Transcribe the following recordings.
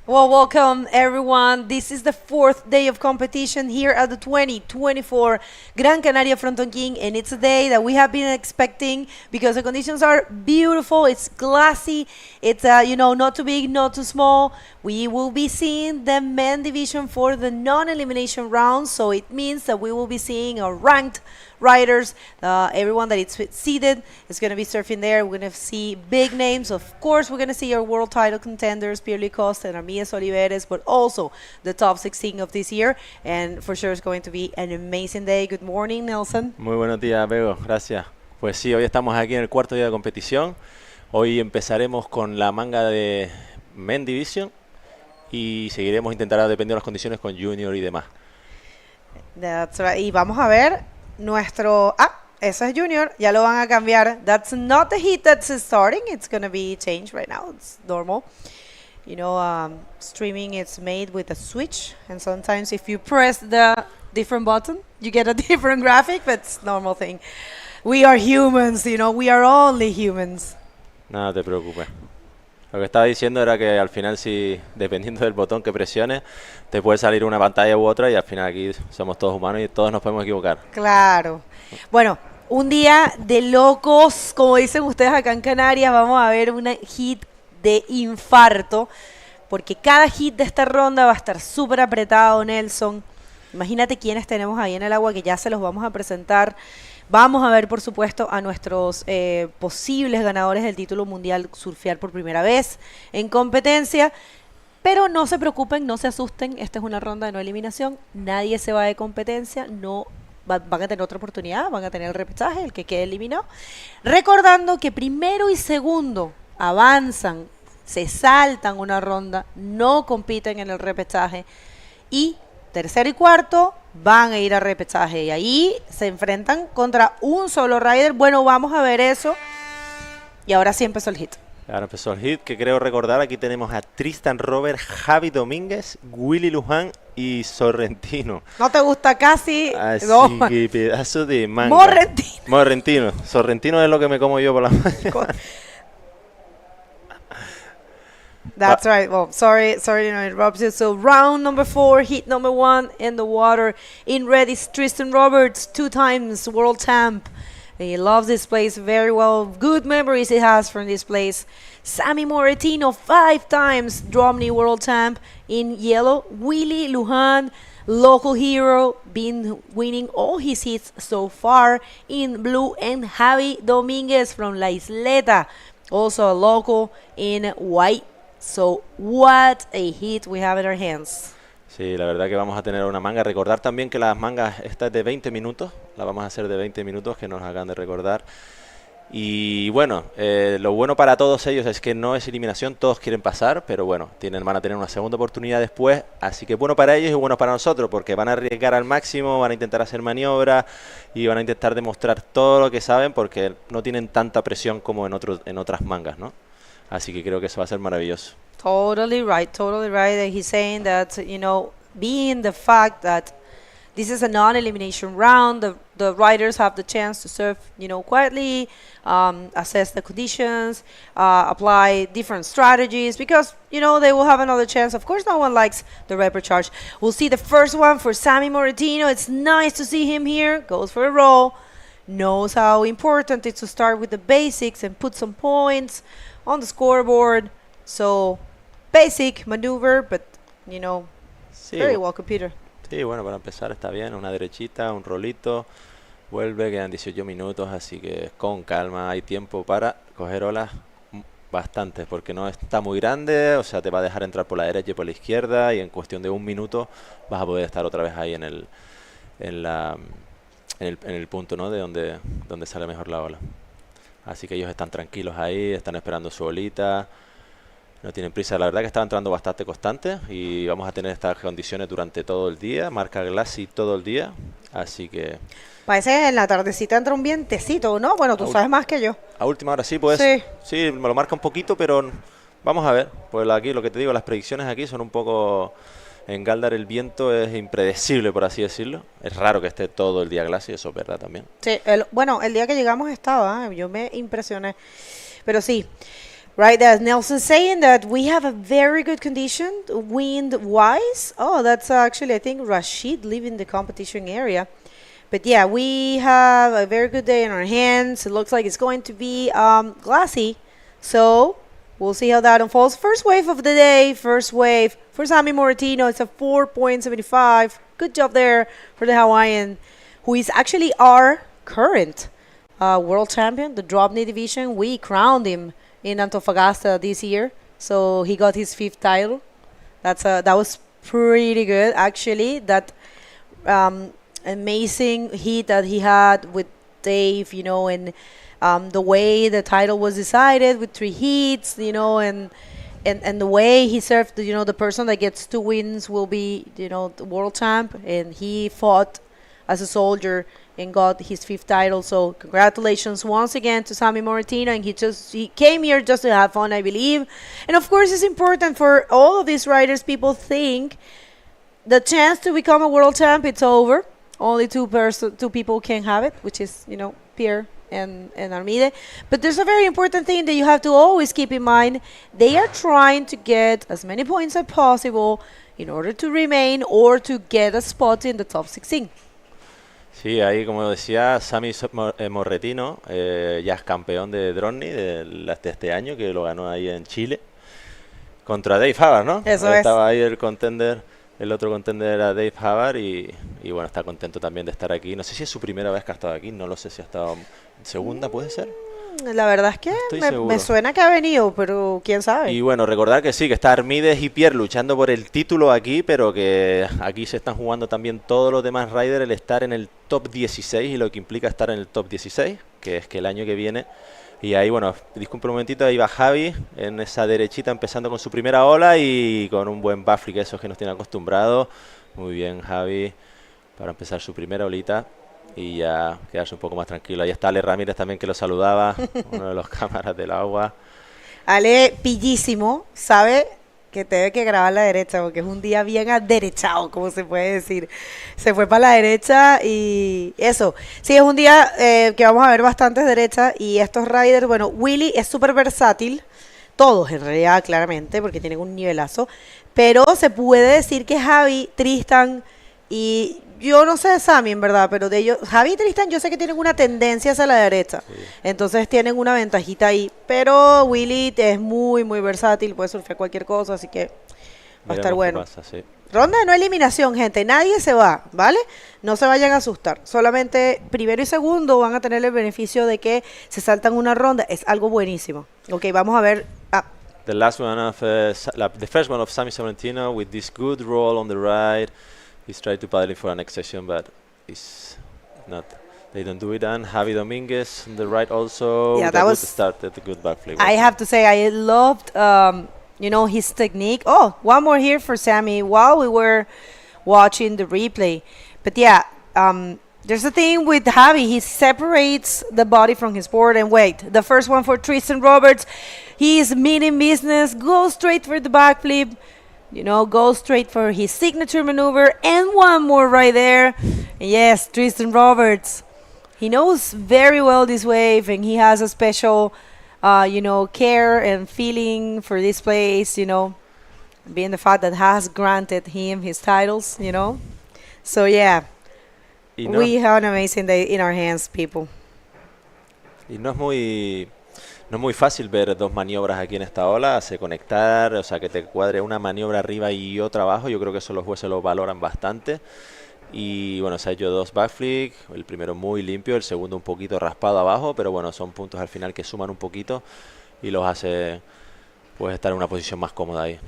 Well, welcome everyone. This is the 4th day of competition here at the 2024 Gran Canaria Frontón King, and it's a day that we have been expecting because the conditions are beautiful. It's glassy. It's not too big, not too small. We will be seeing the men division for the non-elimination round, so it means that we will be seeing a ranked riders. Everyone that is seated is going to be surfing there. We're going to see big names. Of course, we're going to see our world title contenders, Pierre Costa and Armides Oliveres, but also the top 16 of this year. And for sure, it's going to be an amazing day. Good morning, Nelson. Muy buenos días, Bego. Gracias. Pues sí, hoy estamos aquí en el cuarto día de competición. Hoy empezaremos con la manga de Men Division y seguiremos intentando, dependiendo de las condiciones, con Junior y demás. That's right. Y vamos a ver nuestro... ese es Junior, ya lo van a cambiar. That's not the heat that's starting. It's going to be changed right now. It's normal. You know, streaming is made with a switch, and sometimes if you press the different button, you get a different graphic, but it's normal thing. We are humans, you know, we are only humans. No te preocupes. Lo que estaba diciendo era que al final, si dependiendo del botón que presiones, te puede salir una pantalla u otra, y al final aquí somos todos humanos y todos nos podemos equivocar. Claro. Bueno, un día de locos, como dicen ustedes acá en Canarias. Vamos a ver una hit de infarto, porque cada hit de esta ronda va a estar súper apretado, Nelson. Imagínate quiénes tenemos ahí en el agua, que ya se los vamos a presentar. Vamos a ver, por supuesto, a nuestros posibles ganadores del título mundial surfear por primera vez en competencia. Pero no se preocupen, no se asusten. Esta es una ronda de no eliminación. Nadie se va de competencia. No van a tener otra oportunidad. Van a tener el repechaje, el que quede eliminado. Recordando que primero y segundo avanzan, se saltan una ronda, no compiten en el repechaje. Y tercero y cuarto van a ir a repechaje, y ahí se enfrentan contra un solo rider. Bueno, vamos a ver eso. Y ahora sí empezó el hit. Ahora empezó el hit, que creo recordar. Aquí tenemos a Tristan Robert, Javi Domínguez, Willy Luján y Sorrentino. ¿No te gusta casi? Así no. Que pedazo de manga. Morrentino. Sorrentino es lo que me como yo por la mañana. That's right. Well, sorry to interrupt you. So round number 4, heat number 1 in the water. In red is Tristan Roberts, 2 times world champ. He loves this place very well. Good memories he has from this place. Sammy Moretino, 5 times Dromney world champ. In yellow, Willy Luján, local hero, been winning all his hits so far. In blue, and Javi Domínguez from La Isleta, also a local, in white. So, what a hit we have in our hands. Sí, la verdad que vamos a tener una manga. Recordar también que las mangas, esta es de 20 minutos. La vamos a hacer de 20 minutos, que nos hagan de recordar. Y bueno, lo bueno para todos ellos es que no es eliminación, todos quieren pasar, pero bueno, van a tener una segunda oportunidad después. Así que bueno para ellos y bueno para nosotros, porque van a arriesgar al máximo, van a intentar hacer maniobras y van a intentar demostrar todo lo que saben, porque no tienen tanta presión como en otras mangas, ¿no? Así que creo que eso va a ser maravilloso. Totally right. He's saying that, you know, being the fact that this is a non-elimination round, the riders have the chance to surf, you know, quietly, assess the conditions, apply different strategies, because, you know, they will have another chance. Of course, no one likes the repecharge. We'll see the first one for Sammy Moretino. It's nice to see him here. Goes for a roll. Knows how important it is to start with the basics and put some points on the scoreboard. So, basic maneuver, but, you know, sí, very well computer. Sí, bueno, para empezar está bien. Una derechita, un rolito. Vuelve, quedan 18 minutos, así que con calma. Hay tiempo para coger olas bastantes, porque no está muy grande. O sea, te va a dejar entrar por la derecha y por la izquierda, y en cuestión de un minuto vas a poder estar otra vez ahí en el punto, ¿no?, de donde sale mejor la ola. Así que ellos están tranquilos ahí, están esperando su olita. No tienen prisa, la verdad que estaba entrando bastante constante y vamos a tener estas condiciones durante todo el día, marca Glassy todo el día, así que... Parece que en la tardecita entra un vientecito, ¿no? Bueno, tú sabes más que yo. A última hora sí, pues Sí. sí, me lo marca un poquito, pero vamos a ver, pues aquí lo que te digo, las predicciones aquí son un poco... En Gáldar el viento es impredecible, por así decirlo. Es raro que esté todo el día Glassy, eso es verdad también. Sí, bueno, el día que llegamos estaba, yo me impresioné. Pero sí, right, as Nelson saying that we have a very good condition wind-wise. Oh, that's actually, I think, Rashid leaving the competition area. But yeah, we have a very good day in our hands. It looks like it's going to be glassy. So we'll see how that unfolds. First wave of the day, first wave for Sammy Moratino. It's a 4.75. Good job there for the Hawaiian, who is actually our current world champion, the drop knee division. We crowned him in Antofagasta this year, so he got his 5th title. That was pretty good, actually. That amazing heat that he had with Dave, and the way the title was decided with 3 heats, and the way he served, the person that gets 2 wins will be, the world champ, and he fought as a soldier and got his 5th title. So congratulations once again to Sammy Moratino, and he came here just to have fun, I believe. And of course, it's important for all of these riders. People think the chance to become a world champ, it's over. Only 2 people can have it, which is, Pierre and Armide. But there's a very important thing that you have to always keep in mind. They are trying to get as many points as possible in order to remain or to get a spot in the top 16. Sí, ahí como decía, Sammy Moratino ya es campeón de Drone de este año, que lo ganó ahí en Chile, contra Dave Havard, ¿no? Eso Estaba ahí el contender. El otro contender era Dave Havard y bueno, está contento también de estar aquí. No sé si es su primera vez que ha estado aquí, no lo sé si ha estado segunda, ¿puede ser? La verdad es que me suena que ha venido, pero quién sabe. Y bueno, recordar que sí, que está Armides y Pierre luchando por el título aquí, pero que aquí se están jugando también todos los demás riders el estar en el top 16 y lo que implica estar en el top 16, que es que el año que viene... Y ahí, bueno, disculpe un momentito, ahí va Javi en esa derechita empezando con su primera ola y con un buen backflip, esos que nos tiene acostumbrados. Muy bien, Javi, para empezar su primera olita y ya quedarse un poco más tranquilo. Ahí está Ale Ramírez también, que lo saludaba, uno de los cámaras del agua. Ale, pillísimo, sabe que debe que grabar la derecha porque es un día bien aderechado, como se puede decir. Se fue para la derecha y eso. Sí, es un día que vamos a ver bastantes derechas y estos riders, bueno, Willy es súper versátil, todos en realidad, claramente, porque tienen un nivelazo, pero se puede decir que Javi, Tristan y yo no sé de Sammy en verdad, pero de ellos, Javi y Tristan yo sé que tienen una tendencia hacia la derecha, sí. Entonces tienen una ventajita ahí, pero Willy es muy muy versátil, puede surfear cualquier cosa, así que va a estar bueno. Pasa, sí. Ronda de no eliminación, gente, nadie se va, ¿vale? No se vayan a asustar, solamente primero y segundo van a tener el beneficio de que se saltan una ronda, es algo buenísimo. Ok, vamos a ver. The last one of, the first one of Sammy Sorrentino with this good roll on the right. He's tried to paddle for an next session, but it's not. They don't do it. And Javi Dominguez on the right also. Yeah, that was good start. A good backflip. I have to say, I loved, his technique. Oh, one more here for Sammy while we were watching the replay. But yeah, there's a thing with Javi. He separates the body from his board and wait. The first one for Tristan Roberts. He's meaning business. Go straight for the backflip. Go straight for his signature maneuver. And one more right there. Yes, Tristan Roberts. He knows very well this wave, and he has a special, care and feeling for this place, being the fact that has granted him his titles, So, yeah, we have an amazing day in our hands, people. Y no es muy fácil ver 2 maniobras aquí en esta ola, hace conectar, o sea, que te cuadre una maniobra arriba y otra abajo. Yo creo que eso los jueces lo valoran bastante. Y bueno, se ha hecho 2 backflips, el primero muy limpio, el segundo un poquito raspado abajo, pero bueno, son puntos al final que suman un poquito y los hace pues estar en una posición más cómoda ahí.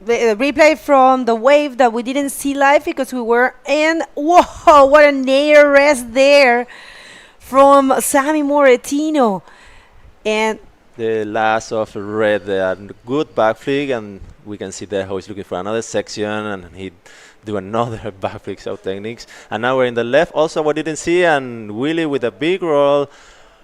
The replay from the wave that we didn't see live because we were in. Whoa, what a nair rest there from Sammy Moratino. And the last of red, good backflip, and we can see there how he's looking for another section, and he do another backflip out techniques. And now we're in the left, also what you didn't see, and Willie with a big roll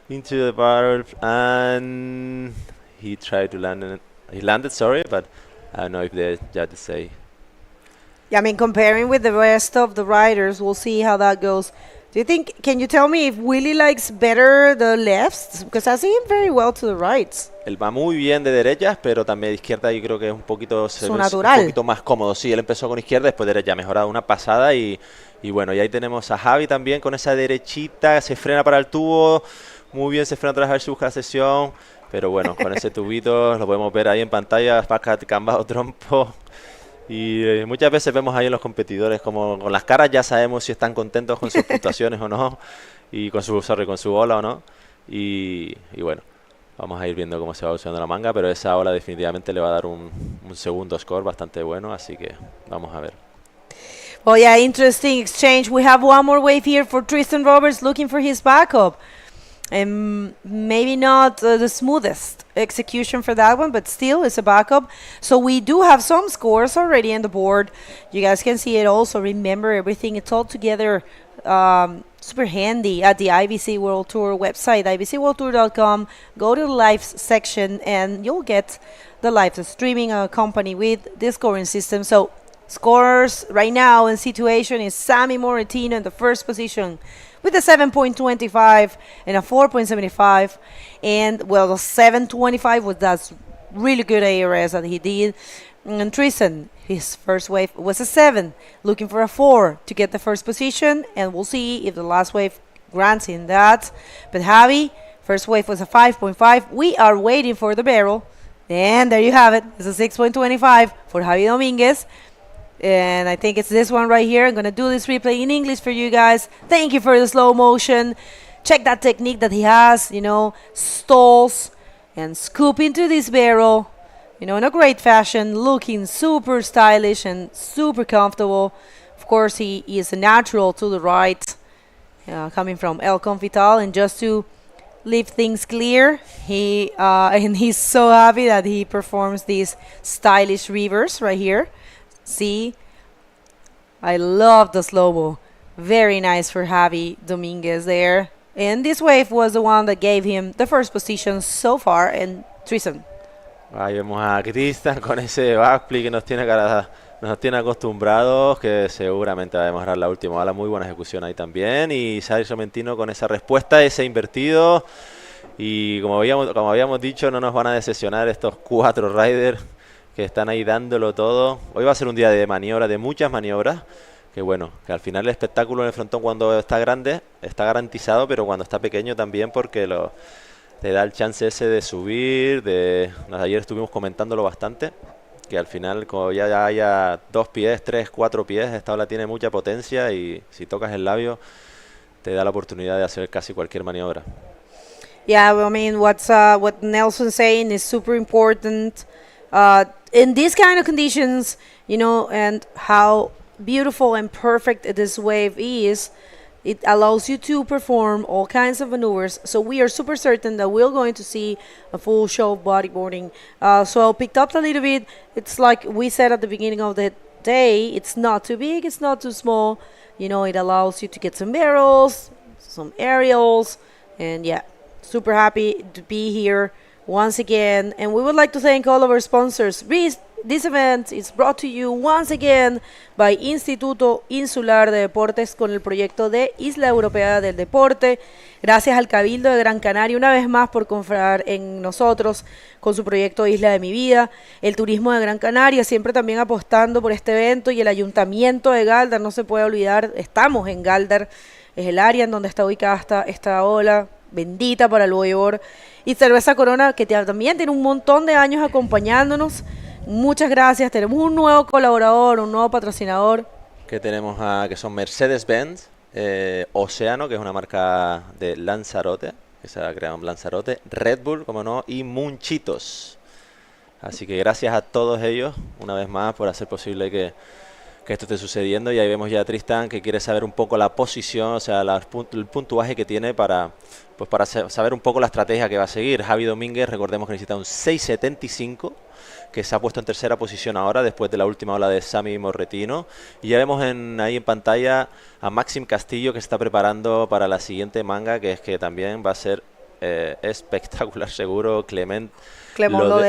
into the barrel, and he tried to land it. He landed, sorry, but I don't know if the judges say. Yeah, I mean, comparing with the rest of the riders, we'll see how that goes. Do you think, can you tell me if Willie likes better the lefts? Because I see him very well to the rights. Él va muy bien de derechas, pero también de izquierda yo creo que es un poquito, Su natural. Un poquito más cómodo. Sí, él empezó con izquierda, después derecha, ha mejorado una pasada y bueno, y ahí tenemos a Javi también con esa derechita, se frena para el tubo, muy bien, se frena atrás a ver si busca la sesión, pero bueno, con ese tubito lo podemos ver ahí en pantalla, Paca, Cambao, Trompo. Y muchas veces vemos ahí en los competidores como con las caras ya sabemos si están contentos con sus puntuaciones o no, y con su ola o no, y bueno, vamos a ir viendo cómo se va usando la manga, pero esa ola definitivamente le va a dar un segundo score bastante bueno, así que vamos a ver. Oh yeah, interesting exchange. We have one more wave here for Tristan Roberts looking for his backup. And maybe not the smoothest execution for that one, but still it's a backup. So we do have some scores already on the board. You guys can see it also. Remember, everything, it's all together super handy at the IBC World Tour website, ibcworldtour.com. Go to the live section and you'll get the live streaming accompanied with the scoring system. So scores right now in situation is Sammy Moratino in the first position with a 7.25 and a 4.75, and well, the 7.25 was that really good ARS that he did. And Tristan, his first wave was a 7, looking for a 4 to get the first position, and we'll see if the last wave grants him that. But Javi, first wave was a 5.5. We are waiting for the barrel, and there you have it. It's a 6.25 for Javi Dominguez. And I think it's this one right here. I'm going to do this replay in English for you guys. Thank you for the slow motion. Check that technique that he has, you know, stalls and scoop into this barrel, you know, in a great fashion, looking super stylish and super comfortable. Of course, he is a natural to the right, coming from El Confital. And just to leave things clear, and he's so happy that he performs these stylish reverse right here. See, I love the slow-mo. Very nice for Javi Dominguez there. And this wave was the one that gave him the first position so far in Tristan. Ahí vemos a Tristan con ese backflip que nos tiene acostumbrados, que seguramente va a mejorar la última ola. Muy buena ejecución ahí también. Y Xavi Somentino con esa respuesta, ese invertido. Y como habíamos dicho, no nos van a decepcionar estos 4 riders que están ahí dándolo todo. Hoy va a ser un día de maniobras, de muchas maniobras, que bueno, que al final el espectáculo en el frontón cuando está grande está garantizado, pero cuando está pequeño también, porque te da el chance ese de subir, ayer estuvimos comentándolo bastante, que al final como ya haya 2 pies, 3, 4 pies, esta ola tiene mucha potencia y si tocas el labio te da la oportunidad de hacer casi cualquier maniobra. Yeah, I mean, what Nelson's saying is super important. In these kind of conditions, you know, and how beautiful and perfect this wave is, it allows you to perform all kinds of maneuvers. So we are super certain that we're going to see a full show of bodyboarding. So I picked up a little bit. It's like we said at the beginning of the day, it's not too big, it's not too small. You know, it allows you to get some barrels, some aerials, and yeah, super happy to be here once again, and we would like to thank all of our sponsors. This event is brought to you once again by Instituto Insular de Deportes con el proyecto de Isla Europea del Deporte. Gracias al Cabildo de Gran Canaria una vez más por confiar en nosotros con su proyecto Isla de mi Vida. El Turismo de Gran Canaria siempre también apostando por este evento, y el Ayuntamiento de Gáldar, no se puede olvidar, estamos en Gáldar, es el área en donde está ubicada esta ola bendita para el bodyboard. Y Cerveza Corona, que también tiene un montón de años acompañándonos. Muchas gracias. Tenemos un nuevo colaborador, un nuevo patrocinador. Que tenemos que son Mercedes-Benz, Océano, que es una marca de Lanzarote, que se ha creado en Lanzarote, Red Bull, como no, y Munchitos. Así que gracias a todos ellos, una vez más, por hacer posible que que esto esté sucediendo. Y ahí vemos ya a Tristan que quiere saber un poco la posición, o sea, el puntuaje que tiene para saber un poco la estrategia que va a seguir. Javi Domínguez, recordemos que necesita un 6.75, que se ha puesto en tercera posición ahora después de la última ola de Sami Morretino. Y ya vemos ahí en pantalla a Maxim Castillo, que se está preparando para la siguiente manga, que es que también va a ser espectacular seguro. Clement lo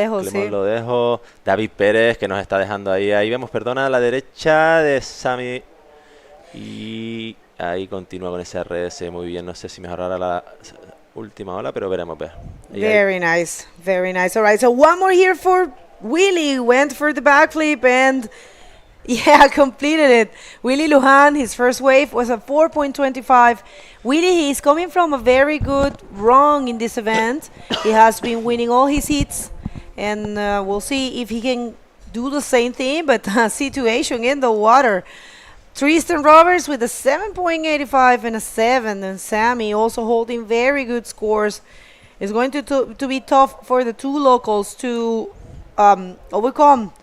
dejo. David Pérez, que nos está dejando ahí. Ahí vemos, perdona, a la derecha de Sami. Y ahí continúa con ese RS. Muy bien, no sé si mejorará la última ola, pero veremos. Very nice, very nice. All right, so one more here for Willy. Went for the backflip and yeah, completed it. Willy Lujan, his first wave was a 4.25. Willy, he's coming from a very good run in this event. He has been winning all his heats, and we'll see if he can do the same thing, but situation in the water. Tristan Roberts with a 7.85 and a 7, and Sammy also holding very good scores. It's going to be tough for the two locals to overcome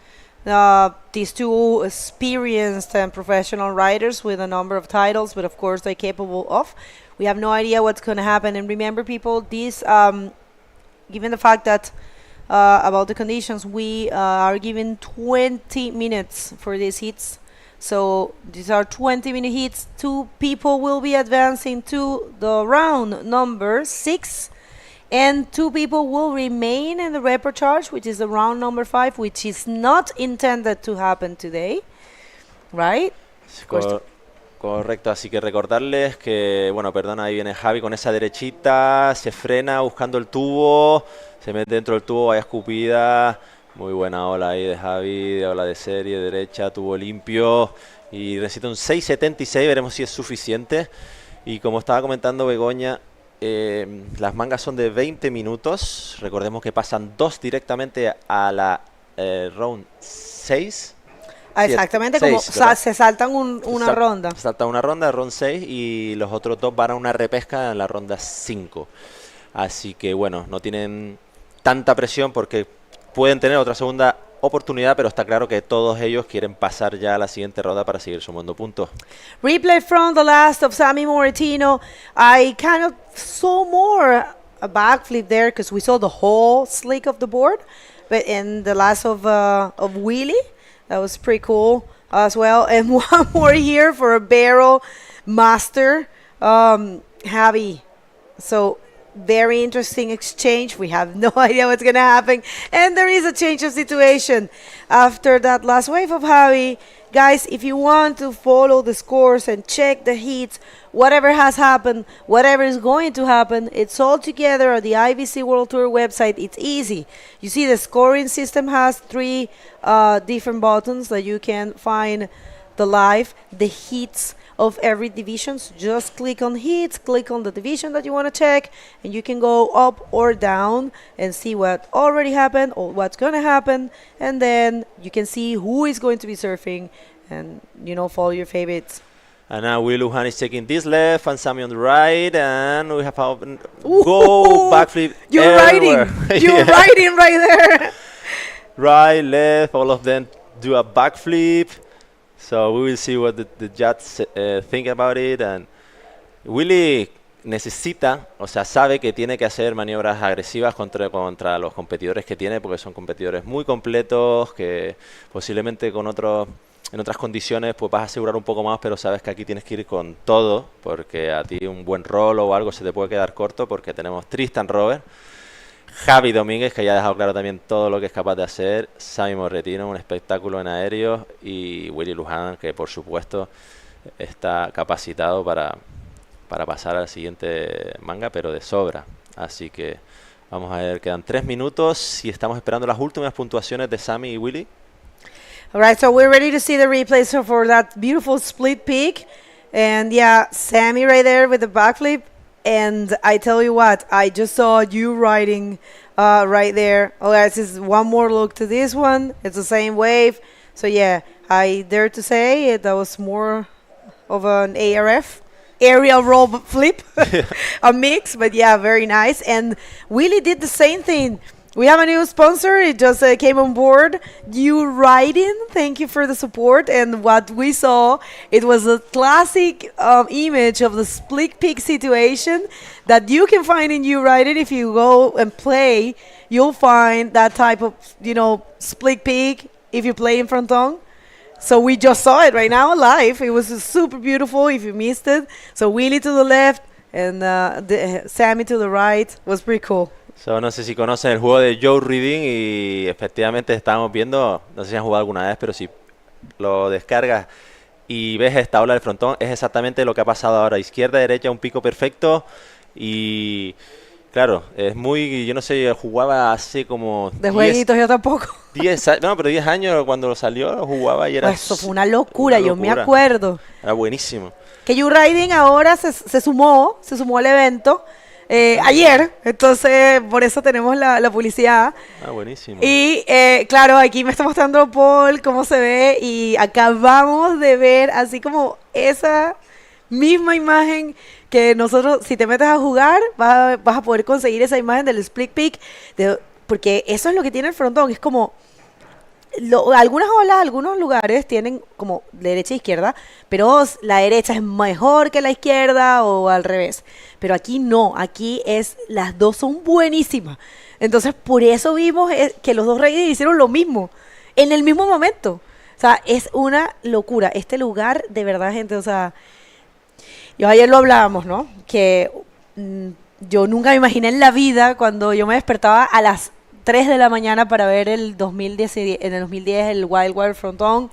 these two experienced and professional riders with a number of titles, but of course they're capable of. We have no idea what's going to happen. And remember, people, this, given the fact that about the conditions, we are given 20 minutes for these heats. So these are 20-minute heats. 2 people will be advancing to the round number 6. And 2 people will remain in the repertoire, which is the round number 5, which is not intended to happen today, right? Correcto, así que recordarles que, bueno, perdona, ahí viene Javi con esa derechita, se frena buscando el tubo, se mete dentro del tubo, vaya escupida. Muy buena ola ahí de Javi, de ola de serie, derecha, tubo limpio. Y necesita un 6.76, veremos si es suficiente. Y como estaba comentando Begoña, las mangas son de 20 minutos. Recordemos que pasan 2 directamente a la round 6. Exactamente, 6, como se saltan una ronda. Se saltan una ronda, round 6, y los otros 2 van a una repesca en la ronda 5. Así que bueno, no tienen tanta presión porque pueden tener otra segunda oportunidad, pero está claro que todos ellos quieren pasar ya a la siguiente ronda para seguir sumando puntos. Replay from the last of Sami Morretino. I kind of saw more a backflip there because we saw the whole slick of the board, but in the last of Willy, that was pretty cool as well. And one more here for a barrel master, Javi. So very interesting exchange. We have no idea what's going to happen. And there is a change of situation after that last wave of Javi. Guys, if you want to follow the scores and check the heats, whatever has happened, whatever is going to happen, it's all together at the IBC World Tour website. It's easy. You see the scoring system has 3 different buttons that you can find the live, the heats of every division. So just click on heats, click on the division that you want to check, and you can go up or down and see what already happened or what's going to happen, and then you can see who is going to be surfing and, you know, follow your favorites. And now Willy Lujan is taking this left and Sami on the right, and we have a go backflip. You're riding. You're riding right there. Right, left, all of them do a backflip. So we will see what the judges think about it. And Willy necesita, o sea, sabe que tiene que hacer maniobras agresivas contra los competidores que tiene, porque son competidores muy completos, que posiblemente en otras condiciones pues vas a asegurar un poco más, pero sabes que aquí tienes que ir con todo, porque a ti un buen roll o algo se te puede quedar corto, porque tenemos Tristan Robert, Javi Domínguez, que ya ha dejado claro también todo lo que es capaz de hacer, Sami Morretino, un espectáculo en aéreo, y Willy Lujan, que por supuesto está capacitado para pasar al siguiente manga, pero de sobra. Así que vamos a ver, quedan 3 minutos y estamos esperando las últimas puntuaciones de Sami y Willy. All right, so we're ready to see the replay for that beautiful split peak. And yeah, Sami right there with the backflip. And I tell you what, I just saw you riding right there. All right, this is one more look to this one. It's the same wave. So yeah, I dare to say that was more of an ARF, aerial roll flip, a mix. But yeah, very nice. And Willy did the same thing. We have a new sponsor. It just came on board. You Riding. Thank you for the support. And what we saw, it was a classic image of the split peak situation that you can find in You Riding. If you go and play, you'll find that type of, split peak if you play in Fronton. So we just saw it right now live. It was super beautiful if you missed it. So Willy to the left and Sammy to the right. Was pretty cool. So, no sé si conocen el juego de Joe Reading y efectivamente estamos viendo, no sé si han jugado alguna vez, pero si lo descargas y ves esta ola del frontón, es exactamente lo que ha pasado ahora. Izquierda, derecha, un pico perfecto y claro, es muy, yo no sé, jugaba hace como... De jueguitos yo tampoco. 10 años cuando salió jugaba y era... Pues eso fue una locura, yo me acuerdo. Era buenísimo. Que You Riding ahora se sumó al evento. Ayer, entonces por eso tenemos la publicidad. Buenísimo. Y claro, aquí me está mostrando Paul cómo se ve y acabamos de ver así como esa misma imagen que nosotros, si te metes a jugar, vas a poder conseguir esa imagen del split peak, porque eso es lo que tiene el frontón, es como... algunas olas, algunos lugares tienen como derecha e izquierda, pero la derecha es mejor que la izquierda o al revés. Pero aquí no, aquí las dos son buenísimas. Entonces por eso vimos que los dos reyes hicieron lo mismo, en el mismo momento. O sea, es una locura. Este lugar, de verdad, gente, o sea, yo ayer lo hablábamos, ¿no? Que yo nunca me imaginé en la vida cuando yo me despertaba a las 3 de la mañana para ver en el 2010 el Wild Frontón.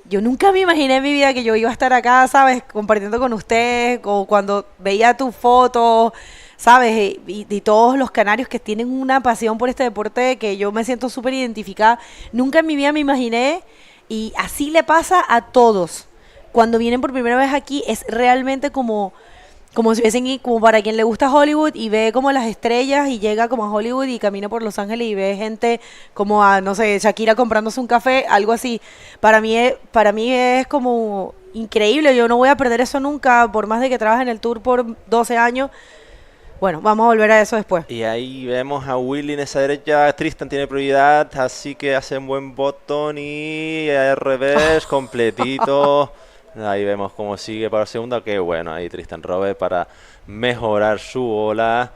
Yo nunca me imaginé en mi vida que yo iba a estar acá, ¿sabes? Compartiendo con ustedes, o cuando veía tus fotos, ¿sabes? Y todos los canarios que tienen una pasión por este deporte que yo me siento súper identificada. Nunca en mi vida me imaginé, y así le pasa a todos. Cuando vienen por primera vez aquí es realmente como si hubiesen, como para quien le gusta Hollywood y ve como las estrellas y llega como a Hollywood y camina por Los Ángeles y ve gente como a, no sé, Shakira comprándose un café, algo así. Para mí es como increíble, yo no voy a perder eso nunca, por más de que trabaje en el tour por 12 años. Bueno, vamos a volver a eso después. Y ahí vemos a Willy en esa derecha, Tristan tiene prioridad, así que hace un buen botón y al revés, completito. Ahí vemos cómo sigue para el segundo, que bueno, ahí Tristan Robert para mejorar su ola.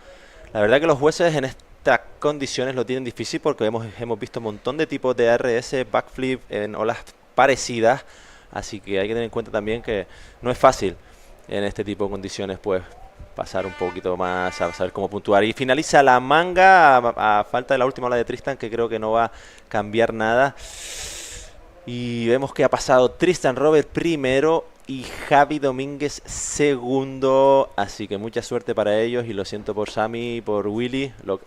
La verdad que los jueces en estas condiciones lo tienen difícil porque hemos visto un montón de tipos de ARS, backflip en olas parecidas, así que hay que tener en cuenta también que no es fácil en este tipo de condiciones pues pasar un poquito más a saber cómo puntuar. Y finaliza la manga a falta de la última ola de Tristan, que creo que no va a cambiar nada. Y vemos que ha pasado Tristan Robert primero y Javi Domínguez segundo. Así que mucha suerte para ellos y lo siento por Sammy y por Willy. No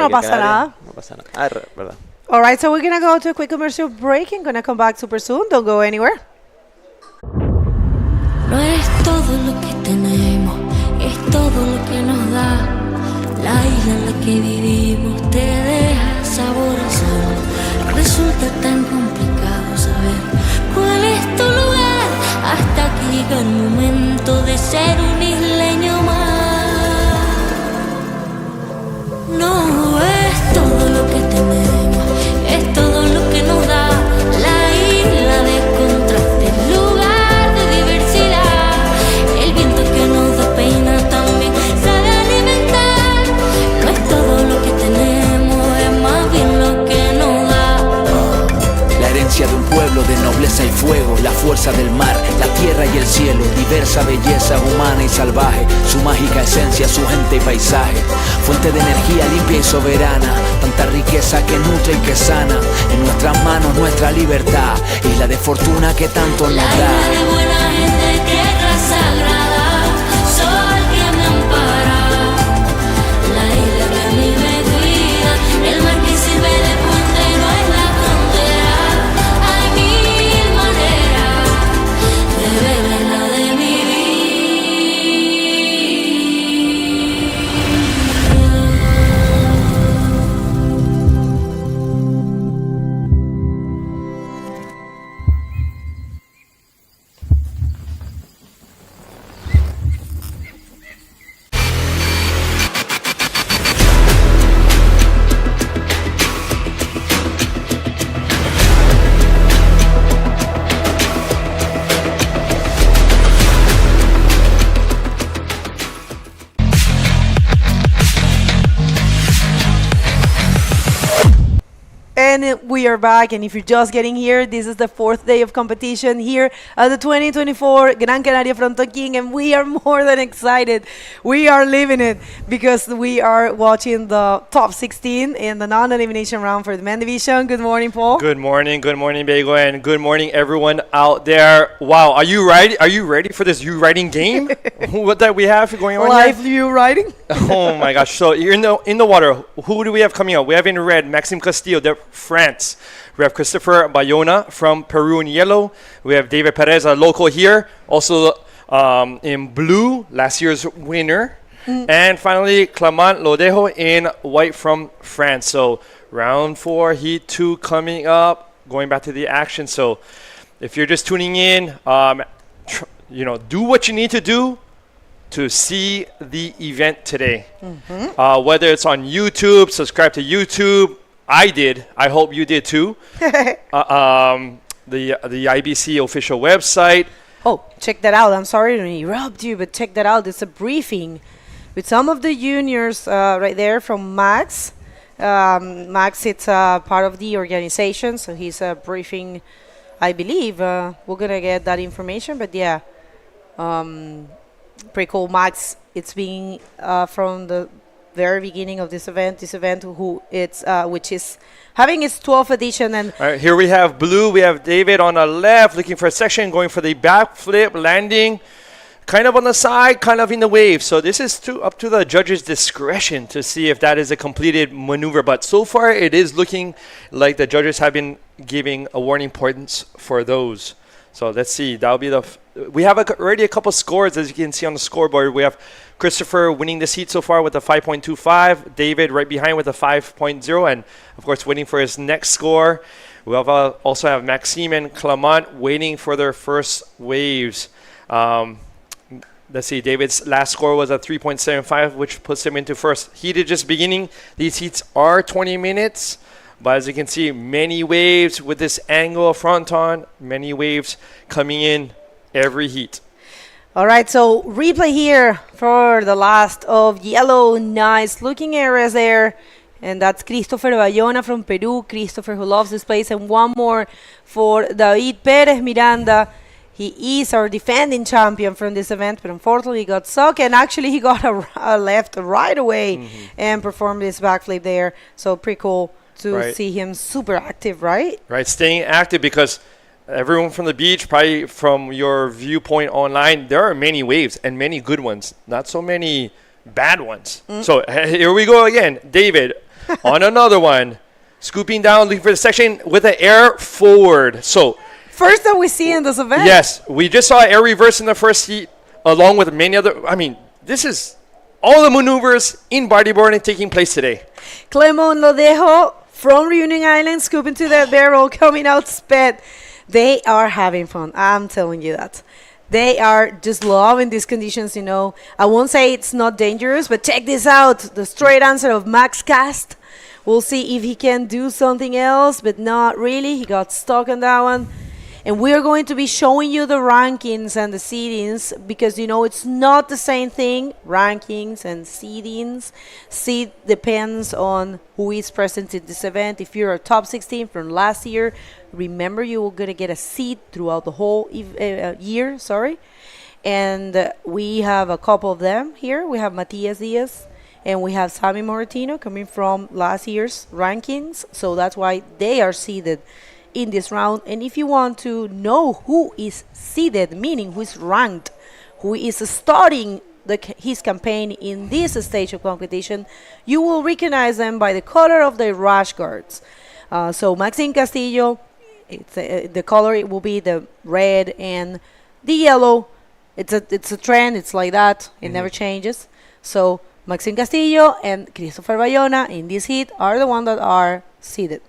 pasa nada. No pasa nada. Verdad. All right, so we're going to go to a quick commercial break and going to come back super soon. Don't go anywhere. No es todo lo que tenemos, es todo lo que nos da. La isla en la que vivimos te deja sabor a sal. Resulta tan complicado saber cuál es tu lugar hasta que llega el momento de ser un isleño más. No es todo lo que tenemos, es todo lo que nos da la isla de contraste, el lugar de diversidad, el viento que nos da pena también sabe alimentar. No es todo lo que tenemos, es más bien lo que nos da. La herencia de un pueblo de nobleza y fuego, la fuerza del mar, la tierra y el cielo, diversa belleza humana y salvaje, su mágica esencia, su gente y paisaje, fuente de energía limpia y soberana, tanta riqueza que nutre y que sana, en nuestras manos nuestra libertad, isla de fortuna que tanto nos da. La isla de buena gente, tierra sagrada, sol que me ampara, la isla que mi me cuida, el mar que sirve de puente no es la frontera. Hay mil maneras de verla, de vivir. And we are back, and if you're just getting here, this is the 4th day of competition here at the 2024 Gran Canaria Frontón King, and we are more than excited. We are living it because we are watching the top 16 in the non-elimination round for the men division. Good morning, Paul. Good morning, Bagel, and good morning, everyone out there. Wow, are you ready? Are you ready for this you-writing game? What that we have going on Live here? you riding? Oh my gosh! So you're in the water. Who do we have coming out? We have in red Maxime Castillo, France. We have Christopher Bayona from Peru in yellow. We have David Perez, a local here, also in blue, last year's winner. And finally, Clement Lodejo in white from France. So round 4, heat 2 coming up. Going back to the action. So if you're just tuning in, do what you need to do to see the event today. Whether it's on YouTube, subscribe to YouTube. I did. I hope you did too. The IBC official website. Oh, check that out. I'm sorry to interrupt you, but check that out. It's a briefing with some of the juniors right there from Max. Max, it's part of the organization, so he's briefing, I believe. We're going to get that information, but yeah. Pretty cool. Max, it's being from the very beginning of this event, which is having its 12th edition. And all right, here we have blue. We have David on the left looking for a section, going for the backflip, landing kind of on the side, kind of in the wave. So this is up to the judge's discretion to see if that is a completed maneuver. But so far, it is looking like the judges have been giving a warning points for those. So let's see. That'll be we have already a couple scores, as you can see on the scoreboard. We have Christopher winning this heat so far with a 5.25. David right behind with a 5.0, and of course waiting for his next score. We have also have Maxime and Clement waiting for their first waves. Let's see. David's last score was a 3.75, which puts him into first. Heated just beginning. These heats are 20 minutes. But as you can see, many waves with this angle of Fronton, many waves coming in every heat. all right, so replay here for the last of yellow. Nice looking areas there. And that's Christopher Bayona from Peru. Christopher, who loves this place. And one more for David Perez Miranda. He is our defending champion from this event, but unfortunately he got stuck. And actually he got a left right away and performed this backflip there. So pretty cool to see him super active, right? Right, staying active, because everyone from the beach, probably from your viewpoint online, there are many waves and many good ones, not so many bad ones. So here we go again. David on another one, scooping down, looking for the section with an air forward. So first that we see in this event. Yes, we just saw air reverse in the first heat, along with many other. I mean, this is all the maneuvers in bodyboarding taking place today. Clement Lodejo from Reunion Island, scooping to that barrel, coming out sped. They are having fun. I'm telling you that. They are just loving these conditions, I won't say it's not dangerous, but check this out. The straight answer of Max Cast. We'll see if he can do something else, but not really. He got stuck on that one. And we are going to be showing you the rankings and the seedings because, it's not the same thing, rankings and seedings. Seed depends on who is present in this event. If you're a top 16 from last year, remember you are going to get a seed throughout the whole year. And we have a couple of them here. We have Matias Diaz and we have Sammy Moratino coming from last year's rankings. So that's why they are seeded in this round. And if you want to know who is seeded, meaning who is ranked, who is starting his campaign in this stage of competition, you will recognize them by the color of their rash guards. So Maxime Castillo, the color it will be the red and the yellow. It's a trend. It's like that. It never changes. So Maxime Castillo and Christopher Bayona in this heat are the ones that are seeded.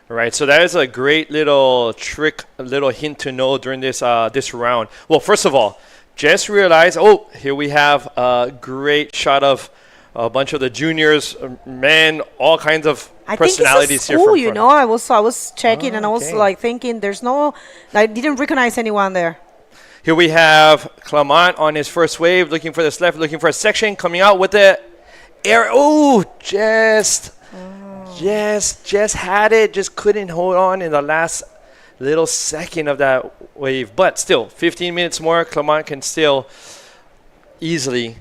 Right, so that is a great little trick, a little hint to know during this this round. Well, first of all, just realized, here we have a great shot of a bunch of the juniors, men, all kinds of personalities here. I think it's a school, I was checking and I was thinking I didn't recognize anyone there. Here we have Clement on his first wave, looking for this left, looking for a section, coming out with the air. just had it, just couldn't hold on in the last little second of that wave. But still, 15 minutes more, Clement can still easily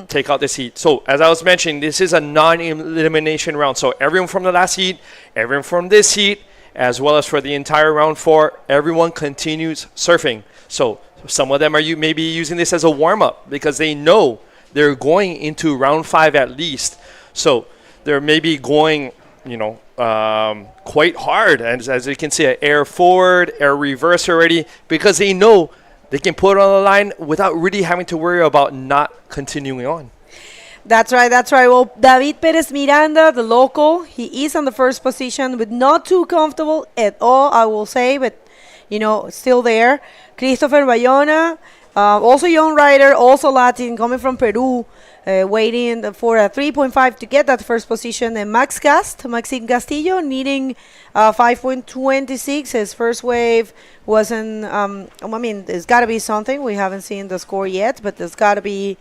take out this heat. So as I was mentioning, this is a non-elimination round. So everyone from the last heat, everyone from this heat, as well as for the entire round 4, everyone continues surfing. So some of them are maybe using this as a warm-up because they know they're going into round 5 at least. So they're maybe going, quite hard. And as you can see, air forward, air reverse already, because they know they can put it on the line without really having to worry about not continuing on. That's right. Well, David Perez Miranda, the local, he is on the first position, but not too comfortable at all, I will say, but, still there. Christopher Bayona, also young rider, also Latin, coming from Peru, waiting for a 3.5 to get that first position. And Maxime Castillo, needing 5.26. His first wave wasn't, there's got to be something. We haven't seen the score yet, but there's got to be,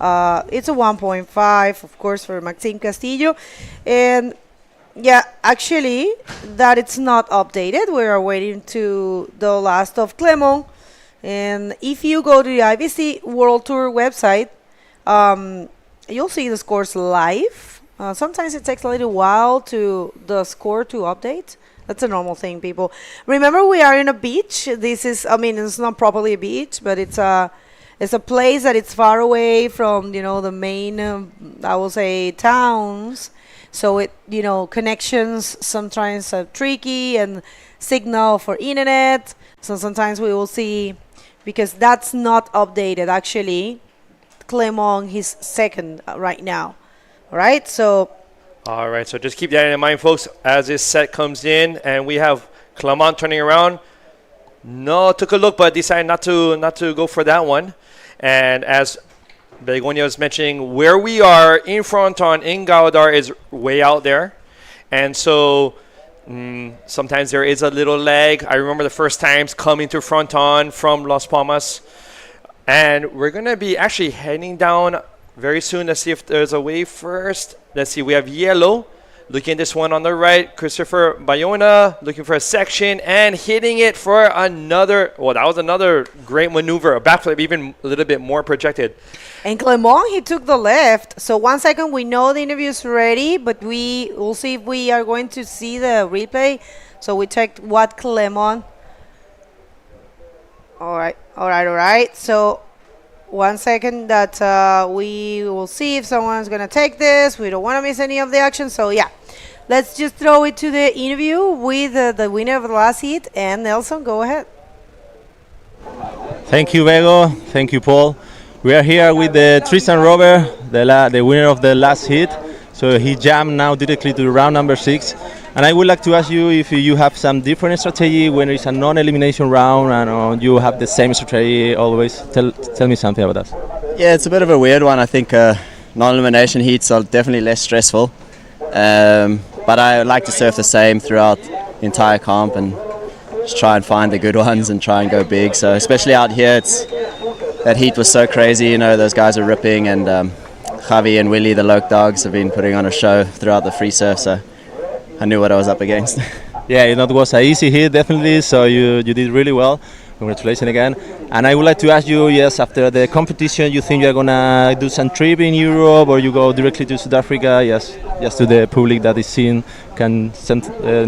it's a 1.5, of course, for Maxime Castillo. And yeah, actually, that it's not updated. We are waiting to the last of Clement. And if you go to the IBC World Tour website, you'll see the scores live. Sometimes it takes a little while to the score to update. That's a normal thing, people. Remember, we are in a beach. This is, it's not properly a beach, but it's a place that it's far away from, the main, I will say, towns. So it, connections sometimes are tricky and signal for internet. So sometimes we will see, because that's not updated, actually. Clement, he's second right now. All right, so just keep that in mind, folks, as this set comes in, and we have Clement turning around. Took a look, but decided not to go for that one. And as Begonia was mentioning, where we are in Fronton, in Gáldar, is way out there. And so sometimes there is a little lag. I remember the first times coming to Fronton from Las Palmas. And we're going to be actually heading down very soon. Let's see if there's a wave first. Let's see. We have yellow. Looking at this one on the right. Christopher Bayona looking for a section and hitting it for another. Well, that was another great maneuver. A backflip, even a little bit more projected. And Clement, he took the left. So 1 second, we know the interview is ready, but we will see if we are going to see the replay. So we checked what Clement. All right. So 1 second that we will see if someone's going to take this. We don't want to miss any of the action. So, yeah, let's just throw it to the interview with the winner of the last heat. And Nelson, go ahead. Thank you, Bego. Thank you, Paul. We are here with Tristan Robert, the winner of the last heat. So he jumped now directly to round number 6. And I would like to ask you if you have some different strategy when it's a non-elimination round and you have the same strategy always. Tell me something about that. Yeah, it's a bit of a weird one. I think non-elimination heats are definitely less stressful. But I like to surf the same throughout the entire comp and just try and find the good ones and try and go big. So especially out here, that heat was so crazy. Those guys are ripping, and Javi and Willie, the Loke dogs, have been putting on a show throughout the free surf. So I knew what I was up against. Yeah, it was an easy hit, definitely, so you did really well. Congratulations again. And I would like to ask you, yes, after the competition, you think you're going to do some trip in Europe or you go directly to South Africa? Yes, just to the public that is seeing can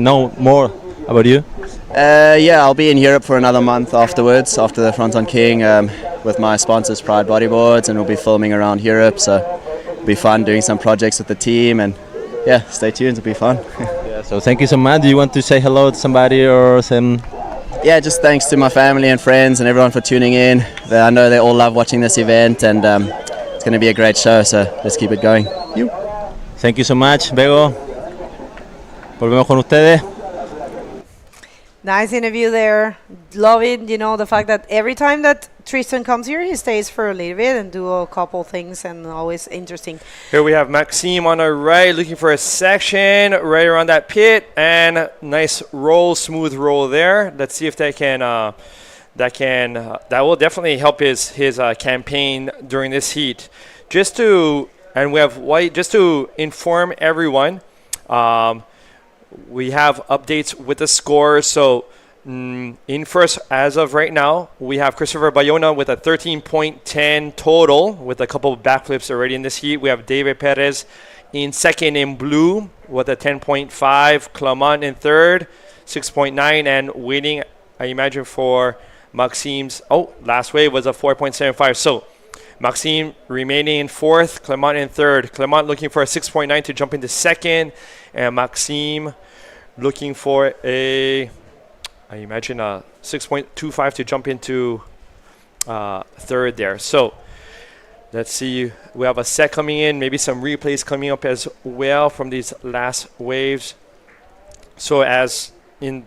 know more about you. Yeah, I'll be in Europe for another month afterwards, after the Fronton King, with my sponsors, Pride Bodyboards, and we'll be filming around Europe, so it'll be fun doing some projects with the team, and yeah, stay tuned, it'll be fun. Yeah, so thank you so much. Do you want to say hello to somebody or some? Yeah, just thanks to my family and friends and everyone for tuning in. I know they all love watching this event, and it's going to be a great show, so let's keep it going. Thank you so much, Bego. Volvemos con ustedes. Nice interview there. Loving, the fact that every time that Tristan comes here, he stays for a little bit and do a couple things, and always interesting. Here we have Maxime on our right, looking for a section right around that pit, and nice roll, smooth roll there. Let's see if that will definitely help his campaign during this heat. Just to inform everyone, We have updates with the scores. So in first, as of right now, we have Christopher Bayona with a 13.10 total with a couple of backflips already in this heat. We have David Perez in second in blue with a 10.5. Clement in third, 6.9. And waiting, I imagine, for Maxime's, last wave was a 4.75. So Maxime remaining in fourth, Clement in third. Clement looking for a 6.9 to jump into second. And Maxime looking for I imagine a 6.25 to jump into third there. So let's see. We have a set coming in, maybe some replays coming up as well from these last waves. So as in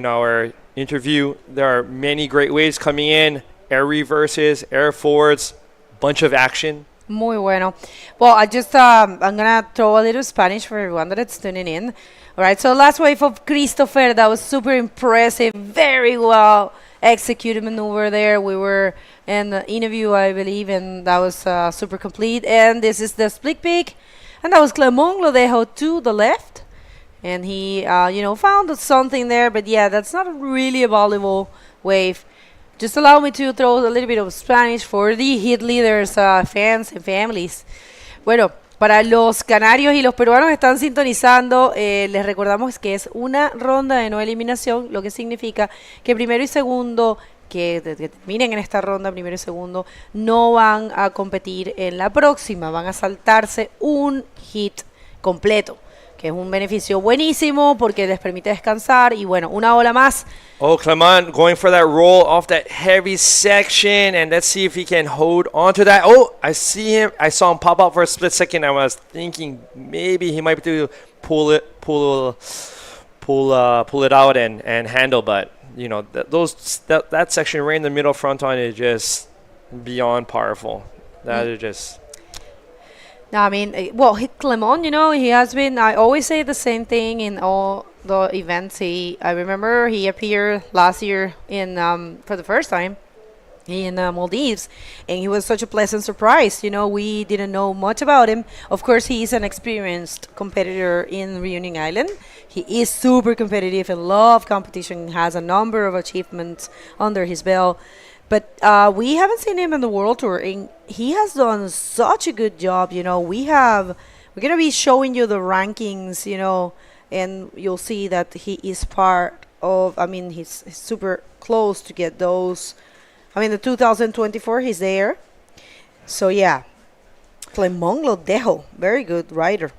our interview, there are many great waves coming in. Air reverses, air forwards, bunch of action. Muy bueno. Well, I'm gonna throw a little Spanish for everyone that's tuning in. All right, so last wave of Christopher, that was super impressive, very well executed maneuver there. We were in the interview, I believe, and that was super complete. And this is the split peak, and that was Clement Lodejo to the left. And he, found something there, but yeah, that's not really a volleyball wave. Just allow me to throw a little bit of Spanish for the hit leaders, fans and families. Bueno, para los canarios y los peruanos que están sintonizando, les recordamos que es una ronda de no eliminación, lo que significa que primero y segundo, que terminen en esta ronda, primero y segundo, no van a competir en la próxima, van a saltarse un hit completo, que es un beneficio buenísimo porque les permite descansar y bueno, una ola más. Oh, Clement going for that roll off that heavy section, and let's see if he can hold on to that. Oh, I saw him pop out for a split second. I was thinking maybe he might do pull it out and handle, but that section right in the middle Fronton is just beyond powerful. That is just. No, I mean, Clement, he has been, I always say the same thing in all the events. I remember he appeared last year for the first time in Maldives, and he was such a pleasant surprise. We didn't know much about him. Of course, he is an experienced competitor in Reunion Island. He is super competitive and love competition, has a number of achievements under his belt. But we haven't seen him in the World Tour, and he has done such a good job. We're gonna be showing you the rankings, and you'll see that he is part of. I mean, he's super close to get those. I mean, the 2024, he's there. So yeah, Clement Lodejo, very good rider.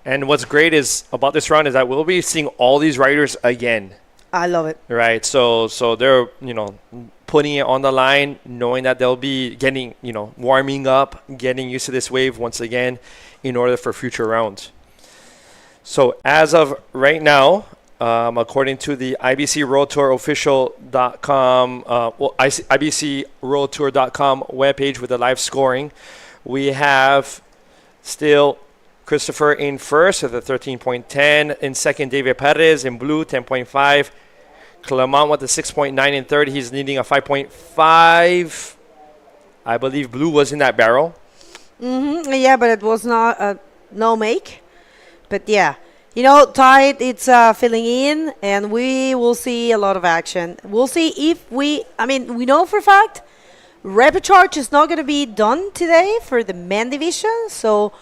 And what's great is about this round is that we'll be seeing all these riders again. I love it. Right. So they're putting it on the line, knowing that they'll be getting warming up, getting used to this wave once again, in order for future rounds. So as of right now, according to the IBC World Tour official.com, IBCWorldTour.com webpage with the live scoring, we have still Christopher in first with a 13.10. In second, David Perez in blue, 10.5. Clement with a 6.9 in third. He's needing a 5.5. I believe blue was in that barrel. Yeah, but it was not a no make. But yeah, tight, it's filling in, and we will see a lot of action. We'll see if we know for a fact repecharge is not going to be done today for the men division. So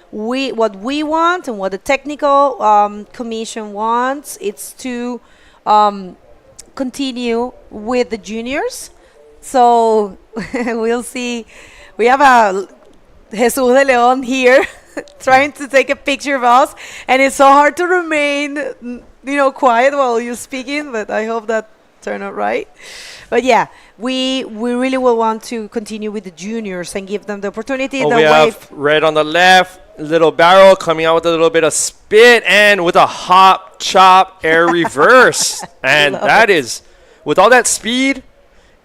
what we want and what the technical commission wants, it's to continue with the juniors. So we'll see. We have a Jesus de Leon here trying to take a picture of us, and it's so hard to remain quiet while you're speaking, but I hope that turned out right. But yeah, we really will want to continue with the juniors and give them the opportunity. We have red on the left, little barrel coming out with a little bit of spit and with a hop chop air reverse. And that is, with all that speed,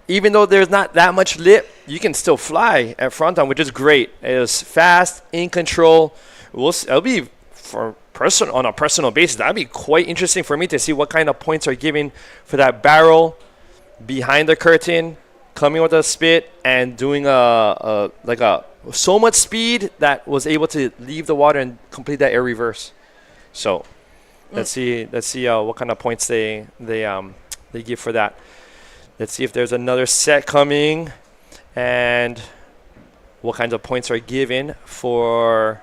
even though there's not that much lip, you can still fly at Fronton, which is great. It was fast, in control. It'll be on a personal basis. That'd be quite interesting for me to see what kind of points are given for that barrel behind the curtain, coming with a spit and doing so much speed that was able to leave the water and complete that air reverse. So let's see what kind of points they give for that. Let's see if there's another set coming, and what kinds of points are given for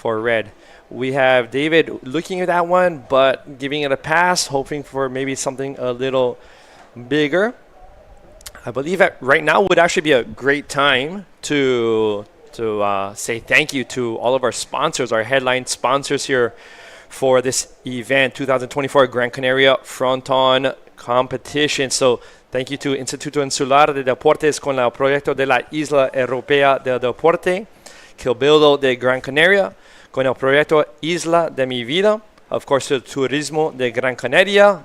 red. We have David looking at that one, but giving it a pass, hoping for maybe something a little bigger. I believe that right now would actually be a great time to say thank you to all of our sponsors, our headline sponsors here for this event, 2024 Gran Canaria Frontón competition. So thank you to Instituto Insular de Deportes con el proyecto de la Isla Europea del Deporte, Cabildo de Gran Canaria con el proyecto Isla de mi Vida, of course the Turismo de Gran Canaria,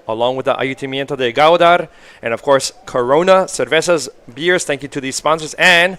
along with the Ayuntamiento de Gáldar, and of course Corona, cervezas, beers. Thank you to these sponsors, and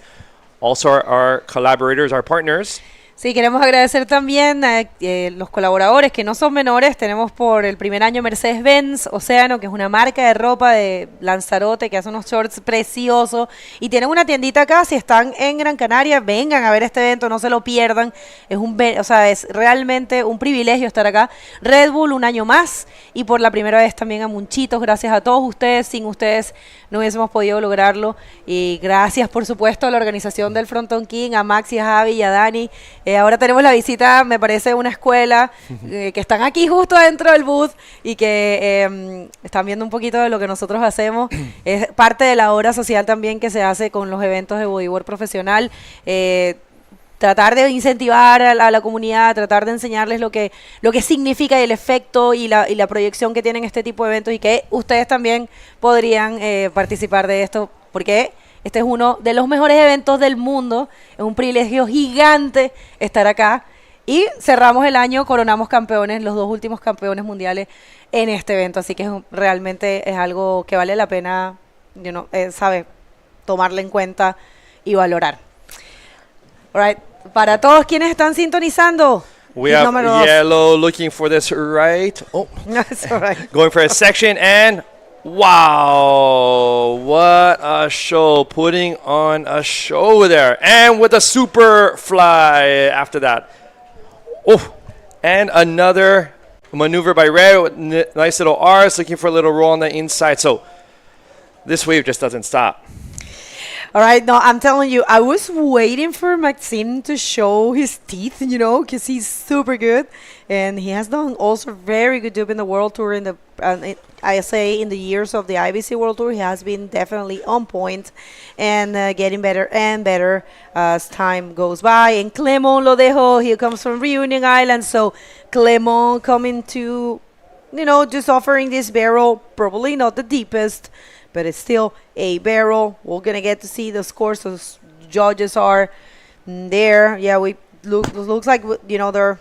also our collaborators, our partners. Sí, queremos agradecer también a los colaboradores que no son menores. Tenemos por el primer año Mercedes-Benz Océano, que es una marca de ropa de Lanzarote que hace unos shorts preciosos. Y tienen una tiendita acá. Si están en Gran Canaria, vengan a ver este evento, no se lo pierdan. Es realmente un privilegio estar acá. Red Bull, un año más. Y por la primera vez también a Munchitos. Gracias a todos ustedes. Sin ustedes no hubiésemos podido lograrlo. Y gracias, por supuesto, a la organización del Fronton King, a Maxi, a Javi y a Dani. Ahora tenemos la visita, me parece, una escuela que están aquí justo dentro del booth y que están viendo un poquito de lo que nosotros hacemos. Es parte de la obra social también que se hace con los eventos de bodyboard profesional. Tratar de incentivar a la comunidad, tratar de enseñarles lo que significa y el efecto y la proyección que tienen este tipo de eventos, y que ustedes también podrían participar de esto, porque este es uno de los mejores eventos del mundo. Es un privilegio gigante estar acá. Y cerramos el año, coronamos campeones, los 2 últimos campeones mundiales en este evento. Así que realmente es algo que vale la pena, tomarle en cuenta y valorar. All right. Para todos quienes están sintonizando, we have yellow looking for this right. Oh, that's all right. Going for a section, and wow, what a show. Putting on a show there. And with a super fly after that. Oh, and another maneuver by red with nice little R's, looking for a little roll on the inside. So this wave just doesn't stop. All right, no, I'm telling you, I was waiting for Maxime to show his teeth, because he's super good. And he has done also very good job in the World Tour. In the years of the IBC World Tour, he has been definitely on point and getting better and better as time goes by. And Clement lo dejo, he comes from Reunion Island. So Clement coming to, just offering this barrel, probably not the deepest, but it's still a barrel. We're going to get to see the scores. So judges are there. Yeah, looks like, they're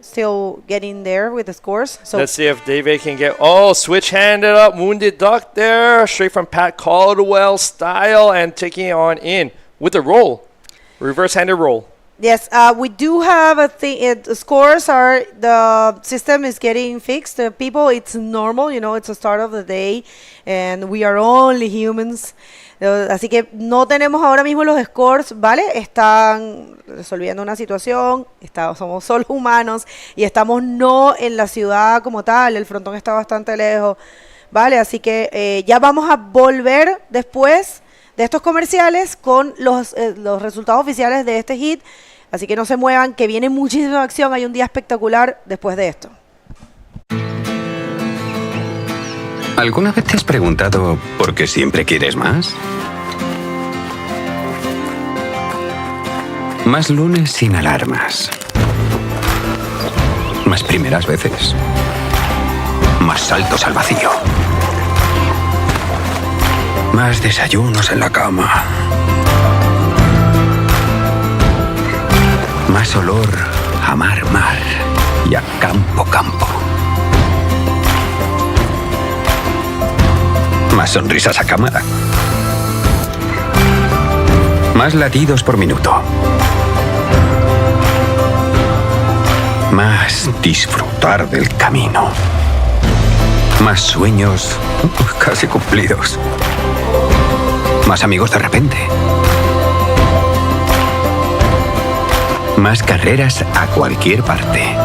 still getting there with the scores. So let's see if David can get, switch-handed up, wounded duck there, straight from Pat Caldwell style, and taking it on in with a roll, reverse-handed roll. Yes, we do have scores the system is getting fixed. People, it's normal, it's the start of the day, and we are only humans. Así que no tenemos ahora mismo los scores, ¿vale? Están resolviendo una situación, somos solo humanos y estamos no en la ciudad como tal, el frontón está bastante lejos, ¿vale? Así que ya vamos a volver después de estos comerciales con los resultados oficiales de este hit. Así que no se muevan, que viene muchísima acción. Hay un día espectacular después de esto. ¿Alguna vez te has preguntado por qué siempre quieres más? Más lunes sin alarmas. Más primeras veces. Más saltos al vacío. Más desayunos en la cama. Más olor a mar y a campo. Más sonrisas a cámara. Más latidos por minuto. Más disfrutar del camino. Más sueños casi cumplidos. Más amigos de repente. Más carreras a cualquier parte.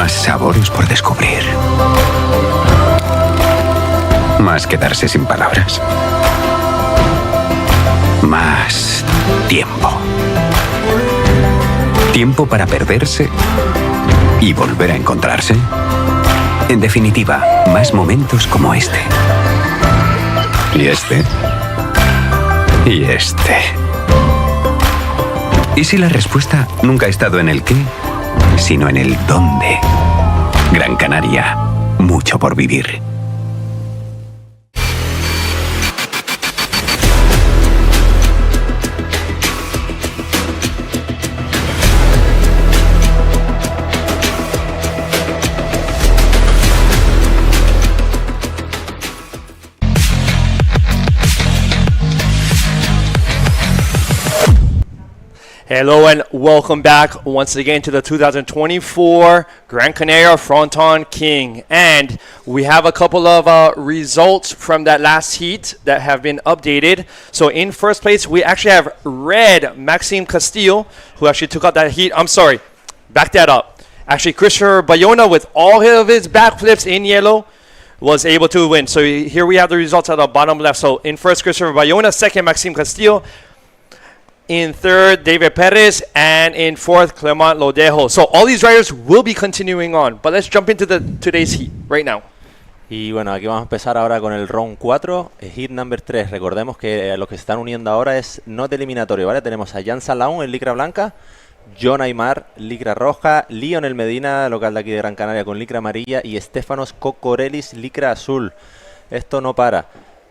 Más sabores por descubrir. Más quedarse sin palabras. Más tiempo. Tiempo para perderse y volver a encontrarse. En definitiva, más momentos como este. Y este. Y este. ¿Y si la respuesta nunca ha estado en el qué, sino en el dónde? Gran Canaria, mucho por vivir. Hello and welcome back once again to the 2024 Gran Canaria Frontón King. And we have a couple of results from that last heat that have been updated. So in first place, we actually have red Maxime Castillo, who actually took out that heat. I'm sorry, back that up. Actually, Christopher Bayona, with all of his backflips in yellow, was able to win. So here we have the results at the bottom left. So in first, Christopher Bayona. Second, Maxime Castillo. In third, David Perez, and in fourth, Clement Lodejo. So all these riders will be continuing on, but let's jump into today's heat right now. Y bueno, aquí vamos a empezar ahora con el round 4, heat number 3. Recordemos que los que se están uniendo ahora es no de eliminatorio, ¿vale? Tenemos a Jan Salaun en licra blanca, John Aymar, licra roja, Lionel Medina, local de aquí de Gran Canaria, con licra amarilla, y Stefanos Kokorelis, licra azul. Esto no para.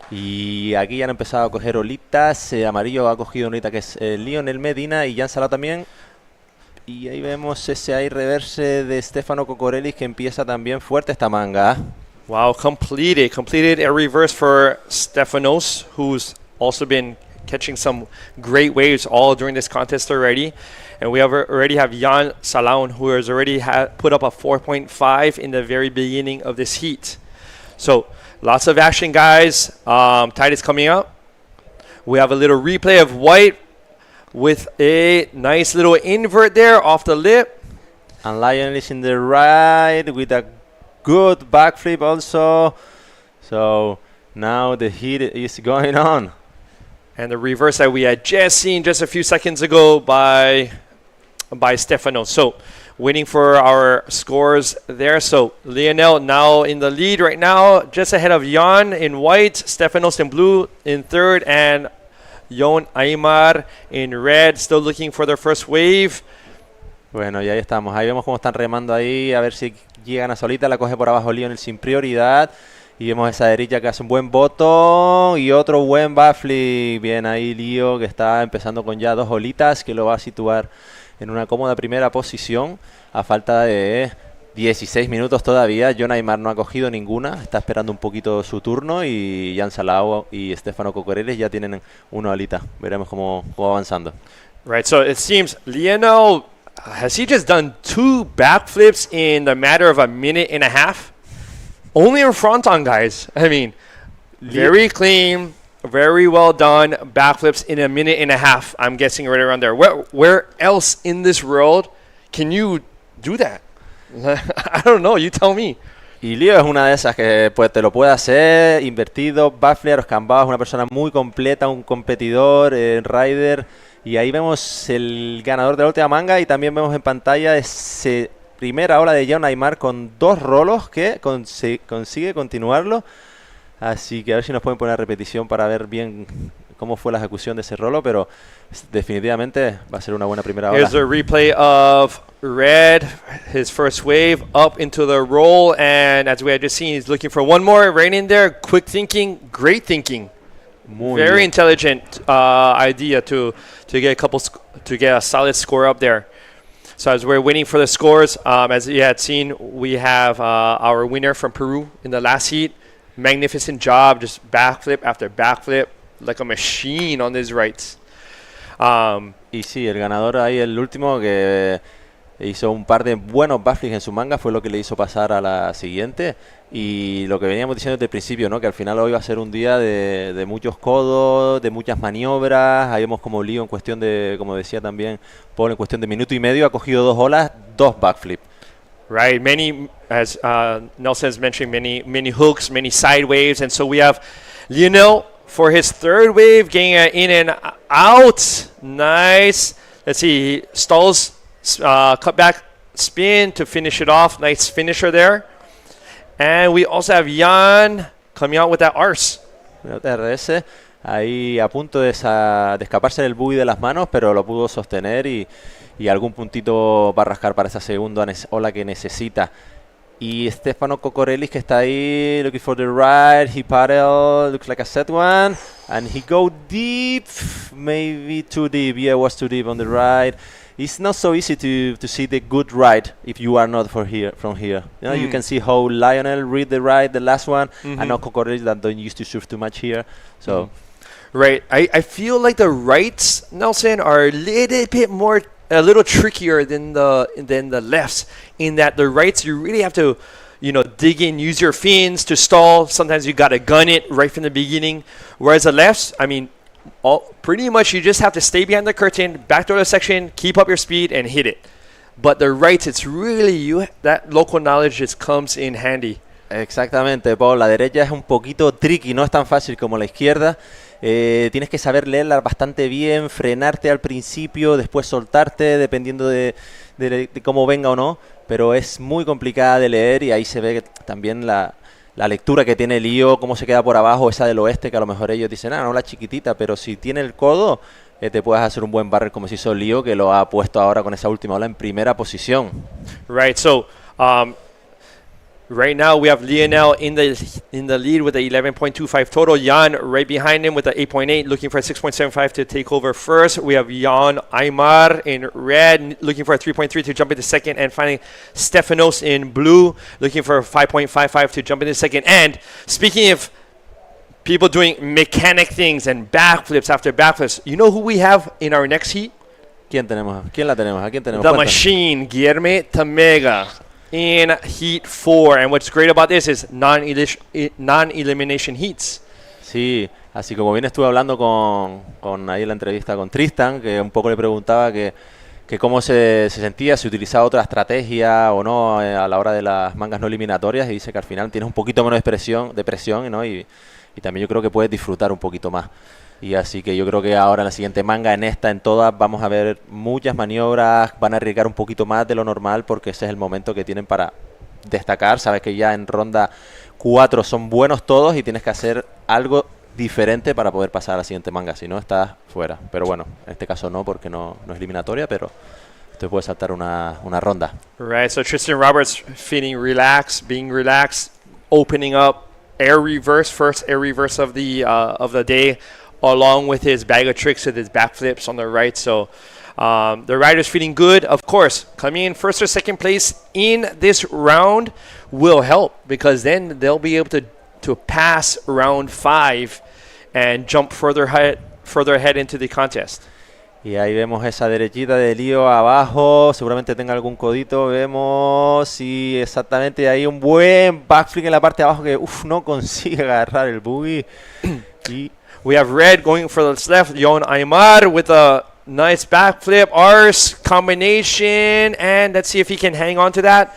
Y aquí ya han empezado a coger olitas. Amarillo ha cogido una olita que es Lionel Medina y Jan Salao también. Y ahí vemos ese ahí reverse de Stefano Kokorelis, que empieza también fuerte esta manga. Wow, completed a reverse for Stefanos, who's also been catching some great waves all during this contest already. And we already have Jan Salaun, who has already put up a 4.5 in the very beginning of this heat. So lots of action, guys. Tide is coming up. We have a little replay of white with a nice little invert there off the lip. And Lionel is in the right with a good backflip also. So now the heat is going on. And the reverse that we had just seen just a few seconds ago by Stefanos. So waiting for our scores there. So Lionel now in the lead right now, just ahead of Jan in white, Stefanos in blue in third, and Jon Aymar in red, still looking for their first wave. Bueno, y ahí estamos. Ahí vemos cómo están remando ahí, a ver si llegan a solita. La coge por abajo Lionel sin prioridad. Y vemos esa derecha que hace un buen botón y otro buen backflip. Bien ahí Lío, que está empezando con ya dos olitas, que lo va a situar en una cómoda primera posición a falta de 16 minutos todavía. Jon Aymar no ha cogido ninguna, está esperando un poquito su turno, y Jan Salao y Stefano Kokorelis ya tienen una olita. Veremos cómo avanzando. Right, so it seems Lionel, has he just done 2 backflips in the matter of a minute and a half? Only in Fronton, guys. I mean, very clean, very well done backflips in a minute and a half. I'm guessing right around there. Where else in this world can you do that? I don't know. You tell me. Y Lío es una de esas que pues te lo puede hacer, invertido, backflip, escambado, es una persona muy completa, un competidor, rider. Y ahí vemos el ganador de la última manga, y también vemos en pantalla ese primera ola de Jon Aymar con 2 rolos que consigue continuarlo. Así que a ver si nos pueden poner repetición para ver bien cómo fue la ejecución de ese rolo, pero definitivamente va a ser una buena primera ola. Here's a replay of red, his first wave up into the roll, and as we had just seen, he's looking for one more right in there. Quick thinking, great thinking. Very intelligent idea to get a solid score up there. So as we're waiting for the scores, as you had seen, we have our winner from Peru in the last heat. Magnificent job, just backflip after backflip, like a machine on his rights. Y sí, el ganador ahí, el último, que hizo un par de buenos backflips en su manga, fue lo que le hizo pasar a la siguiente. Y lo que veníamos diciendo desde el principio, ¿no? Que al final hoy va a ser un día de muchos codos, de muchas maniobras. Ahí vemos como Lío en cuestión de, como decía también Paul, en cuestión de minuto y medio ha cogido 2 olas, 2 backflips. Right, many, as Nelson's mentioning, many hooks, many side waves, and so we have Lionel for his third wave, getting in and out. Nice. Let's see, he stalls, cut back spin to finish it off. Nice finisher there. And we also have Jan coming out with that arse. RS, ahí a punto de escaparse del buggy de las manos, pero lo pudo sostener y algún puntito va a rascar para esa segunda ola que necesita. Y Stefano Cocorellis, que está ahí looking for the ride, he paddle, looks like a set one, and he go deep, maybe too deep, yeah, it was too deep on the ride. It's not so easy to see the good ride if you are not from here. You know, you can see how Lionel read the ride, the last one, and not Cocorellis that don't used to surf too much here. So, right, I feel like the rights, Nelson, are a little trickier than the lefts, in that the rights you really have to, dig in, use your fins to stall. Sometimes you gotta gun it right from the beginning. Whereas the lefts, I mean, pretty much you just have to stay behind the curtain, backdoor the section, keep up your speed, and hit it. But the rights, it's really that local knowledge just comes in handy. Exactamente, Paul. La derecha es un poquito tricky, no es tan fácil como la izquierda. Tienes que saber leerla bastante bien, frenarte al principio, después soltarte, dependiendo de cómo venga o no. Pero es muy complicada de leer y ahí se ve también la lectura que tiene Lío, cómo se queda por abajo, esa del oeste, que a lo mejor ellos dicen, no la chiquitita, pero si tiene el codo, te puedes hacer un buen barrel como se hizo Lío, que lo ha puesto ahora con esa última ola en primera posición. Right, so right now we have Lionel in the lead with a 11.25 total. Jan right behind him with a 8.8, looking for a 6.75 to take over first. We have Jan Aymar in red, looking for a 3.3 to jump into second. And finally, Stefanos in blue, looking for a 5.55 to jump into second. And speaking of people doing mechanic things and backflips after backflips, you know who we have in our next heat? ¿Quién la tenemos? ¿A quién tenemos? The Machine, Guillermo Tamega, in Heat 4. And what's great about this is non-elimination heats. Sí, así como bien estuve hablando con ahí en la entrevista con Tristan, que un poco le preguntaba que cómo se sentía, si utilizaba otra estrategia o no a la hora de las mangas no eliminatorias, y dice que al final tienes un poquito menos de presión, ¿no? Y también yo creo que puedes disfrutar un poquito más. Y así que yo creo que ahora en la siguiente manga, en todas, vamos a ver muchas maniobras, van a arriesgar un poquito más de lo normal, porque ese es el momento que tienen para destacar. Sabes que ya en ronda 4 son buenos todos y tienes que hacer algo diferente para poder pasar a la siguiente manga, si no estás fuera. Pero bueno, en este caso no, porque no es eliminatoria, pero te puede saltar una ronda. Right, so Tristan Roberts feeling relaxed, being relaxed, opening up air reverse, first air reverse of the day, along with his bag of tricks with his backflips on the right. So the rider's feeling good. Of course, coming in first or second place in this round will help, because then they'll be able to pass round 5 and jump further ahead into the contest. Y ahí vemos esa derechita de Lío abajo, seguramente tenga algún codito, vemos, y exactamente ahí un buen backflip en la parte de abajo que no consigue agarrar el buggy. Y we have red going for the left, Jon Aymar with a nice backflip, arse combination, and let's see if he can hang on to that.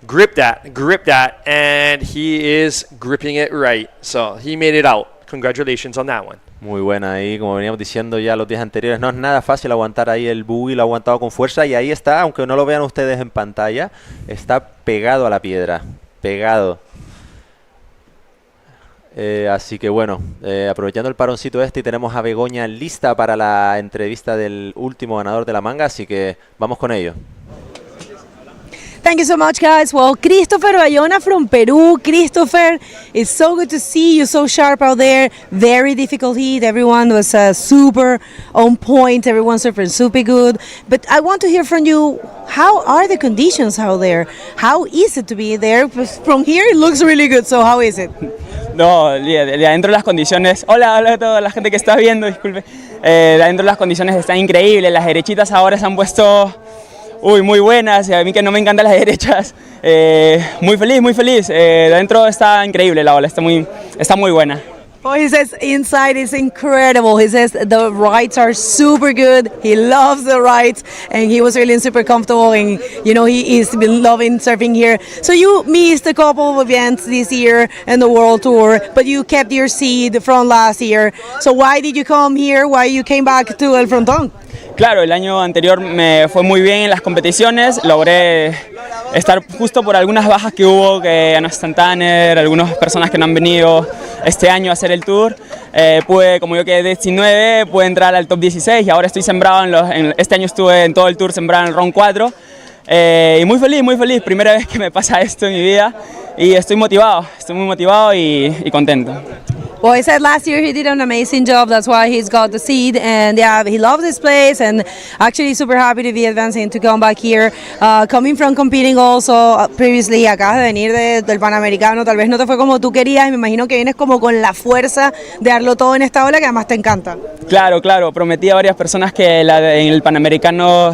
Grip that, and he is gripping it right. So he made it out. Congratulations on that one. Muy buena ahí, como veníamos diciendo ya los días anteriores, no es nada fácil aguantar ahí el buggy, lo ha aguantado con fuerza y ahí está, aunque no lo vean ustedes en pantalla, está pegado a la piedra, pegado. Así que bueno, aprovechando el paroncito y tenemos a Begoña lista para la entrevista del último ganador de la manga, así que vamos con ello. Thank you so much, guys. Well, Christopher Bayona from Peru. Christopher, it's so good to see you so sharp out there. Very difficult heat. Everyone was super on point. Everyone surfing super good. But I want to hear from you, how are the conditions out there? How is it to be there? From here, it looks really good. So how is it? No, de adentro las condiciones... Hola a toda la gente que está viendo, disculpe. De adentro las condiciones están increíbles. Las derechitas ahora se han puesto... muy buenas, y a mí que no me encantan las derechas, muy feliz, de adentro está increíble la ola, está muy buena. Well, he says inside is incredible. He says the rides are super good. He loves the rides, and he was feeling super comfortable. And he's been loving surfing here. So you missed a couple of events this year in the World Tour, but you kept your seed from last year. So why did you come here? Why you came back to El Frontón? Claro, el año anterior me fue muy bien en las competiciones, logré estar justo por algunas bajas que hubo, que ya no están Tanner, algunas personas que no han venido este año a hacer el tour. Como yo quedé 19, pude entrar al top 16 y ahora estoy sembrado este año estuve en todo el tour sembrado en el round 4. Y muy feliz, primera vez que me pasa esto en mi vida y estoy muy motivado y contento. Well, he said last year he did an amazing job. That's why he's got the seed, and yeah, he loves this place, and actually super happy to be advancing to come back here. Coming from competing also previously, acabas de venir del Panamericano, tal vez no te fue como tú querías, y me imagino que vienes como con la fuerza de darlo todo en esta ola que además te encanta. Claro, prometí a varias personas que en el Panamericano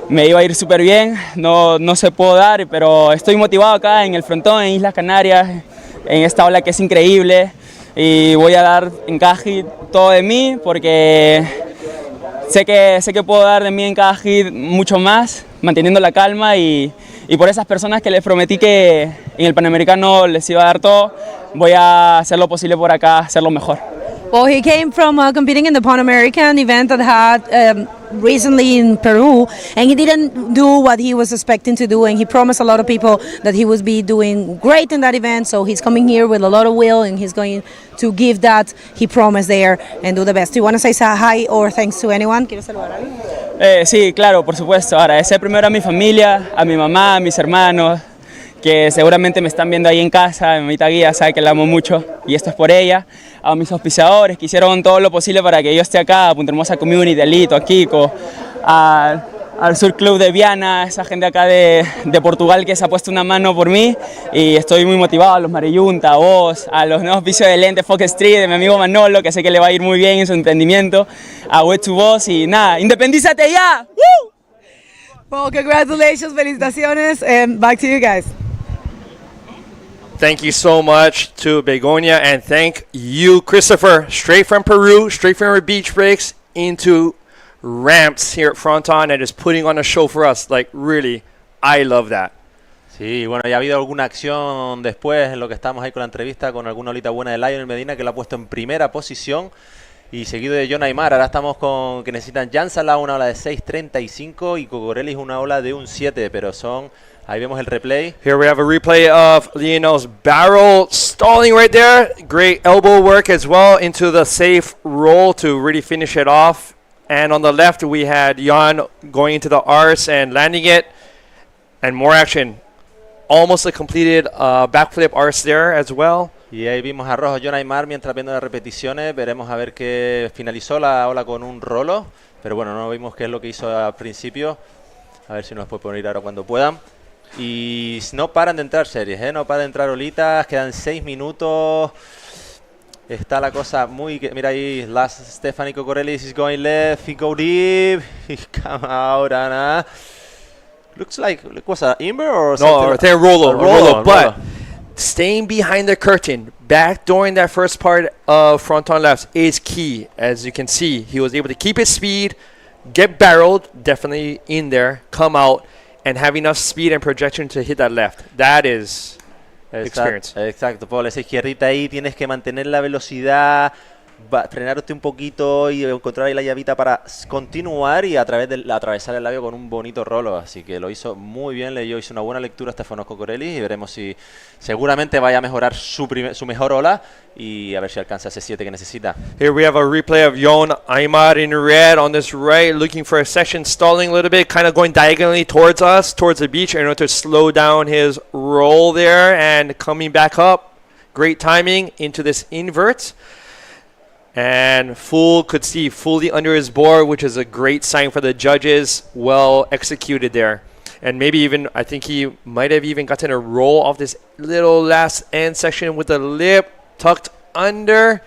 me iba a ir súper bien, no se pudo dar, pero estoy motivado acá en el Frontón, en Islas Canarias, en esta ola que es increíble. Y voy a dar en cada hit todo de mí porque sé que puedo dar de mí en cada hit mucho más, manteniendo la calma y por esas personas que les prometí que en el Panamericano les iba a dar todo, voy a hacer lo posible por acá, hacerlo mejor. Well, he came from competing in the Pan American event that had recently in Peru, and he didn't do what he was expecting to do, and he promised a lot of people that he would be doing great in that event, so he's coming here with a lot of will, and he's going to give that he promised there and do the best. Do you want to say hi or thanks to anyone? ¿Quieres saludar a alguien? Sí, claro, por supuesto. Agradecer primero a mi familia, a mi mamá, a mis hermanos, que seguramente me están viendo ahí en casa, mi mamita Guía sabe que la amo mucho y esto es por ella, a mis auspiciadores que hicieron todo lo posible para que yo esté acá, a Punta Hermosa Community, a Lito, a Kiko, al Sur Club de Viana, esa gente acá de Portugal que se ha puesto una mano por mí y estoy muy motivado, a los Mareyunta, a vos, a los nuevos auspicios de lentes Fox Street, de mi amigo Manolo, que sé que le va a ir muy bien en su emprendimiento, a Wet to Boss y nada, ¡independízate ya! ¡Woo! Well, congratulations, felicitaciones, and back to you guys. Thank you so much to Begonia, and thank you, Christopher, straight from Peru, straight from our beach breaks into ramps here at Fronton, and is putting on a show for us. Like, really, I love that. Sí, bueno, ya ha habido alguna acción después en lo que estamos ahí con la entrevista con alguna olita buena de Lionel Medina que la ha puesto en primera posición y seguido de John Aymar. Ahora estamos con que necesitan Jansala una ola de 6.35 y Cocorellis una ola de un 7, pero son... Ahí vemos el replay. Here we have a replay of Lionel's barrel stalling right there. Great elbow work as well into the safe roll to really finish it off. And on the left, we had Jan going into the arse and landing it. And more action. Almost a completed backflip arse there as well. Y ahí vimos a rojo John Aymar mientras viendo las repeticiones. Veremos a ver que finalizó la ola con un rolo. Pero bueno, no vimos qué es lo que hizo al principio. A ver si nos puede poner ahora cuando puedan. Y no paran de entrar series, no paran de entrar olitas, quedan 6 minutos. Está la cosa muy... Mira ahí, last Stephanie Cocorellis is going left, he go deep, he come out, and looks like it was an Imber or something. No, I think a roll-up, but staying behind the curtain, backdooring that first part of Fronton lefts is key. As you can see, he was able to keep his speed, get barreled, definitely in there, come out, and have enough speed and projection to hit that left. That is experience. Exacto, Paul, esa izquierdita ahí tienes que mantener la velocidad, frenarte un poquito y encontrar ahí la llavita para continuar y a través de atravesar el labio con un bonito rolo. Así que lo hizo muy bien, hizo una buena lectura a Stefanos Cocorellis y veremos si seguramente vaya a mejorar su mejor ola y a ver si alcanza ese 7 que necesita. Here we have a replay of Jon Aymar in red on this right, looking for a section, stalling a little bit, kind of going diagonally towards us, towards the beach in order to slow down his roll there and coming back up. Great timing into this invert. And Fool could see fully under his board, which is a great sign for the judges. Well executed there. And maybe even, I think he might have even gotten a roll off this little last end section with the lip tucked under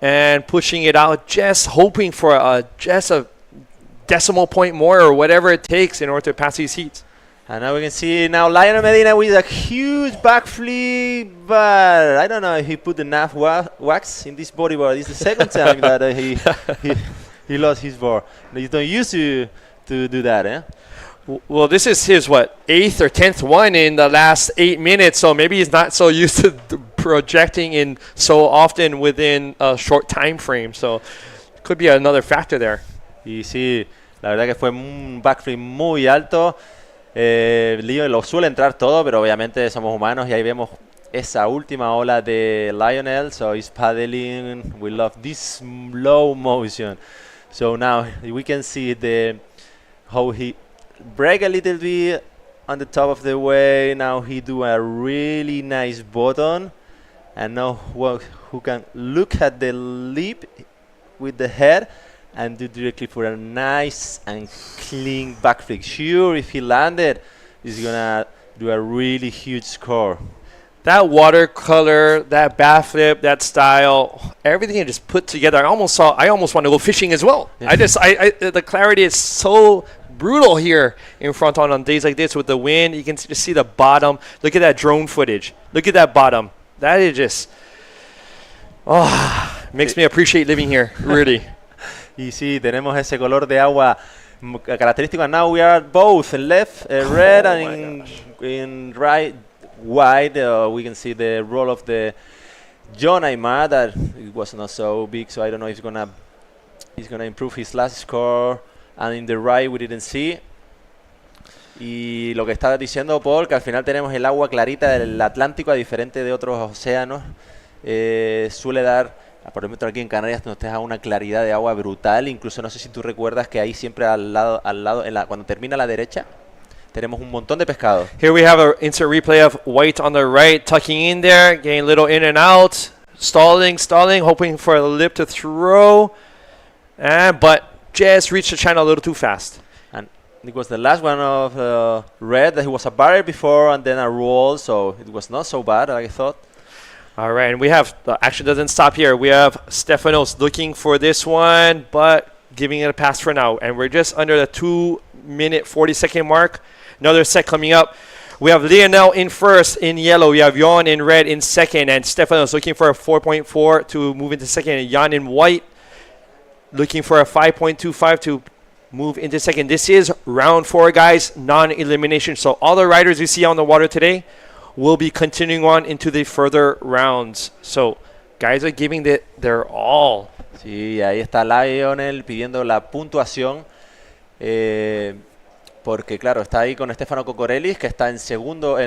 and pushing it out, just hoping for just a decimal point more or whatever it takes in order to pass these heats. And now we can see now Lionel Medina with a huge backflip, but I don't know if he put enough wax in this bodyboard. It's the second time that he lost his board. He's not used to do that, eh? Well, this is his, 8th or 10th one in the last 8 minutes, so maybe he's not so used to projecting in so often within a short time frame, so could be another factor there. Y sí, la verdad que fue un backflip muy alto. Leo lo suele entrar todo, pero obviamente somos humanos y ahí vemos esa última ola de Lionel. So he's paddling. We love this slow motion. So now we can see how he break a little bit on the top of the wave. Now he do a really nice bottom, and now who can look at the lip with the head and do directly for a nice and clean backflip. Sure, if he landed, he's gonna do a really huge score. That watercolor, that backflip, that style, everything just put together. I almost want to go fishing as well. Yeah. The clarity is so brutal here in Fronton on days like this with the wind. You can just see the bottom. Look at that drone footage. Look at that bottom. That is just, makes me appreciate living here, really. Y sí, tenemos ese color de agua característico. Now we are both in left red and in right white. We can see the roll of the John Aymar that it was not so big, so I don't know if he's gonna improve his last score. And in the right we didn't see. Y lo que estaba diciendo Paul, que al final tenemos el agua clarita del Atlántico, a diferente de otros océanos, suele dar, por ejemplo aquí en Canarias nos deja una claridad de agua brutal. Incluso no sé si tú recuerdas que ahí siempre al lado cuando termina a la derecha tenemos un montón de pescado. Here we have an instant replay of white on the right, tucking in there, getting a little in and out, stalling, hoping for a lip to throw, but just reached the channel a little too fast. And it was the last one of red. That was a barrier before and then a roll, so it was not so bad, I thought. All right, and we have, the action doesn't stop here. We have Stefanos looking for this one, but giving it a pass for now. And we're just under the 2-minute, 40-second mark. Another set coming up. We have Lionel in first in yellow. We have Jan in red in second. And Stefanos looking for a 4.4 to move into second. And Jan in white looking for a 5.25 to move into second. This is round 4, guys, non-elimination. So all the riders you see on the water today will be continuing on into the further rounds. So guys are giving their all. Sí, ahí está Lionel pidiendo la puntuación. Porque claro, está ahí con Stefano Cocorellis, que está en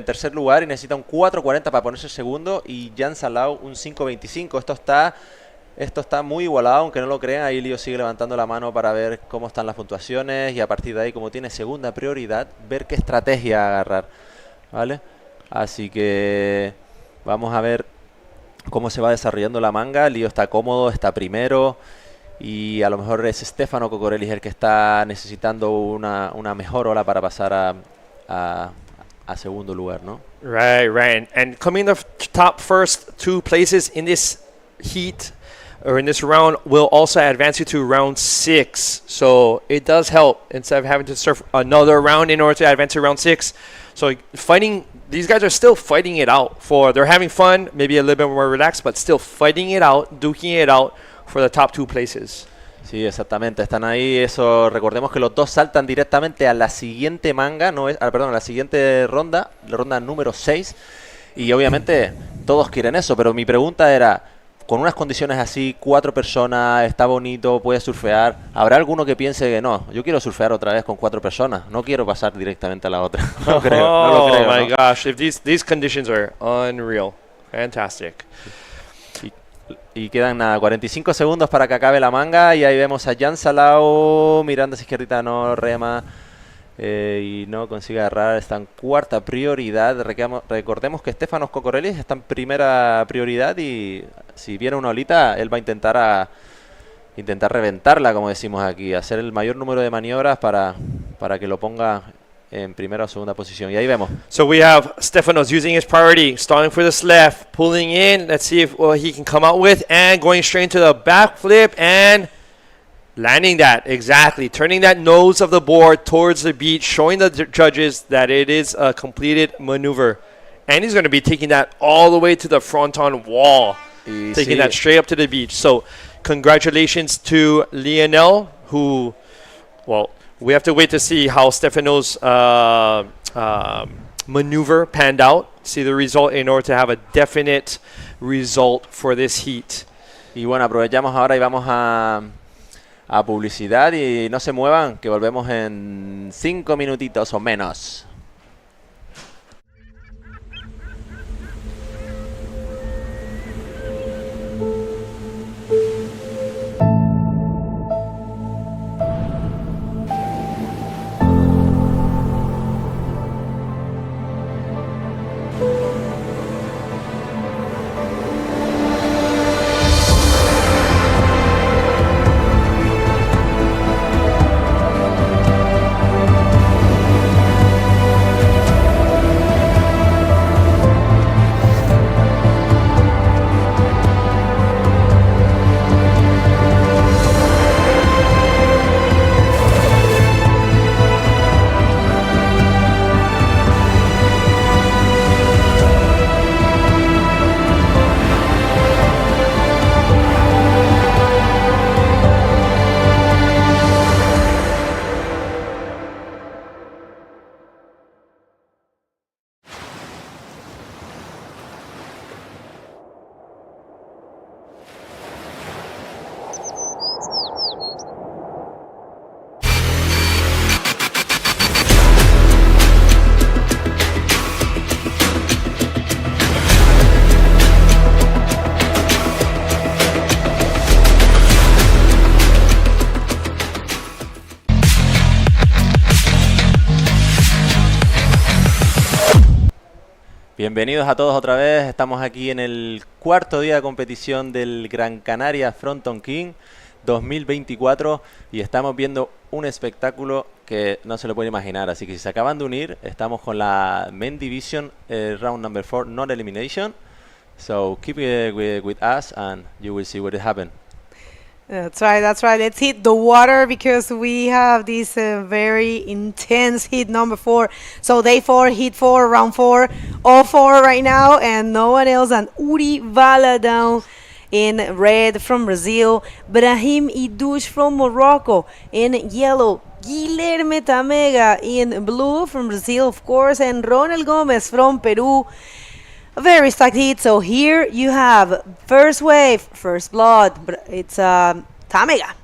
tercer lugar y necesita un 4.40 para ponerse segundo, y Jan Salau un 5.25. Esto está muy igualado, aunque no lo crean. Ahí Lío sigue levantando la mano para ver cómo están las puntuaciones, y a partir de ahí, como tiene segunda prioridad, ver qué estrategia agarrar, ¿vale? Así que vamos a ver cómo se va desarrollando la manga. Lío está cómodo, está primero, y a lo mejor es Stefano Cocorellis el que está necesitando una mejor ola para pasar a segundo lugar, ¿no? Right. And coming the top first 2 places in this heat or in this round will also advance you to round 6. So it does help instead of having to surf another round in order to advance to round 6. So these guys are still fighting it out they're having fun, maybe a little bit more relaxed, but still fighting it out, duking it out for the top 2 places. Sí, exactamente, están ahí. Eso, recordemos que los dos saltan directamente a la siguiente manga, a la siguiente ronda, la ronda número 6. Y obviamente todos quieren eso, pero mi pregunta era, con unas condiciones así, 4 personas, está bonito, puedes surfear, ¿habrá alguno que piense que no, yo quiero surfear otra vez con 4 personas, no quiero pasar directamente a la otra? No lo creo. Oh my gosh, if these conditions are unreal. Fantastic. Y quedan 45 segundos para que acabe la manga, y ahí vemos a Jan Salau mirando a su izquierdita, no rema y no consigue agarrar. Está en cuarta prioridad. Recordemos que Stefanos Cocorellis está en primera prioridad, y si viene una olita él va a intentar reventarla, como decimos aquí, hacer el mayor número de maniobras para que lo ponga en primera o segunda posición. Y ahí vemos. So we have Stefanos using his priority, stalling for this left, pulling in. Let's see if he can come out with, and going straight into the back flip, and Landing that, exactly. Turning that nose of the board towards the beach, showing the judges that it is a completed maneuver. And he's going to be taking that all the way to the fronton wall, taking that straight up to the beach. So congratulations to Lionel, who, well, we have to wait to see how Stefano's maneuver panned out, see the result in order to have a definite result for this heat. Y bueno, aprovechamos ahora y vamos a publicidad y no se muevan, que volvemos en 5 minutitos o menos. Bienvenidos a todos otra vez, estamos aquí en el cuarto día de competición del Gran Canaria Frontón King 2024 y estamos viendo un espectáculo que no se lo pueden imaginar, así que si se acaban de unir, estamos con la Main Division Round Number 4 Not Elimination, so keep with us and you will see what happened. That's right, that's right. Let's hit the water because we have this very intense heat number 4. So day 4, heat 4, round 4, all 4 right now, and no one else than Uri Valadão in red from Brazil, Brahim Idouche from Morocco in yellow, Guilherme Tamega in blue from Brazil, of course, and Ronald Gomez from Peru. A very stacked heat. So here you have first wave, first blood. It's Tamega,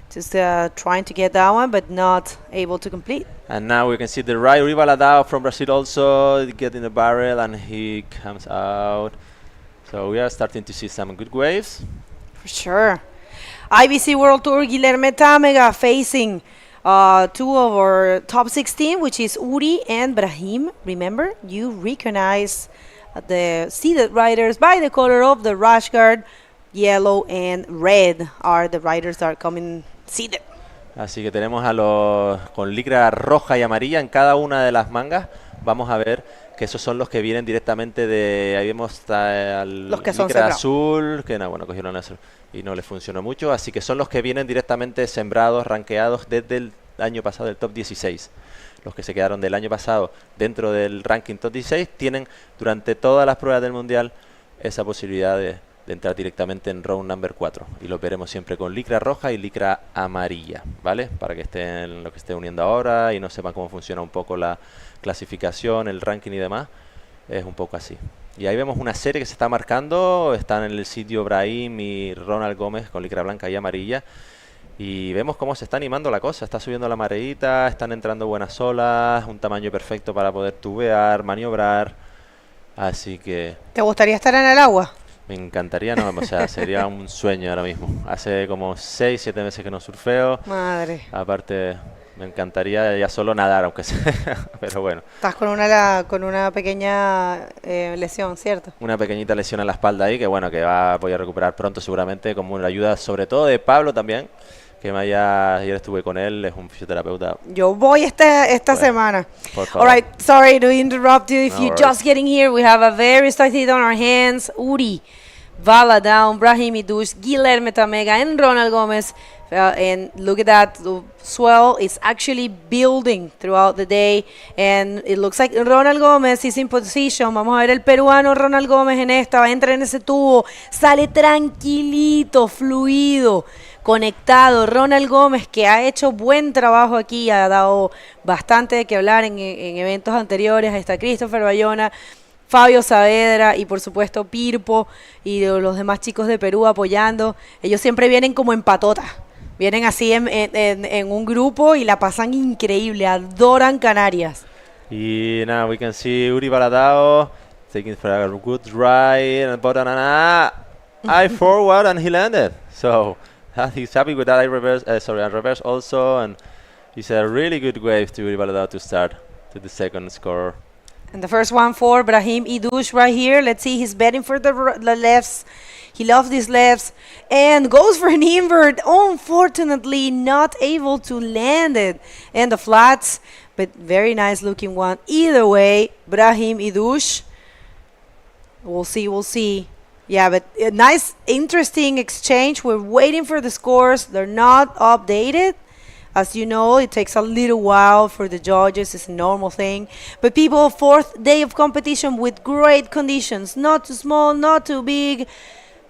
just trying to get that one, but not able to complete. And now we can see the right Rivaladao from Brazil also getting the barrel, and he comes out. So we are starting to see some good waves. For sure. IBC World Tour, Guilherme Tamega facing 2 of our top 16, which is Uri and Brahim. Remember, you recognize the seated riders by the color of the rash guard. Yellow and red are the riders that are coming seated. Así que tenemos a los con licra roja y amarilla en cada una de las mangas. Vamos a ver que esos son los que vienen directamente de... Ahí vemos al los que son licra sembrados. azul, que no, bueno, cogieron azul y no les funcionó mucho. Así que son los que vienen directamente sembrados, rankeados desde el año pasado, del top 16. Los que se quedaron del año pasado dentro del ranking top 16 tienen durante todas las pruebas del mundial esa posibilidad de entrar directamente en round number 4 y lo veremos siempre con licra roja y licra amarilla, ¿vale? Para que estén lo que esté uniendo ahora y no sepan cómo funciona un poco la clasificación, el ranking y demás, es un poco así. Y ahí vemos una serie que se está marcando, están en el sitio Brahim y Ronald Gómez con licra blanca y amarilla. Y vemos cómo se está animando la cosa, está subiendo la mareita, están entrando buenas olas, un tamaño perfecto para poder tubear, maniobrar, así que... ¿Te gustaría estar en el agua? Me encantaría, no, o sea, sería un sueño ahora mismo. Hace como 6, 7 meses que no surfeo. Madre. Aparte, me encantaría ya solo nadar, aunque sea, pero bueno. Estás con una pequeña lesión, ¿cierto? Una pequeñita lesión en la espalda ahí, que bueno, que voy a recuperar pronto seguramente, con la ayuda sobre todo de Pablo también. Ayer estuve con él, es un fisioterapeuta. Yo voy esta semana. Por favor. All right, sorry to interrupt you. If No you're worries. just getting here, we have a very stacked heat on our hands. Uri Valadão, Brahim Idouche, Guilherme Tamega, and Ronald Gomez And look at that, the swell is actually building throughout the day, and it looks like Ronald Gómez is in position. Vamos a ver el peruano Ronald Gómez en esta, va a entrar en ese tubo, sale tranquilito, fluido, conectado. Ronald Gómez, que ha hecho buen trabajo aquí, ha dado bastante de qué hablar en eventos anteriores. Ahí está Christopher Bayona, Fabio Saavedra y por supuesto Pirpo y los demás chicos de Perú apoyando. Ellos siempre vienen como en patota. Vienen así en un grupo y la pasan increíble, adoran Canarias. Y now we can see Uri Baladao taking for a good ride and bottom and eye forward, and he landed. So he's happy with that eye reverse, and reverse also, and it's a really good wave to Uri Baladao to start to the second score. And the first one for Brahim Idouche right here. Let's see, he's betting for the lefts. He loves these lefts and goes for an invert. Unfortunately, not able to land it in the flats, but very nice looking one. Either way, Brahim Idouche. We'll see. Yeah, but a nice, interesting exchange. We're waiting for the scores. They're not updated. As you know, it takes a little while for the judges. It's a normal thing. But people, fourth day of competition with great conditions. Not too small, not too big.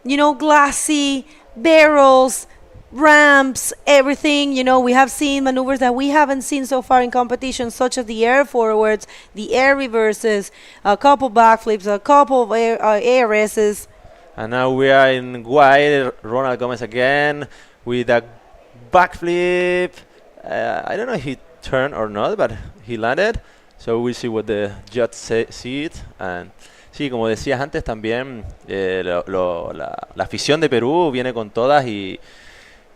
You know, glassy, barrels, ramps, everything. You know, we have seen maneuvers that we haven't seen so far in competition, such as the air forwards, the air reverses, a couple backflips, a couple of ARSs. And now we are in white. Ronald Gomez again with a backflip. I don't know if he turned or not, but he landed. So we'll see what the judge see it. And sí, como decías antes también, la afición de Perú viene con todas y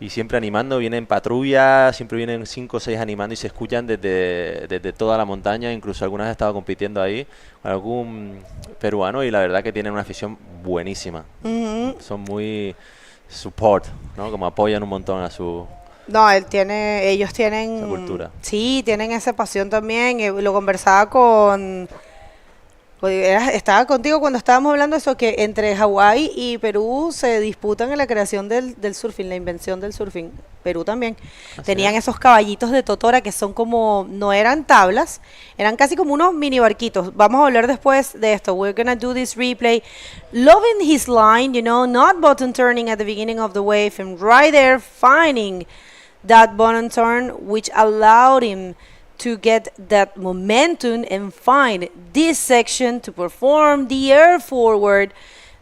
siempre animando, viene en patrulla, siempre vienen 5 o 6 animando y se escuchan desde toda la montaña. Incluso algunas han estado compitiendo ahí con algún peruano y la verdad que tienen una afición buenísima. Son muy support, ¿no? Como apoyan un montón a su... No, ellos tienen... esa cultura. Sí, tienen esa pasión también. Lo conversaba estaba contigo cuando estábamos hablando de eso, que entre Hawái y Perú se disputan en la creación del surfing, la invención del surfing. Perú también. Tenían esos caballitos de totora que son como, no eran tablas, eran casi como unos mini barquitos. Vamos a hablar después de esto. We're gonna do this replay. Loving his line, you know, not bottom turning at the beginning of the wave, and right there finding that bottom turn, which allowed him to get that momentum and find this section to perform the air forward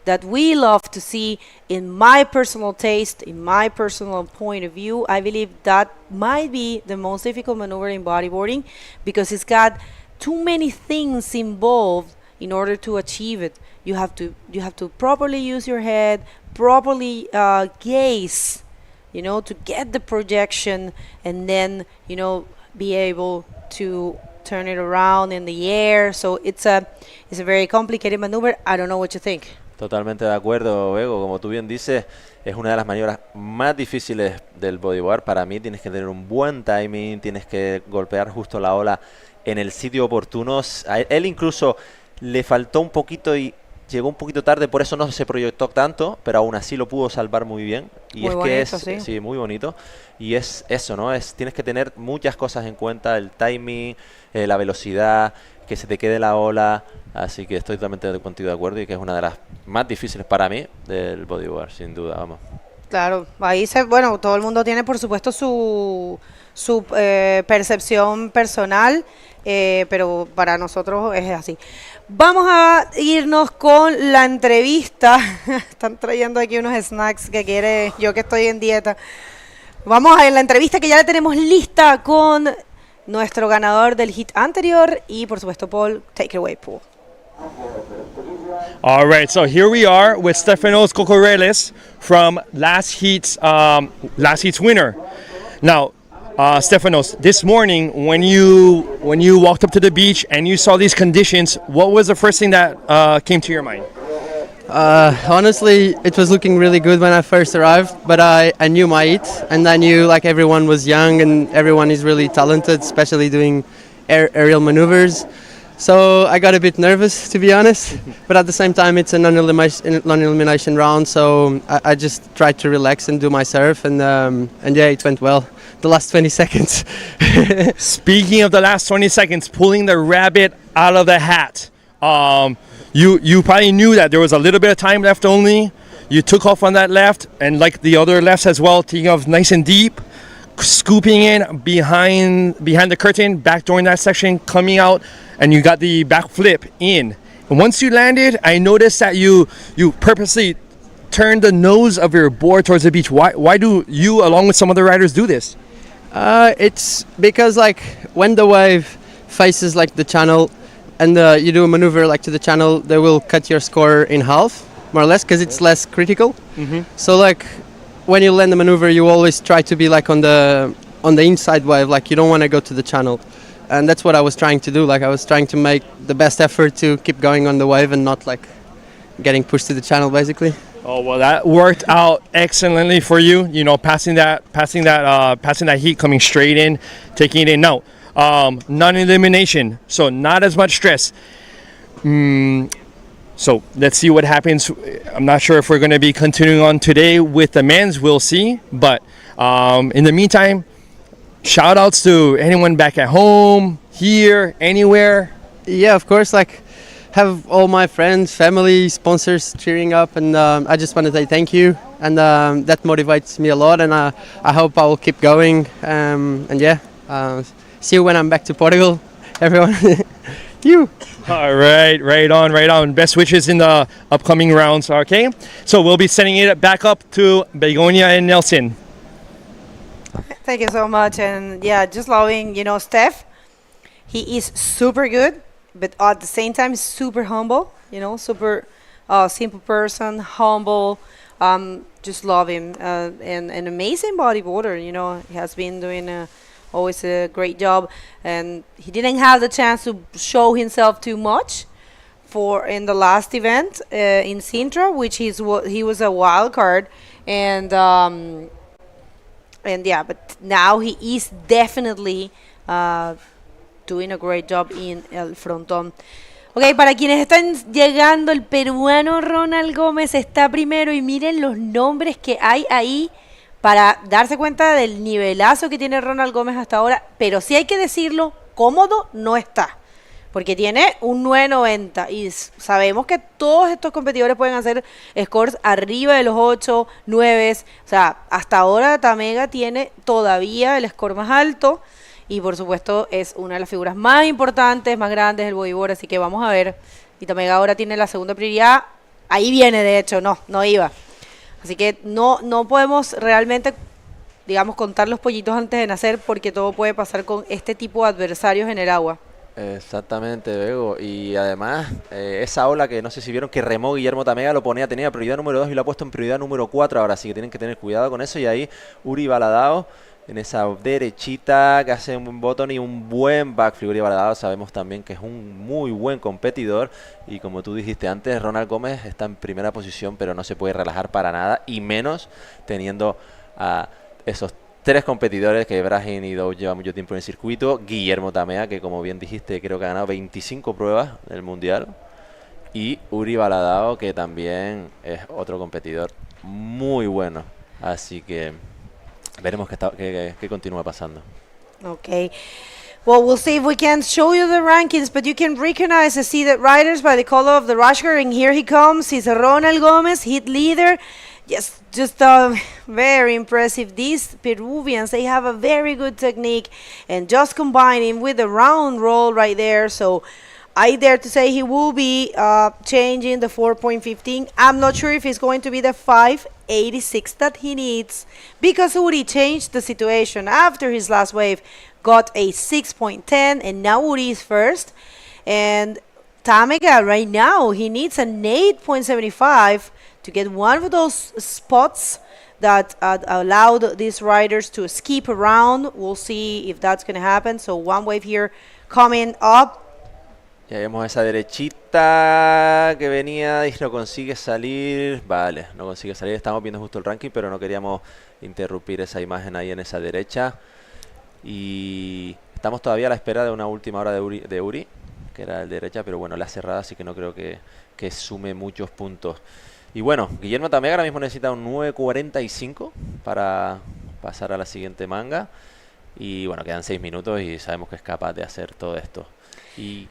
that we love to see. In my personal taste, in my personal point of view, I believe that might be the most difficult maneuver in bodyboarding because it's got too many things involved in order to achieve it. You have to properly use your head, properly gaze, you know, to get the projection, and then, you know, be able to turn it around in the air. So it's a very complicated maneuver. I don't know what you think. Totalmente de acuerdo, Bego. Como tú bien dices, es una de las maniobras más difíciles del bodyboard. Para mí tienes que tener un buen timing, tienes que golpear justo la ola en el sitio oportuno. A él incluso le faltó un poquito y llegó un poquito tarde, por eso no se proyectó tanto, pero aún así lo pudo salvar muy bien. Y muy es bonito, que es sí, muy bonito. Y es eso, ¿no? Tienes que tener muchas cosas en cuenta, el timing, la velocidad, que se te quede la ola. Así que estoy totalmente contigo de acuerdo y que es una de las más difíciles para mí del bodyboard, sin duda, vamos. Claro, ahí bueno, todo el mundo tiene por supuesto su percepción personal, pero para nosotros es así. Vamos a irnos con la entrevista. Están trayendo aquí unos snacks que quiere yo que estoy en dieta. Vamos a ver la entrevista que ya la tenemos lista con nuestro ganador del hit anterior y por supuesto Paul. Take it away, Paul. All right, so here we are with Stefanos Kokorelis from last heat's winner. Now, Stefanos, this morning when you walked up to the beach and you saw these conditions, what was the first thing that came to your mind? Honestly, it was looking really good when I first arrived, but I knew my heat, and I knew like everyone was young and everyone is really talented, especially doing aerial maneuvers. So I got a bit nervous, to be honest, but at the same time it's a non-elimination round, so I just tried to relax and do my surf, and yeah, it went well. The last 20 seconds. Speaking of the last 20 seconds, pulling the rabbit out of the hat. You probably knew that there was a little bit of time left only. You took off on that left, and like the other lefts as well, taking off nice and deep, scooping in behind the curtain, backdooring that section, coming out, and you got the back flip in. And once you landed, I noticed that you purposely turned the nose of your board towards the beach. Why do you, along with some other riders, do this? It's because like when the wave faces like the channel, and you do a maneuver like to the channel, they will cut your score in half, more or less, because it's less critical. So like when you land the maneuver, you always try to be like on the inside wave, like you don't want to go to the channel. And that's what I was trying to do. Like I was trying to make the best effort to keep going on the wave and not like getting pushed to the channel, basically. Oh well, that worked out excellently for you. You know, passing that heat, coming straight in, taking it in. Now, non-elimination, so not as much stress. So let's see what happens. I'm not sure if we're going to be continuing on today with the men's. We'll see. But in the meantime, shout outs to anyone back at home, here, anywhere. Yeah, of course. Like have all my friends, family, sponsors cheering up, and I just want to say thank you, and that motivates me a lot, and I hope I will keep going, and yeah, see you when I'm back to Portugal, everyone. You. All right, right on. Best wishes in the upcoming rounds, okay? So we'll be sending it back up to Begonia and Nelson. Thank you so much. And yeah, just loving, Steph. He is super good, but at the same time, super humble, super simple person, humble. Just love him. And an amazing bodyboarder, he has been doing always a great job. And he didn't have the chance to show himself too much in the last event in Sintra, which he was a wild card. And yeah, but now he is definitely doing a great job in el Fronton. Ok, para quienes están llegando, el peruano Ronald Gómez está primero y miren los nombres que hay ahí para darse cuenta del nivelazo que tiene Ronald Gómez hasta ahora, pero sí hay que decirlo, cómodo no está, porque tiene un 9.90 y sabemos que todos estos competidores pueden hacer scores arriba de los 8, 9, o sea, hasta ahora Tamega tiene todavía el score más alto y por supuesto es una de las figuras más importantes, más grandes del bodyboard, así que vamos a ver, y Tamega ahora tiene la segunda prioridad, ahí viene de hecho, no iba. Así que no podemos realmente, digamos, contar los pollitos antes de nacer porque todo puede pasar con este tipo de adversarios en el agua. Exactamente, Bego. Y además, esa ola que no sé si vieron que remó Guillermo Tamega, tenía prioridad número 2 y lo ha puesto en prioridad número 4 ahora, así que tienen que tener cuidado con eso. Y ahí Uri Baladao en esa derechita que hace un buen botón y un buen backflip. Uri Baladao sabemos también que es un muy buen competidor y como tú dijiste antes, Ronald Gómez está en primera posición, pero no se puede relajar para nada y menos teniendo a esos tres competidores que Brahim y Dow llevan mucho tiempo en el circuito. Guillermo Tamea, que como bien dijiste, creo que ha ganado 25 pruebas del Mundial. Y Uri Baladao, que también es otro competidor muy bueno. Así que veremos qué continúa pasando. Okay. Well, we'll see if we can show you the rankings, but you can recognize the seeded riders by the color of the rash guard. And here he comes. He's Ronald Gómez, hit leader. Yes, just very impressive. These Peruvians, they have a very good technique, and just combining with the round roll right there. So I dare to say he will be changing the 4.15. I'm not sure if it's going to be the 5.86 that he needs, because Uri changed the situation after his last wave, got a 6.10, and now Uri is first. And Tamega right now, he needs an 8.75 to get one of those spots that allowed these riders to skip around. We'll see if that's going to happen. So one wave here coming up. Ya vemos esa derechita que venía y no consigue salir. Vale, no consigue salir. Estamos viendo justo el ranking, pero no queríamos interrumpir esa imagen ahí en esa derecha. Y estamos todavía a la espera de una última hora de Uri, que era el derecha, pero bueno, la cerrada, así que no creo que sume muchos puntos. Y bueno, Guillermo Tamega ahora mismo necesita un 9.45 para pasar a la siguiente manga. Y bueno, quedan 6 minutos y sabemos que es capaz de hacer todo esto. Y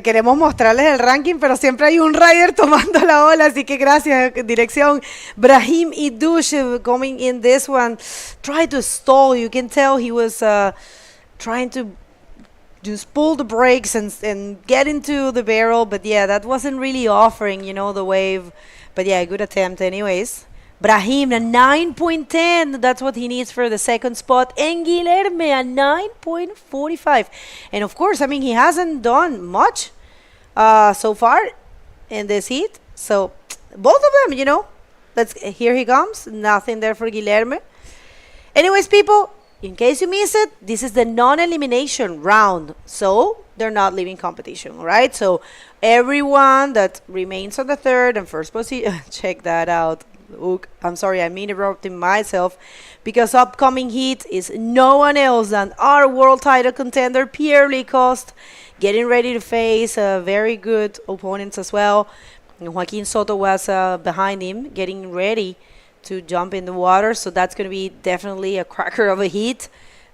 queremos mostrarles el ranking, pero siempre hay un rider tomando la ola, así que gracias, dirección. Brahim Idush coming in this one. Try to stall. You can tell he was trying to just pull the brakes and get into the barrel, but yeah, that wasn't really offering, you know, the wave. But yeah, good attempt anyways. Brahim, a 9.10. That's what he needs for the second spot. And Guilherme, a 9.45. And of course, I mean, he hasn't done much so far in this heat. So both of them, you know, here he comes. Nothing there for Guilherme. Anyways, people, in case you miss it, this is the non-elimination round. So they're not leaving competition, all right? So everyone that remains on the third and first position, check that out. Look, I'm sorry, I'm interrupting myself because upcoming heat is no one else than our world title contender, Pierre Licoste, getting ready to face very good opponents as well. And Joaquin Soto was behind him, getting ready to jump in the water. So that's going to be definitely a cracker of a heat.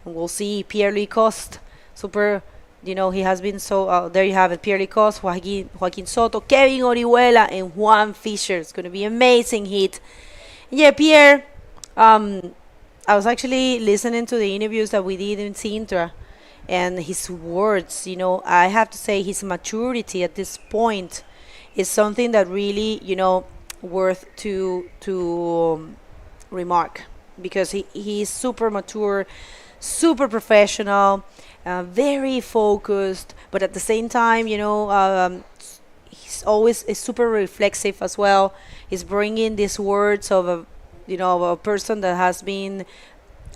And we'll see Pierre Licoste, super, you know, he has been so, there you have it, Pierre Licoste, Joaquin Soto, Kevin Orihuela, and Juan Fischer. It's going to be amazing heat. Yeah, Pierre, I was actually listening to the interviews that we did in Sintra, and his words, you know, I have to say his maturity at this point is something that really, you know, worth to remark, because he's super mature, super professional, very focused, but at the same time, you know, he's always super reflexive as well. He's bringing these words of a, you know, of a person that has been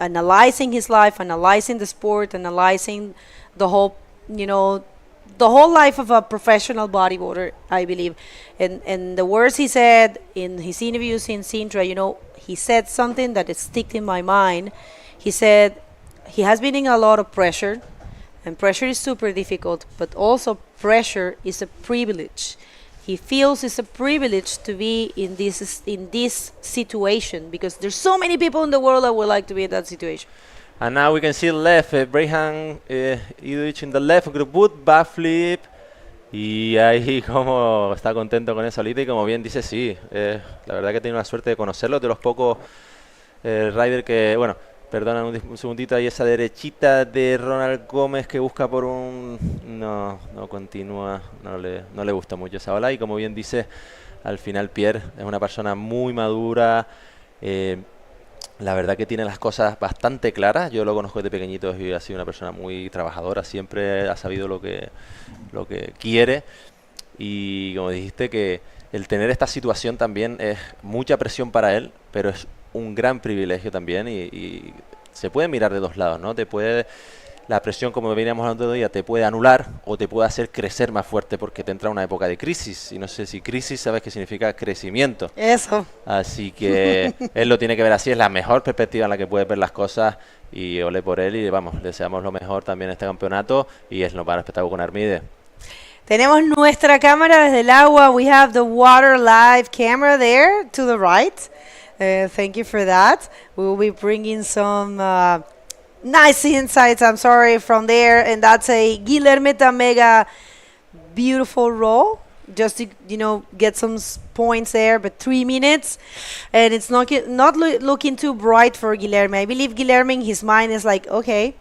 analyzing his life, analyzing the sport, analyzing the whole, you know, the whole life of a professional bodyboarder, I believe. And the words he said in his interviews in Sintra, you know, he said something that is stick in my mind. He said he has been in a lot of pressure, and pressure is super difficult, but also pressure is a privilege. He feels it's a privilege to be in this situation, because there's so many people in the world that would like to be in that situation. And now we can see left, Brahim Iduch in the left, good boot, backflip. Y ahí como está contento con esa olita, y como bien dice, sí, la verdad que tiene una suerte de conocerlo, de los pocos riders que, bueno, perdona un segundito, ahí esa derechita de Ronald Gómez que busca por un... No continúa, no le gusta mucho esa ola, y como bien dice, al final Pierre es una persona muy madura, la verdad que tiene las cosas bastante claras. Yo lo conozco desde pequeñito y ha sido una persona muy trabajadora, siempre ha sabido lo que quiere, y como dijiste, que el tener esta situación también es mucha presión para él, pero es un gran privilegio también, y se puede mirar de dos lados, ¿no? La presión, como veníamos hablando de ella, te puede anular o te puede hacer crecer más fuerte, porque te entra una época de crisis, y no sé si crisis sabes qué significa crecimiento. Eso. Así que él lo tiene que ver así, es la mejor perspectiva en la que puede ver las cosas, y ole por él, y vamos, deseamos lo mejor también en este campeonato, y es lo para espectáculo con Armide. Tenemos nuestra cámara desde el agua. We have the water live camera there to the right. Thank you for that. We will be bringing some nice insights, I'm sorry, from there. And that's a Guilherme Tamega beautiful roll, just to, you know, get some points there, but 3 minutes. And it's not looking too bright for Guilherme. I believe Guilherme in his mind is like, okay,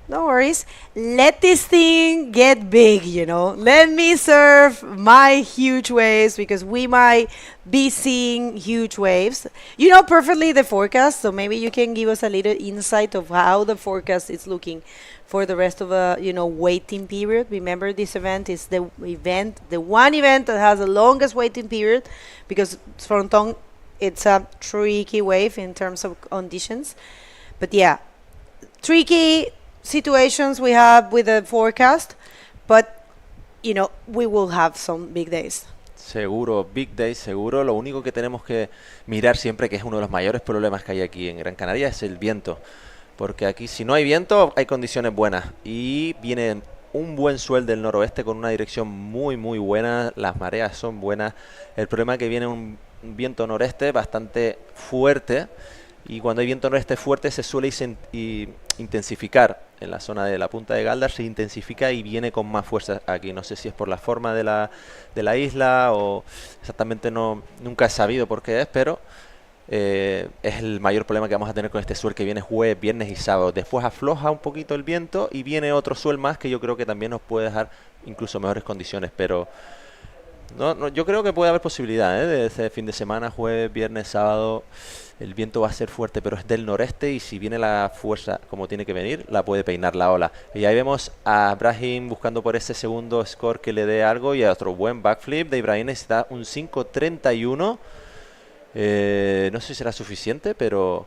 no worries. Let this thing get big, you know. Let me surf my huge waves, because we might be seeing huge waves. You know perfectly the forecast, so maybe you can give us a little insight of how the forecast is looking for the rest of the, you know, waiting period. Remember, this event is the one event that has the longest waiting period, because Fronton, it's a tricky wave in terms of conditions. But yeah, tricky situations we have with the forecast, but you know, we will have some big days. Seguro, big days, seguro. Lo único que tenemos que mirar siempre, que es uno de los mayores problemas que hay aquí en Gran Canaria, es el viento, porque aquí si no hay viento hay condiciones buenas, y viene un buen swell del noroeste con una dirección muy buena, las mareas son buenas. El problema es que viene un viento noreste bastante fuerte, y cuando hay viento noreste fuerte se suele intensificar. En la zona de la punta de Gáldar se intensifica y viene con más fuerza aquí. No sé si es por la forma de la isla o exactamente, nunca he sabido por qué es, pero es el mayor problema que vamos a tener con este swell que viene jueves, viernes y sábado. Después afloja un poquito el viento y viene otro swell más que yo creo que también nos puede dejar incluso mejores condiciones, pero yo creo que puede haber posibilidad de ese fin de semana, jueves, viernes, sábado. El viento va a ser fuerte, pero es del noreste, y si viene la fuerza como tiene que venir, la puede peinar la ola. Y ahí vemos a Brahim buscando por ese segundo score que le dé algo, y a otro buen backflip de Ibrahim. Necesita un 5.31. No sé si será suficiente, pero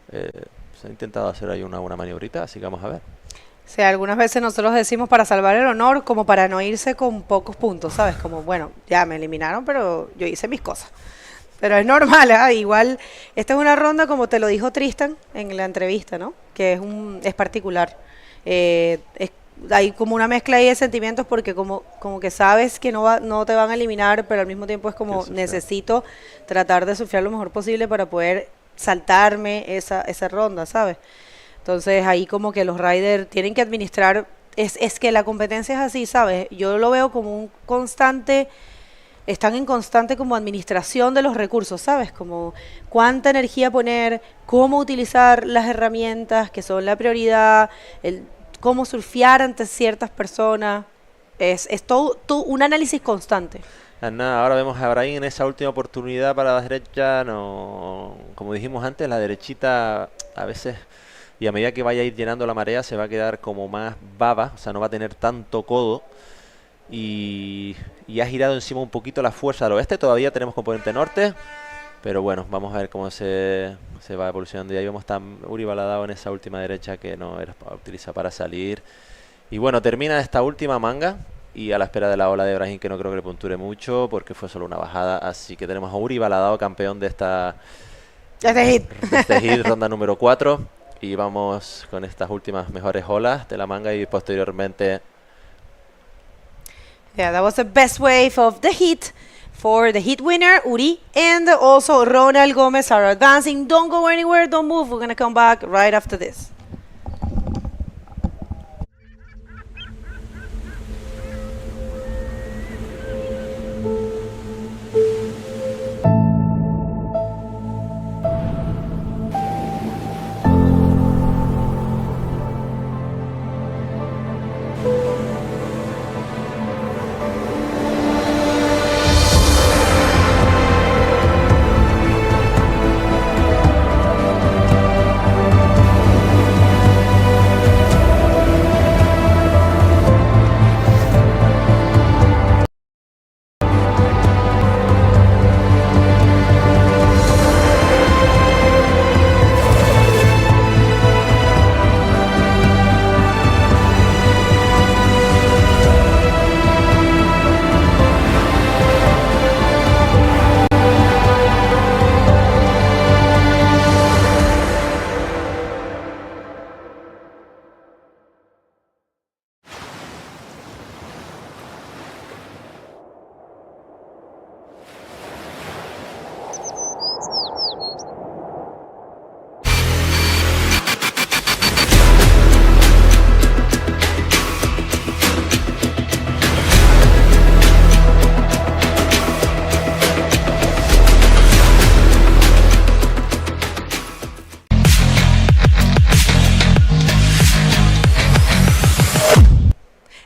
se ha intentado hacer ahí una maniobrita, así que vamos a ver. O sea, algunas veces nosotros decimos para salvar el honor, como para no irse con pocos puntos, ¿sabes? Como, bueno, ya me eliminaron, pero yo hice mis cosas. Pero es normal, ¿eh? Igual, esta es una ronda, como te lo dijo Tristan en la entrevista, ¿no? Que es particular. Hay como una mezcla ahí de sentimientos, porque como que sabes que no te van a eliminar, pero al mismo tiempo es como, necesito tratar de surfear lo mejor posible para poder saltarme esa ronda, ¿sabes? Entonces ahí como que los riders tienen que administrar, es que la competencia es así, ¿sabes? Yo lo veo como un constante, están en constante como administración de los recursos, ¿sabes? Como cuánta energía poner, cómo utilizar las herramientas que son la prioridad, cómo surfear ante ciertas personas, es todo un análisis constante. Nada, ahora vemos a Brahim en esa última oportunidad para la derecha, como dijimos antes, la derechita a veces, y a medida que vaya a ir llenando la marea, se va a quedar como más baba, o sea, no va a tener tanto codo, y ha girado encima un poquito la fuerza al oeste. Todavía tenemos componente norte, pero bueno, vamos a ver cómo se va evolucionando. Y ahí vemos a Uri Baladao en esa última derecha que no era utilizada para salir. Y bueno, termina esta última manga, y a la espera de la ola de Brahim, que no creo que le punture mucho porque fue solo una bajada. Así que tenemos a Uri Baladao, campeón de este hit, ronda número 4. Y vamos con estas últimas mejores olas de la manga, y posteriormente... Yeah, that was the best wave of the heat for the heat winner, Uri, and also Ronald Gomez are advancing. Don't go anywhere, don't move. We're going to come back right after this.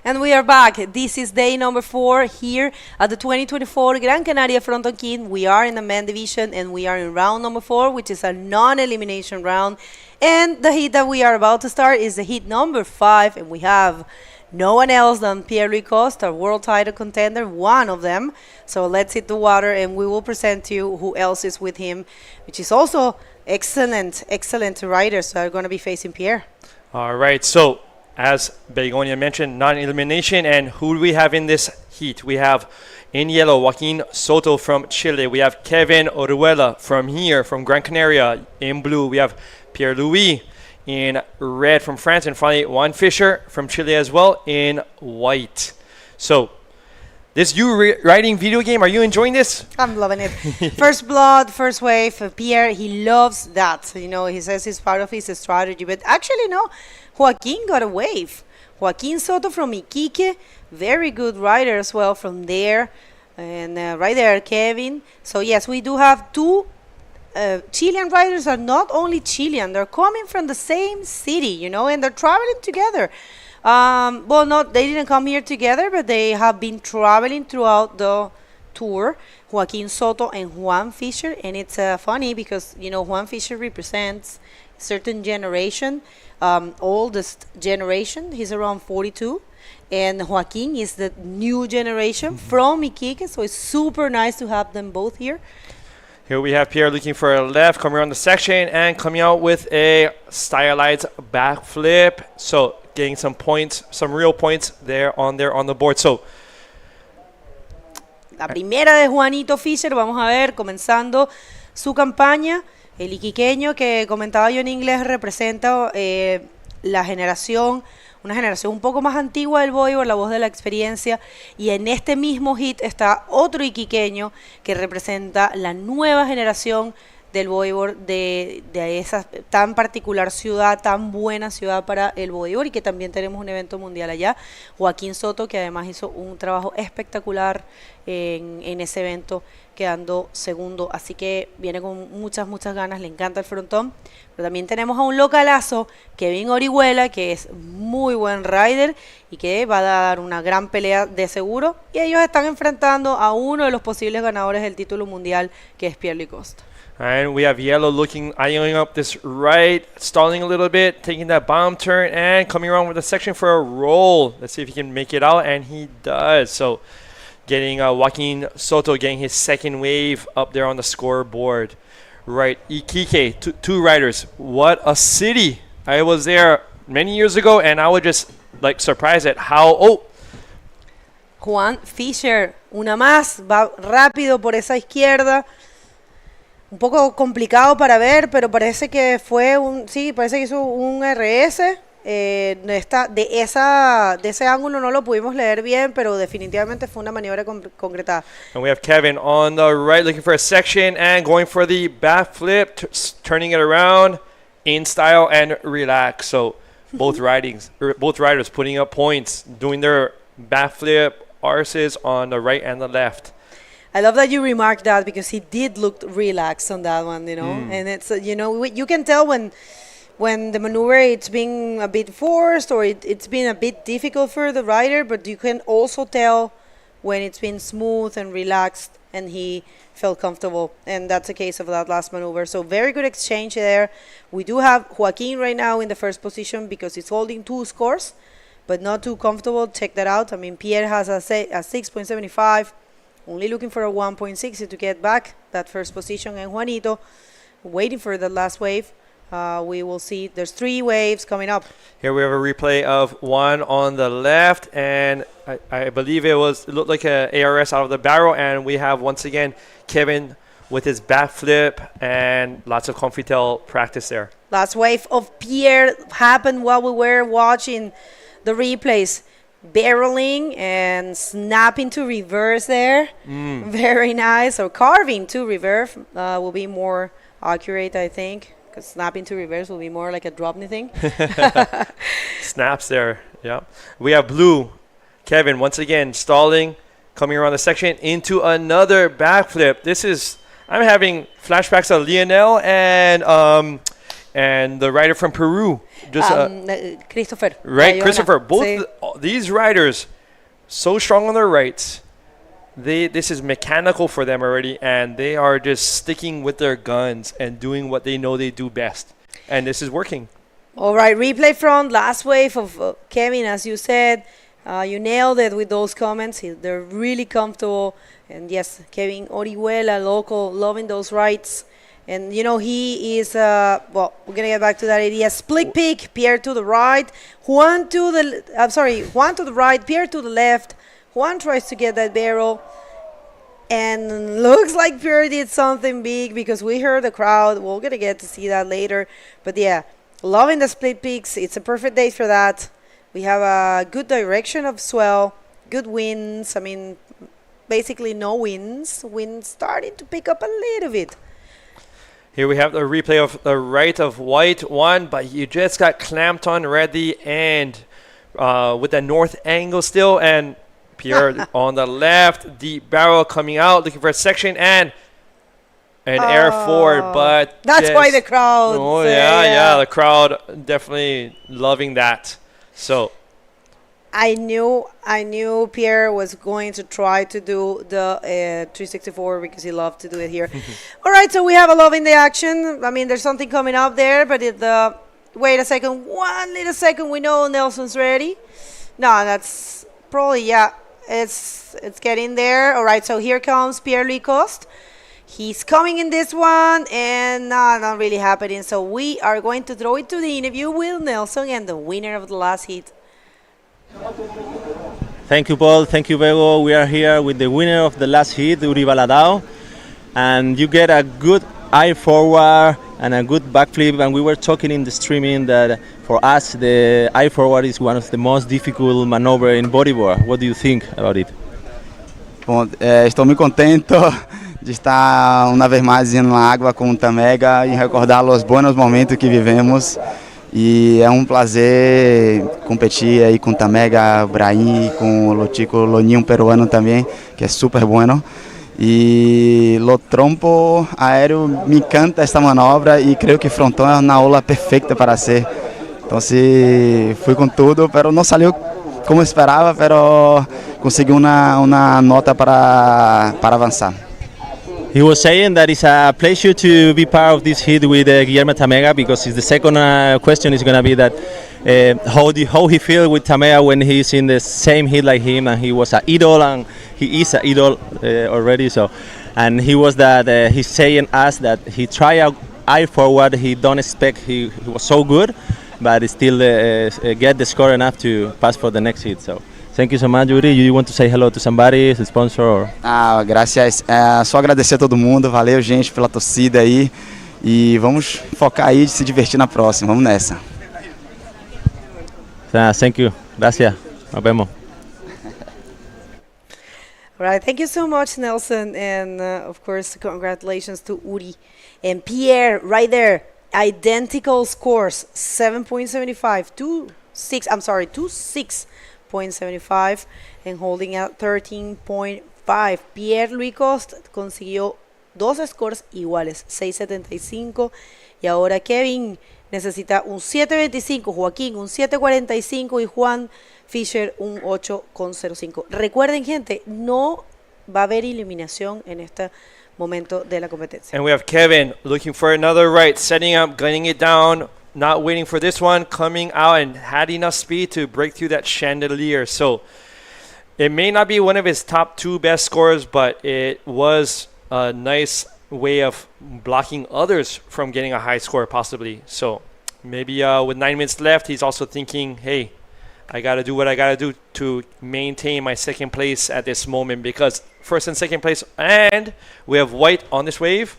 And we are back. This is day number 4 here at the 2024 Gran Canaria Frontón King. We are in the men division, and we are in round number 4, which is a non-elimination round. And the heat that we are about to start is the heat number 5, and we have no one else than Pierre-Louis Coste, a world title contender, one of them. So let's hit the water, and we will present to you who else is with him, which is also excellent riders that are going to be facing Pierre. All right, so as Begonia mentioned, non-elimination, and who do we have in this heat? We have in yellow Joaquin Soto from Chile. We have Kevin Oruela from here, from Gran Canaria. In blue, we have Pierre-Louis. in red from France, and finally Juan Fischer from Chile as well in white. So this riding video game, are you enjoying this? I'm loving it. First blood, first wave. Pierre, he loves that. You know, he says it's part of his strategy. But actually, no, Joaquin got a wave. Joaquin Soto from Iquique, very good rider as well from there. And right there, Kevin. So yes, we do have two Chilean riders are not only Chilean, they're coming from the same city, you know, and they're traveling together. Well, not they didn't come here together, but they have been traveling throughout the tour. Joaquin Soto and Juan Fischer, and it's funny because you know Juan Fischer represents a certain generation, oldest generation. He's around 42, and Joaquin is the new generation from Iquique. So it's super nice to have them both here. Here we have Pierre looking for a left, coming around the section and coming out with a stylized backflip. So getting some points, some real points there on the board. So la primera de Juanito Fischer, vamos a ver, comenzando su campaña. El iquiqueño que comentaba yo en inglés representa la generación, una generación un poco más antigua del bodyboard, la voz de la experiencia, y en este mismo hit está otro iquiqueño que representa la nueva generación del bodyboard de esa tan particular ciudad, tan buena ciudad para el bodyboard, y que también tenemos un evento mundial allá. Joaquín Soto, que además hizo un trabajo espectacular en ese evento, quedando segundo, así que viene con muchas ganas, le encanta el frontón. Pero también tenemos a un localazo, Kevin Orihuela, que es muy buen rider y que va a dar una gran pelea de seguro, y ellos están enfrentando a uno de los posibles ganadores del título mundial, que es Pierre Licosta. And we have Yellow looking, eyeing up this right, stalling a little bit, taking that bomb turn, and coming around with a section for a roll. Let's see if he can make it out, and he does. So getting Joaquin Soto getting his second wave up there on the scoreboard. Right, Iquique, two riders. What a city. I was there many years ago, and I was just like surprised at how... Juan Fischer, una más, va rápido por esa izquierda. Un poco complicado para ver, pero parece que fue parece que hizo un RS. De ese ángulo no lo pudimos leer bien, pero definitivamente fue una maniobra concretada. And we have Kevin on the right looking for a section and going for the backflip, turning it around in style and relax. So both riders putting up points, doing their backflip RSs on the right and the left. I love that you remarked that, because he did look relaxed on that one, you know. And it's you know, you can tell when the maneuver it's being a bit forced or it's been a bit difficult for the rider, but you can also tell when it's been smooth and relaxed and he felt comfortable, and that's the case of that last maneuver. So very good exchange there. We do have Joaquin right now in the first position because he's holding 2 scores, but not too comfortable. Check that out. I mean, Pierre has a 6.75, only looking for a 1.60 to get back that first position, and Juanito waiting for the last wave. We will see. There's 3 waves coming up. Here we have a replay of one on the left, and I believe it looked like a ARS out of the barrel, and we have once again Kevin with his backflip and lots of confitail practice there. Last wave of Pierre happened while we were watching the replays. Barreling and snapping to reverse there. Very nice. Or carving to reverse will be more accurate, I think. Because snapping to reverse will be more like a drop-knee thing. Snaps there, yeah. We have blue. Kevin, once again, stalling, coming around the section into another backflip. I'm having flashbacks of Lionel and the rider from Peru. Christopher. Right, Christopher. Both these riders, so strong on their rights. This is mechanical for them already, and they are just sticking with their guns and doing what they know they do best. And this is working. All right, replay front, last wave of Kevin, as you said. You nailed it with those comments. They're really comfortable. And yes, Kevin Orihuela, local, loving those rights. And, you know, he is, well, we're going to get back to that idea. Split pick, Pierre to the right. Juan to the right, Pierre to the left. Juan tries to get that barrel, and looks like Pierre did something big because we heard the crowd. We're going to get to see that later. But yeah, Loving the split peaks. It's a perfect day for that. We have a good direction of swell, good winds. I mean, basically no winds. Winds starting to pick up a little bit. Here we have the replay of the right of white one, but you just got clamped on red the end with the north angle still, and Pierre on the left, deep barrel coming out, looking for a section and an air forward, but that's why the crowd. Oh yeah, the crowd definitely loving that. So I knew Pierre was going to try to do the 364 because he loved to do it here. All right, so we have a love in the action. I mean, there's something coming up there, but wait a second, one little second. We know Nelson's ready. No, that's probably, yeah, it's getting there. All right, so here comes Pierre-Louis Coste. He's coming in this one, and no, not really happening. So we are going to throw it to the interview with Nelson and the winner of the last heat. Thank you, Paul. Thank you, Bego. We are here with the winner of the last heat, Uri Baladao. And you get a good eye forward and a good backflip. And we were talking in the streaming that for us, the eye forward is one of the most difficult maneuver in bodyboard. What do you think about it? Bom, estou muito contente de estar uma vez mais indo na água com o Tamega e recordar os bons momentos que vivemos. E é um prazer competir aí com o Tamega, o Brahim, com o Lotico, o Loninho peruano também, que é super bueno. E lo trompo aéreo, me encanta esta manobra e creio que Fronton é uma aula perfeita para ser. Então, fui com tudo, mas não saiu como esperava, mas consegui uma nota para avançar. He was saying that it's a pleasure to be part of this hit with Guillermo Tamega, because the second question is going to be that how he feels with Tamega when he's in the same hit like him, and he was an idol and he is an idol already. So, and he was that he's saying us that he tried out eye forward. He don't expect he was so good, but still get the score enough to pass for the next hit. So. Thank you so much, Yuri. You want to say hello to somebody, a sponsor? Or? Graças. Só agradecer a todo mundo. Valeu, gente, pela torcida aí. E vamos focar aí de se divertir na próxima. Vamos nessa. Thank you. Gracias. Nos vemos. All right. Thank you so much, Nelson. And, of course, congratulations to Uri and Pierre right there. Identical scores, 7.75 to 6. I'm sorry, to 6. 0.75 and holding out 13.5. Pierre-Louis Coste consiguió dos scores iguales, 6.75, y ahora Kevin necesita un 7.25, Joaquín un 7.45 y Juan Fisher un 8.05. Recuerden, gente, no va a haber eliminación en este momento de la competencia. And we have Kevin looking for another right, setting up, gunning it down. Not waiting for this one, coming out and had enough speed to break through that chandelier. So it may not be one of his top two best scores, but it was a nice way of blocking others from getting a high score possibly. So maybe with 9 minutes left, he's also thinking, hey, I got to do what I got to do to maintain my second place at this moment, because first and second place, and we have white on this wave.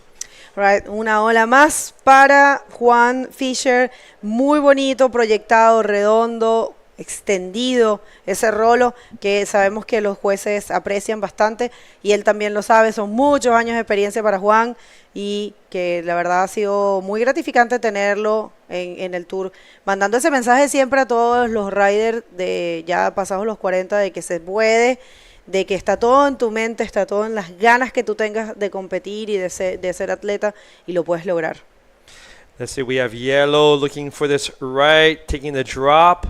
Right, una ola más para Juan Fisher, muy bonito, proyectado, redondo, extendido ese rolo que sabemos que los jueces aprecian bastante y él también lo sabe. Son muchos años de experiencia para Juan y que la verdad ha sido muy gratificante tenerlo en el tour, mandando ese mensaje siempre a todos los riders de ya pasados los 40 de que se puede, de que está todo en tu mente, está todo en las ganas que tú tengas de competir y de ser atleta, y lo puedes lograr. Let's see, we have yellow looking for this right, taking the drop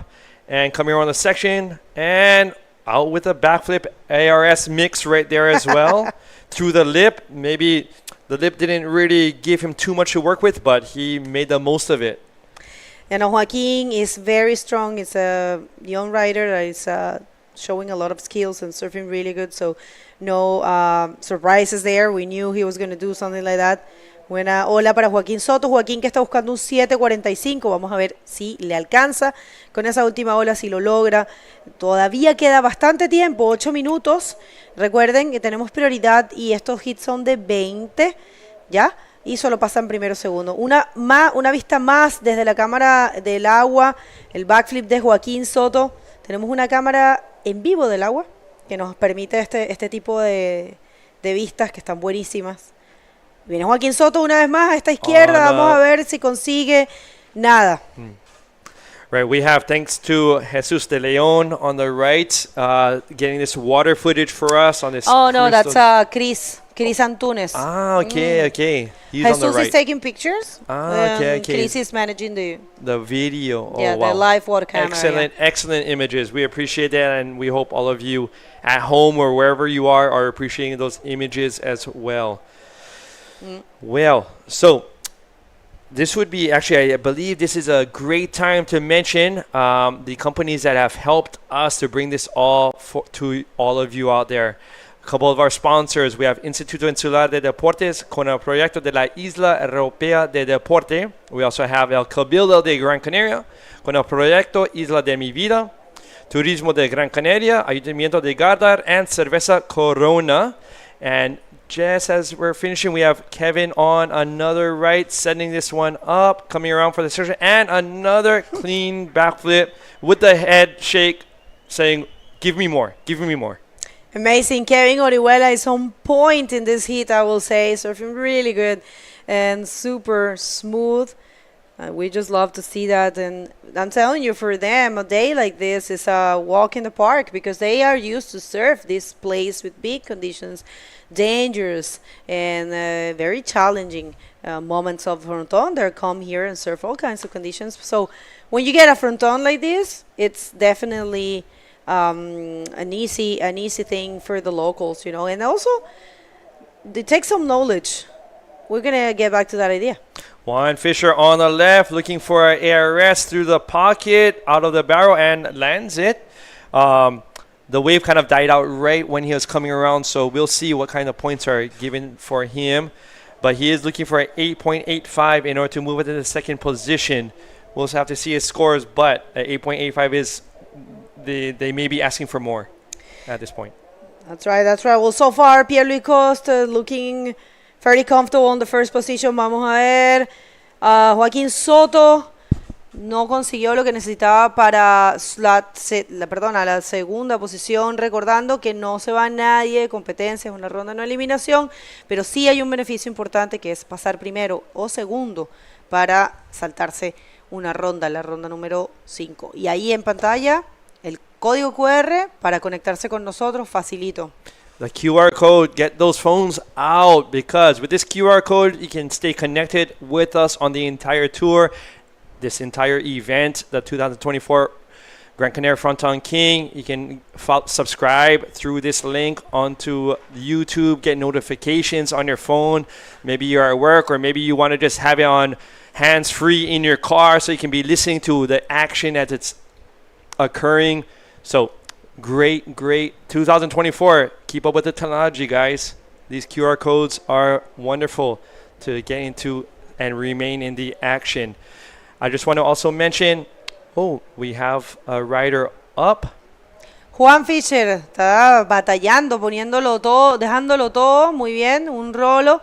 and coming around the section and out with a backflip ARS mix right there as well. Through the lip, maybe the lip didn't really give him too much to work with, but he made the most of it. And Joaquin is very strong. It's a young rider that is showing a lot of skills and surfing really good, so no surprises there. We knew he was going to do something like that. Buena ola para Joaquín Soto. Joaquín que está buscando un 7.45. Vamos a ver si le alcanza con esa última ola, si lo logra. Todavía queda bastante tiempo, 8 minutos. Recuerden que tenemos prioridad y estos hits son de 20, ¿ya? y solo pasan primero segundo. Una vista más desde la cámara del agua, el backflip de Joaquín Soto. Tenemos una cámara en vivo del agua que nos permite este tipo de vistas que están buenísimas. Viene Joaquín Soto una vez más a esta izquierda, vamos a ver si consigue nada. Right, we have, thanks to Jesus de Leon on the right, getting this water footage for us on this. Oh no, that's Chris Antunes. Ah, okay, okay. He's on the Jesus right. is taking pictures. Okay. Chris is managing the video. yeah, Oh, wow. the live water camera. Excellent images. We appreciate that, and we hope all of you at home or wherever you are appreciating those images as well. Well, so this would be actually, I believe this is a great time to mention the companies that have helped us to bring this all to all of you out there. A couple of our sponsors, we have Instituto Insular de Deportes con el proyecto de la Isla Europea de Deporte. We also have el Cabildo de Gran Canaria con el proyecto Isla de mi Vida. Turismo de Gran Canaria, Ayuntamiento de Gáldar, and Cerveza Corona. And just as we're finishing, we have Kevin on another right, setting this one up, coming around for the session, and another clean backflip with the head shake, saying, give me more, give me more. Amazing. Kevin Orihuela is on point in this heat, I will say. Surfing really good and super smooth. We just love to see that. And I'm telling you, for them, a day like this is a walk in the park because they are used to surf this place with big conditions, dangerous and very challenging moments of Fronton. They come here and surf all kinds of conditions. So when you get a Fronton like this, it's definitely an easy thing for the locals, you know. And also, they take some knowledge. We're gonna get back to that idea. Juan Fisher on the left, looking for an ARS through the pocket, out of the barrel, and lands it. The wave kind of died out right when he was coming around, so we'll see what kind of points are given for him. But he is looking for an 8.85 in order to move into the second position. We'll also have to see his scores, but 8.85 is, they may be asking for more at this point. That's right. Well, so far, Pierre-Louis Coste looking fairly comfortable in the first position. Vamos a ver. Joaquín Soto no consiguió lo que necesitaba para la segunda posición. Recordando que no se va nadie de competencia, es una ronda no eliminación, pero sí hay un beneficio importante que es pasar primero o segundo para saltarse una ronda, la ronda número 5. Y ahí en pantalla el código QR para conectarse con nosotros, facilito. The QR code, get those phones out, because with this QR code, you can stay connected with us on the entire tour, this entire event, the 2024 Gran Canaria Frontón King. You can subscribe through this link onto YouTube, get notifications on your phone. Maybe you're at work, or maybe you want to just have it on hands-free in your car so you can be listening to the action as it's occurring. So great 2024. Keep up with the technology, guys. These QR codes are wonderful to get into and remain in the action. I just want to also mention, we have a rider up. Juan Fisher está batallando, poniéndolo todo, dejándolo todo muy bien, un rolo.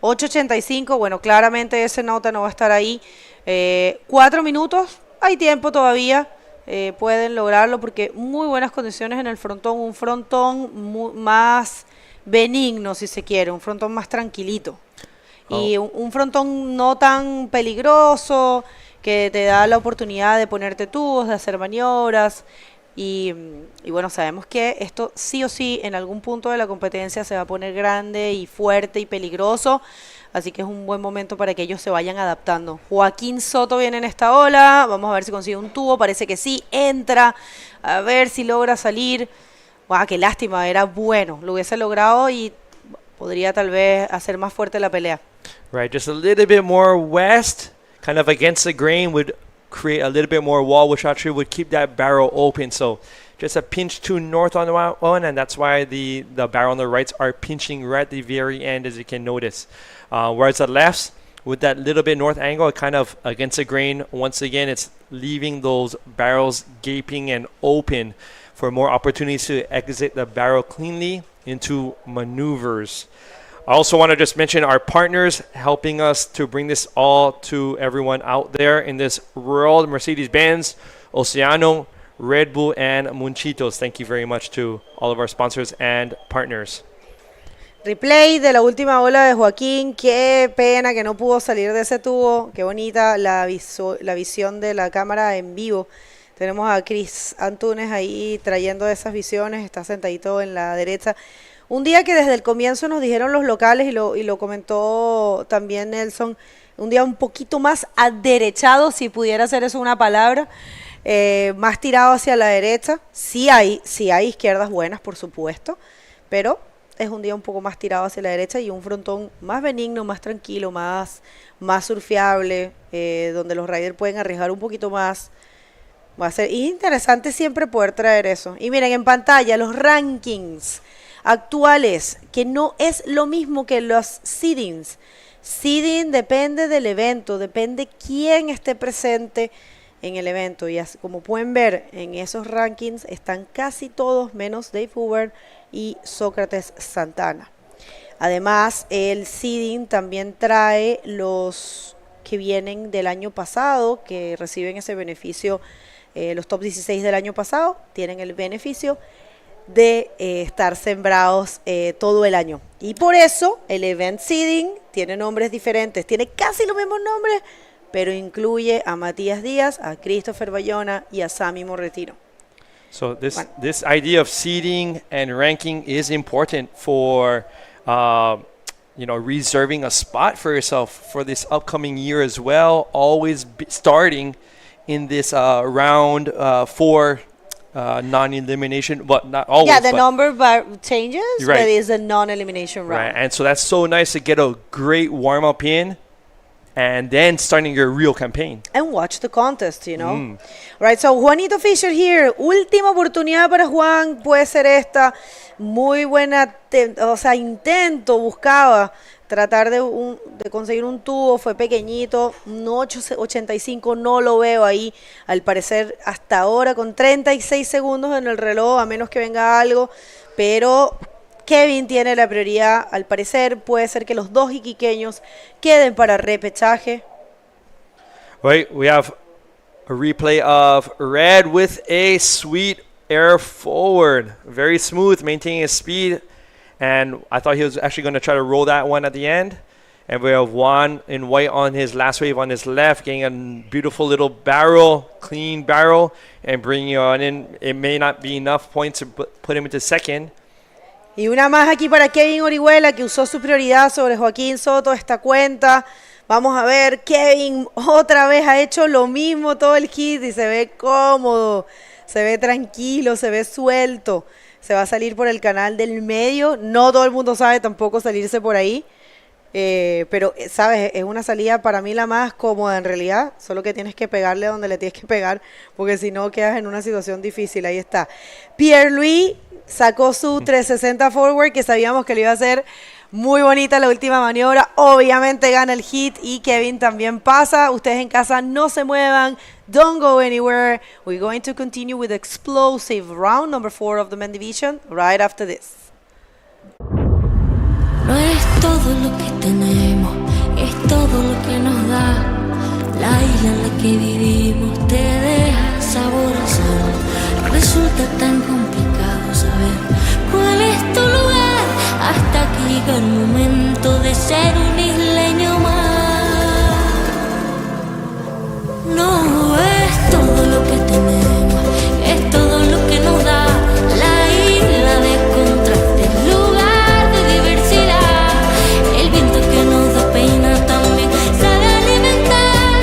8.85, bueno, claramente ese nota no va a estar ahí. 4 minutos, hay tiempo todavía. Pueden lograrlo porque muy buenas condiciones en el frontón, un frontón más benigno si se quiere, un frontón más tranquilito y un frontón no tan peligroso que te da la oportunidad de ponerte tubos, de hacer maniobras y bueno, sabemos que esto sí o sí en algún punto de la competencia se va a poner grande y fuerte y peligroso. Así que es un buen momento para que ellos se vayan adaptando. Joaquín Soto viene en esta ola. Vamos a ver si consigue un tubo. Parece que sí. Entra. A ver si logra salir. ¡Wow! ¡Qué lástima! Era bueno. Lo hubiese logrado y podría tal vez hacer más fuerte la pelea. Right. Just a little bit more west. Kind of against the grain would create a little bit more wall, which actually would keep that barrel open. So just a pinch to north on the one. And that's why the barrel on the rights are pinching right at the very end, as you can notice. Whereas the lefts, with that little bit north angle, kind of against the grain, once again, it's leaving those barrels gaping and open for more opportunities to exit the barrel cleanly into maneuvers. I also want to just mention our partners helping us to bring this all to everyone out there in this world: Mercedes-Benz, Oceano, Red Bull, and Munchitos. Thank you very much to all of our sponsors and partners. Replay de la última ola de Joaquín. Qué pena que no pudo salir de ese tubo. Qué bonita la visión de la cámara en vivo. Tenemos a Chris Antunes ahí trayendo esas visiones. Está sentadito en la derecha. Un día que desde el comienzo nos dijeron los locales y lo comentó también Nelson. Un día un poquito más aderechado, si pudiera ser eso una palabra. Más tirado hacia la derecha. Sí hay izquierdas buenas, por supuesto. Pero es un día un poco más tirado hacia la derecha y un frontón más benigno, más tranquilo, más surfeable, donde los riders pueden arriesgar un poquito más. Va a ser interesante siempre poder traer eso. Y miren, en pantalla los rankings actuales, que no es lo mismo que los seedings. Seeding depende del evento, depende quién esté presente en el evento. Y así, como pueden ver, en esos rankings están casi todos menos Dave Hoover y Sócrates Santana. Además, el seeding también trae los que vienen del año pasado, que reciben ese beneficio. Los top 16 del año pasado tienen el beneficio de estar sembrados todo el año. Y por eso el event seeding tiene nombres diferentes. Tiene casi los mismos nombres, pero incluye a Matías Díaz, a Christopher Bayona y a Sammy Morretino. So this idea of seeding and ranking is important for reserving a spot for yourself for this upcoming year as well. Always starting in this round 4 non-elimination, but not always. Yeah, the number changes, right. But it's a non-elimination round. Right, and so that's so nice to get a great warm-up in and then starting your real campaign. And watch the contest, you know. Right, so Juanito Fisher here. Última oportunidad para Juan, puede ser esta. Muy buena, intento, buscaba tratar de conseguir un tubo, fue pequeñito, un 8.85 no lo veo ahí, al parecer hasta ahora con 36 segundos en el reloj, a menos que venga algo, pero Kevin tiene la prioridad, al parecer puede ser que los dos iquiqueños queden para repechaje. Right, we have a replay of Red with a sweet air forward, very smooth, maintaining his speed. And I thought he was actually going to try to roll that one at the end. And we have Juan in white on his last wave on his left, getting a beautiful little barrel, clean barrel, and bringing it on in. It may not be enough points to put him into second. Y una más aquí para Kevin Orihuela, que usó su prioridad sobre Joaquín Soto esta cuenta. Vamos a ver, Kevin otra vez ha hecho lo mismo todo el hit y se ve cómodo, se ve tranquilo, se ve suelto. Se va a salir por el canal del medio. No todo el mundo sabe tampoco salirse por ahí. Pero, ¿sabes? Es una salida para mí la más cómoda en realidad. Solo que tienes que pegarle donde le tienes que pegar. Porque si no quedas en una situación difícil. Ahí está. Pierre-Louis sacó su 360 forward, que sabíamos que le iba a hacer muy bonita la última maniobra. Obviamente gana el hit y Kevin también pasa. Ustedes en casa no se muevan. Don't go anywhere. We're going to continue with the explosive round number 4 of the men division right after this. No es todo lo que tenemos, es todo lo que nos da. La isla en la que vivimos te deja sabor a sal. Resulta tan complicado saber cuál es tu lugar, hasta que llega el momento de ser un isleño más. No es todo lo que tenemos, es todo lo que nos da. La isla de contrastes, lugar de diversidad. El viento que nos da pena también sabe alimentar.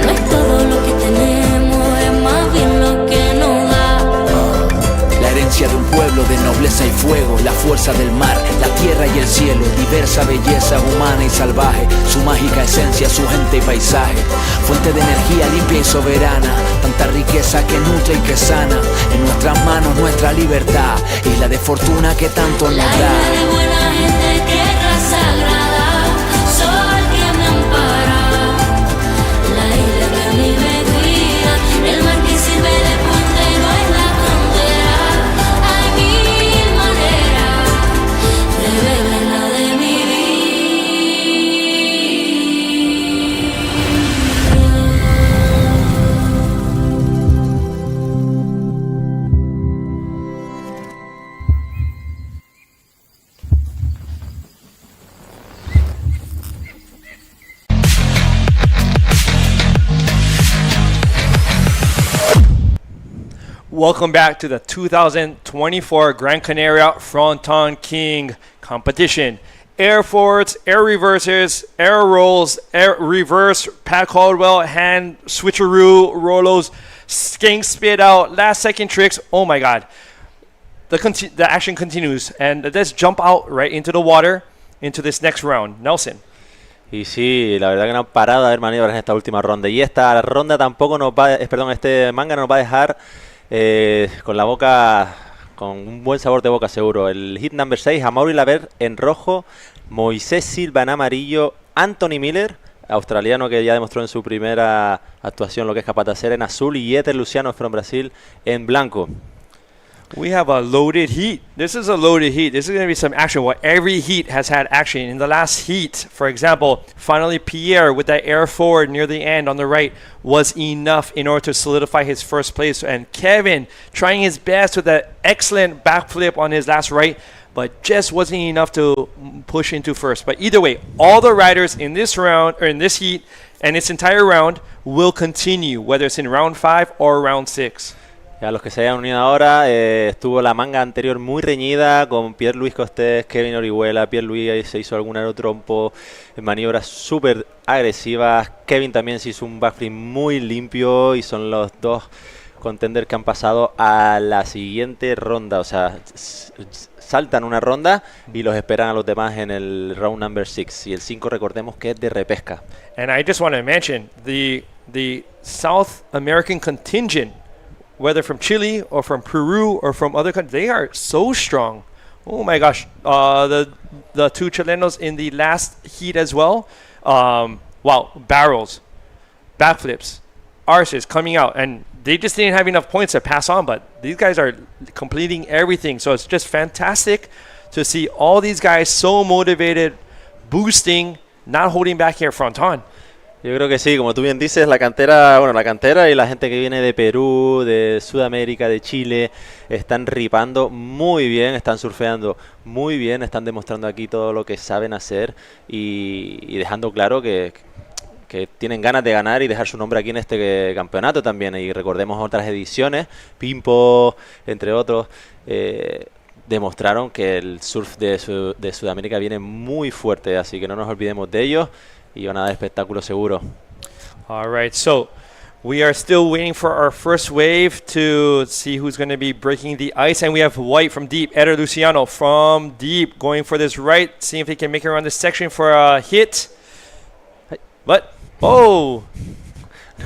No es todo lo que tenemos, es más bien lo que nos da. La herencia de un pueblo de nobleza y fuego, la fuerza del mar, la tierra y el cielo, diversa belleza humana y salvaje, su mágica esencia, su gente y paisaje, fuente de energía limpia y soberana, tanta riqueza que nutre y que sana, en nuestras manos nuestra libertad, isla de fortuna que tanto nos La da. isla de buena gente, tierra sagrada, sol que me ampara. La isla que a mí me cuida, el mar que sirve de puente y no es la frontera. Hay mil maneras de ver la isla de mi vida. Welcome back to the 2024 Gran Canaria Frontón King competition. Air forwards, air reverses, air rolls, air reverse, Pat Caldwell, hand switcheroo, Rolos, skank spit out, last second tricks. Oh my God. The action continues. And let's jump out right into the water into this next round. Nelson. Y sí, la verdad que no han parado de haber maniobras en esta última ronda. Y esta ronda tampoco nos va, este manga nos va a dejar con la boca, con un buen sabor de boca seguro. El hit number 6, Amaury Laver en rojo, Moisés Silva en amarillo, Anthony Miller, australiano que ya demostró en su primera actuación lo que es capaz de hacer, en azul, y Yeter Luciano from Brasil en blanco. We have a loaded heat. This is a loaded heat. This is going to be some action. Well, every heat has had action. In the last heat, for example, finally Pierre with that air forward near the end on the right was enough in order to solidify his first place. And Kevin trying his best with that excellent backflip on his last right, but just wasn't enough to push into first. But either way, all the riders in this round, or in this heat, and its entire round will continue, whether it's in round 5 or round 6. A los que se hayan unido ahora, estuvo la manga anterior muy reñida con Pierre-Louis Costés, Kevin Orihuela. Pierre-Louis se hizo algún aerotrompo en maniobras súper agresivas. Kevin también se hizo un backflip muy limpio y son los dos contenders que han pasado a la siguiente ronda. O sea, saltan una ronda y los esperan a los demás en el round number 6. Y el 5 recordemos que es de repesca. And I just want to mention the South American contingent, whether from Chile or from Peru or from other countries, they are so strong. Oh my gosh. The two Chilenos in the last heat as well. Wow, barrels, backflips, arses coming out. And they just didn't have enough points to pass on, but these guys are completing everything. So it's just fantastic to see all these guys so motivated, boosting, not holding back here Fronton. Yo creo que sí, como tú bien dices, la cantera y la gente que viene de Perú, de Sudamérica, de Chile, están ripando muy bien, están surfeando muy bien, están demostrando aquí todo lo que saben hacer y dejando claro que tienen ganas de ganar y dejar su nombre aquí en este campeonato también. Y recordemos otras ediciones, Pimpo, entre otros, demostraron que el surf de Sudamérica viene muy fuerte, así que no nos olvidemos de ellos. Y van a dar espectáculo seguro. All right, so we are still waiting for our first wave to see who's going to be breaking the ice. And we have White from deep, Eder Luciano from deep, going for this right, seeing if he can make it around this section for a hit. But, oh!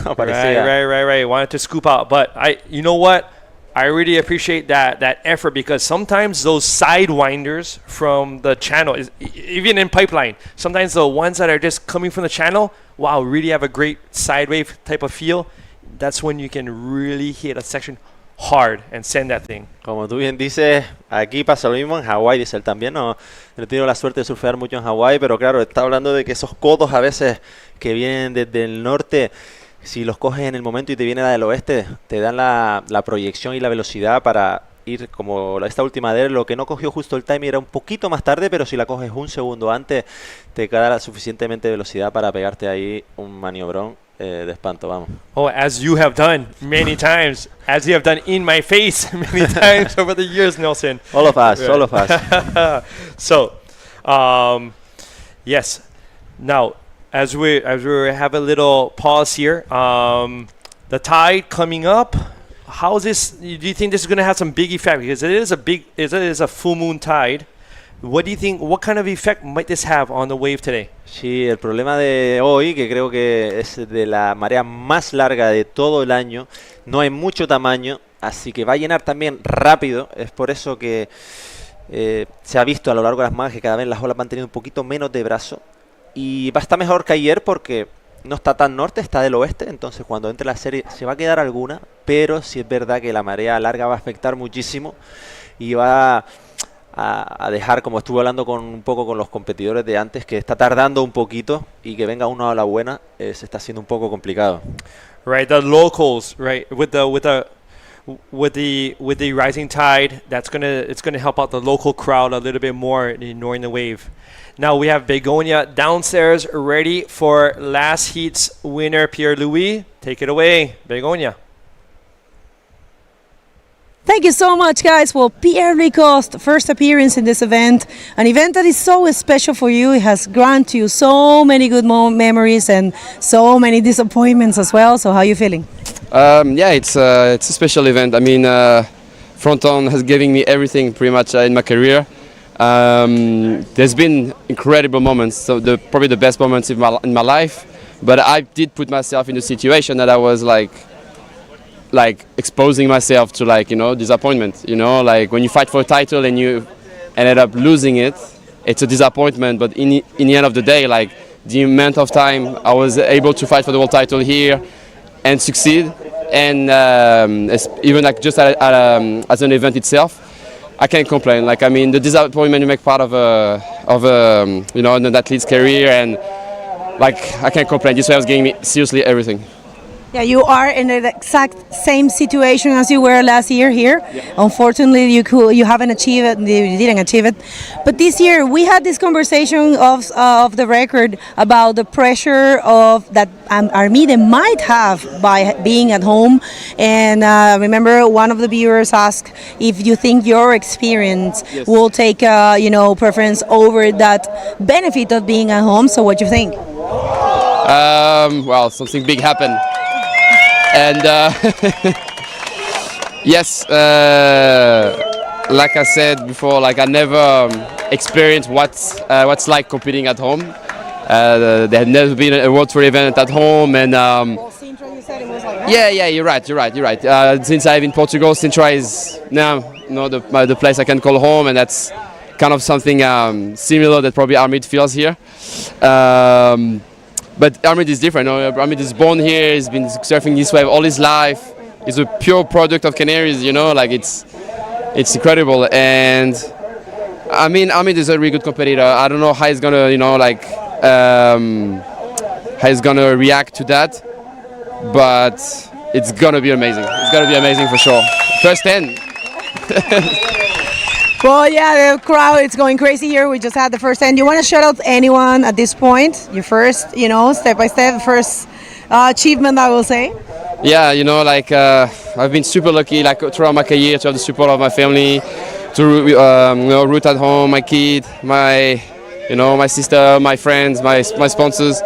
No, right. Wanted to scoop out. But, you know what? I really appreciate that effort, because sometimes those sidewinders from the channel, even in pipeline, sometimes the ones that are just coming from the channel, wow, really have a great side wave type of feel. That's when you can really hit a section hard and send that thing. Como tú bien dices, aquí pasa lo mismo en Hawái, dice él también. No he tenido la suerte de surfear mucho en Hawái, pero claro, está hablando de que esos codos a veces que vienen desde el norte, si los coges en el momento y te viene la del oeste, te dan la proyección y la velocidad para ir como esta última de él. Lo que no cogió justo el timing era un poquito más tarde, pero si la coges un segundo antes, te queda la suficientemente velocidad para pegarte ahí un maniobrón de espanto, vamos. Oh, as you have done many times, as you have done in my face many times over the years, Nelson. All of us. So, yes. Now, as we have a little pause here, the tide coming up, how is this? Do you think this is going to have some big effect? Because it is a full moon tide. What do you think? What kind of effect might this have on the wave today? Sí, el problema de hoy, que creo que es de la marea más larga de todo el año, no hay mucho tamaño, así que va a llenar también rápido. Es por eso que se ha visto a lo largo de las mangas que cada vez las olas van teniendo un poquito menos de brazo. Y va a estar mejor que ayer porque no está tan norte, está del oeste. Entonces cuando entre la serie se va a quedar alguna. Pero sí es verdad que la marea larga va a afectar muchísimo. Y va a dejar, como estuve hablando un poco con los competidores de antes, que está tardando un poquito. Y que venga uno a la buena se está haciendo un poco complicado. Right, the locals, right, with the rising tide, it's gonna help out the local crowd a little bit more in ignoring the wave. Now we have Begonia downstairs ready for last heat's winner, Pierre-Louis. Take it away, Begonia. Thank you so much, guys. Well, Pierre Ricost, first appearance in this event, an event that is so special for you. It has granted you so many good memories and so many disappointments as well. So how are you feeling? Yeah, it's a special event. I mean, Fronton has given me everything pretty much in my career. There's been incredible moments, so probably the best moments in my life. But I did put myself in a situation that I was like exposing myself to disappointment. Like when you fight for a title and you ended up losing it, it's a disappointment. But in the end of the day, like the amount of time I was able to fight for the world title here and succeed, and even like just as an event itself, I can't complain. Like I mean, the disappointment you make part of an athlete's career, and like I can't complain. This was giving me seriously everything. Yeah, you are in the exact same situation as you were last year here. Yeah. Unfortunately, you haven't achieved it. You didn't achieve it. But this year, we had this conversation of the record about the pressure of that Armide might have by being at home. And remember, one of the viewers asked if you think your experience will take preference over that benefit of being at home. So, what do you think? Well, something big happened. And yes, like I said before, like I never experienced what's like competing at home. There had never been a World Tour event at home, and yeah, you're right. Since I live in Portugal, Sintra is now the place I can call home, and that's kind of something similar that probably Armide feels here. But Armide is different. Armide is born here. He's been surfing this wave all his life. He's a pure product of Canaries. Like it's incredible. And I mean, Armide is a really good competitor. I don't know how he's gonna, how he's gonna react to that. But it's gonna be amazing. It's gonna be amazing for sure. First 10. Well, yeah, the crowd is going crazy here. We just had the first 10. You want to shout out anyone at this point? Your first, step by step, first achievement, I will say. Yeah, I've been super lucky, like throughout my career, to have the support of my family, to root at home, my kid, my sister, my friends, my sponsors,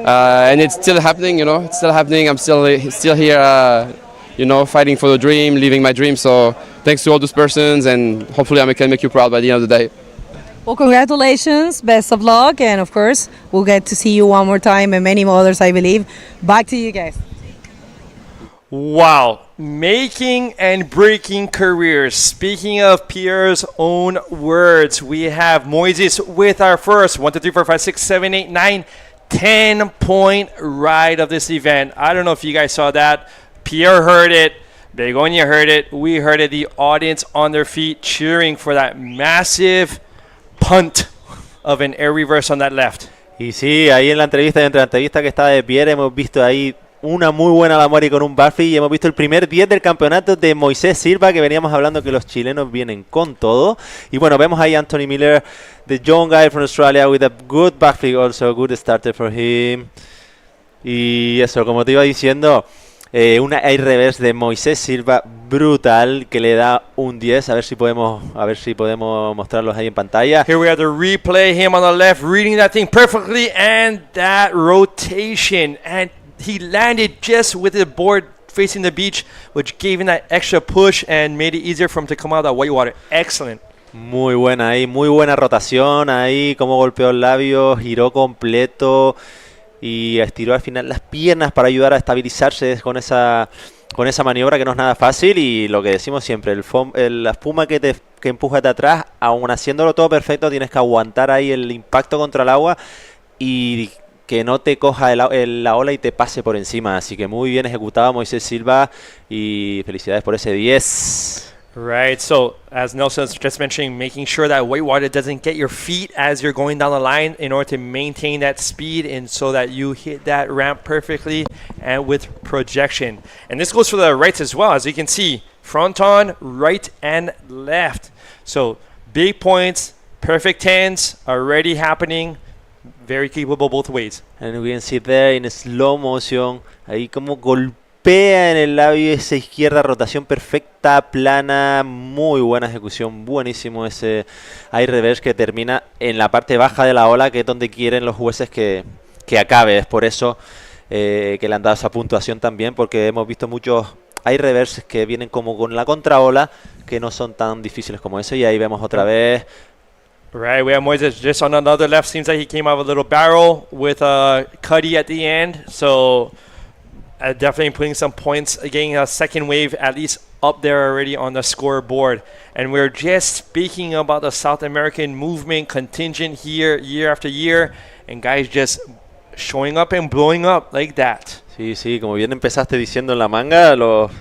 and it's still happening. It's still happening. I'm still here. Fighting for the dream, living my dream. So thanks to all those persons, and hopefully I can make you proud by the end of the day. Well, congratulations, best of luck, and of course, we'll get to see you one more time and many others, I believe. Back to you guys. Wow, making and breaking careers. Speaking of Pierre's own words, we have Moises with our first 1, 2, 3, 4, 5, 6, 7, 8, 9, 10-point ride of this event. I don't know if you guys saw that. Pierre heard it, Begonia heard it, we heard it, the audience on their feet cheering for that massive punt of an air reverse on that left. Y sí, ahí en la entrevista que estaba de Pierre hemos visto ahí una muy buena Lamori con un backflip y hemos visto el primer 10 del campeonato de Moisés Silva, que veníamos hablando que los chilenos vienen con todo. Y bueno, vemos ahí a Anthony Miller, the young guy from Australia with a good backflip, also a good starter for him. Y eso, como te iba diciendo, una air reverse de Moisés Silva brutal que le da un 10. A ver si podemos mostrarlos ahí en pantalla. Here we have the replay, him on the left reading that thing perfectly, and that rotation, and he landed just with the board facing the beach, which gave him that extra push and made it easier for him to come out of that white water. Excellent. Muy buena ahí, muy buena rotación ahí, como golpeó el labio, giró completo y estiró al final las piernas para ayudar a estabilizarse con esa maniobra, que no es nada fácil. Y lo que decimos siempre, la espuma que empuja de atrás, aún haciéndolo todo perfecto, tienes que aguantar ahí el impacto contra el agua y que no te coja la ola y te pase por encima. Así que muy bien ejecutado Moisés Silva y felicidades por ese 10. Right, so as Nelson's just mentioning, making sure that white water doesn't get your feet as you're going down the line in order to maintain that speed and so that you hit that ramp perfectly and with projection. And this goes for the rights as well. As you can see, Fronton, right and left. So big points, perfect 10s already happening. Very capable both ways. And we can see there in slow motion, ahí como golpea golpea en el labio esa izquierda, rotación perfecta, plana, muy buena ejecución, buenísimo ese high reverse que termina en la parte baja de la ola, que es donde quieren los jueces que acabe. Es por eso que le han dado esa puntuación también, porque hemos visto muchos high reverses que vienen como con la contraola, que no son tan difíciles como ese, y ahí vemos otra vez. Right, we have Moises just on another left. Seems like he came out of a little barrel with a cutty at the end. So definitely putting some points, getting a second wave at least up there already on the scoreboard. And we're just speaking about the South American movement contingent here year after year. And guys just showing up and blowing up like that. Sí, como bien empezaste diciendo en la manga, los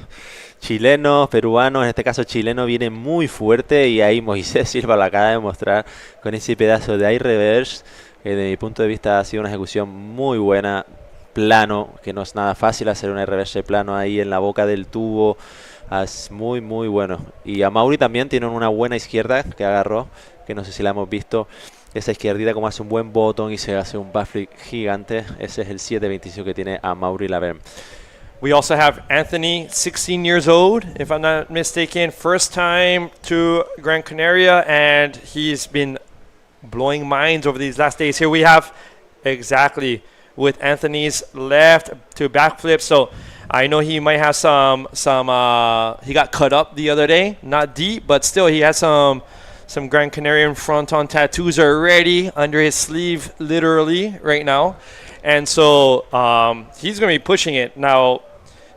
chilenos, peruanos, en este caso chileno, viene muy fuerte, y ahí Moisés Silva lo acaba de mostrar con ese pedazo de high reverse, que desde mi punto de vista ha sido una ejecución muy buena, plano, que no es nada fácil hacer un high reverse plano ahí en la boca del tubo, es muy bueno. Y a Mauri también tiene una buena izquierda que agarró, que no sé si la hemos visto, esa izquierdita como hace un buen botón y se hace un backflip gigante. Ese es el 7.25 que tiene a Mauri Laverne. We also have Anthony, 16 years old, if I'm not mistaken. First time to Gran Canaria, and he's been blowing minds over these last days. Here we have, exactly, with Anthony's left to backflip. So I know he might have some he got cut up the other day. Not deep, but still he has some Gran Canarian Frontón tattoos already under his sleeve, literally, right now. And so he's going to be pushing it. Now,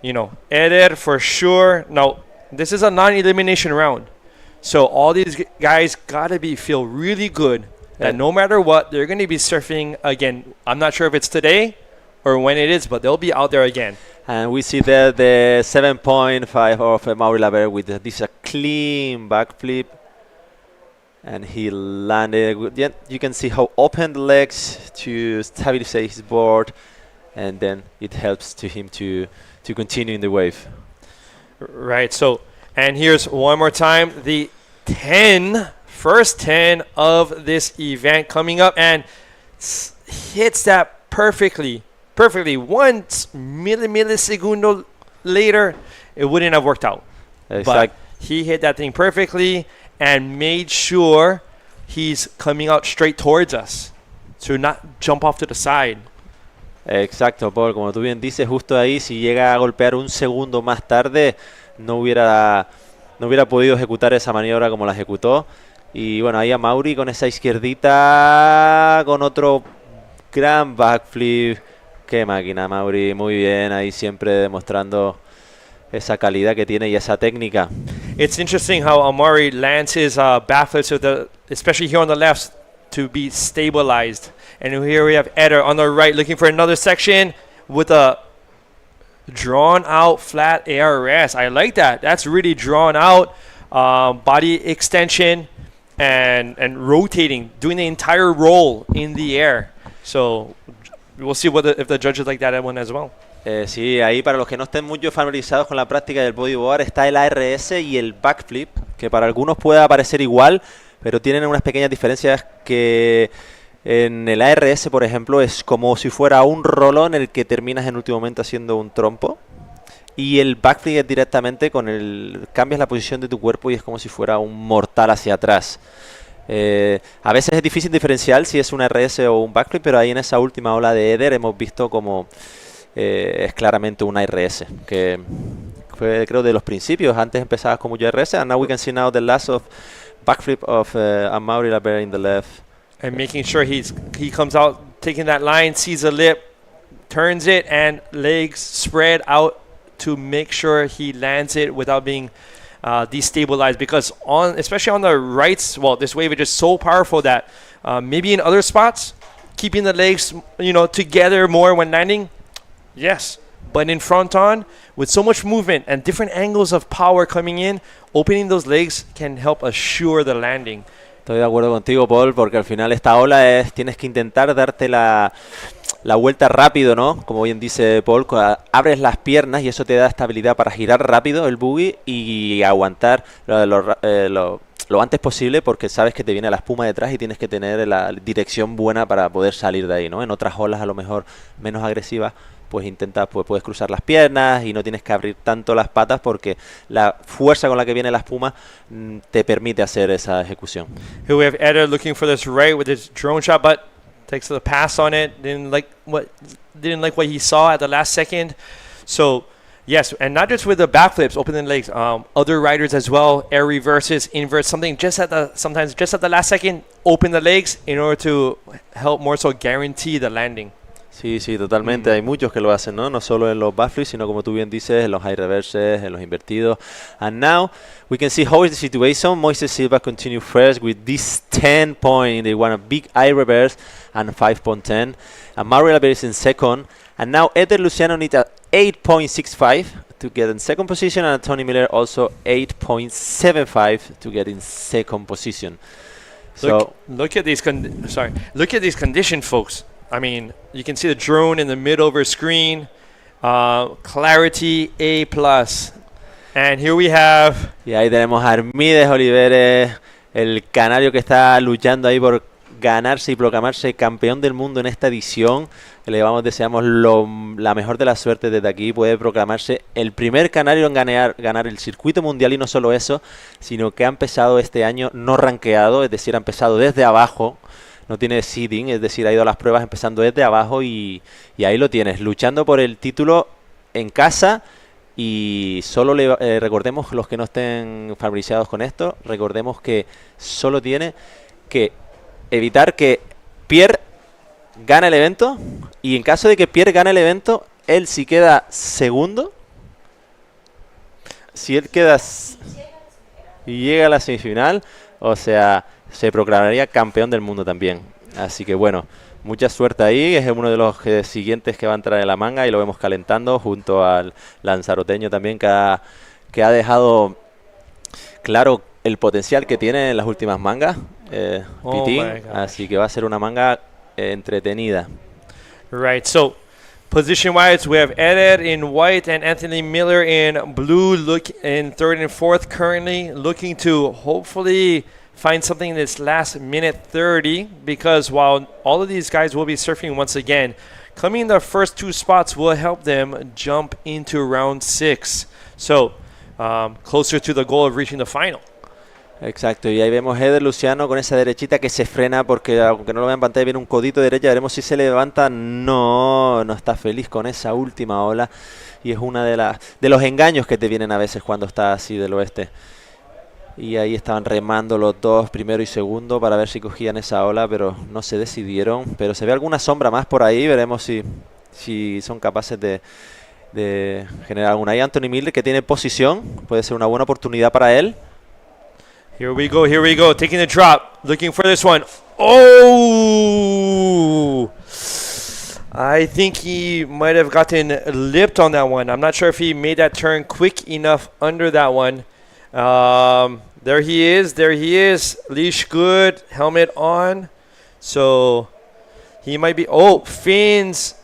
you know, Eder for sure. Now, this is a non-elimination round. So all these guys got to feel really good that no matter what, they're going to be surfing again. I'm not sure if it's today or when it is, but they'll be out there again. And we see there the 7.5 of Mauri Laverne with this clean backflip. And he landed. Yeah, you can see how open the legs to stabilize his board, and then it helps to him to continue in the wave. Right. So, and here's one more time the first 10 of this event coming up, and hits that perfectly. 1 millisegundo later, it wouldn't have worked out. But he hit that thing perfectly and made sure he's coming out straight towards us to not jump off to the side. Exacto, Paul, como tú bien dices, justo ahí, si llega a golpear un segundo más tarde, no hubiera podido ejecutar esa maniobra como la ejecutó. Y bueno, ahí a Mauri con esa izquierdita, con otro gran backflip. Qué máquina, Mauri, muy bien, ahí siempre demostrando esa calidad que tiene y esa técnica. It's interesting how Amari lands his backflips, especially here on the left, to be stabilized. And here we have Eder on the right looking for another section with a drawn out flat ARS. I like that. That's really drawn out, body extension and rotating, doing the entire roll in the air. So we'll see if the judges like that one as well. Sí, ahí para los que no estén mucho familiarizados con la práctica del bodyboard está el ARS y el backflip, que para algunos puede parecer igual, pero tienen unas pequeñas diferencias. Que en el ARS, por ejemplo, es como si fuera un rolón en el que terminas en último momento haciendo un trompo, y el backflip es directamente cambias la posición de tu cuerpo y es como si fuera un mortal hacia atrás. A veces es difícil diferenciar si es un ARS o un backflip, pero ahí en esa última ola de Eder hemos visto como es claramente un ARS, que fue, creo, de los principios. Antes empezabas como ARS, and now we can see now the last of backflip of Amaury Labert in the left. And making sure he comes out, taking that line, sees the lip, turns it, and legs spread out to make sure he lands it without being destabilized. Because especially on the rights, well, this wave is just so powerful that maybe in other spots, keeping the legs, together more when landing, yes. But in Fronton, with so much movement and different angles of power coming in, opening those legs can help assure the landing. Estoy de acuerdo contigo, Paul, porque al final esta ola tienes que intentar darte la vuelta rápido, ¿no? Como bien dice Paul, abres las piernas y eso te da estabilidad para girar rápido el buggy y aguantar lo antes posible, porque sabes que te viene la espuma detrás y tienes que tener la dirección buena para poder salir de ahí, ¿no? En otras olas a lo mejor menos agresivas, pues puedes cruzar las piernas y no tienes que abrir tanto las patas porque la fuerza con la que viene la espuma te permite hacer esa ejecución. Here we have Eder looking for this right with his drone shot, but takes the pass on it. Didn't like what he saw at the last second. So yes, and not just with the backflips, opening legs. Other riders as well, air reverses, inverts, something sometimes just at the last second, open the legs in order to help more so guarantee the landing. Sí, totalmente. Hay muchos que lo hacen, ¿no? No solo en los backflips, sino como tú bien dices, en los high reverses, en los invertidos. And now we can see how is the situation. Moises Silva continue first with this 10 point. They want a big high reverse and 5.10. And Mario Laverde is in second. And now Eder Luciano needs a 8.65 to get in second position, and Tony Miller also 8.75 to get in second position. Look at these conditions, folks. I mean, you can see the drone in the mid-over screen. Clarity A+. And here we have... Y ahí tenemos a Armides Oliveres, el canario que está luchando ahí por ganarse y proclamarse campeón del mundo en esta edición. Deseamos la mejor de la suerte desde aquí. Puede proclamarse el primer canario en ganar el circuito mundial, y no solo eso, sino que ha empezado este año no rankeado, es decir, ha empezado desde abajo. No tiene seeding, es decir, ha ido a las pruebas empezando desde abajo y ahí lo tienes, luchando por el título en casa. Y solo recordemos, los que no estén familiarizados con esto, recordemos que solo tiene que evitar que Pierre gane el evento, y en caso de que Pierre gane el evento, él si queda segundo, si él queda y llega a la semifinal, o sea, se proclamaría campeón del mundo también. Así que bueno, mucha suerte ahí. Es uno de los siguientes que va a entrar en la manga y lo vemos calentando junto al lanzaroteño también, que ha dejado claro el potencial que tiene en las últimas mangas, Pitín. Así que va a ser una manga entretenida. Right, so position-wise, we have Eder in white and Anthony Miller in blue, look in third and fourth currently, looking to hopefully find something in this last minute 30, because while all of these guys will be surfing once again, coming in the first two spots will help them jump into round 6. So closer to the goal of reaching the final. Exacto, y ahí vemos a Eder Luciano con esa derechita que se frena, porque aunque no lo vean en pantalla, viene un codito derecha. Veremos si se levanta. No está feliz con esa última ola, y es una de los engaños que te vienen a veces cuando estás así del oeste. Y ahí estaban remando los dos, primero y segundo, para ver si cogían esa ola, pero no se decidieron. Pero se ve alguna sombra más por ahí, veremos si son capaces de generar alguna. Hay Anthony Miller, que tiene posición, puede ser una buena oportunidad para él. Here we go, taking the drop, looking for this one. Oh! I think he might have gotten lipped on that one. I'm not sure if he made that turn quick enough under that one. There he is, leash good, helmet on. So he might be, fins,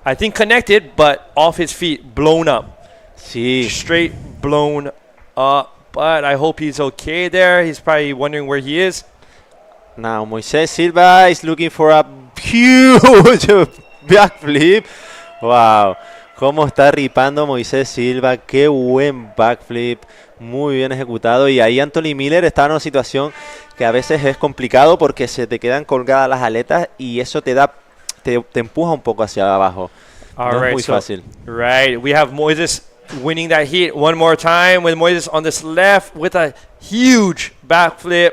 I think connected, but off his feet, blown up. Sí. Straight blown up. But I hope he's okay there. He's probably wondering where he is. Now Moises Silva is looking for a huge backflip. Wow, cómo está ripando Moises Silva. Qué buen backflip, muy bien ejecutado. Y ahí Anthony Miller está en una situación que a veces es complicado, porque se te quedan colgadas las aletas y eso te empuja un poco hacia abajo. No es muy fácil. Right, we have Moises winning that heat one more time, with Moises on this left with a huge backflip,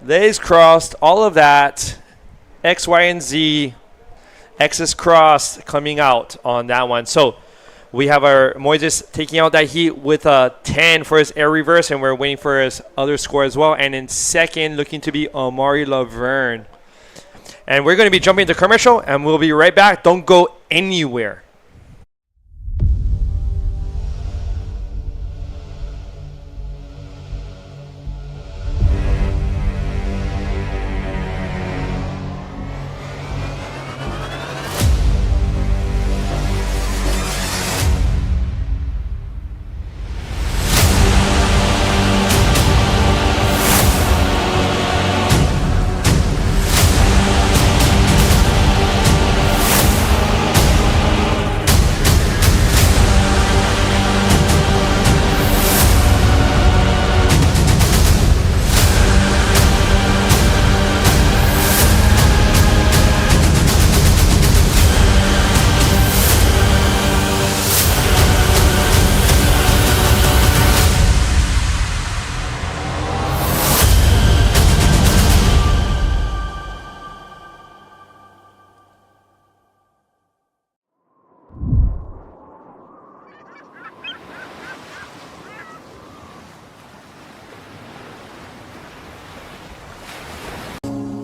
legs crossed, all of that, X, Y, and Z, X's crossed coming out on that one. So we have our Moises taking out that heat with a 10 for his air reverse, and we're waiting for his other score as well. And in second, looking to be Amari Laverne. And we're going to be jumping into commercial, and we'll be right back. Don't go anywhere.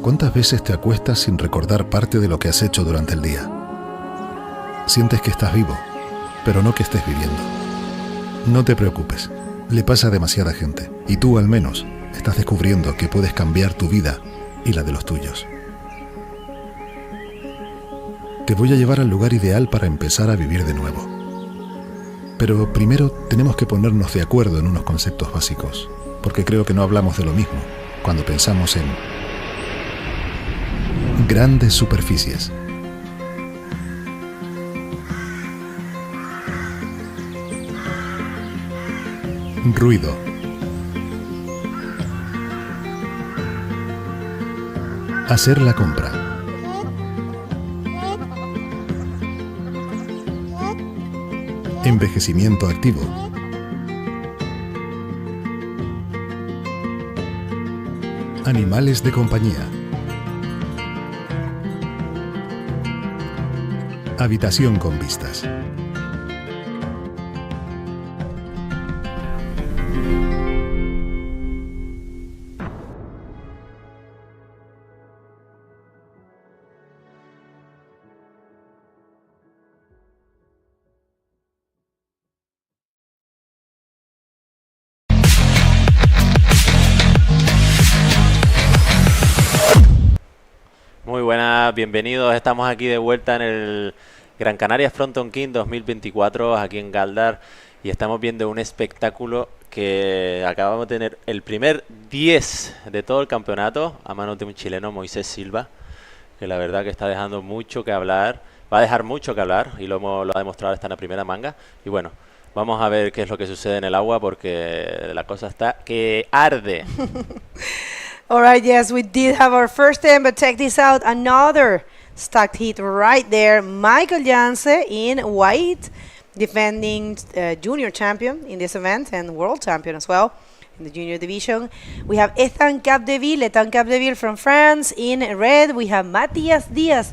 ¿Cuántas veces te acuestas sin recordar parte de lo que has hecho durante el día? Sientes que estás vivo, pero no que estés viviendo. No te preocupes, le pasa a demasiada gente, y tú al menos estás descubriendo que puedes cambiar tu vida y la de los tuyos. Te voy a llevar al lugar ideal para empezar a vivir de nuevo. Pero primero tenemos que ponernos de acuerdo en unos conceptos básicos, porque creo que no hablamos de lo mismo cuando pensamos en grandes superficies. Ruido. Hacer la compra. Envejecimiento activo. Animales de compañía. Habitación con vistas. Muy buenas, bienvenidos. Estamos aquí de vuelta en el Gran Canaria Frontón King 2024, aquí en Gáldar, y estamos viendo un espectáculo que acabamos de tener el primer 10 de todo el campeonato a manos de un chileno, Moisés Silva, que la verdad que está dejando mucho que hablar, va a dejar mucho que hablar, y lo ha demostrado hasta en la primera manga. Y bueno, vamos a ver qué es lo que sucede en el agua, porque la cosa está que arde. All right, yes, we did have our first time, but check this out. Another stacked hit right there. Michael Janse in white, defending junior champion in this event and world champion as well in the junior division. We have Ethan Capdeville from France in red. We have Matías Díaz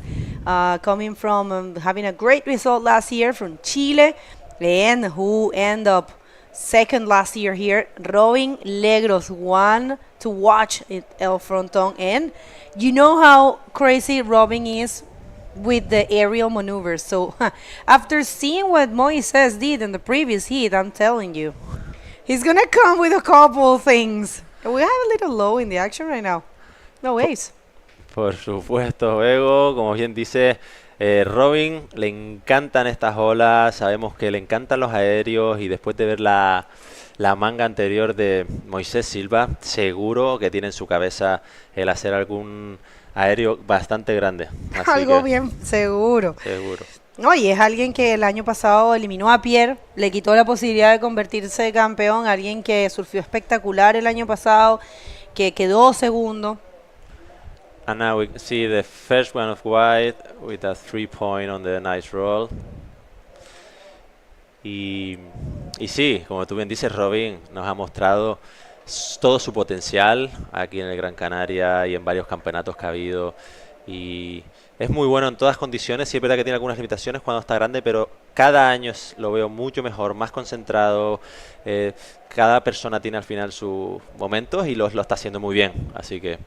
coming from having a great result last year from Chile, and who ended up second last year here. Robin Legros, one to watch at El Fronton. And you know how crazy Robin is with the aerial maneuvers. So after seeing what Moises did in the previous heat, I'm telling you, he's gonna come with a couple things. We have a little low in the action right now. No waves. Por supuesto, Ego, como bien dice Robin, le encantan estas olas, sabemos que le encantan los aéreos, y después de ver la manga anterior de Moisés Silva, seguro que tiene en su cabeza el hacer algún aéreo bastante grande. Así Algo bien seguro. Seguro. No, y es alguien que el año pasado eliminó a Pierre, le quitó la posibilidad de convertirse en campeón, alguien que surfió espectacular el año pasado, que quedó segundo. And now we see the first one of white with a 3-point on the nice roll. Y sí, como tú bien dices, Robin nos ha mostrado todo su potencial aquí en el Gran Canaria y en varios campeonatos que ha habido. Y es muy bueno en todas condiciones. Sí es verdad que tiene algunas limitaciones cuando está grande, pero cada año lo veo mucho mejor, más concentrado. Cada persona tiene al final sus momentos y lo está haciendo muy bien. Así que...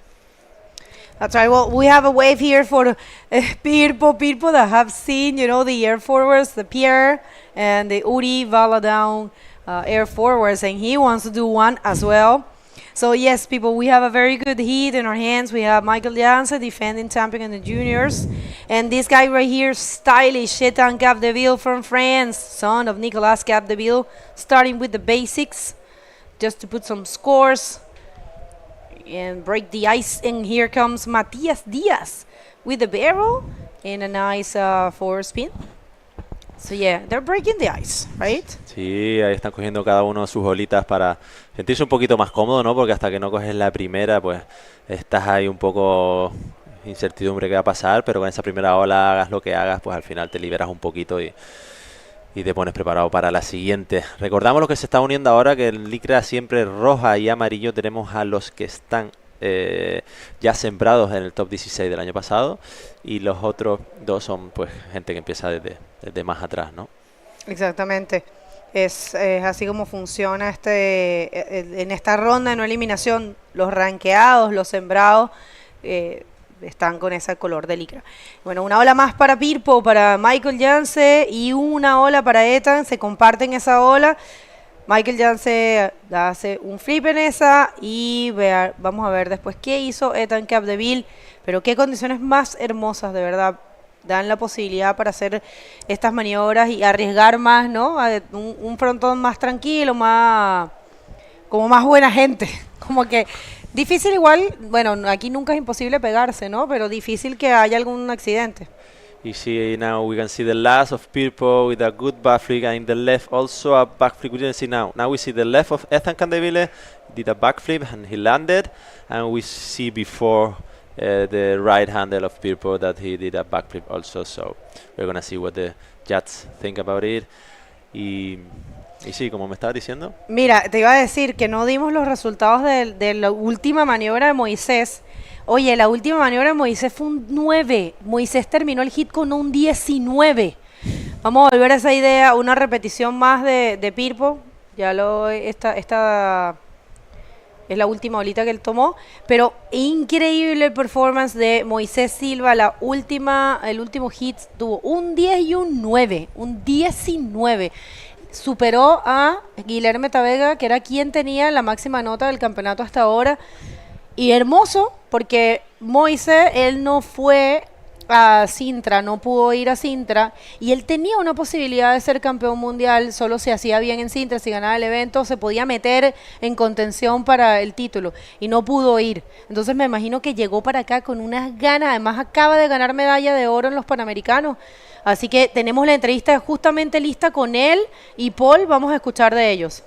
That's right. Well, we have a wave here for people that have seen, you know, the air forwards, the Pierre and the Uri Valadown air forwards, and he wants to do one as well. So yes, people, we have a very good heat in our hands. We have Michael Janse, defending champion in the juniors, and this guy right here, stylish, Ethan Capdeville from France, son of Nicolas Capdeville, starting with the basics, just to put some scores and break the ice. And here comes Matías Díaz with the barrel and a nice forward spin. So yeah, they're breaking the ice, right? Sí, ahí están cogiendo cada uno sus olitas para sentirse un poquito más cómodo, ¿no? Porque hasta que no coges la primera, pues estás ahí un poco incertidumbre qué va a pasar, pero con esa primera ola, hagas lo que hagas, pues al final te liberas un poquito y te pones preparado para la siguiente. Recordamos lo que se está uniendo ahora, que en licra siempre roja y amarillo tenemos a los que están ya sembrados en el top 16 del año pasado, y los otros dos son pues gente que empieza desde más atrás, ¿no? Exactamente. Es así como funciona en esta ronda de no eliminación. Los ranqueados, los sembrados, están con ese color de licra. Bueno, una ola más para Pirpo, para Michael Janse y una ola para Ethan, se comparten esa ola. Michael Janse hace un flip en esa y vamos a ver después qué hizo Ethan Capdeville, pero qué condiciones más hermosas, de verdad. Dan la posibilidad para hacer estas maniobras y arriesgar más, ¿no? Un frontón más tranquilo, como más buena gente. Como que difícil igual, bueno, aquí nunca es imposible pegarse, ¿no? Pero difícil que haya algún accidente. You see now we can see the last of Pirpo with a good backflip, and in the left also a backflip. We didn't see now. Now we see the left of Ethan Candeville did a backflip and he landed, and we see before the right handle of Pirpo that he did a backflip also. So we're gonna see what the judges think about it. Y sí, como me estaba diciendo. Mira, te iba a decir que no dimos los resultados de la última maniobra de Moisés. Oye, la última maniobra de Moisés fue un 9. Moisés terminó el hit con un 19. Vamos a volver a esa idea, una repetición más de Pirpo. Ya esta es la última olita que él tomó. Pero increíble el performance de Moisés Silva. El último hit tuvo un 10 y un 9. Un 19. Superó a Guilherme Tavega, que era quien tenía la máxima nota del campeonato hasta ahora. Y hermoso, porque Moisés, él no fue a Sintra, no pudo ir a Sintra, y él tenía una posibilidad de ser campeón mundial, solo si hacía bien en Sintra, si ganaba el evento, se podía meter en contención para el título, y no pudo ir. Entonces me imagino que llegó para acá con unas ganas, además acaba de ganar medalla de oro en los Panamericanos, así que tenemos la entrevista justamente lista con él y Paul, vamos a escuchar de ellos.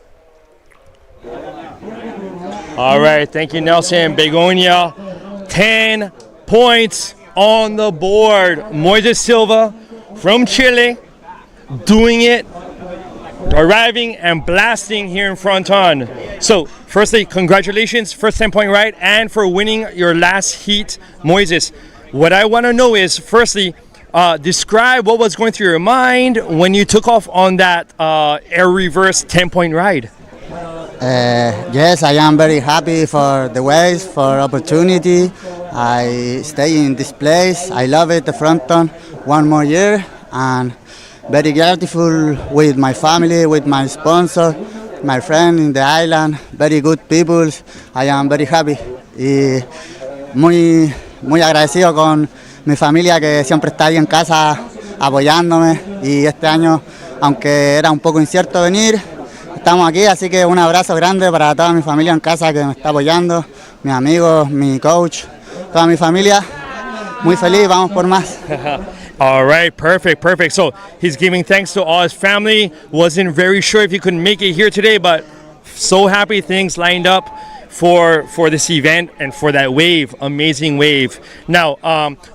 All right, thank you, Nelson. Begonia, 10 points on the board. Moises Silva from Chile, doing it, arriving and blasting here in Fronton. So, firstly, congratulations, first 10-point ride, and for winning your last heat, Moises. What I want to know is, firstly, describe what was going through your mind when you took off on that air reverse 10-point ride. Yes, I am very happy for the waves, for opportunity. I stay in this place. I love it, the Fronton, one more year, and very grateful with my family, with my sponsor, my friend in the island, very good people. I am very happy y muy agradecido con mi familia que siempre está ahí en casa apoyándome, y este año, aunque era un poco incierto venir, estamos aquí, así que un abrazo grande para toda mi familia en casa que me está apoyando, mis amigos, mi coach, toda mi familia. Muy feliz, vamos por más. All right, perfect. So he's giving thanks to all his family. Wasn't very sure if he could make it here today, but so happy things lined up for this event and for that wave, amazing wave. Now,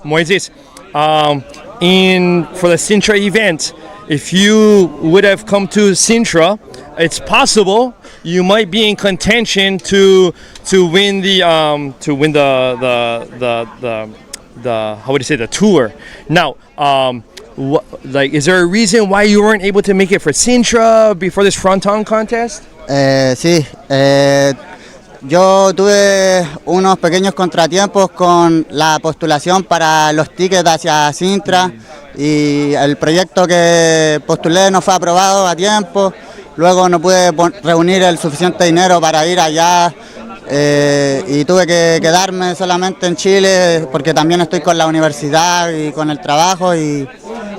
Moises, for the Sintra event, if you would have come to Sintra, it's possible you might be in contention to win the how would you say, the tour. Now, is there a reason why you weren't able to make it for Sintra before this Fronton contest? Sí, yo tuve unos pequeños contratiempos con la postulación para los tickets hacia Sintra, y el proyecto que postulé no fue aprobado a tiempo. Luego no pude reunir el suficiente dinero para ir allá, y tuve que quedarme solamente en Chile porque también estoy con la universidad y con el trabajo, y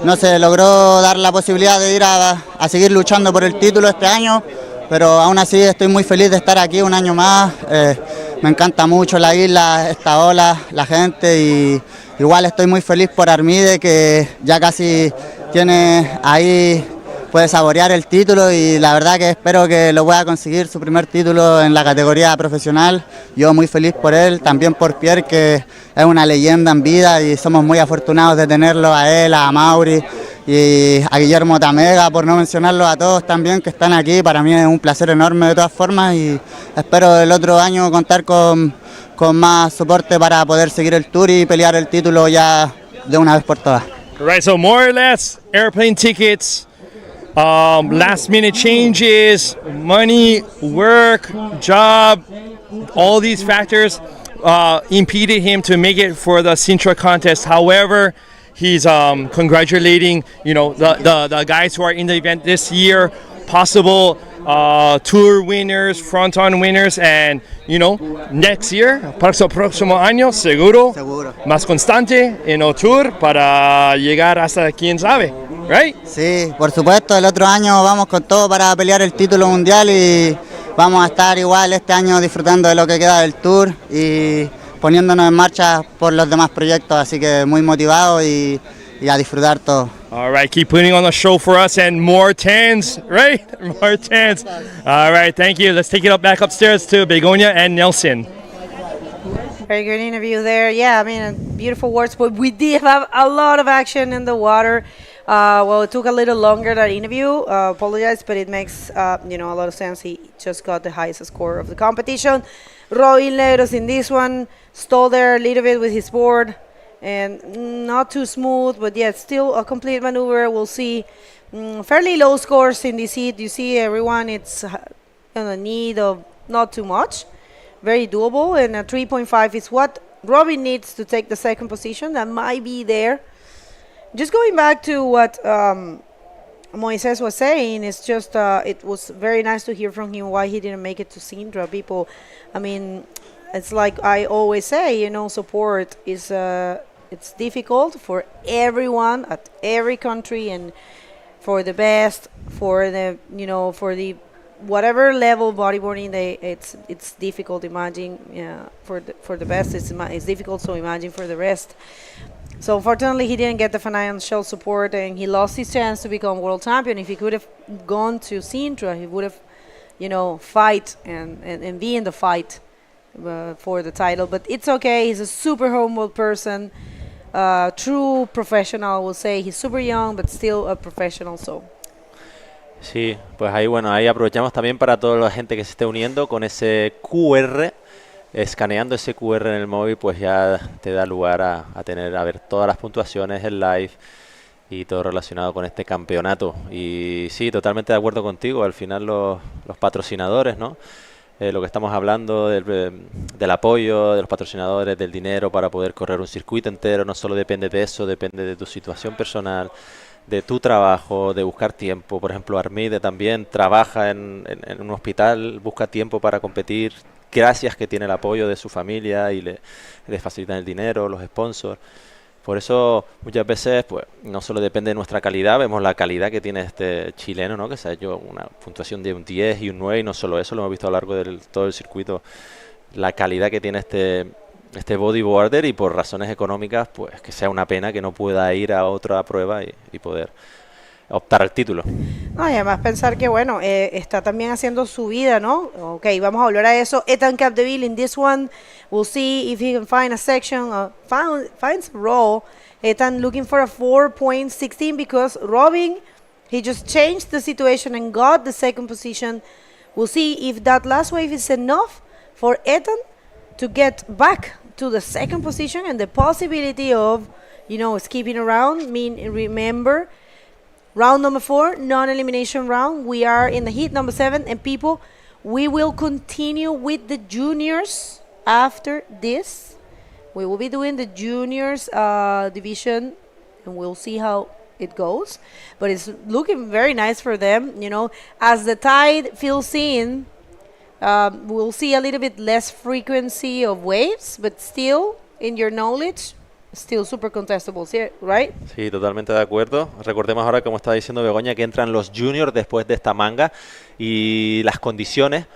no se logró dar la posibilidad de ir a seguir luchando por el título este año, pero aún así estoy muy feliz de estar aquí un año más. Me encanta mucho la isla, esta ola, la gente, y igual estoy muy feliz por Armide, que ya casi tiene ahí, puede saborear el título, y la verdad que espero que lo pueda conseguir, su primer título en la categoría profesional. Yo muy feliz por él, también por Pierre, que es una leyenda en vida, y somos muy afortunados de tenerlo a él, a Mauri y a Guillermo Tamega, por no mencionarlos a todos también que están aquí. Para mí es un placer enorme de todas formas, y espero el otro año contar con más soporte para poder seguir el tour y pelear el título ya de una vez por todas. Right, so more or less airplane tickets, last minute changes, money, work, job, all these factors impeded him to make it for the Sintra contest. However, he's congratulating, the guys who are in the event this year, possible tour winners, Fronton winners, and next year, próximo año, seguro, más constante en el tour para llegar hasta quién sabe, right? Sí, por supuesto, el otro año vamos con todo para pelear el título mundial y vamos a estar igual este año disfrutando de lo que queda del tour y poniéndonos en marcha por los demás proyectos, así que muy motivado y a disfrutar todo. All right, keep putting on the show for us and more tens, right? More tens. All right, thank you. Let's take it back upstairs to Begonia and Nelson. Very good interview there. Yeah, I mean, beautiful words, but we did have a lot of action in the water. Well, it took a little longer, that interview. Apologize, but it makes a lot of sense. He just got the highest score of the competition. Robin Leros in this one stalled there a little bit with his board, and not too smooth, but yeah, still a complete maneuver. We'll see fairly low scores in this heat. You see everyone, it's in the need of not too much. Very doable, and a 3.5 is what Robin needs to take the second position. That might be there. Just going back to what Moises was saying, it's just it was very nice to hear from him why he didn't make it to Sintra. People, I mean, it's like I always say, support is it's difficult for everyone at every country, and for the best, for the for the whatever level bodyboarding, it's difficult. Imagine for the best, it's difficult. So imagine for the rest. So unfortunately, he didn't get the financial support, and he lost his chance to become world champion. If he could have gone to Sintra, he would have, fight and be in the fight for the title. But it's okay. He's a super humble person, true professional. I will say he's super young, but still a professional. So. Sí, pues ahí aprovechamos también para toda la gente que se esté uniendo con ese QR. Escaneando ese QR en el móvil, pues ya te da lugar a ver todas las puntuaciones, el live y todo relacionado con este campeonato. Y sí, totalmente de acuerdo contigo. Al final los patrocinadores, ¿no? Lo que estamos hablando del apoyo de los patrocinadores, del dinero para poder correr un circuito entero, no solo depende de eso, depende de tu situación personal, de tu trabajo, de buscar tiempo. Por ejemplo, Armide también trabaja en un hospital, busca tiempo para competir, gracias que tiene el apoyo de su familia y le facilitan el dinero, los sponsors. Por eso muchas veces pues no solo depende de nuestra calidad, vemos la calidad que tiene este chileno, ¿no? Que se ha hecho una puntuación de un 10 y un 9, y no solo eso, lo hemos visto a lo largo de todo el circuito, la calidad que tiene este bodyboarder, y por razones económicas pues que sea una pena que no pueda ir a otra prueba y poder optar al título. No, y además pensar que está también haciendo su vida, ¿no? Ok, vamos a volver a eso. Ethan Capdeville in this one, we'll see if he can find a section, finds a roll. Ethan looking for a 4.16 because Robin, he just changed the situation and got the second position. We'll see if that last wave is enough for Ethan to get back to the second position and the possibility of, skipping around. Remember, round number 4, non-elimination round. We are in the heat number 7, and people, we will continue with the juniors after this. We will be doing the juniors division, and we'll see how it goes. But it's looking very nice for them, as the tide fills in. We'll see a little bit less frequency of waves, but still, in your knowledge, still super contestable, right? Sí, totalmente de acuerdo. Recordemos ahora, como estaba diciendo Begoña, que entran los juniors después de esta manga, y las condiciones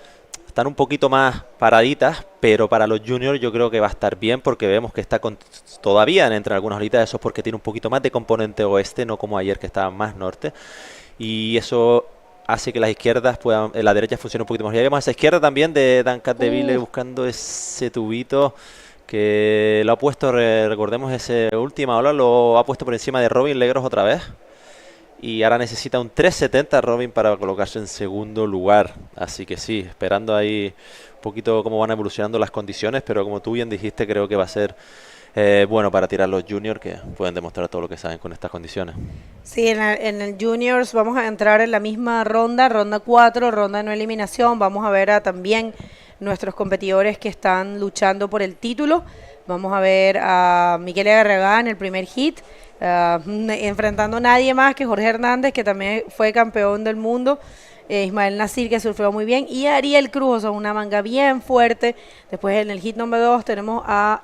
están un poquito más paraditas, pero para los juniors yo creo que va a estar bien, porque vemos que está todavía entran algunas horitas. Eso es porque tiene un poquito más de componente oeste, no como ayer que estaba más norte, y eso hace que las izquierdas puedan, la derecha funcione un poquito más. Ya vemos esa izquierda también de Dan Capdeville buscando ese tubito que lo ha puesto, recordemos, ese última ola lo ha puesto por encima de Robin Legros otra vez, y ahora necesita un 3.70 Robin para colocarse en segundo lugar. Así que sí, esperando ahí un poquito cómo van evolucionando las condiciones, pero como tú bien dijiste, creo que va a ser bueno para tirar los juniors, que pueden demostrar todo lo que saben con estas condiciones. Sí, en el juniors vamos a entrar en la misma ronda 4, ronda de no eliminación. Vamos a ver también nuestros competidores que están luchando por el título. Vamos a ver a Michele Garragán en el primer hit, enfrentando a nadie más que Jorge Hernández, que también fue campeón del mundo, Ismael Nasir, que surfeó muy bien, y Ariel Cruz, o sea, una manga bien fuerte. Después en el hit número 2 tenemos a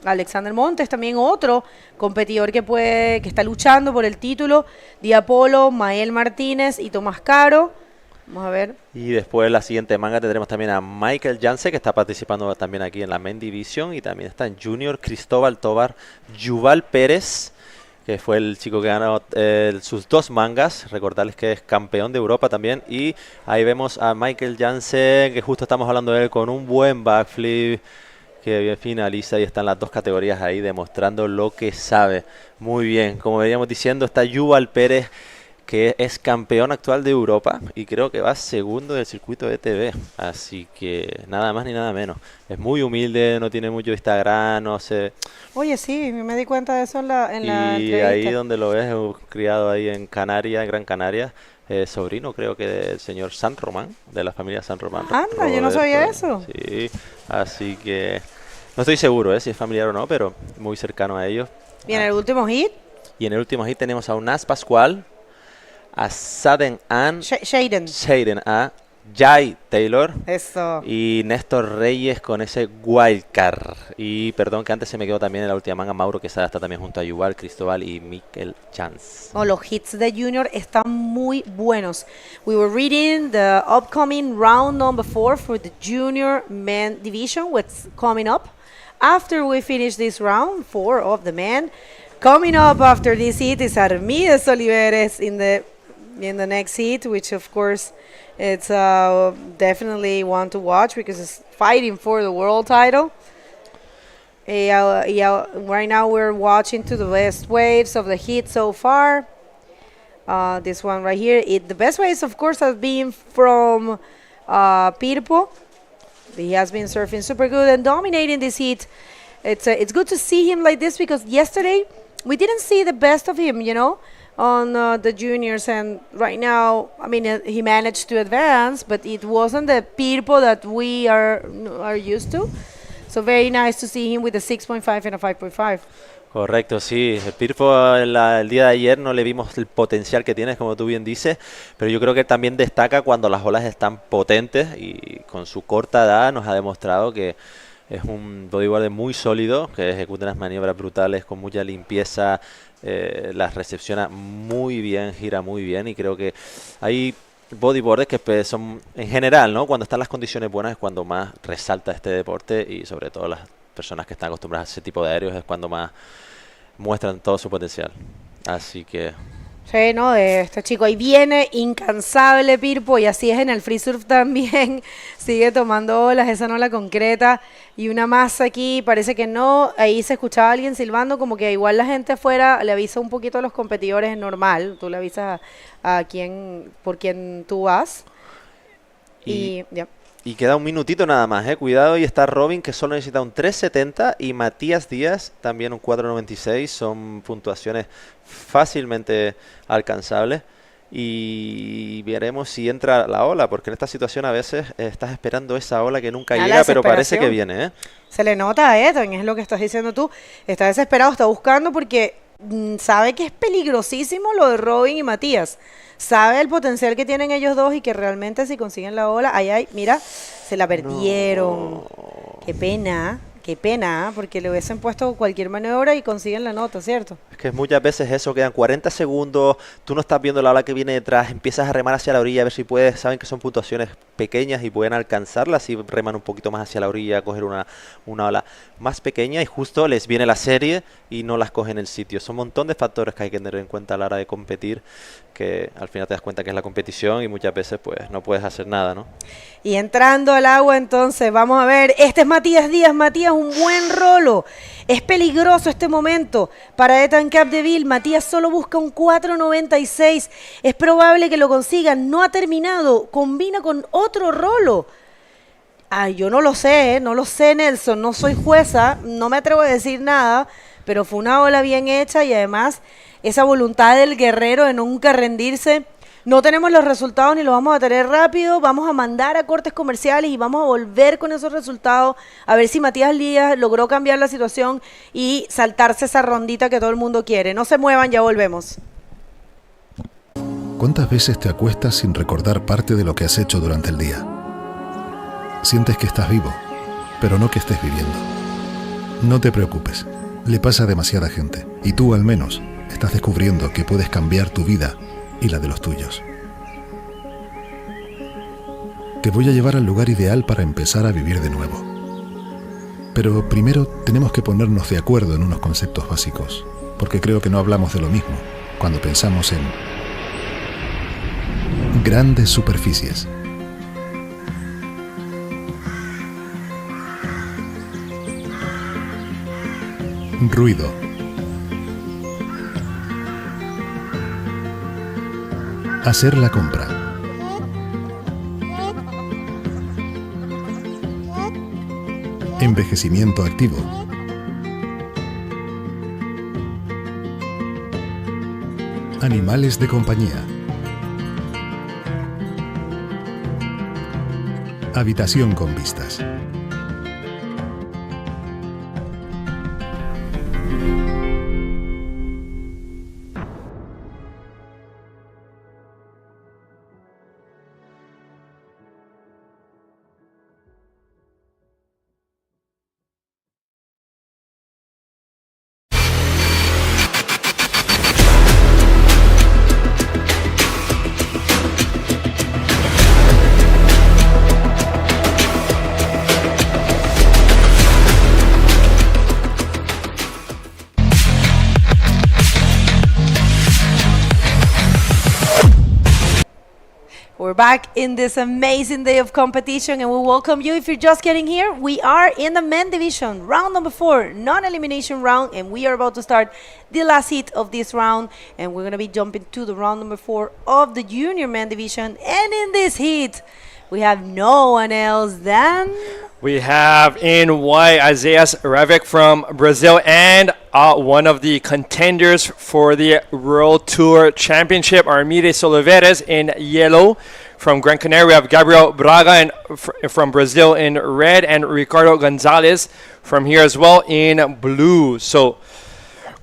Alexander Montes, también otro competidor que está luchando por el título, Diapolo, Mael Martínez y Tomás Caro. Vamos a ver. Y después la siguiente manga tendremos también a Michael Janse, que está participando también aquí en la Main Division, y también está en Junior Cristóbal Tobar, Yuval Pérez, que fue el chico que ganó sus 2 mangas. Recordarles que es campeón de Europa también. Y ahí vemos a Michael Jansen, que justo estamos hablando de él, con un buen backflip, que bien finaliza, y están las 2 categorías ahí demostrando lo que sabe. Muy bien, como veníamos diciendo, está Yuval Pérez, que es campeón actual de Europa y creo que va segundo del circuito de TV, así que nada más ni nada menos. Es muy humilde, no tiene mucho Instagram, no sé. Oye, sí, me di cuenta de eso en la Y entrevista. ahí donde lo ves, criado ahí en Canarias, Gran Canaria, sobrino creo que del señor San Román, de la familia San Román. Anda, yo no sabía eso. Sí, así que no estoy seguro si es familiar o no, pero muy cercano a ellos. Y en el último hit, Y en el último hit tenemos a Unas Pascual, a Shaden A, Jai Taylor eso. y Néstor Reyes con ese wildcard. Y perdón que antes se me quedó también en la última manga Mauro Quesada, está también junto a Yuval, Cristóbal y Mikel Chance. No, los hits de Junior están muy buenos. We were reading the upcoming round number 4 for the Junior Men Division, what's coming up. After we finish this round 4 of the men, coming up after this hit is Armides Oliveres in the next heat, which of course it's definitely one to watch because it's fighting for the world title. Right now we're watching to the best waves of the heat so far. This one right here, the best waves of course have been from Pirpo. He has been surfing super good and dominating this heat. It's good to see him like this because yesterday we didn't see the best of him, on the juniors, and right now, I mean, he managed to advance, but it wasn't the Pirpo that we are used to. So very nice to see him with a 6.5 and a 5.5. Correcto, sí. El Pirpo el día de ayer no le vimos el potencial que tiene, como tú bien dices, pero yo creo que también destaca cuando las olas están potentes, y con su corta edad nos ha demostrado que es un bodyboarder muy sólido, que ejecuta unas maniobras brutales con mucha limpieza, las recepciona muy bien, gira muy bien, y creo que hay bodyboarders que son, en general, ¿no? Cuando están las condiciones buenas es cuando más resalta este deporte, y sobre todo las personas que están acostumbradas a ese tipo de aéreos es cuando más muestran todo su potencial. Así que Sí, no, este chico ahí viene, incansable Pirpo, y así es en el free surf también, sigue tomando olas, esa no la concreta, y una masa aquí, parece que no, ahí se escuchaba a alguien silbando, como que igual la gente afuera le avisa un poquito a los competidores, es normal, tú le avisas a por quien tú vas, y ya. Y queda un minutito nada más, cuidado, y está Robin, que solo necesita un 3.70, y Matías Díaz también un 4.96, son puntuaciones fácilmente alcanzables, y veremos si entra la ola, porque en esta situación a veces estás esperando esa ola que nunca llega, pero parece que viene. Se le nota a Ethan, es lo que estás diciendo tú, está desesperado, está buscando porque sabe que es peligrosísimo lo de Robin y Matías. Sabe el potencial que tienen ellos dos y que realmente si consiguen la ola, mira, se la perdieron. No. Qué pena, porque le hubiesen puesto cualquier maniobra y consiguen la nota, ¿cierto? Es que muchas veces eso, quedan 40 segundos, tú no estás viendo la ola que viene detrás, empiezas a remar hacia la orilla a ver si puedes, saben que son puntuaciones pequeñas y pueden alcanzarlas, y reman un poquito más hacia la orilla, coger una ola más pequeña, y justo les viene la serie y no las cogen el sitio. Son un montón de factores que hay que tener en cuenta a la hora de competir, que al final te das cuenta que es la competición y muchas veces pues no puedes hacer nada, ¿no? Y entrando al agua entonces, vamos a ver, este es Matías Díaz, Matías un buen rolo, es peligroso este momento para Ethan Capdeville, Matías solo busca un 4.96, es probable que lo consiga, no ha terminado, combina con otro rolo. Yo no lo sé, Nelson, no soy jueza, no me atrevo a decir nada, pero fue una ola bien hecha, y además esa voluntad del guerrero de nunca rendirse No tenemos los resultados ni los vamos a tener rápido. Vamos a mandar a cortes comerciales y vamos a volver con esos resultados a ver si Matías Lías logró cambiar la situación y saltarse esa rondita que todo el mundo quiere. No se muevan, ya volvemos. ¿Cuántas veces te acuestas sin recordar parte de lo que has hecho durante el día? Sientes que estás vivo, pero no que estés viviendo. No te preocupes, le pasa a demasiada gente, y tú al menos estás descubriendo que puedes cambiar tu vida y la de los tuyos. Te voy a llevar al lugar ideal para empezar a vivir de nuevo. Pero primero tenemos que ponernos de acuerdo en unos conceptos básicos, porque creo que no hablamos de lo mismo cuando pensamos en grandes superficies. Ruido. Hacer la compra. Envejecimiento activo. Animales de compañía. Habitación con vistas. We're back in this amazing day of competition and we welcome you. If you're just getting here, we are in the men division, round number 4, non-elimination round, and we are about to start the last heat of this round, and we're going to be jumping to the round number 4 of the junior men division. And in this heat, we have no one else than... We have in white Isaiah Ravik from Brazil and one of the contenders for the World Tour Championship, Armides Oliveras. In yellow from Gran Canaria, we have Gabriel Braga from Brazil in red, and Ricardo Gonzalez from here as well in blue. So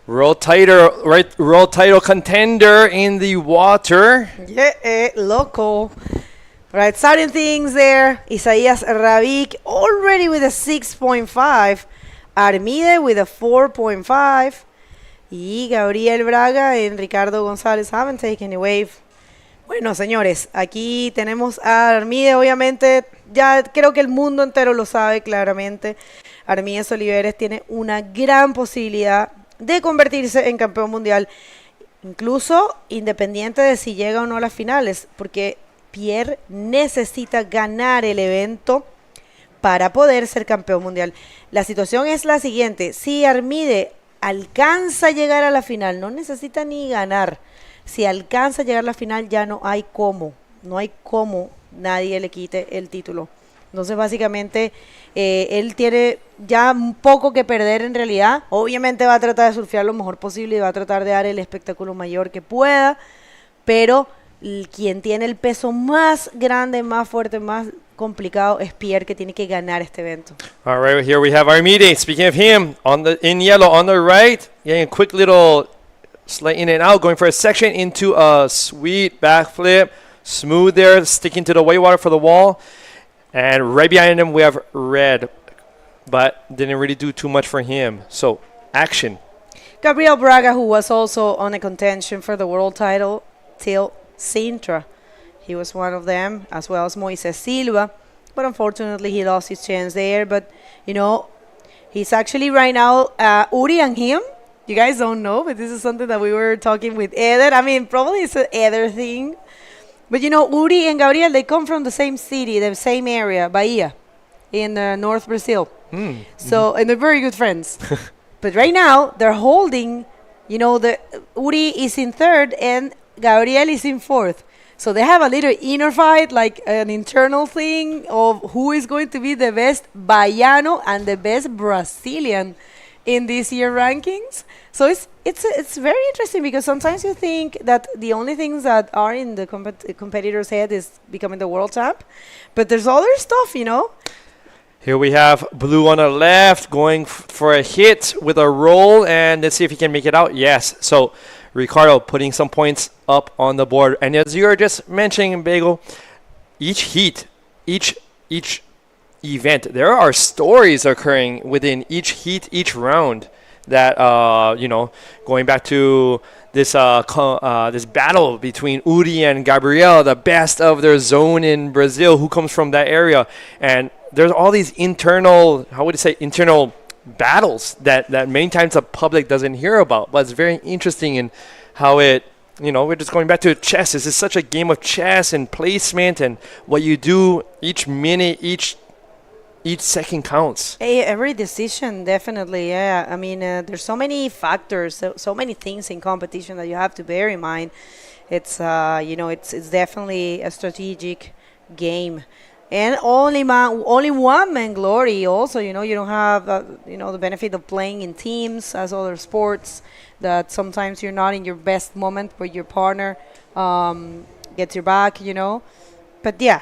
world title contender in the water. Yeah, loco. Right, starting things there, Isaías Ravik already with a 6.5, Armide with a 4.5, y Gabriel Braga and Ricardo González haven't taken a wave. Bueno, señores, aquí tenemos a Armide, obviamente, ya creo que el mundo entero lo sabe claramente. Armides Oliveres tiene una gran posibilidad de convertirse en campeón mundial, incluso independiente de si llega o no a las finales, porque Pierre necesita ganar el evento para poder ser campeón mundial. La situación es la siguiente: si Armide alcanza a llegar a la final, no necesita ni ganar. Si alcanza a llegar a la final, ya no hay cómo nadie le quite el título. Entonces, básicamente, él tiene ya un poco que perder en realidad. Obviamente va a tratar de surfear lo mejor posible y va a tratar de dar el espectáculo mayor que pueda, pero quien tiene el peso más grande, más fuerte, más complicado es Pierre, que tiene que ganar este evento. All right, here we have Armide. Speaking of him, in yellow on the right, getting a quick little slide in and out, going for a section into a sweet backflip, smooth there, sticking to the white water for the wall, and right behind him we have red, but didn't really do too much for him. So action. Gabriel Braga, who was also on a contention for the world title till Sintra. He was one of them, as well as Moises Silva, but unfortunately he lost his chance there. But you know, he's actually right now Uri and him. You guys don't know, but this is something that we were talking with Eder. I mean, probably it's an Eder thing, but you know, Uri and Gabriel, they come from the same city, the same area, Bahia, in North Brazil. So, and they're very good friends. But right now they're holding, you know, the Uri is in 3rd and Gabriel is in 4th. So they have a little inner fight, like an internal thing of who is going to be the best Baiano and the best Brazilian in this year rankings. So it's very interesting because sometimes you think that the only things that are in the competitor's head is becoming the world champ, but there's other stuff, you know. Here we have Blue on the left going for a hit with a roll, and let's see if he can make it out. Yes. So Ricardo putting some points up on the board, and as you were just mentioning, Bagel, each heat, each event, there are stories occurring within each heat, each round. That going back to this this battle between Uri and Gabriel, the best of their zone in Brazil, who comes from that area, and there's all these internal battles that many times the public doesn't hear about, but it's very interesting in how it. We're just going back to chess. This is such a game of chess and placement, and what you do each minute, each second counts. Every decision, definitely, yeah. I mean, there's so many factors, so many things in competition that you have to bear in mind. It's it's definitely a strategic game, and only one man glory. Also, you don't have the benefit of playing in teams as other sports. That sometimes you're not in your best moment, but your partner gets your back. But yeah.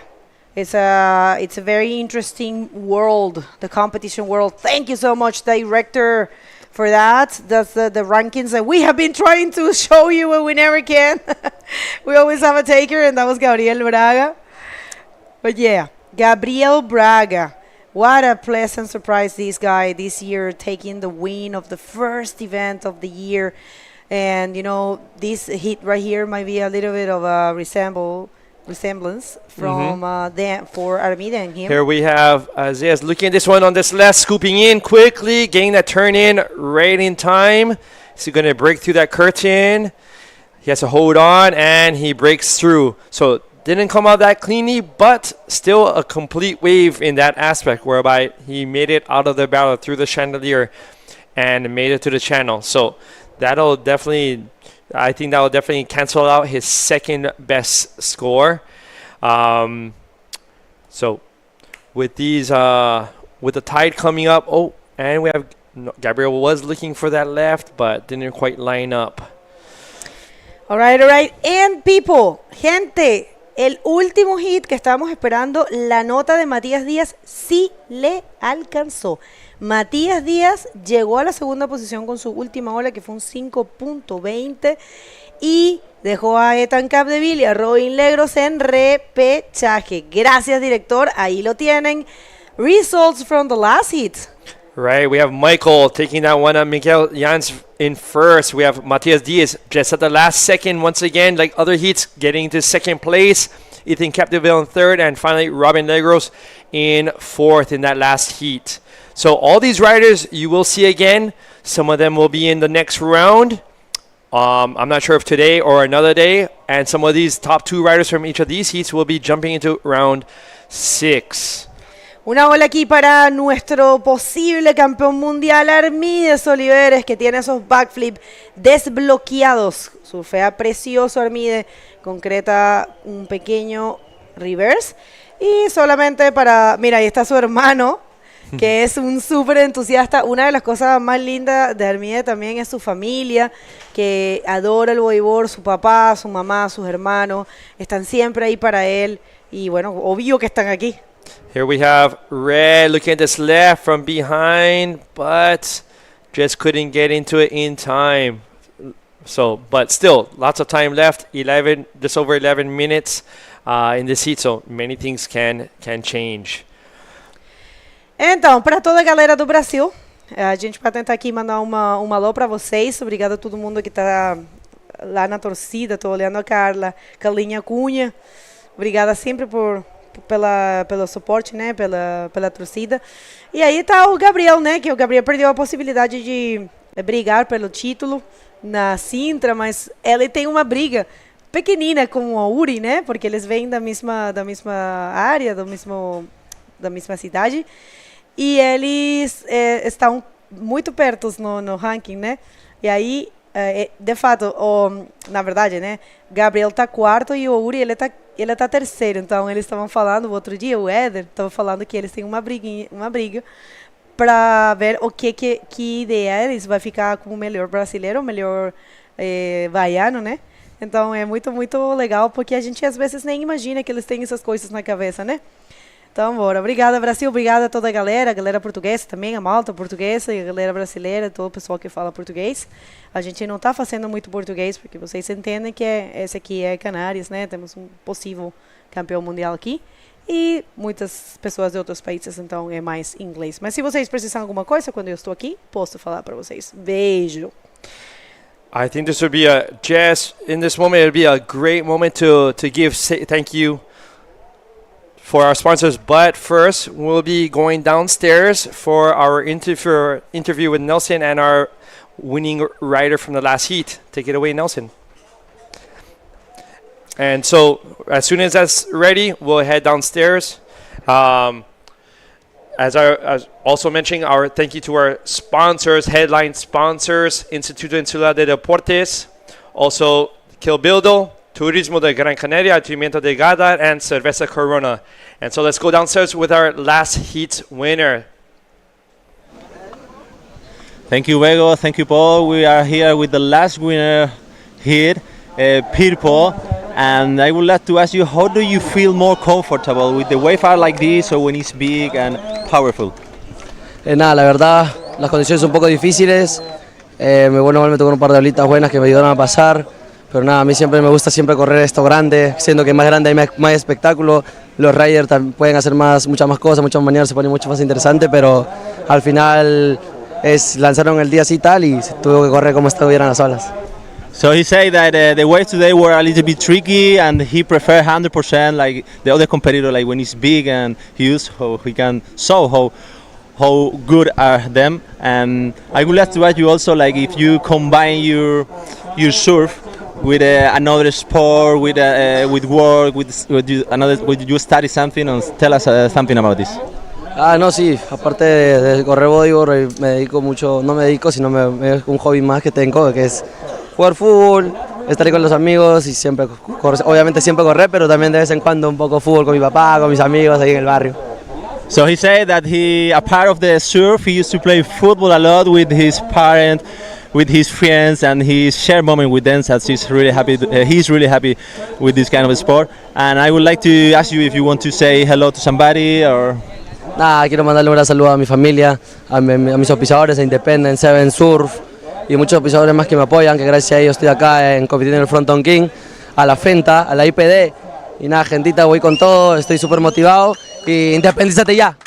It's a very interesting world, the competition world. Thank you so much, director, for that. That's the rankings that we have been trying to show you, but we never can. We always have a taker, and that was Gabriel Braga. But yeah, Gabriel Braga. What a pleasant surprise this guy this year, taking the win of the first event of the year. And, this hit right here might be a little bit of a resemblance from for Armida and him. Here we have Azias looking at this one on this left, scooping in quickly, getting that turn in right in time. Is he going to break through that curtain? He has to hold on, and he breaks through. So didn't come out that cleanly, but still a complete wave in that aspect, whereby he made it out of the barrel through the chandelier and made it to the channel. So that'll definitely... I think that will definitely cancel out his second best score. So with these, with the tide coming up, and we have Gabriel was looking for that left, but didn't quite line up. All right. And people, gente, el último hit que estábamos esperando, la nota de Matías Díaz sí le alcanzó. Matías Díaz llegó a la segunda posición con su última ola, que fue un 5.20, y dejó a Ethan Capdeville y a Robin Legros en repechaje. Gracias, director. Ahí lo tienen. Results from the last hit. Right, we have Michael taking that one up. Miguel Jans in first. We have Matias Diaz just at the last second once again, like other heats, getting to second place. Ethan Capdeville in third, and finally Robin Legros in fourth in that last heat. So all these riders you will see again. Some of them will be in the next round. I'm not sure if today or another day. And some of these top two riders from each of these heats will be jumping into round 6. Una ola aquí para nuestro posible campeón mundial, Armides Oliveres, que tiene esos backflip desbloqueados. Surfea precioso Armide, concreta un pequeño reverse. Y solamente mira, ahí está su hermano, que es un súper entusiasta. Una de las cosas más lindas de Armide también es su familia, que adora el bodyboard, su papá, su mamá, sus hermanos, están siempre ahí para él. Y bueno, obvio que están aquí. Here we have Red looking at this left from behind, but just couldn't get into it in time. So, but still, lots of time left, just over 11 minutes in this heat, so many things can change. Então, para toda a galera do Brasil, a gente vai tentar aqui mandar uma alô para vocês. Obrigada a todo mundo que está lá na torcida. Estou olhando a Carlinha Cunha. Obrigada sempre pelo suporte, né? Pela torcida. E aí tá o Gabriel, né? Que o Gabriel perdeu a possibilidade de brigar pelo título na Sintra, mas ele tem uma briga pequenina com o Uri, né? Porque eles vêm da mesma área, da mesma cidade. E eles estão muito perto no ranking, né? E aí, de fato, na verdade, né? Gabriel tá quarto e o Uri, ele tá terceiro. Então, eles estavam falando, o outro dia, o Éder estava falando que eles têm uma briga para ver o que ideia eles vai ficar como melhor brasileiro, melhor baiano, né? Então é muito, muito legal, porque a gente às vezes nem imagina que eles têm essas coisas na cabeça, né? Então, bora. Obrigada, Brasil. Obrigada a toda a galera portuguesa também, a malta portuguesa e a galera brasileira, todo o pessoal que fala português. A gente não está fazendo muito português, porque vocês entendem que esse aqui é Canárias, né? Temos um possível campeão mundial aqui. E muitas pessoas de outros países, então é mais inglês. Mas se vocês precisam de alguma coisa, quando eu estou aqui, posso falar para vocês. Beijo. I think this would be Jess, in this moment, it would be a great moment to give thank you for our sponsors. But first, we'll be going downstairs for our interview with Nelson and our winning rider from the last heat. Take it away, Nelson. And so, as soon as that's ready, we'll head downstairs. As also mentioning, our thank you to our sponsors, headline sponsors, Instituto Insular de Deportes, also Kilbildo, Turismo de Gran Canaria, Atimiento de Gáldar, and Cerveza Corona. And so let's go downstairs with our last heat winner. Thank you, Vego. Thank you, Paul. We are here with the last winner here, Pirpo. And I would like to ask you, how do you feel more comfortable with the wave art like this or when it's big and powerful? Nada, la verdad, las condiciones son un poco difíciles. Bueno, me tocó un par de olitas buenas que me ayudaron a pasar. Pero nada, a mí siempre me gusta correr esto grande, siendo que más grande hay más espectáculo. Los riders pueden hacer muchas más cosas, muchas maneras, se pone mucho más interesante, pero al final lanzaron el día así tal y tuvo que correr como estuvieran las olas. So he said that the waves today were a little bit tricky and he preferred 100% like the other competitor, like when it's big and huge, how he can show how good are them. And I would like to ask you also, like if you combine your surf with another sport, with work, with you study something, and tell us something about this. No, sí, aparte de correr bodyboard me dedico mucho, no me dedico, sino es un hobby más que tengo, que es jugar fútbol, estar ahí con los amigos y siempre obviamente siempre correr, pero también de vez en cuando un poco fútbol con mi papá, con mis amigos ahí en el barrio. So he said that a part of the surf, he used to play football a lot with his parents, with his friends, and he shared moment with them. So he's really happy with this kind of sport. And I would like to ask you if you want to say hello to somebody or. Nada, quiero mandarle un gran saludo a mi familia, a mis auspiciadores, a Independent, Seven Surf y muchos auspiciadores más que me apoyan, que gracias a ellos estoy acá compitiendo en el Fronton King, a la Fenta, a la IPD. Y nada, gentita, voy con todo, estoy súper motivado y independízate ya.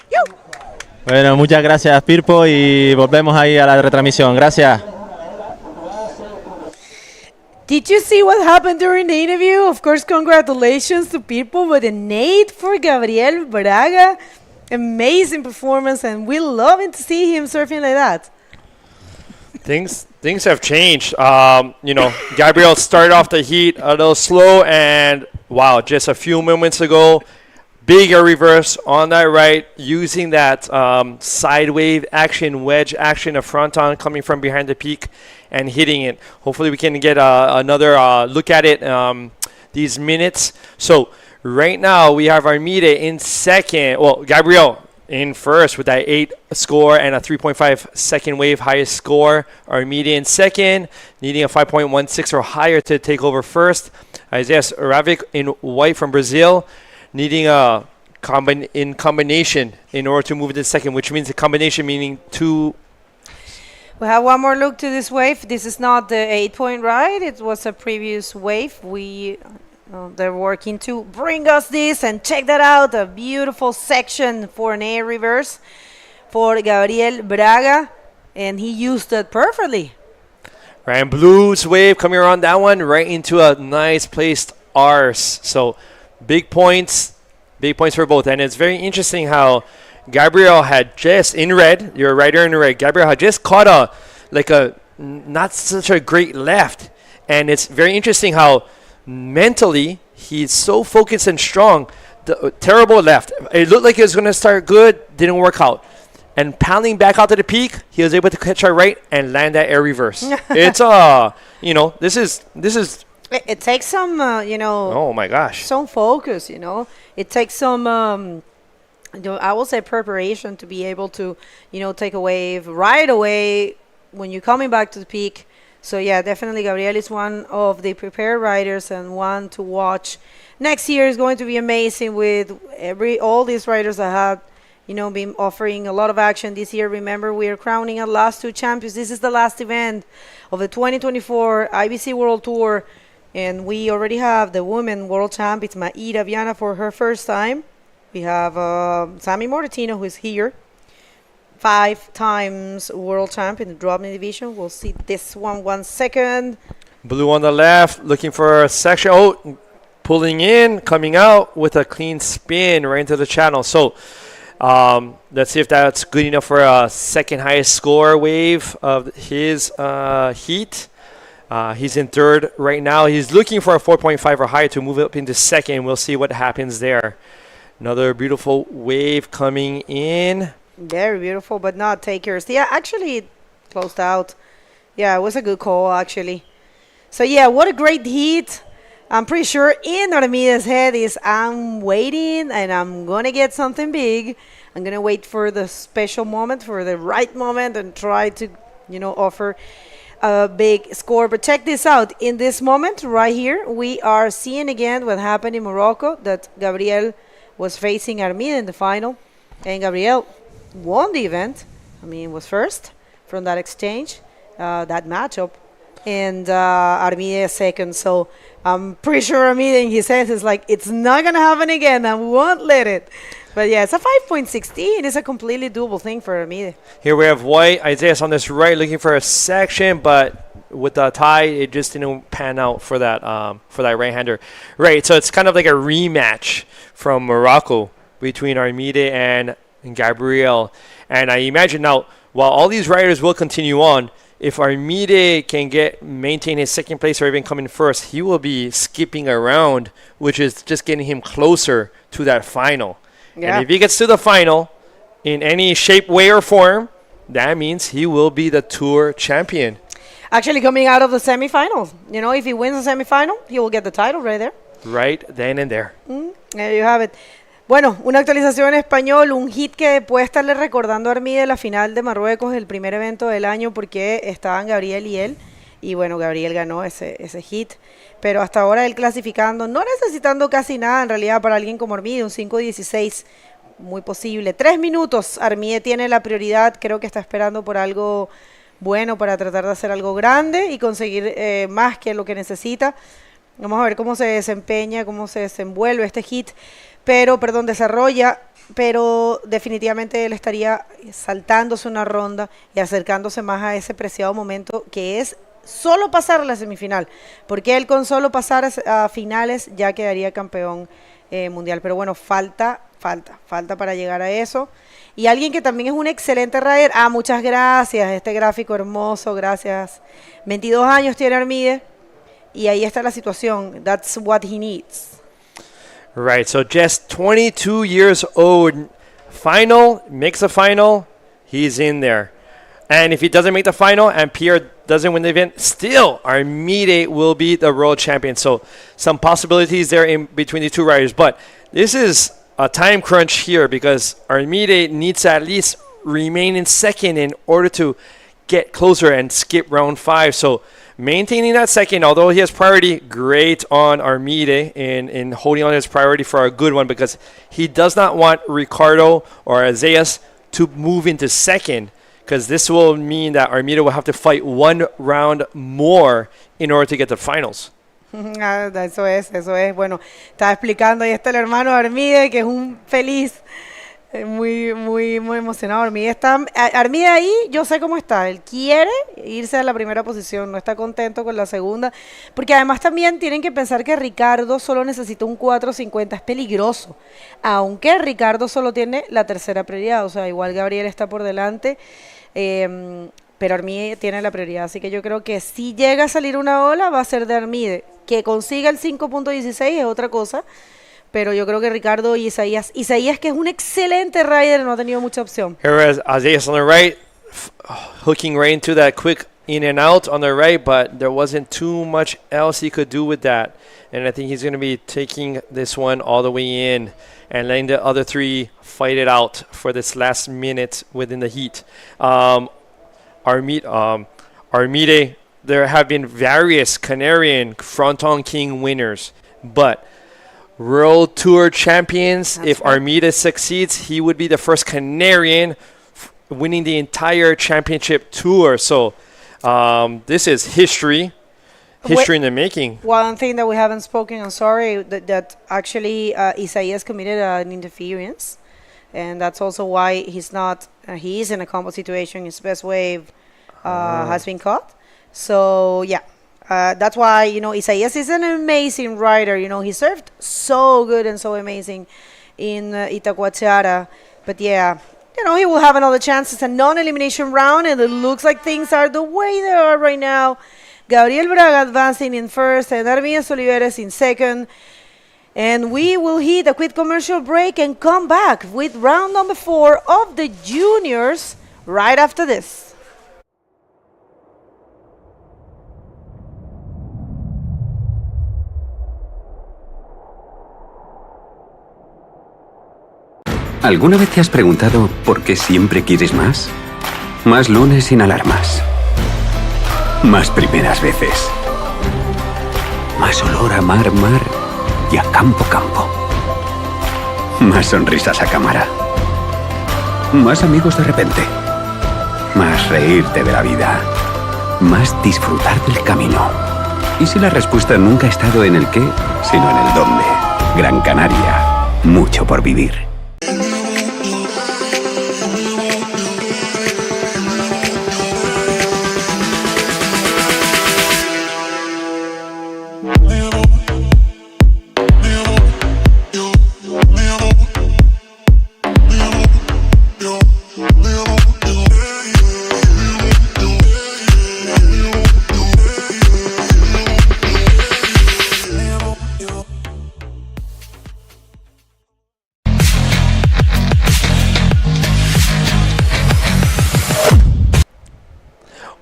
Bueno, muchas gracias, Pirpo, y volvemos ahí a la retransmisión. Gracias. Did you see what happened during the interview? Of course, congratulations to Pirpo, but an 8 for Gabriel Braga. Amazing performance, and we're loving to see him surfing like that. Things have changed. Gabriel started off the heat a little slow, and wow, just a few moments ago, big air reverse on that right, using that side wave action, wedge action of Fronton coming from behind the peak and hitting it. Hopefully we can get another look at it these minutes. So right now we have Armide in second. Well, Gabriel in first with that 8 score and a 3.5 second wave highest score. Armide in second, needing a 5.16 or higher to take over first. Isaiah Ravic in white from Brazil, needing a combination in order to move into second, which means a combination meaning two. We have one more look to this wave. This is not the 8-point ride. It was a previous wave. They're working to bring us this, and check that out. A beautiful section for an air reverse for Gabriel Braga, and he used it perfectly. Ryan Blue's wave coming around that one right into a nice placed arse. So big points for both. And it's very interesting how Gabriel had just in red, your rider in red, Gabriel had just caught a not such a great left. And it's very interesting how mentally he's so focused and strong. The terrible left. It looked like it was going to start good, didn't work out. And paddling back out to the peak, he was able to catch our right and land that air reverse. It's this is. It takes some, Oh my gosh. some focus. It takes some I will say preparation to be able to, take a wave right away when you're coming back to the peak. So yeah, definitely Gabriel is one of the prepared riders and one to watch. Next year is going to be amazing with all these riders that have, been offering a lot of action this year. Remember, we are crowning our last 2 champions. This is the last event of the 2024 IBC World Tour, and we already have the women world champ. It's Maida Viana for her first time. We have Sammy Mortino, who is here, 5 times world champ in the dropping division. We'll see this one second. Blue on the left, looking for a section. Oh, pulling in, coming out with a clean spin right into the channel. So let's see if that's good enough for a second highest score wave of his heat. He's in third right now. He's looking for a 4.5 or higher to move up into second. We'll see what happens there. Another beautiful wave coming in. Very beautiful, but not takers. Yeah, actually it closed out. Yeah, it was a good call, actually. So yeah, what a great heat. I'm pretty sure in Armide's head is, I'm waiting and I'm going to get something big. I'm going to wait for the special moment, for the right moment, and try to, offer a big score. But check this out. In this moment right here, we are seeing again what happened in Morocco, that Gabriel was facing Armide in the final, and Gabriel won the event. Was first from that exchange, that matchup, and Armide second. So I'm pretty sure Armide in his head is like, it's not going to happen again. I won't let it. But yeah, it's a 5.16. It's a completely doable thing for Armide. Here we have White. Isaiah's on this right, looking for a section, but with the tie, it just didn't pan out for that right-hander. Right, so it's kind of like a rematch from Morocco between Armide and Gabriel. And I imagine now, while all these riders will continue on, if Armide can maintain his second place or even come in first, he will be skipping around, which is just getting him closer to that final. Yeah. And if he gets to the final in any shape, way, or form, that means he will be the Tour champion. Actually, coming out of the semifinals. If he wins the semifinal, he will get the title right there. Right then and there. There you have it. Bueno, una actualización en español, un hit que puede estarle recordando a Armide la final de Marruecos, el primer evento del año, porque estaban Gabriel y él. Y bueno, Gabriel ganó ese hit. Pero hasta ahora él clasificando, no necesitando casi nada en realidad para alguien como Armide, un 5.16, muy posible. 3 minutos, Armide tiene la prioridad, creo que está esperando por algo bueno para tratar de hacer algo grande y conseguir más que lo que necesita. Vamos a ver cómo se desempeña, cómo se desenvuelve este hit, desarrolla, pero definitivamente él estaría saltándose una ronda y acercándose más a ese preciado momento que es solo pasar a la semifinal, porque él con solo pasar a finales ya quedaría campeón mundial. Pero bueno, falta para llegar a eso. Y alguien que también es un excelente rider. Muchas gracias, este gráfico hermoso, gracias. 22 años tiene Armide y ahí está la situación. That's what he needs. Right, so just 22 years old. Makes a final, he's in there. And if he doesn't make the final and Pierre doesn't win the event, still Armide will be the world champion. So some possibilities there in between the two riders. But this is a time crunch here because Armide needs to at least remain in second in order to get closer and skip round 5. So maintaining that second, although he has priority, great on Armide in holding on his priority for a good one, because he does not want Ricardo or Isaiah to move into second, because this will mean that Armide will have to fight one round more in order to get to finals. Eso es. Bueno, estaba explicando, ahí está el hermano de Armide, que es un feliz, muy emocionado. Armide ahí, yo sé cómo está. Él quiere irse a la primera posición, no está contento con la segunda, porque además también tienen que pensar que Ricardo solo necesita un 4.50, es peligroso, aunque Ricardo solo tiene la tercera prioridad, o sea, igual Gabriel está por delante, pero Armide tiene la prioridad, así que yo creo que si llega a salir una ola va a ser de Armide. Que consiga el 5.16 es otra cosa, pero yo creo que Ricardo y Isaías, que es un excelente rider, no ha tenido mucha opción. Here is Isaiah on the right, hooking right into that quick in and out on the right, but there wasn't too much else he could do with that. And I think he's going to be taking this one all the way in and letting the other three fight it out for this last minute within the heat. Armide, there have been various Canarian Fronton King winners, but World Tour champions, if Armide succeeds, he would be the first Canarian winning the entire championship tour. So this is history in the making. One thing that we haven't spoken, I'm sorry, that actually Isaias committed an interference, and that's also why he's not, he is in a combo situation. His best wave has been caught. So yeah, that's why, Isaias is an amazing rider. He served so good and so amazing in Itacoatiara. But yeah, he will have another chance. It's a non-elimination round, and it looks like things are the way they are right now. Gabriel Braga advancing in first, and Armias Oliveres in second. And we will hit a quick commercial break and come back with round number 4 of the juniors right after this. ¿Alguna vez te has preguntado por qué siempre quieres más? Más lunes sin alarmas. Más primeras veces. Más olor a mar y a campo. Más sonrisas a cámara. Más amigos de repente. Más reírte de la vida. Más disfrutar del camino. ¿Y si la respuesta nunca ha estado en el qué, sino en el dónde? Gran Canaria. Mucho por vivir.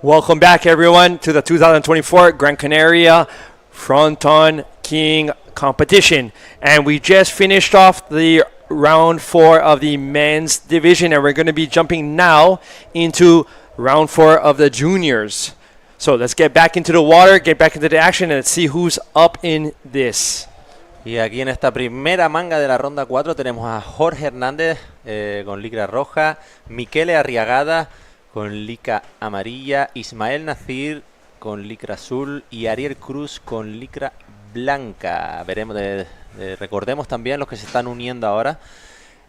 Welcome back, everyone, to the 2024 Gran Canaria Frontón King competition. And we just finished off the round 4 of the men's division, and we're going to be jumping now into round 4 of the juniors. So let's get back into the water, get back into the action, and let's see who's up in this. Y aquí en esta primera manga de la ronda 4 tenemos a Jorge Hernández con licra roja, Miquele Arriagada con licra amarilla, Ismael Nacir con licra azul y Ariel Cruz con licra blanca. Veremos, recordemos también los que se están uniendo ahora,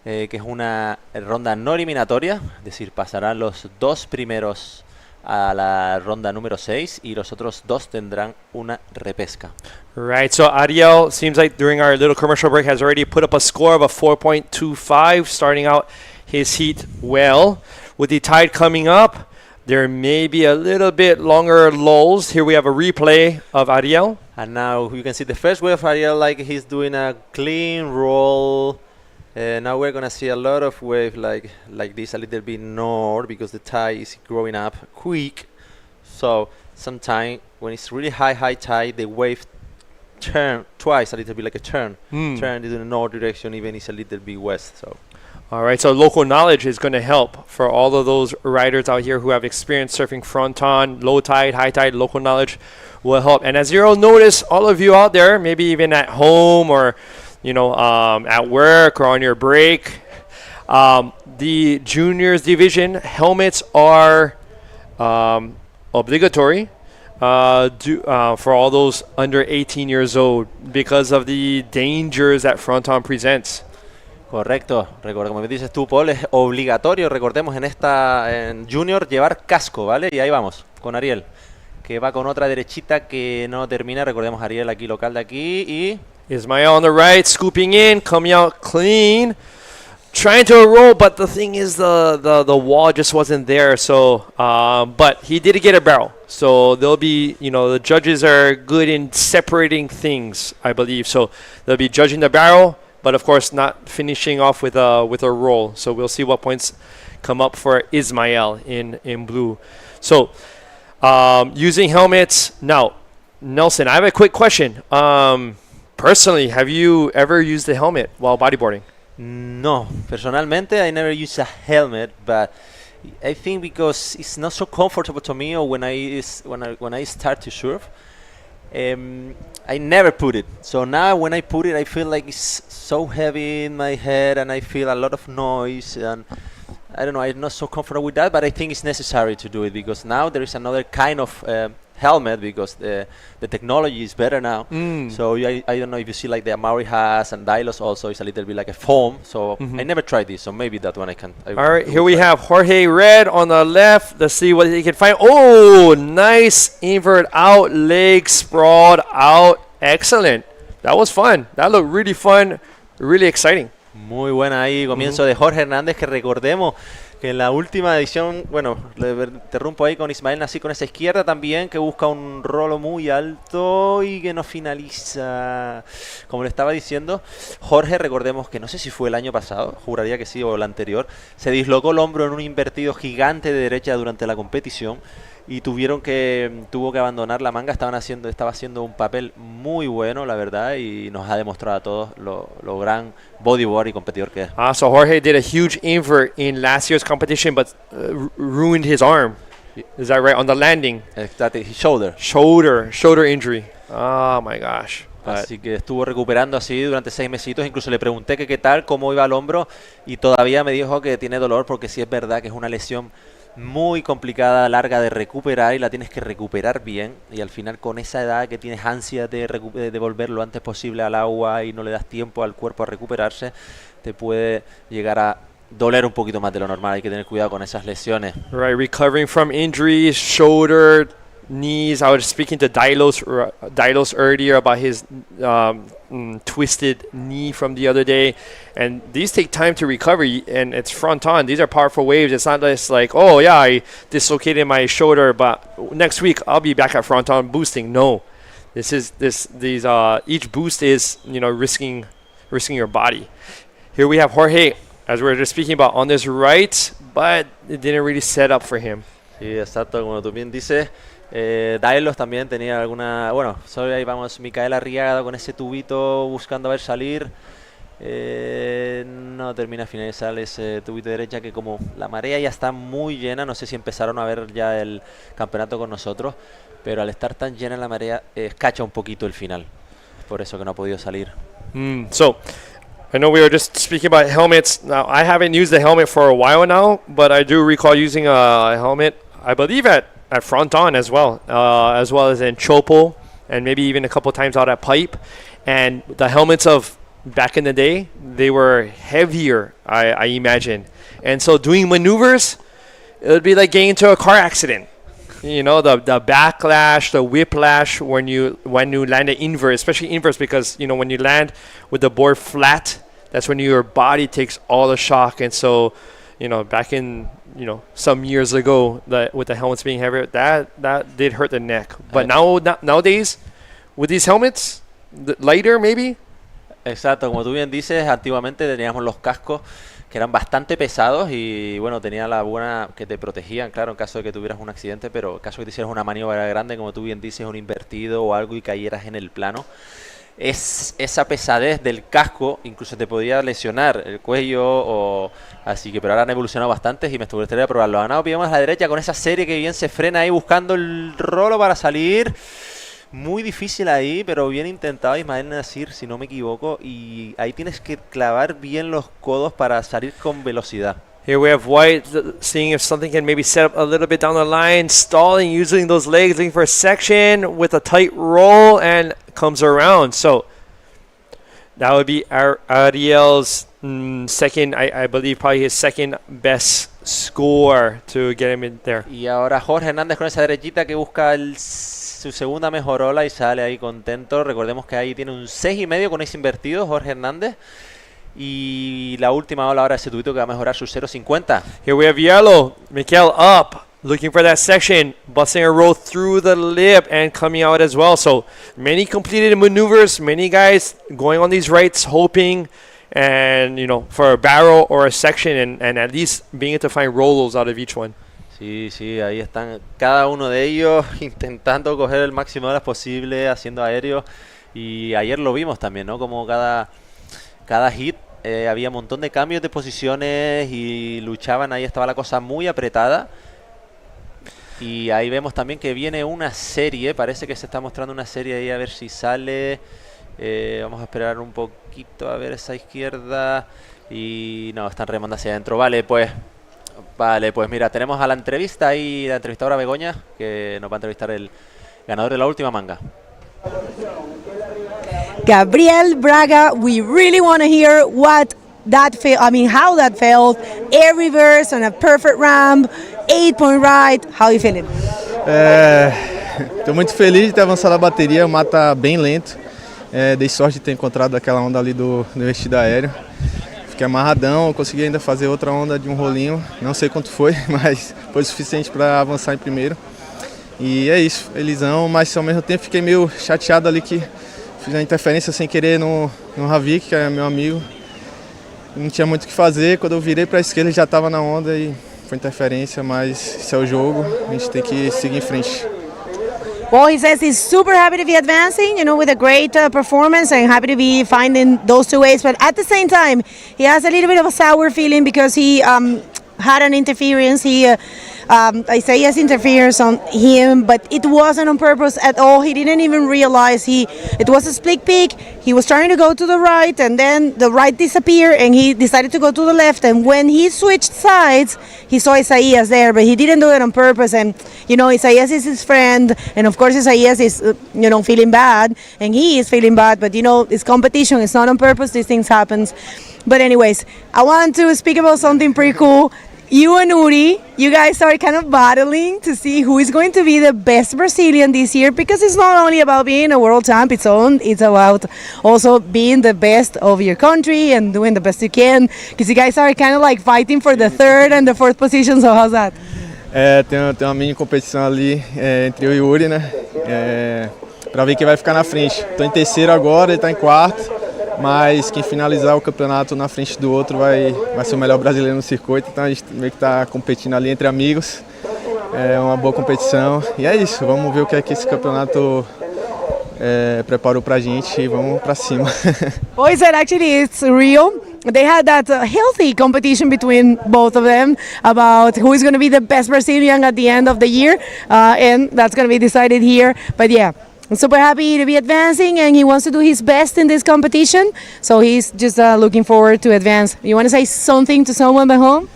que es una ronda no eliminatoria, es decir, pasarán los 2 primeros a la ronda número 6 y los otros 2 tendrán una repesca. Right, so Ariel, seems like during our little commercial break, has already put up a score of a 4.25, starting out his heat well. With the tide coming up, there may be a little bit longer lulls. Here we have a replay of Ariel. And now you can see the first wave of Ariel, like he's doing a clean roll. Now we're going to see a lot of wave like this, a little bit north, because the tide is growing up quick. So sometimes when it's really high tide, the wave turn twice, a little bit like a turn. Turn into the north direction, even it's a little bit west. So. All right, so local knowledge is going to help for all of those riders out here who have experience surfing fronton, low tide, high tide. Local knowledge will help. And as you'll notice, all of you out there, maybe even at home or at work or on your break, the juniors division helmets are obligatory for all those under 18 years old because of the dangers that fronton presents. Correcto, como me dices tú, Paul, es obligatorio, recordemos en Junior, llevar casco, ¿vale? Y ahí vamos, con Ariel, que va con otra derechita que no termina, recordemos Ariel aquí, local de aquí, y... Ismael on the right, scooping in, coming out clean, trying to roll, but the thing is the wall just wasn't there, so, but he did get a barrel, so they'll be, the judges are good in separating things, I believe, so they'll be judging the barrel, but of course not finishing off with a roll. So we'll see what points come up for Ismael in blue. So Using helmets. Now, Nelson, I have a quick question. Personally, have you ever used a helmet while bodyboarding? No, personalmente I never use a helmet, but I think because it's not so comfortable to me, or when I start to surf, I never put it. So now when I put it, I feel like it's so heavy in my head, and I feel a lot of noise, and I don't know, I'm not so comfortable with that, but I think it's necessary to do it, because now there is another kind of helmet, because the technology is better now. So I don't know if you see, like the Amaury has, and Dylos also is a little bit like a foam. So I never tried this, so maybe that one I can. All right, here we have Jorge Red on the left. Let's see what he can find. Oh, nice invert out, leg sprawled out. Excellent. That was fun. That looked really fun, really exciting. Muy buena ahí, comienzo de Jorge Hernández, que recordemos que en la última edición, bueno, le interrumpo ahí con Ismael Nací con esa izquierda también, que busca un rolo muy alto y que no finaliza. Como le estaba diciendo, Jorge, recordemos que no sé si fue el año pasado, juraría que sí, o el anterior, se dislocó el hombro en un invertido gigante de derecha durante la competición y tuvo que abandonar la manga. Estaba haciendo un papel muy bueno, la verdad, y nos ha demostrado a todos lo gran bodyboard y competidor que es. So Jorge did a huge invert in last year's competition, but ruined his arm. Is that right? On the landing. Exactly. His shoulder Injury. Oh my gosh. Así que estuvo recuperando así durante 6 mesitos. Incluso le pregunté que qué tal, cómo iba el hombro, y todavía me dijo que tiene dolor, porque sí es verdad que es una lesión muy complicada, larga de recuperar, y la tienes que recuperar bien, y al final con esa edad que tienes ansia de volver lo antes posible al agua y no le das tiempo al cuerpo a recuperarse, te puede llegar a doler un poquito más de lo normal. Hay que tener cuidado con esas lesiones. Right, recovering from injuries, shoulder, knees. I was speaking to Dylos earlier about his twisted knee from the other day, and these take time to recover, and it's Fronton. These are powerful waves. It's not just like, oh yeah, I dislocated my shoulder, but next week I'll be back at Fronton boosting. No, each boost is, risking your body. Here we have Jorge, as we were just speaking about, on this right, but it didn't really set up for him. Sí, exacto, como tú bien dices. Dylos también tenía alguna... Bueno, solo ahí vamos, Micael Arriagada con ese tubito buscando a ver salir. No termina de finalizar ese tubito de derecha, que como la marea ya está muy llena, no sé si empezaron a ver ya el campeonato con nosotros, pero al estar tan llena la marea cacha un poquito el final. Por eso que no ha podido salir. So, I know we were just speaking about helmets. Now, I haven't used the helmet for a while now, but I do recall using a helmet, I believe at Fronton as well as in Chopo, and maybe even a couple times out at Pipe. And the helmets of back in the day, they were heavier, I imagine. And so doing maneuvers, it would be like getting into a car accident. The backlash, the whiplash when you land an invert, especially inverts, because when you land with the board flat, that's when your body takes all the shock. And so, back in some years ago, with the helmets being heavier, that did hurt the neck. But nowadays, with these helmets, lighter maybe. Exacto, como tú bien dices, antiguamente teníamos los cascos que eran bastante pesados y bueno, tenía la buena que te protegían, claro, en caso de que tuvieras un accidente, pero en caso de que te hicieras una maniobra grande, como tú bien dices, un invertido o algo y cayeras en el plano, es esa pesadez del casco, incluso te podía lesionar el cuello, así que, pero ahora han evolucionado bastante y me gustaría probarlo. Ganado, pillamos a la derecha con esa serie que bien se frena ahí buscando el rolo para salir. Muy difícil ahí, pero bien intentado Ismael Nasir, si no me equivoco, y ahí tienes que clavar bien los codos para salir con velocidad. Here we have White seeing if something can maybe set up a little bit down the line, stalling, using those legs, looking for a section with a tight roll, and comes around. So that would be Ariel's second, I believe probably his second best score to get him in there. Y ahora Jorge Hernández con esa derechita que busca su segunda mejor ola y sale ahí contento. Recordemos que ahí tiene un 6,5 con ese invertido Jorge Hernández. Y la última ola ahora ese tubito que va a mejorar su 0.50. Here we have Yellow. Mikael up, looking for that section, busting a roll through the lip and coming out as well. So many completed maneuvers, many guys going on these rights, hoping and for a barrel or a section and at least being able to find rolls out of each one. Sí, sí, ahí están cada uno de ellos intentando coger el máximo de las posibles, haciendo aéreos. Y ayer lo vimos también, ¿no? Como cada hit había un montón de cambios de posiciones y luchaban, ahí estaba la cosa muy apretada. Y ahí vemos también que viene una serie, parece que se está mostrando una serie ahí, a ver si sale. Vamos a esperar un poquito a ver esa izquierda. Y no, están remando hacia adentro. Vale, pues mira, tenemos a la entrevista ahí, la entrevistadora Begoña, que nos va a entrevistar el ganador de la última manga. Gabriel Braga, we really want to hear what that felt, how that felt, air reverse on a perfect ramp, 8-point ride, how are you feeling? Estou muito feliz de ter avançado a bateria, o mar tá bem lento, dei sorte de ter encontrado aquela onda ali do vestido aéreo, fiquei amarradão, consegui ainda fazer outra onda de um rolinho, não sei quanto foi, mas foi suficiente para avançar em primeiro. E é isso, felizão, mas ao mesmo tempo fiquei meio chateado ali que fiz a interferência sem querer no Ravik, que é meu amigo. Não tinha muito o que fazer, quando eu virei para a esquerda ele já estava na onda e foi interferência, mas esse é o jogo, a gente tem que seguir em frente. Well, he says he's super happy to be advancing, with a great performance and happy to be finding those two ways. But at the same time, he has a little bit of a sour feeling because he had an interference. Isaiah's interference on him, but it wasn't on purpose at all. He didn't even realize it was a split peak. He was trying to go to the right, and then the right disappeared, and he decided to go to the left. And when he switched sides, he saw Isaiah there, but he didn't do it on purpose. And Isaiah is his friend, and of course Isaiah is feeling bad, and he is feeling bad. But it's competition. It's not on purpose. These things happen. But anyways, I want to speak about something pretty cool. You and Uri, you guys are kind of battling to see who is going to be the best Brazilian this year, because it's not only about being a world champ, it's about also being the best of your country and doing the best you can, because you guys are kind of like fighting for the third and the fourth position, so how's that? Tem uma mini competição ali entre eu e o Uri, né? Para ver quem vai ficar na frente. Tô em terceiro agora, ele tá em quarto. Mas quem finalizar o campeonato na frente do outro vai ser o melhor brasileiro no circuito, então a gente meio que está competindo ali entre amigos, é uma boa competição e é isso, vamos ver o que é que esse campeonato preparou pra gente e vamos pra cima. Well, he said actually it's real. They had that healthy competition between both of them about who is going to be the best Brazilian at the end of the year, and that's going to be decided here, but yeah. I'm super happy to be advancing, and he wants to do his best in this competition, so he's just looking forward to advance. You want to say something to someone at home?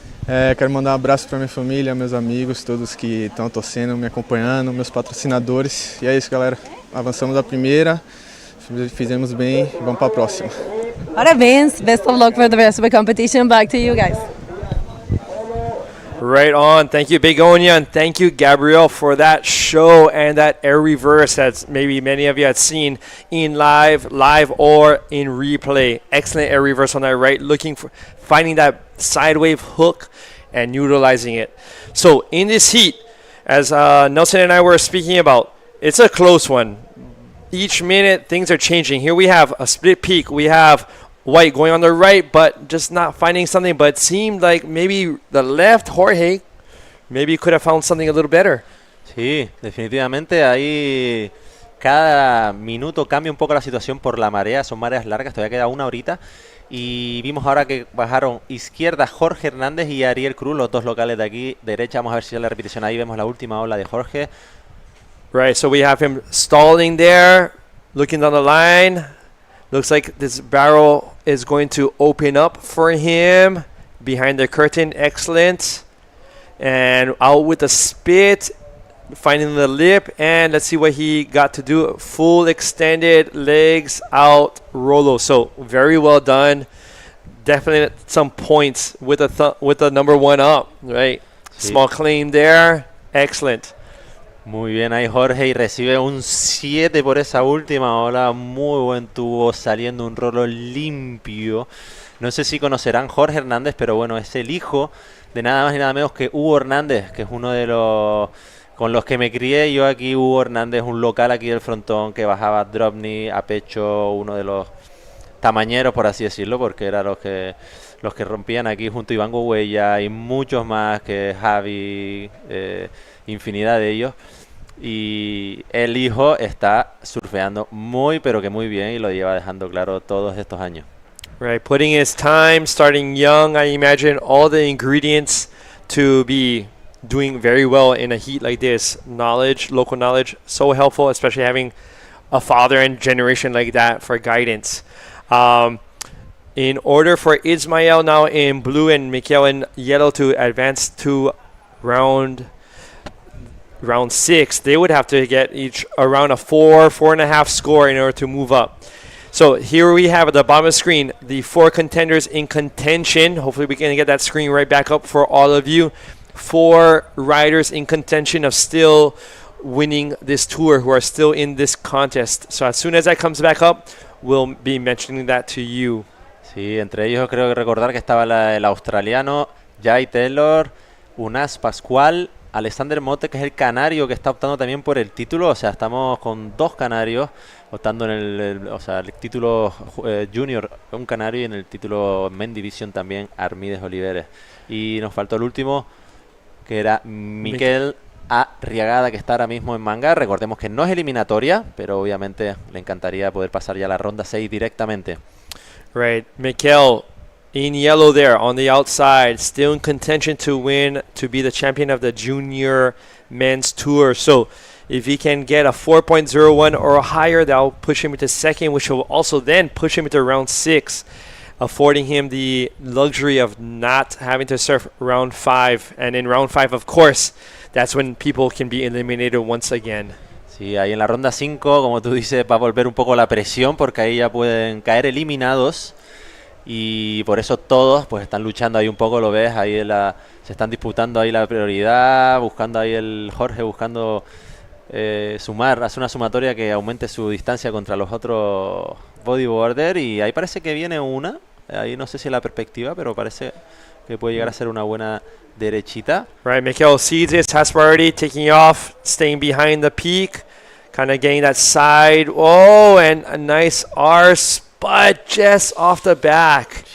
Quero mandar um abraço para minha família, meus amigos, todos que estão torcendo, me acompanhando, meus patrocinadores. E é isso, galera. Avançamos a primeira, fizemos bem, vamos para a próxima. Parabéns, best of luck for the rest of the competition. Back to you guys. Right on. Thank you, Begonia, and thank you, Gabriel, for that show and that air reverse that maybe many of you had seen in live or in replay. Excellent air reverse on that right, finding that side wave hook and utilizing it. So in this heat, as Nelson and I were speaking about, it's a close one. Each minute, things are changing. Here we have a split peak. We have White going on the right, but just not finding something. But it seemed like maybe the left, Jorge, maybe could have found something a little better. Sí, definitivamente ahí cada minuto cambia un poco la situación por la marea. Son mareas largas, todavía queda una horita. Y vimos ahora que bajaron izquierda Jorge Hernández y Ariel Cruz, los dos locales de aquí. Derecha, vamos a ver si sale la repetición. Ahí vemos la última ola de Jorge. Right, so we have him stalling there, looking down the line. Looks like this barrel is going to open up for him. Behind the curtain, excellent. And out with the spit, finding the lip. And let's see what he got to do. Full extended legs out Rolo. So very well done. Definitely some points with the number one up, right? Sí. Small claim there. Excellent. Muy bien ahí Jorge, y recibe un 7 por esa última ola. Muy buen tubo, saliendo un rolo limpio. No sé si conocerán Jorge Hernández, pero bueno, es el hijo de nada más y nada menos que Hugo Hernández, que es uno de los con los que me crié yo aquí. Hugo Hernández, un local aquí del Frontón que bajaba drop knee a pecho, uno de los tamañeros, por así decirlo, porque eran los que rompían aquí junto a Iván Gouella y muchos más, que Javi, infinidad de ellos. Y el hijo está surfeando muy, pero que muy bien, y lo lleva dejando claro todos estos años. Right, putting his time, starting young, I imagine all the ingredients to be doing very well in a heat like this. Knowledge, local knowledge, so helpful, especially having a father and generation like that for guidance. In order for Ismael now in blue and Mikel in yellow to advance to round 6, they would have to get each around a 4.5 score in order to move up. So here we have at the bottom of the screen the 4 contenders in contention. Hopefully we can get that screen right back up for all of you. 4 riders in contention of still winning this tour, who are still in this contest. So as soon as that comes back up, we'll be mentioning that to you. Sí, entre ellos creo que recordar que estaba el australiano Jai Taylor, Unas Pascual, Alexander Mote, que es el canario que está optando también por el título. O sea, estamos con 2 canarios optando en el título junior, un canario, y en el título Men Division también Armides Oliveres. Y nos faltó el último, que era Miquel Arriagada, que está ahora mismo en manga. Recordemos que no es eliminatoria, pero obviamente le encantaría poder pasar ya a la ronda 6 directamente. Right, Mikel in yellow there on the outside, still in contention to win, to be the champion of the junior men's tour. So if he can get a 4.01 or higher, that'll push him into second, which will also then push him into round 6, affording him the luxury of not having to surf round 5. And in round 5, of course, that's when people can be eliminated once again. Sí, ahí en la ronda 5, como tú dices, va a volver un poco la presión, porque ahí ya pueden caer eliminados, y por eso todos pues están luchando ahí un poco, lo ves, ahí se están disputando ahí la prioridad, buscando ahí el Jorge, buscando hacer una sumatoria que aumente su distancia contra los otros bodyboarder, y ahí parece que viene una, ahí no sé si es la perspectiva, pero parece que puede llegar a ser una buena derechita. Right, Mikel sees this, has priority, taking off, staying behind the peak, kind of getting that side. Oh, and a nice arse, but just off the back.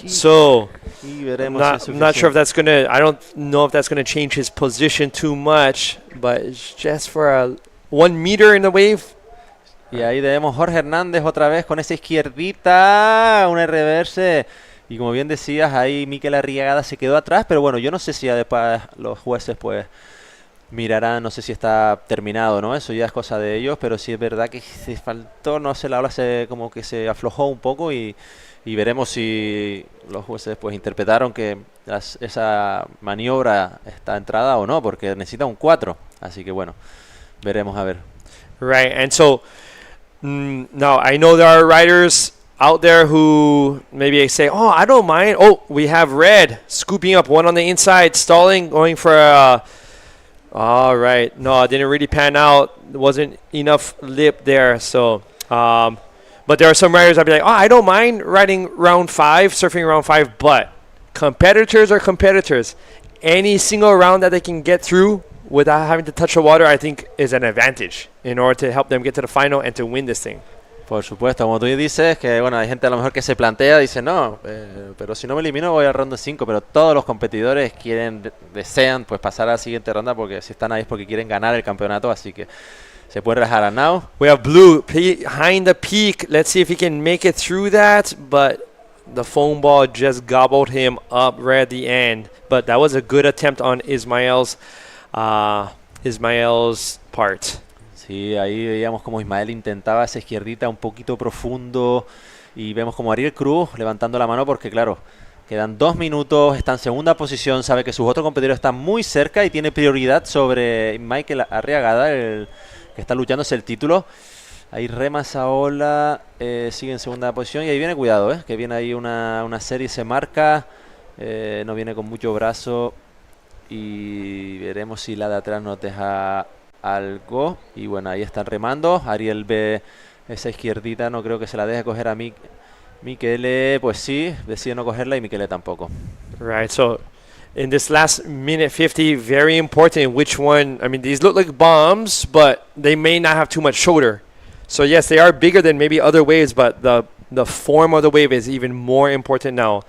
So, I'm not sure if that's going to, I don't know if that's going to change his position too much, but it's just for 1 meter in the wave. Y ahí tenemos Jorge Hernández otra vez con esa izquierdita, una reverse. Y como bien decías, ahí Miquel Arriagada se quedó atrás, pero bueno, yo no sé si ya después los jueces pues mirarán, no sé si está terminado, ¿no? Eso ya es cosa de ellos, pero sí es verdad que se faltó, no sé, la ola como que se aflojó un poco, y veremos si los jueces pues interpretaron que esa maniobra está entrada o no, porque necesita un 4, así que bueno, veremos a ver. Right, and so now I know there are riders out there who maybe say, oh, I don't mind. Oh, we have red scooping up, one on the inside, stalling, going for all right. No, it didn't really pan out. There wasn't enough lip there. So, but there are some riders I'd be like, oh, I don't mind riding round 5, surfing round 5, but competitors are competitors. Any single round that they can get through without having to touch the water, I think is an advantage in order to help them get to the final and to win this thing. Por supuesto, como tú dices, que bueno, hay gente a lo mejor que se plantea, dice, no, pero si no me elimino voy a ronda 5, pero todos los competidores desean pues pasar a la siguiente ronda, porque si están ahí es porque quieren ganar el campeonato, así que se puede rajar. Now we have blue behind the peak. Let's see if he can make it through that, but the foam ball just gobbled him up right at the end. But that was a good attempt on Ismael's part. Sí, ahí veíamos como Ismael intentaba esa izquierdita un poquito profundo, y vemos como Ariel Cruz levantando la mano, porque claro, quedan 2 minutos, está en segunda posición, sabe que sus otros competidores están muy cerca y tiene prioridad sobre Miquel Arriagada, el que está luchándose el título. Ahí rema esa ola, sigue en segunda posición, y ahí viene, cuidado, que viene ahí una serie, se marca, no viene con mucho brazo, y veremos si la de atrás nos deja algo. Y bueno, ahí están remando. Ariel ve esa izquierdita, no creo que se la deje coger a Miquele, pues sí, decide no cogerla, y Miquele tampoco. Right, so in this last minute 50, very important which one. I mean, these look like bombs, but they may not have too much shoulder. So yes, they are bigger than maybe other waves, but the the form of the wave is even more important now.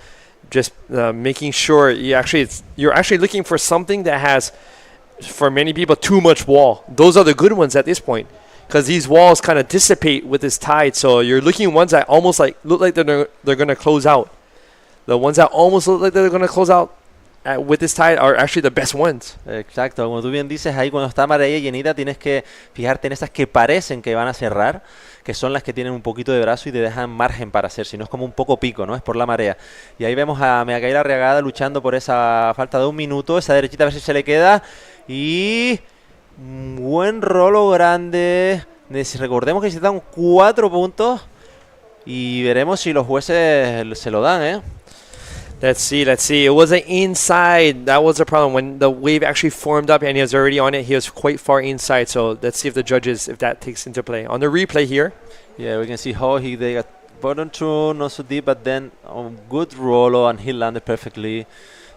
Just making sure you're actually looking for something that has, for many people, too much wall. Those are the good ones at this point, because these walls kind of dissipate with this tide. So you're looking ones that almost like look like they're going to close out. The ones that almost look like they're going to close out with this tide are actually the best ones. Exacto, como tú bien dices, ahí cuando está marea llenita tienes que fijarte en esas que parecen que van a cerrar, que son las que tienen un poquito de brazo y te dejan margen para hacer, si no es como un poco pico, ¿no? Es por la marea. Y ahí vemos a Micaela Arriagada luchando por esa falta de 1 minuto, esa derechita a ver si se le queda, y un buen rolo grande. Recordemos que necesitan 4 puntos y veremos si los jueces se lo dan, ¿eh? Let's see. It was an inside. That was the problem. When the wave actually formed up and he was already on it, he was quite far inside. So let's see if the judges, if that takes into play. On the replay here. Yeah, we can see how they got bottom through, not so deep, but then good roll and he landed perfectly.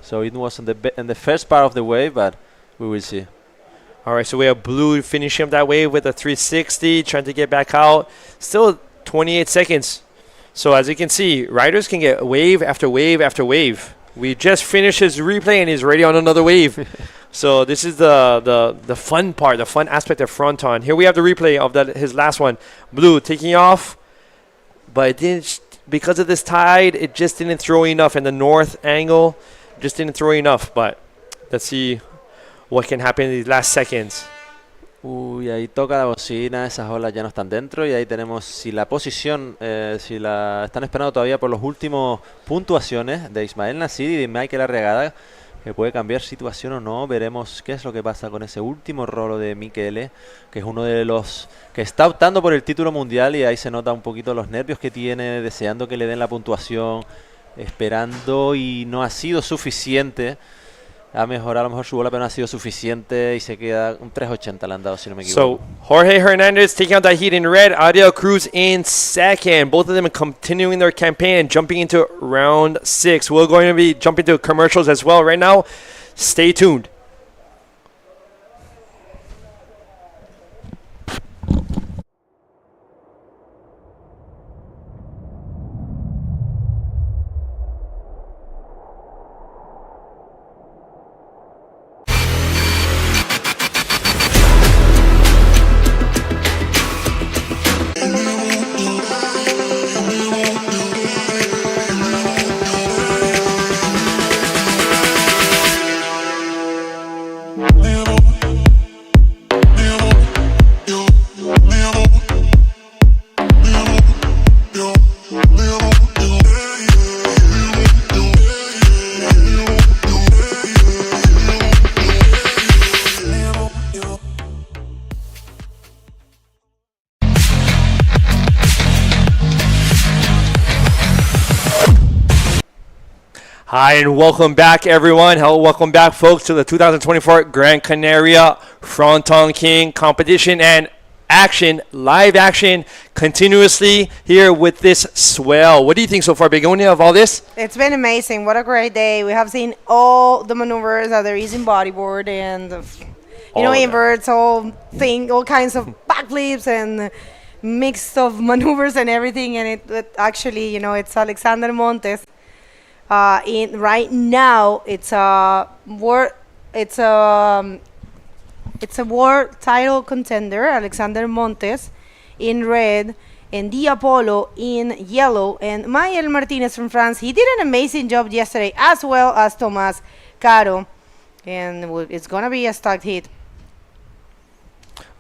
So it was in the first part of the wave, but we will see. All right, so we have Blue finishing up that wave with a 360, trying to get back out. Still 28 seconds. So as you can see, riders can get wave after wave after wave. We just finished his replay and he's already on another wave. So this is the fun part, the fun aspect of Fronton. Here we have the replay of his last one. Blue taking off, but it didn't, because of this tide, it just didn't throw enough in the north angle. Just didn't throw enough, but let's see what can happen in these last seconds. Uy, ahí toca la bocina, esas olas ya no están dentro y ahí tenemos si la posición, si la están esperando todavía por los últimos puntuaciones de Ismael Nasir y de Micaela Arriagada, que puede cambiar situación o no. Veremos qué es lo que pasa con ese último rolo de Michele, que es uno de los que está optando por el título mundial, y ahí se nota un poquito los nervios que tiene, deseando que le den la puntuación, esperando, y no ha sido suficiente. Ha mejorado a lo mejor su bola, pero no ha sido suficiente y se queda un 3.80 le han dado, si no me equivoco. So Jorge Hernandez taking out that heat in red, Ariel Cruz in second. Both of them continuing their campaign and jumping into round 6. We're going to be jumping to commercials as well right now. Stay tuned. Hi, and welcome back, everyone. Welcome back, folks, to the 2024 Gran Canaria Frontón King competition and action, live action, continuously here with this swell. What do you think so far, Begonia, of all this? It's been amazing. What a great day. We have seen all the maneuvers that there is in bodyboard and, inverts, all kinds of backflips and mix of maneuvers and everything. And it actually, it's Alexander Montes. Right now, it's a world title contender, Alexander Montes, in red, and Di Apollo in yellow, and Mael Martinez from France. He did an amazing job yesterday, as well as Tomás Caro, and it's gonna be a stacked heat.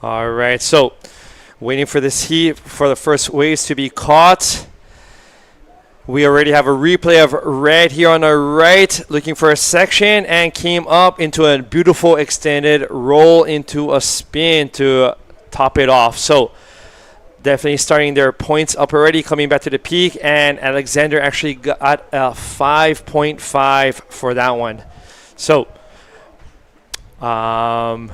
All right, so waiting for this heat for the first waves to be caught. We already have a replay of red here on our right, looking for a section, and came up into a beautiful extended roll into a spin to top it off. So definitely starting their points up already, coming back to the peak, and Alexander actually got a 5.5 for that one. So Tomás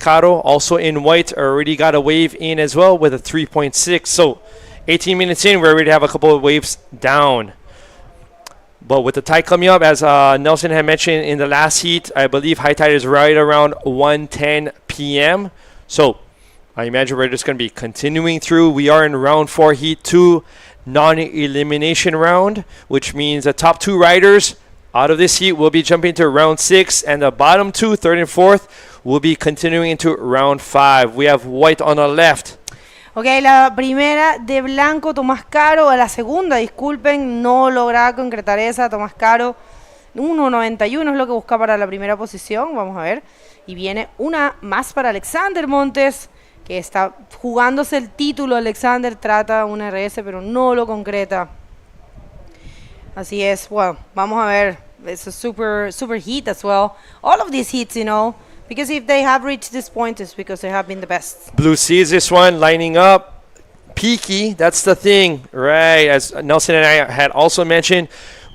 Caro, also in white, already got a wave in as well with a 3.6. So 18 minutes in, we're ready to have a couple of waves down. But with the tide coming up, as Nelson had mentioned in the last heat, I believe high tide is right around 1:10 p.m. So I imagine we're just going to be continuing through. We are in round 4, heat 2, non-elimination round, which means the top 2 riders out of this heat will be jumping to round 6, and the bottom 2, 3rd and 4th, will be continuing into round 5. We have white on the left. Ok, la primera de blanco, Tomás Caro. A la segunda, disculpen, no lograba concretar esa. Tomás Caro, 1.91 es lo que busca para la primera posición. Vamos a ver. Y viene una más para Alexander Montes, que está jugándose el título. Alexander trata un RS, pero no lo concreta. Así es. Bueno, vamos a ver. It's a super heat as well. All of these heats, you know. Because if they have reached this point, it's because they have been the best. Blue sees this one lining up. Peaky, that's the thing, right? As Nelson and I had also mentioned,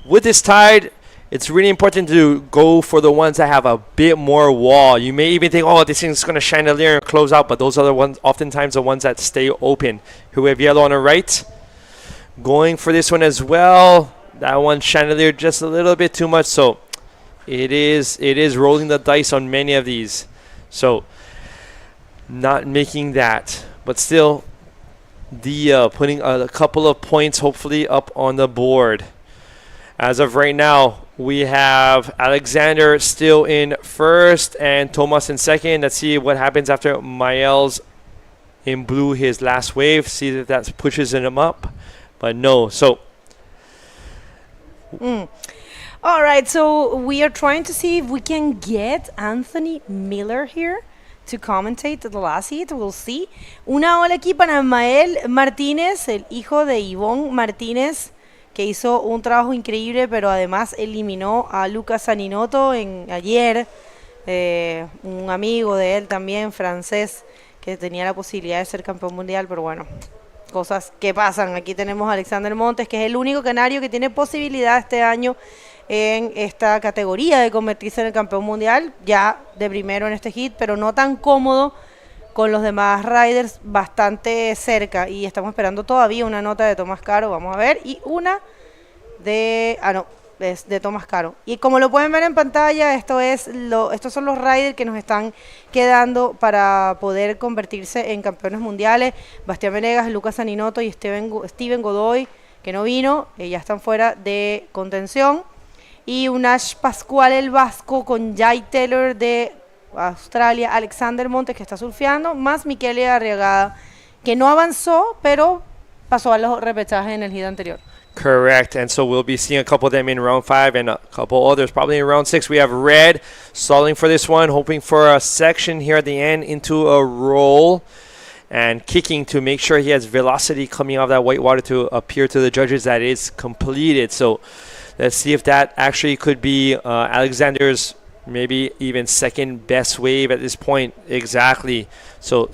with this tide, it's really important to go for the ones that have a bit more wall. You may even think, oh, this thing's going to chandelier and close out, but those are the ones, oftentimes the ones that stay open. Here we have yellow on the right. Going for this one as well. That one chandelier just a little bit too much, so it is rolling the dice on many of these. So not making that, but still putting a couple of points hopefully up on the board. As of right now, we have Alexander still in first and Thomas in second. Let's see what happens after Mael's in blue his last wave. See if that pushes him up, but no. So all right, so we are trying to see if we can get Anthony Miller here to commentate the last heat. We'll see. Una ola aquí para Mael Martínez, el hijo de Ivonne Martínez, que hizo un trabajo increíble, pero además eliminó a Lucas Saninotto ayer, un amigo de él también, francés, que tenía la posibilidad de ser campeón mundial, pero bueno, cosas que pasan. Aquí tenemos a Alexander Montes, que es el único canario que tiene posibilidad este año en esta categoría de convertirse en el campeón mundial, ya de primero en este hit, pero no tan cómodo con los demás riders, bastante cerca, y estamos esperando todavía una nota de Tomás Caro, vamos a ver, y una de, es de Tomás Caro. Y como lo pueden ver en pantalla, estos son los riders que nos están quedando para poder convertirse en campeones mundiales. Bastián Venegas, Lucas Saninotto y Steven Godoy, que no vino, ya están fuera de contención. Y Unash Pascual el Vasco con Jay Taylor de Australia, Alexander Montes, que está surfeando, más Michele Arriagada, que no avanzó, pero pasó a los repechajes en el hit anterior. Correct, and so we'll be seeing a couple of them in round 5 and a couple others probably in round 6. We have Red stalling for this one, hoping for a section here at the end into a roll and kicking to make sure he has velocity coming off that white water to appear to the judges that is completed. So let's see if that actually could be Alexander's maybe even second best wave at this point. Exactly. So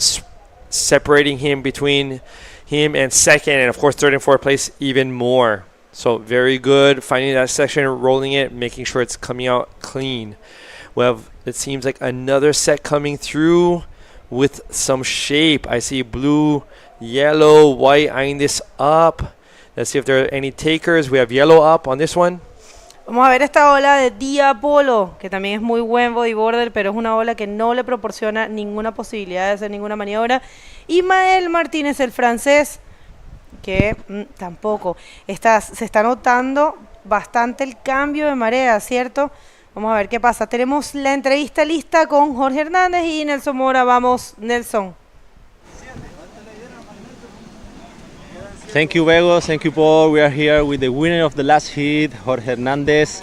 separating him between him and second, and of course third and fourth place even more. So very good finding that section, rolling it, making sure it's coming out clean. Well, it seems like another set coming through with some shape. I see blue, yellow, white eyeing this up. Let's see if there are any takers. We have yellow up on this one. Vamos a ver esta ola de Dia Polo, que también es muy buen bodyboarder, pero es una ola que no le proporciona ninguna posibilidad de hacer ninguna maniobra. Y Mael Martínez, el francés, que tampoco. Se está notando bastante el cambio de marea, ¿cierto? Vamos a ver qué pasa. Tenemos la entrevista lista con Jorge Hernández y Nelson Mora. Vamos, Nelson. Thank you, Vego. Thank you, Paul. We are here with the winner of the last heat, Jorge Hernandez,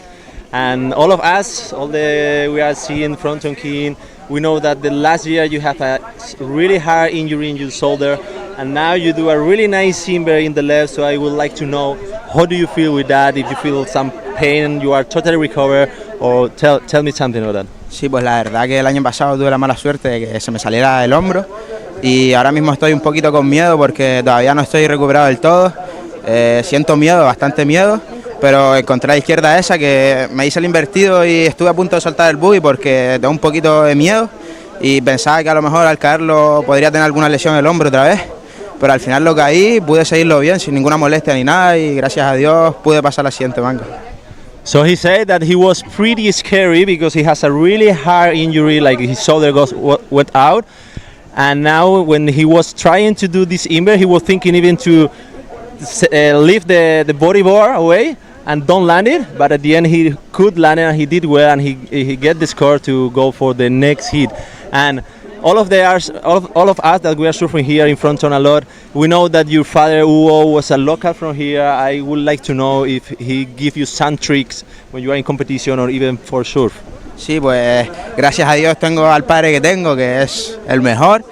and all of us, we are seeing Fronton King. We know that the last year you have a really hard injury in your shoulder, and now you do a really nice timber in the left. So I would like to know, how do you feel with that? If you feel some pain, you are totally recovered, or tell me something about that. Sí, pues la verdad que el año pasado tuve la mala suerte de que se me saliera el hombro. Y ahora mismo estoy un poquito con miedo porque todavía no estoy recuperado del todo. Siento miedo, bastante miedo, pero encontré a la izquierda esa que me hice el invertido y estuve a punto de soltar el buggy porque tengo un poquito de miedo y pensaba que a lo mejor al caerlo podría tener alguna lesión en el hombro otra vez, pero al final lo caí, pude seguirlo bien sin ninguna molestia ni nada y gracias a Dios pude pasar la siguiente manga. So he said that he was pretty scary because he has a really hard injury, like his shoulder went out. And now when he was trying to do this invert, he was thinking even to lift the bodyboard away and don't land it, but at the end he could land it and he did well, and he get the score to go for the next hit. And all of us that we are surfing here in Fronton a lot, we know that your father Hugo was a local from here. I would like to know if he give you some tricks when you are in competition or even for surf. Sí, pues gracias a Dios tengo al padre que tengo, que es el mejor,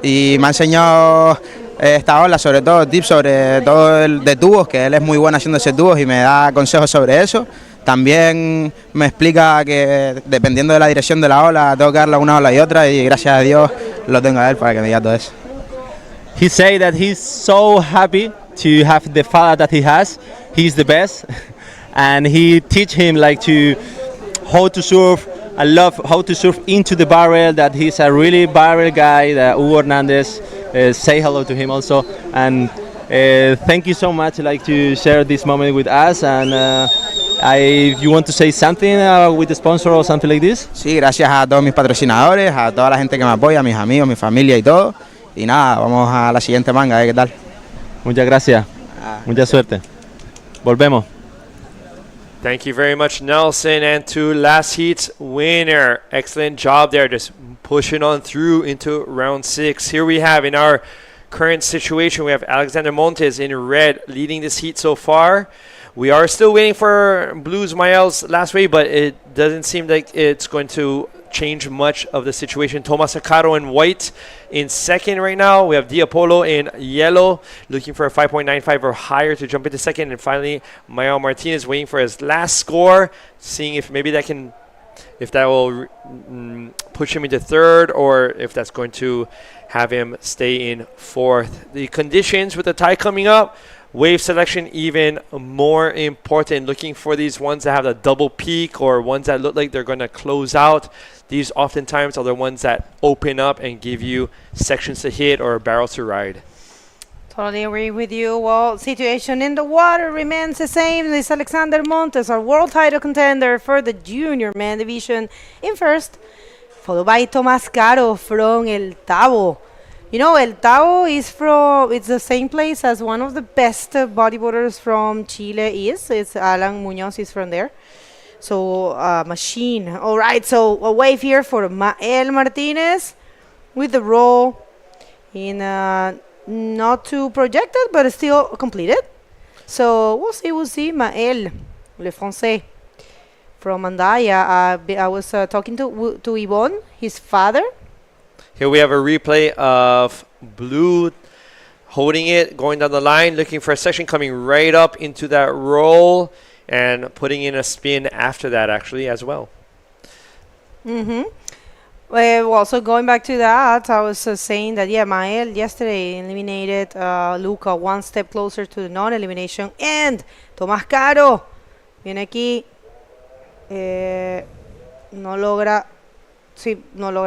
y me ha enseñado esta ola, sobre todo tips sobre todo el de tubos, que él es muy bueno haciendo ese tubos y me da consejos sobre eso. También me explica que dependiendo de la dirección de la ola tengo que darle una ola y otra, y gracias a Dios lo tengo a él para que me diga todo eso. He said that he's so happy to have the father that he has. He's the best, and he teach him like to how to surf. I love how to surf into the barrel. That he's a really barrel guy. That Hugo Hernandez. Say hello to him also, and thank you so much. Like to share this moment with us, and if you want to say something with the sponsor or something like this. Sí, gracias a todos mis patrocinadores, a toda la gente que me apoya, mis amigos, mi familia y todo. Y nada, vamos a la siguiente manga, ¿qué tal? Muchas gracias. Mucha suerte. Volvemos. Thank you very much, Nelson. And to last heat's winner. Excellent job there, just pushing on through into round 6. Here we have, in our current situation, we have Alexander Montes in red leading this heat so far. We are still waiting for Blues Mael's last wave, but it doesn't seem like it's going to change much of the situation. Tomas Acaro in white in second right now. We have Diapolo in yellow, looking for a 5.95 or higher to jump into second. And finally, Mael Martinez waiting for his last score, seeing if maybe that can, if that will push him into third, or if that's going to have him stay in fourth. The conditions with the tide coming up, wave selection even more important. Looking for these ones that have a double peak, or ones that look like they're going to close out. These oftentimes are the ones that open up and give you sections to hit or barrels to ride. Totally agree with you. Well, situation in the water remains the same. This Alexander Montes, our world title contender for the junior man division, in first, followed by Tomás Caro from El Tabo. You know, El Tabo is from, it's the same place as one of the best bodyboarders from Chile is. It's Alan Muñoz is from there. So, machine. All right, so a wave here for Mael Martinez with the roll in not too projected, but still completed. So, we'll see. Mael, Le Français from Andaya. I was talking to Yvonne, his father. Here we have a replay of Blue holding it, going down the line, looking for a section, coming right up into that roll, and putting in a spin after that, actually, as well. Well, so going back to that, I was saying that, yeah, Mael yesterday eliminated Luca one step closer to the non-elimination. And Tomás Caro viene aquí, no logra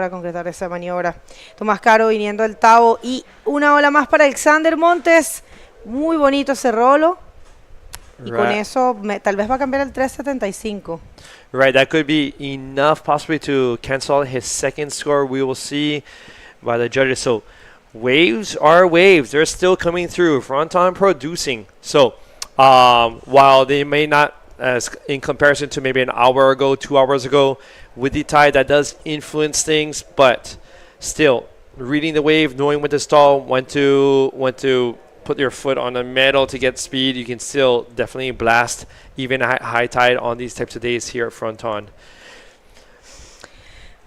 concretar esa maniobra. Tomás Caro viniendo del Tabo, y una ola más para Alexander Montes. Muy bonito ese rolo. Y con eso tal vez va a cambiar el 3.75. Right, that could be enough possibly to cancel his second score. We will see by the judges. So waves are waves. They're still coming through. Fronton producing. So while they may not, as in comparison to maybe an hour ago, 2 hours ago, with the tide, that does influence things, but still reading the wave, knowing when to stall, when to put your foot on the metal to get speed, you can still definitely blast even high tide on these types of days here at Fronton.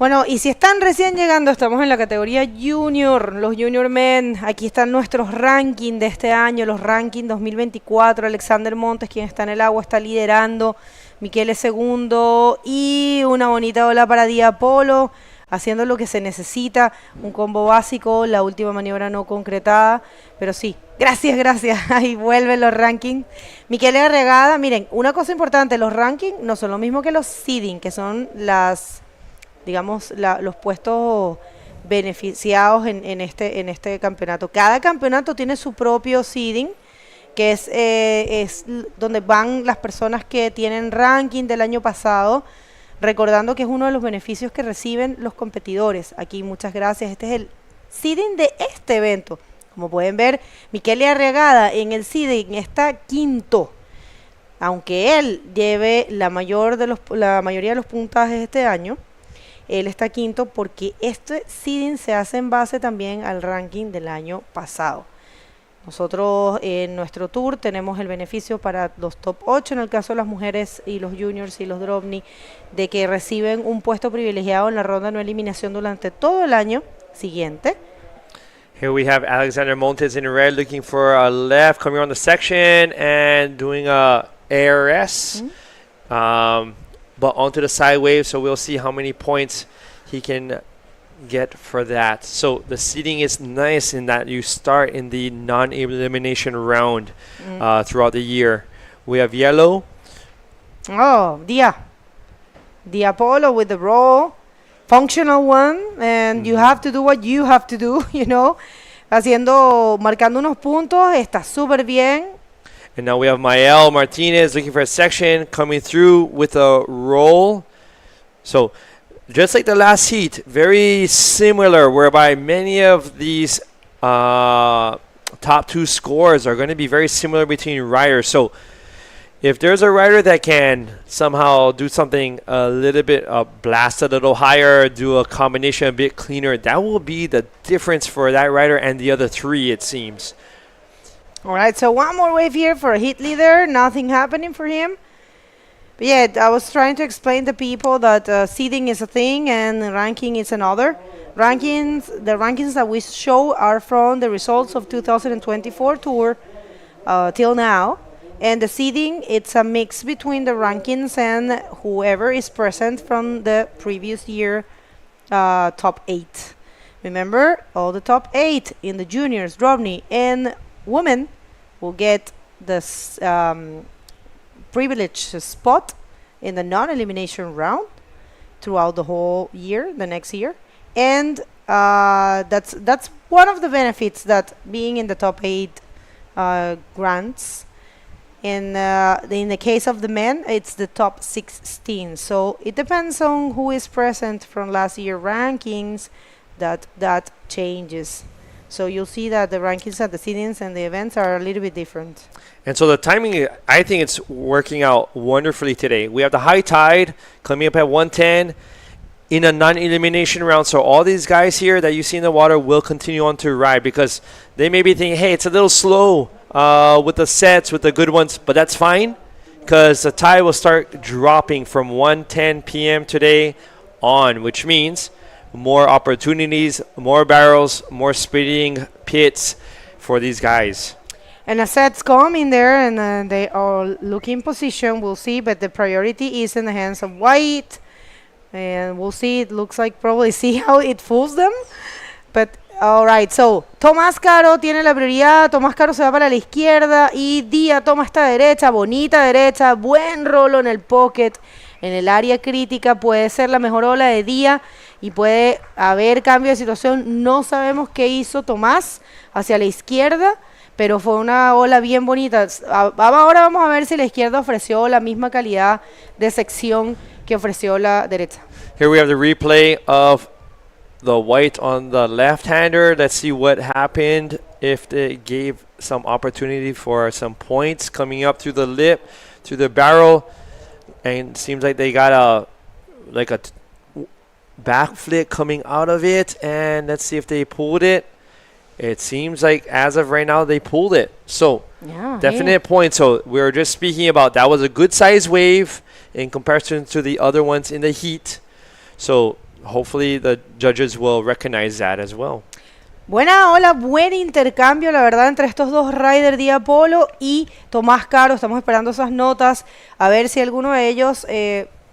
Bueno, y si están recién llegando, estamos en la categoría Junior, los Junior Men. Aquí están nuestros rankings de este año, los rankings 2024. Alexander Montes, quien está en el agua, está liderando. Miquel es segundo, y una bonita ola para Diapolo, haciendo lo que se necesita, un combo básico, la última maniobra no concretada, pero sí, gracias, ahí vuelven los rankings. Miquel Arregada, miren, una cosa importante, los rankings no son lo mismo que los seeding, que son los puestos beneficiados en este campeonato. Cada campeonato tiene su propio seeding, que es donde van las personas que tienen ranking del año pasado, recordando que es uno de los beneficios que reciben los competidores. Aquí muchas gracias. Este es seeding de este evento. Como pueden ver, Michele Arriagada en el seeding está quinto. Aunque él lleve la mayoría de los puntajes este año, él está quinto porque este seeding se hace en base también al ranking del año pasado. Nosotros en nuestro tour tenemos el beneficio para los top 8 en el caso de las mujeres y los juniors y los dropney, de que reciben un puesto privilegiado en la ronda no eliminación durante todo el año siguiente. Here we have Alexander Montes in red looking for a left, coming on the section and doing a ARS, but onto the side wave, so we'll see how many points he can get for that. So the seeding is nice in that you start in the non-elimination round throughout the year. We have yellow. Oh, Dia Polo with the roll, functional one, and you have to do what you have to do, you know, marcando unos puntos, está súper bien. And now we have Mael Martinez looking for a section, coming through with a roll. So just like the last heat, very similar, whereby many of these top two scores are going to be very similar between riders. So if there's a rider that can somehow do something a little bit, blast a little higher, do a combination a bit cleaner, that will be the difference for that rider and the other three, it seems. All right, so one more wave here for a heat leader. Nothing happening for him. But yeah, I was trying to explain to people that seeding is a thing and ranking is another. The rankings that we show are from the results of 2024 tour till now. And the seeding, it's a mix between the rankings and whoever is present from the previous year top 8. Remember, all the top 8 in the juniors, dropney, and women will get this privileged spot in the non-elimination round throughout the whole year, the next year. And that's one of the benefits that being in the top 8 grants. In the case of the men, it's the top 16. So it depends on who is present from last year rankings that changes. So you'll see that the rankings at the seedings and the events are a little bit different. And so the timing, I think it's working out wonderfully today. We have the high tide coming up at 110 in a non-elimination round. So all these guys here that you see in the water will continue on to ride because they may be thinking, hey, it's a little slow with the sets, with the good ones, but that's fine because the tide will start dropping from 1:10 p.m. today on, which means more opportunities, more barrels, more speeding pits for these guys. And a set's coming there, and they are looking position. We'll see, but the priority is in the hands of white. And we'll see. It looks like probably see how it fools them. But all right, so Tomás Caro tiene la prioridad. Tomás Caro se va para la izquierda y Dia toma esta derecha, bonita derecha, buen rolo en el pocket, en el área crítica. Puede ser la mejor ola de Dia y puede haber cambio de situación. No sabemos qué hizo Tomás hacia la izquierda, pero fue una ola bien bonita. Ahora vamos a ver si la izquierda ofreció la misma calidad de sección que ofreció la derecha. Here we have the replay of the white on the left-hander. Let's see what happened if they gave some opportunity for some points coming up through the lip, through the barrel. And it seems like they got a backflip coming out of it. And let's see if they pulled it. It seems like as of right now they pulled it. So definite point. So we were just speaking about that was a good size wave in comparison to the other ones in the heat. So hopefully the judges will recognize that as well. Buena ola, buen intercambio, la verdad, entre estos dos riders, Dia Polo y Tomás Caro. Estamos esperando esas notas, a ver si alguno de ellos,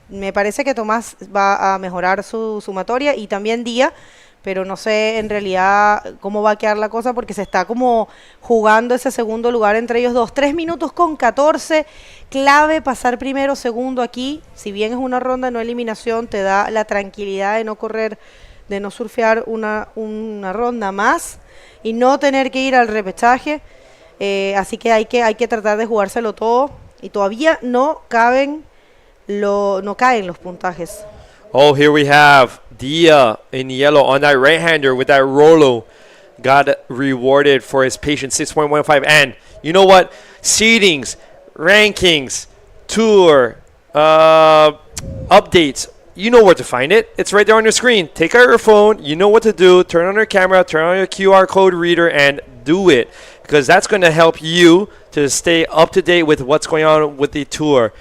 me parece que Tomás va a mejorar su sumatoria y también Dia, pero no sé en realidad cómo va a quedar la cosa porque se está como jugando ese segundo lugar entre ellos dos. 3 minutos con 14, clave pasar primero, segundo aquí. Si bien es una ronda no eliminación, te da la tranquilidad de no correr, de no surfear una ronda más y no tener que ir al repechaje. Así que hay que tratar de jugárselo todo y todavía no caen los puntajes. Oh, here we have Dia in yellow on that right-hander with that Rolo got rewarded for his patience, 6.15. And you know what? Seedings, rankings, tour, updates. You know where to find it. It's right there on your screen. Take out your phone. You know what to do. Turn on your camera, turn on your QR code reader, and do it. Because that's going to help you to stay up to date with what's going on with the tour.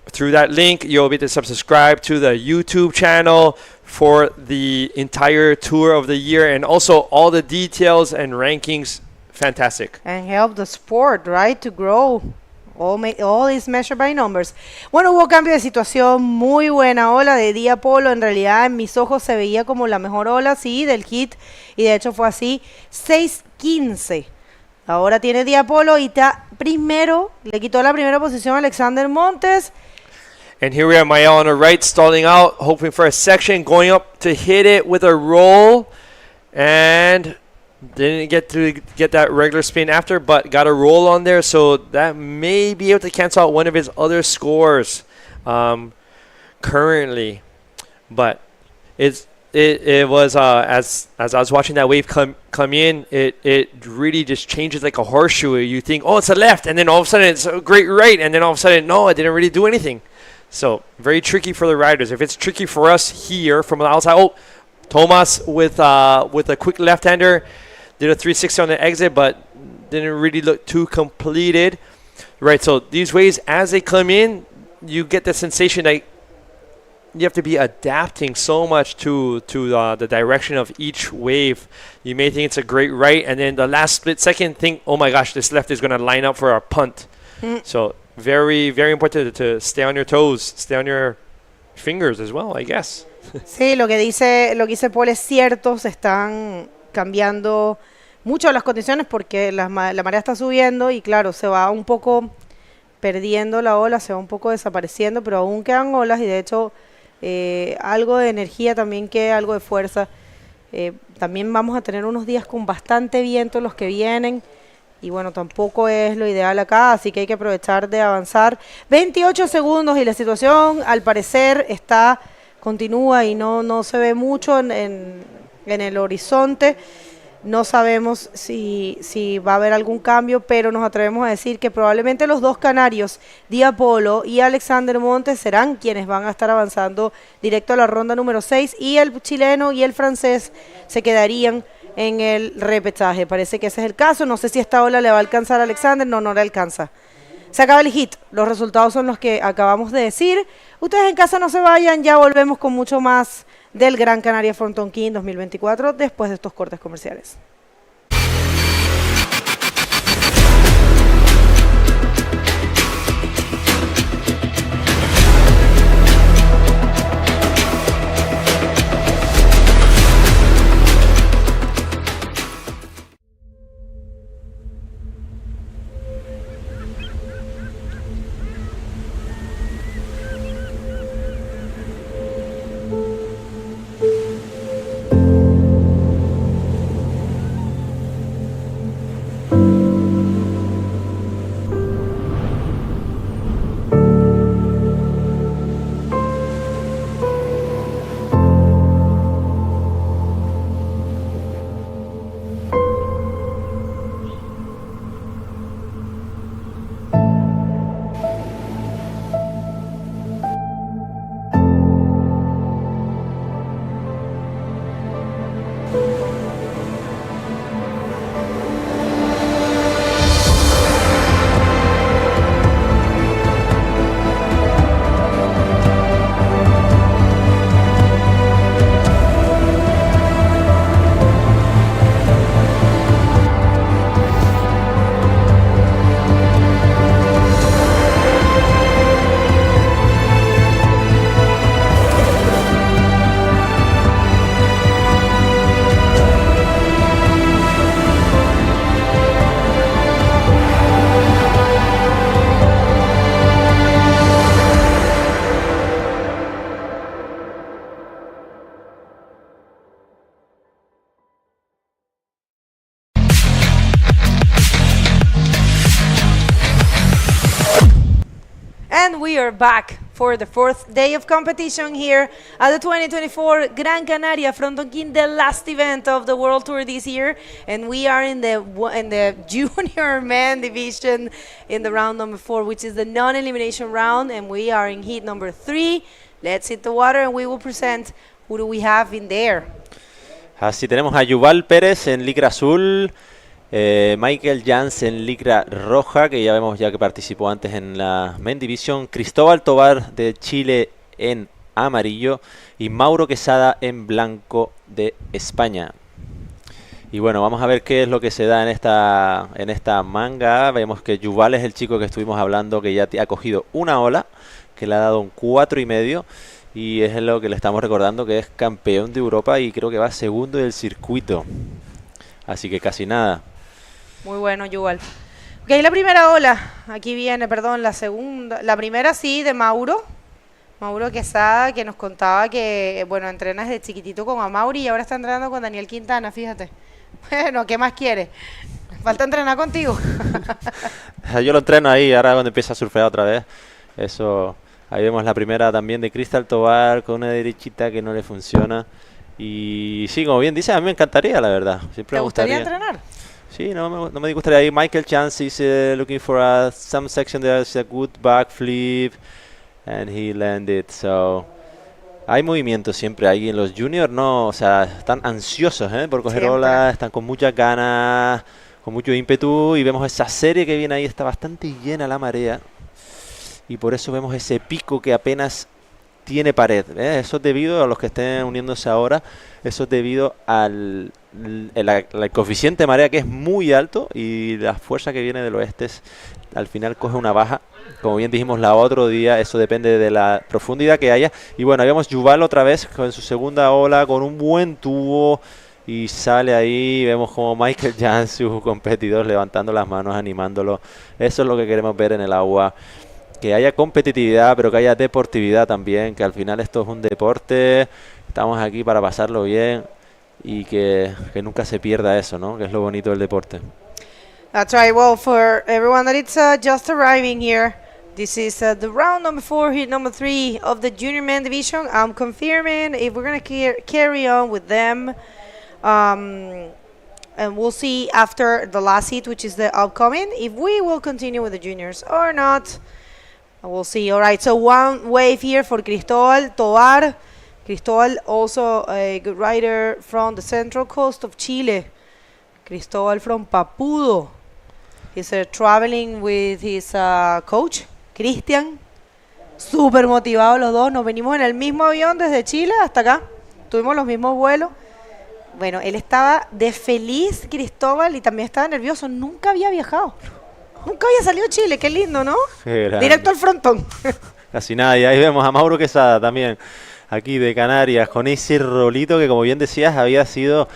Through that link, you'll be able to subscribe to the YouTube channel for the entire tour of the year, and also all the details and rankings. Fantastic. And help the sport, right, to grow. All is measured by numbers. Bueno, hubo cambio de situación, muy buena ola de día polo. En realidad, en mis ojos se veía como la mejor ola, sí, del hit. Y de hecho fue así. 6:15. Ahora tiene día polo y está primero. Le quitó la primera posición a Alexander Montes. And here we are, Mael on the right, stalling out, hoping for a section, going up to hit it with a roll. And didn't get to get that regular spin after, but got a roll on there, so that may be able to cancel out one of his other scores currently. But it was as I was watching that wave come in, it really just changes like a horseshoe. You think, oh, it's a left, and then all of a sudden it's a great right, and then all of a sudden, no, it didn't really do anything. So very tricky for the riders. If it's tricky for us here from the outside, oh, Thomas with a quick left-hander. Did a 360 on the exit, but didn't really look too completed. Right, so these waves, as they come in, you get the sensation that you have to be adapting so much to the direction of each wave. You may think it's a great right, and then the last split second think, oh my gosh, this left is going to line up for a punt. So very, very important to stay on your toes, stay on your fingers as well, I guess. Sí, lo que dice Paul es cierto, se están cambiando mucho las condiciones porque la marea está subiendo y claro, se va un poco perdiendo la ola, se va un poco desapareciendo, pero aún quedan olas y de hecho algo de energía también queda, algo de fuerza. También vamos a tener unos días con bastante viento los que vienen y bueno, tampoco es lo ideal acá, así que hay que aprovechar de avanzar. 28 segundos y la situación al parecer continúa y no se ve mucho en el horizonte. No sabemos si va a haber algún cambio, pero nos atrevemos a decir que probablemente los dos canarios, Dia Polo y Alexander Montes, serán quienes van a estar avanzando directo a la ronda número 6 y el chileno y el francés se quedarían en el repechaje. Parece que ese es el caso. No sé si esta ola le va a alcanzar a Alexander. No le alcanza. Se acaba el hit. Los resultados son los que acabamos de decir. Ustedes en casa no se vayan. Ya volvemos con mucho más del Gran Canaria Frontón King 2024 después de estos cortes comerciales. And we are back for the 4th day of competition here at the 2024 Gran Canaria Frontón King, the last event of the World Tour this year. And we are in the junior men division in the round number 4, which is the non-elimination round. And we are in heat number 3. Let's hit the water and we will present who do we have in there. Así tenemos a Yuval Pérez en licra azul, Michael Jans en licra roja, que ya vemos ya que participó antes en la Men Division, Cristóbal Tobar de Chile en amarillo y Mauro Quesada en blanco de España. Y bueno, vamos a ver qué es lo que se da en esta manga. Vemos que Yuval es el chico que estuvimos hablando, que ya ha cogido una ola, que le ha dado un 4,5. Y es lo que le estamos recordando, que es campeón de Europa y creo que va segundo del circuito. Así que casi nada. Muy bueno, Yuval. Ok, la primera ola. Aquí viene, perdón, la segunda. La primera sí, de Mauro. Mauro Quesada, que nos contaba que, bueno, entrena desde chiquitito con Amauri y ahora está entrenando con Daniel Quintana, fíjate. Bueno, ¿qué más quiere? Falta entrenar contigo. Yo lo entreno ahí, ahora cuando empieza a surfear otra vez. Eso... Ahí vemos la primera también de Cristal Tobar con una derechita que no le funciona. Y sí, como bien dice, a mí me encantaría, la verdad. Siempre ¿Te me gustaría entrenar? Sí, no me disgustaría. Ahí Michael Chance is looking for some section there's a good backflip. And he landed, so... Hay movimiento siempre ahí en los juniors, no, o sea, están ansiosos por coger olas, están con muchas ganas, con mucho ímpetu. Y vemos esa serie que viene ahí, está bastante llena la marea. Y por eso vemos ese pico que apenas tiene pared. Eso es debido a los que estén uniéndose ahora. Eso es debido al coeficiente de marea, que es muy alto, y la fuerza que viene del oeste al final coge una baja. Como bien dijimos la otro día, eso depende de la profundidad que haya. Y bueno, ahí vemos Yuval otra vez con su segunda ola, con un buen tubo. Y sale ahí, vemos como Michael Jans, su competidor, levantando las manos, animándolo. Eso es lo que queremos ver en el agua. Que haya competitividad, pero que haya deportividad también, que al final esto es un deporte, estamos aquí para pasarlo bien y que nunca se pierda eso, ¿no? Que es lo bonito del deporte. That's right. Well, for everyone that it's just arriving here, this is the round number 4, heat number 3 of the junior men division. I'm confirming if we're going to carry on with them. And we'll see after the last heat, which is the upcoming, if we will continue with the juniors or not. We'll see. All right, so one wave here for Cristóbal Tobar. Cristóbal, also a good rider from the central coast of Chile. Cristóbal from Papudo. He's traveling with his coach, Cristian. Súper motivados los dos. Nos venimos en el mismo avión desde Chile hasta acá. Tuvimos los mismos vuelos. Bueno, él estaba de feliz, Cristóbal, y también estaba nervioso. Nunca había viajado. Nunca había salido Chile, qué lindo, ¿no? Directo al frontón. Casi nada, y ahí vemos a Mauro Quesada también, aquí de Canarias, con ese rolito que, como bien decías, había sido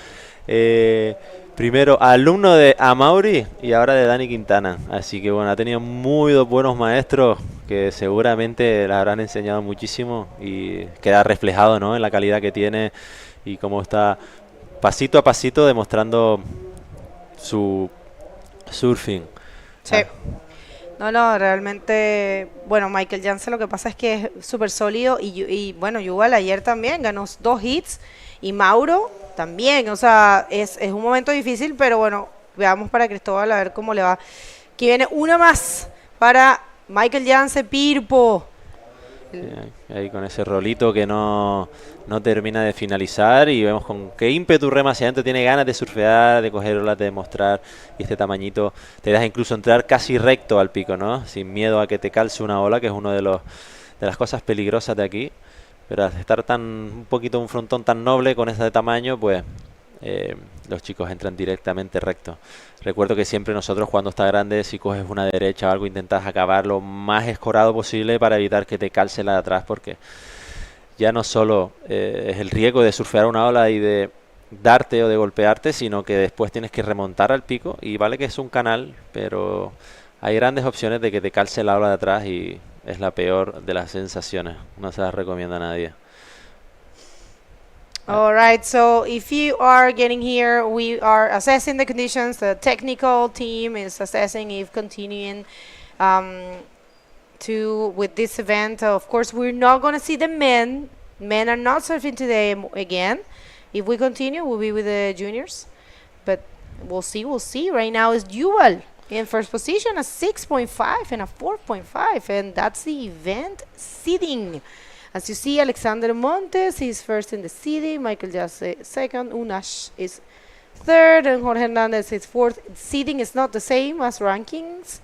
primero alumno de Amauri y ahora de Dani Quintana. Así que bueno, ha tenido muy buenos maestros que seguramente le habrán enseñado muchísimo y queda reflejado, ¿no?, en la calidad que tiene y cómo está pasito a pasito demostrando su surfing. Sí. No, realmente, bueno, Michael Jansen lo que pasa es que es súper sólido y bueno, Yuval ayer también ganó 2 hits y Mauro también, o sea, es un momento difícil, pero bueno, veamos para Cristóbal a ver cómo le va. Aquí viene una más para Michael Jansen Pirpo. Ahí con ese rolito que no termina de finalizar y vemos con qué ímpetu rema hacia adentro, tiene ganas de surfear, de coger olas, de demostrar, y este tamañito te deja incluso entrar casi recto al pico, ¿no? Sin miedo a que te calce una ola, que es uno de las cosas peligrosas de aquí, pero al estar un poquito un frontón tan noble con ese tamaño, pues los chicos entran directamente recto. Recuerdo que siempre nosotros, cuando está grande, si coges una derecha o algo, intentas acabar lo más escorado posible para evitar que te calce la de atrás, porque ya no solo es el riesgo de surfear una ola y de darte o de golpearte, sino que después tienes que remontar al pico, y vale que es un canal, pero hay grandes opciones de que te calce la ola de atrás y es la peor de las sensaciones. No se las recomienda a nadie. All right, so if you are getting here, we are assessing the conditions. The technical team is assessing if continuing with this event. Of course, we're not going to see the men. Men are not surfing today again. If we continue, we'll be with the juniors. But we'll see. Right now is Dual in first position, a 6.5 and a 4.5. And that's the event seeding. As you see, Alexander Montes is first in the seeding. Michael Jasse second. Unash is third. And Jorge Hernandez is fourth. Seeding is not the same as rankings.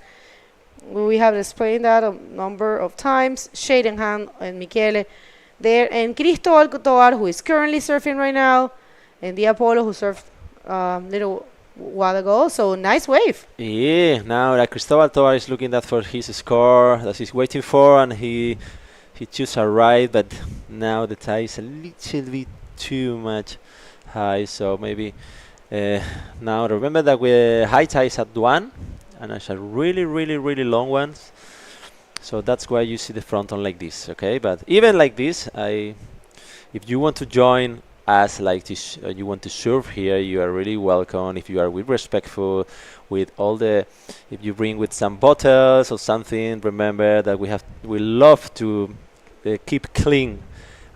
We have explained that a number of times. Shadenham and Michele there. And Cristobal Tovar, who is currently surfing right now. And Diapolo, who surfed little while ago. So nice wave. Yeah, now Cristobal Tovar is looking that for his score that he's waiting for, and he chose a ride, but now the tide is a little bit too much high. So maybe now remember that we high tide is at 1, and it's a really long one. So that's why you see the fronton like this, okay? But even like this, if you want to join us like this, you want to surf here, you are really welcome. If you are respectful with all the, if you bring with some bottles or something, remember that we love to keep clean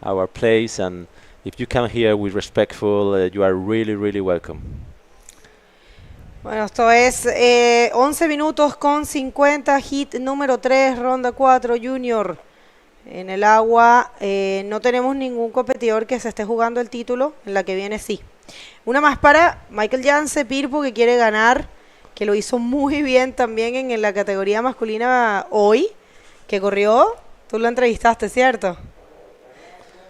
our place, and if you come here with respectful, you are really welcome. Bueno, esto es 11 minutos con 50, hit número 3, ronda 4, junior. En el agua no tenemos ningún competidor que se esté jugando el título, en la que viene sí. Una más para Michael Janse Pirpo, que quiere ganar, que lo hizo muy bien también en la categoría masculina hoy, que corrió. Tú lo entrevistaste, ¿cierto?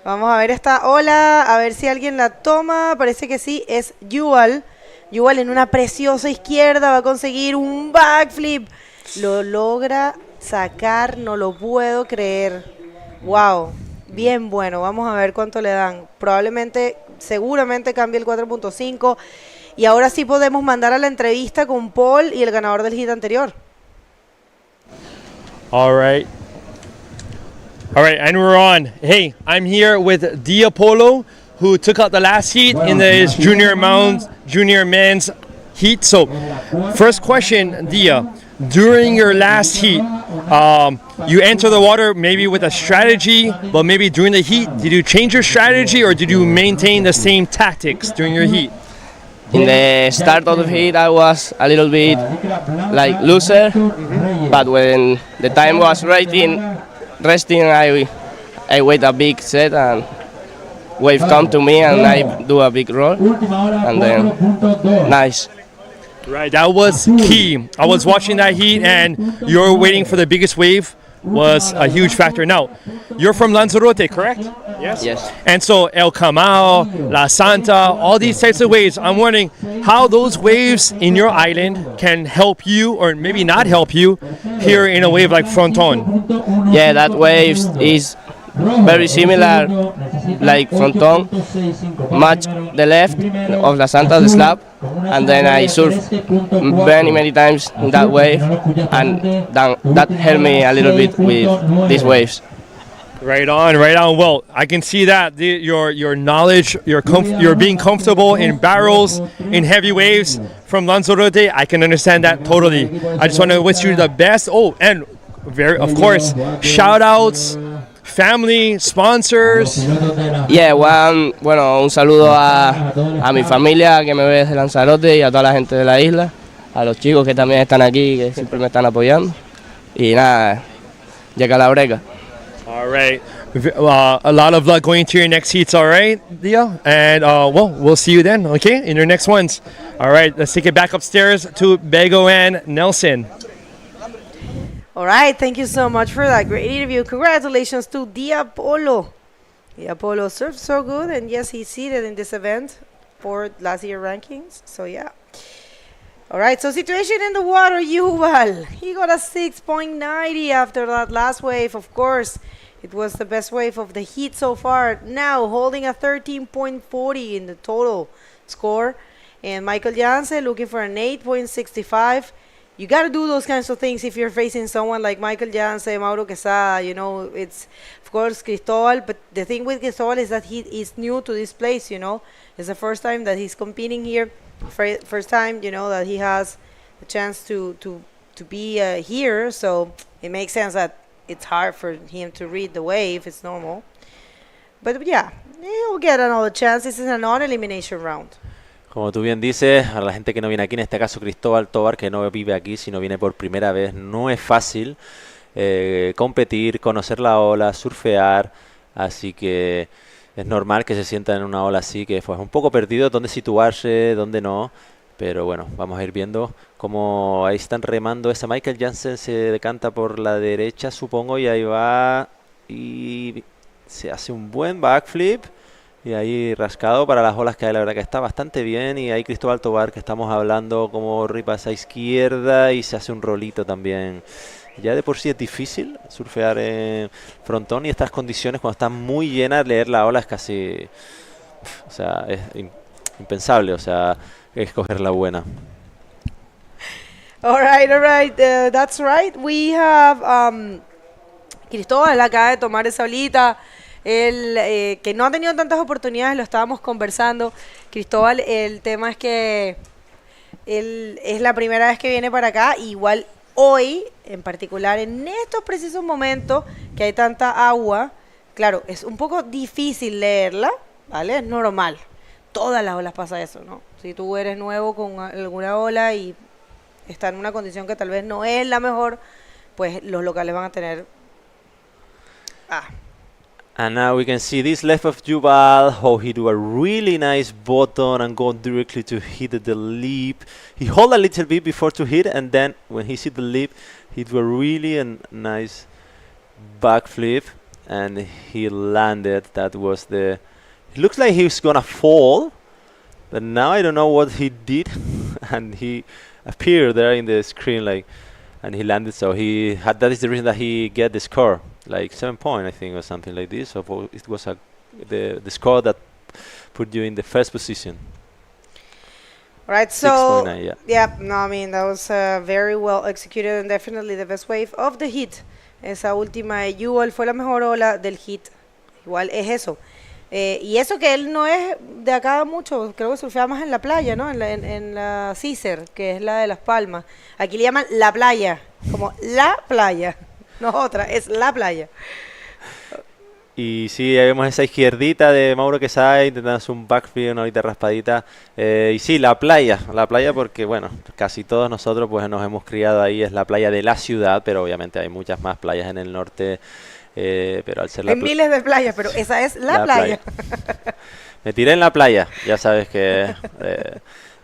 Vamos a ver esta ola, a ver si alguien la toma. Parece que sí, es Yuval. Yuval en una preciosa izquierda va a conseguir un backflip. Lo logra sacar, no lo puedo creer. Wow, bien bueno. Vamos a ver cuánto le dan. Seguramente cambie el 4.5. Y ahora sí podemos mandar a la entrevista con Paul y el ganador del hit anterior. All right, and we're on. Hey, I'm here with Diapolo, who took out the last heat in his junior men's heat. So, first question, Dia. During your last heat, you enter the water maybe with a strategy, but maybe during the heat, did you change your strategy or did you maintain the same tactics during your heat? In the start of the heat, I was a little bit like looser, but when the time was resting, I wait a big set and wave come to me and I do a big roll and then nice. Right, that was key. I was watching that heat and you're waiting for the biggest wave was a huge factor. Now, you're from Lanzarote, correct? Yes? Yes. And so El Camao, La Santa, all these types of waves, I'm wondering how those waves in your island can help you or maybe not help you here in a wave like Fronton. Yeah, that wave is very similar like Fronton, match the left of La Santa, the slab, and then I surf many times in that wave, and that helped me a little bit with these waves. Right on. Well, I can see that your knowledge, you're being comfortable in barrels, in heavy waves from Lanzarote. I can understand that totally. I just want to wish you the best. Oh, and of course, shout outs. Family, sponsors. Yeah, un saludo a mi familia que me ve desde Lanzarote y a toda la gente de la isla, a los chicos que también están aquí, que siempre me están apoyando. Y nada, llega la breca. All right. A lot of luck going to your next heats, all right, Dia? And, we'll see you then, okay, in your next ones. All right, let's take it back upstairs to Bego and Nelson. All right, thank you so much for that great interview. Congratulations to Diapolo. Diapolo surfed so good, and yes, he's seated in this event for last year rankings. So yeah. All right, so situation in the water, Yuval. He got a 6.90 after that last wave. Of course, it was the best wave of the heat so far. Now holding a 13.40 in the total score. And Michael Janse looking for an 8.65. You got to do those kinds of things if you're facing someone like Michael Janse, Mauro Quesada, it's, of course, Cristobal. But the thing with Cristobal is that he is new to this place, It's the first time that he's competing here. First time, that he has a chance to be here. So it makes sense that it's hard for him to read the wave. It's normal. But yeah, he'll get another chance. This is a non-elimination round. Como tú bien dices, a la gente que no viene aquí, en este caso Cristóbal Tobar, que no vive aquí, sino viene por primera vez, no es fácil competir, conocer la ola, surfear, así que es normal que se sienta en una ola así, que fue un poco perdido, dónde situarse, dónde no, pero bueno, vamos a ir viendo cómo ahí están remando. Ese Michael Jansen se decanta por la derecha, supongo, y ahí va y se hace un buen backflip. Y ahí rascado para las olas que hay, la verdad que está bastante bien. Y ahí Cristóbal Tobar, que estamos hablando, como ripa a esa izquierda y se hace un rolito también. Ya de por sí es difícil surfear en Frontón y estas condiciones, cuando están muy llenas, leer la ola es casi... O sea, es impensable, o sea, escoger la buena. All right, that's right. We have... Cristóbal acaba de tomar esa olita. Él, que no ha tenido tantas oportunidades, lo estábamos conversando. Cristóbal, el tema es que él es la primera vez que viene para acá. Igual hoy, en particular, en estos precisos momentos que hay tanta agua, claro, es un poco difícil leerla, ¿vale? Es normal. Todas las olas pasa eso, ¿no? Si tú eres nuevo con alguna ola y está en una condición que tal vez no es la mejor, pues los locales van a tener... And now we can see this left of Yuval, how he do a really nice bottom and go directly to hit the leap. He hold a little bit before to hit, and then when he see the leap, he do a really nice backflip, and he landed. That was the... It looks like he was gonna fall, but now I don't know what he did, and he appeared there in the screen, like, and he landed. So he had, that is the reason that he get the score. Like 7 point, I think, or something like this. So it was the score that put you in the first position. Right, so 6.9, yeah, no, I mean, that was very well executed and definitely the best wave of the hit. Esa última de Yuval fue la mejor ola del hit. Igual es eso. Y eso que él no es de acá mucho, creo que surfea más en la playa, ¿no? En la Caesar, que es la de Las Palmas. Aquí le llaman la playa, como la playa. No otra, es la playa. Y sí, ahí vemos esa izquierdita de Mauro Quesada intentando hacer un backflip, una horita raspadita. Y sí, la playa porque, bueno, casi todos nosotros pues nos hemos criado ahí, es la playa de la ciudad, pero obviamente hay muchas más playas en el norte. Pero al ser hay miles de playas, pero esa es la playa. Me tiré en la playa, ya sabes que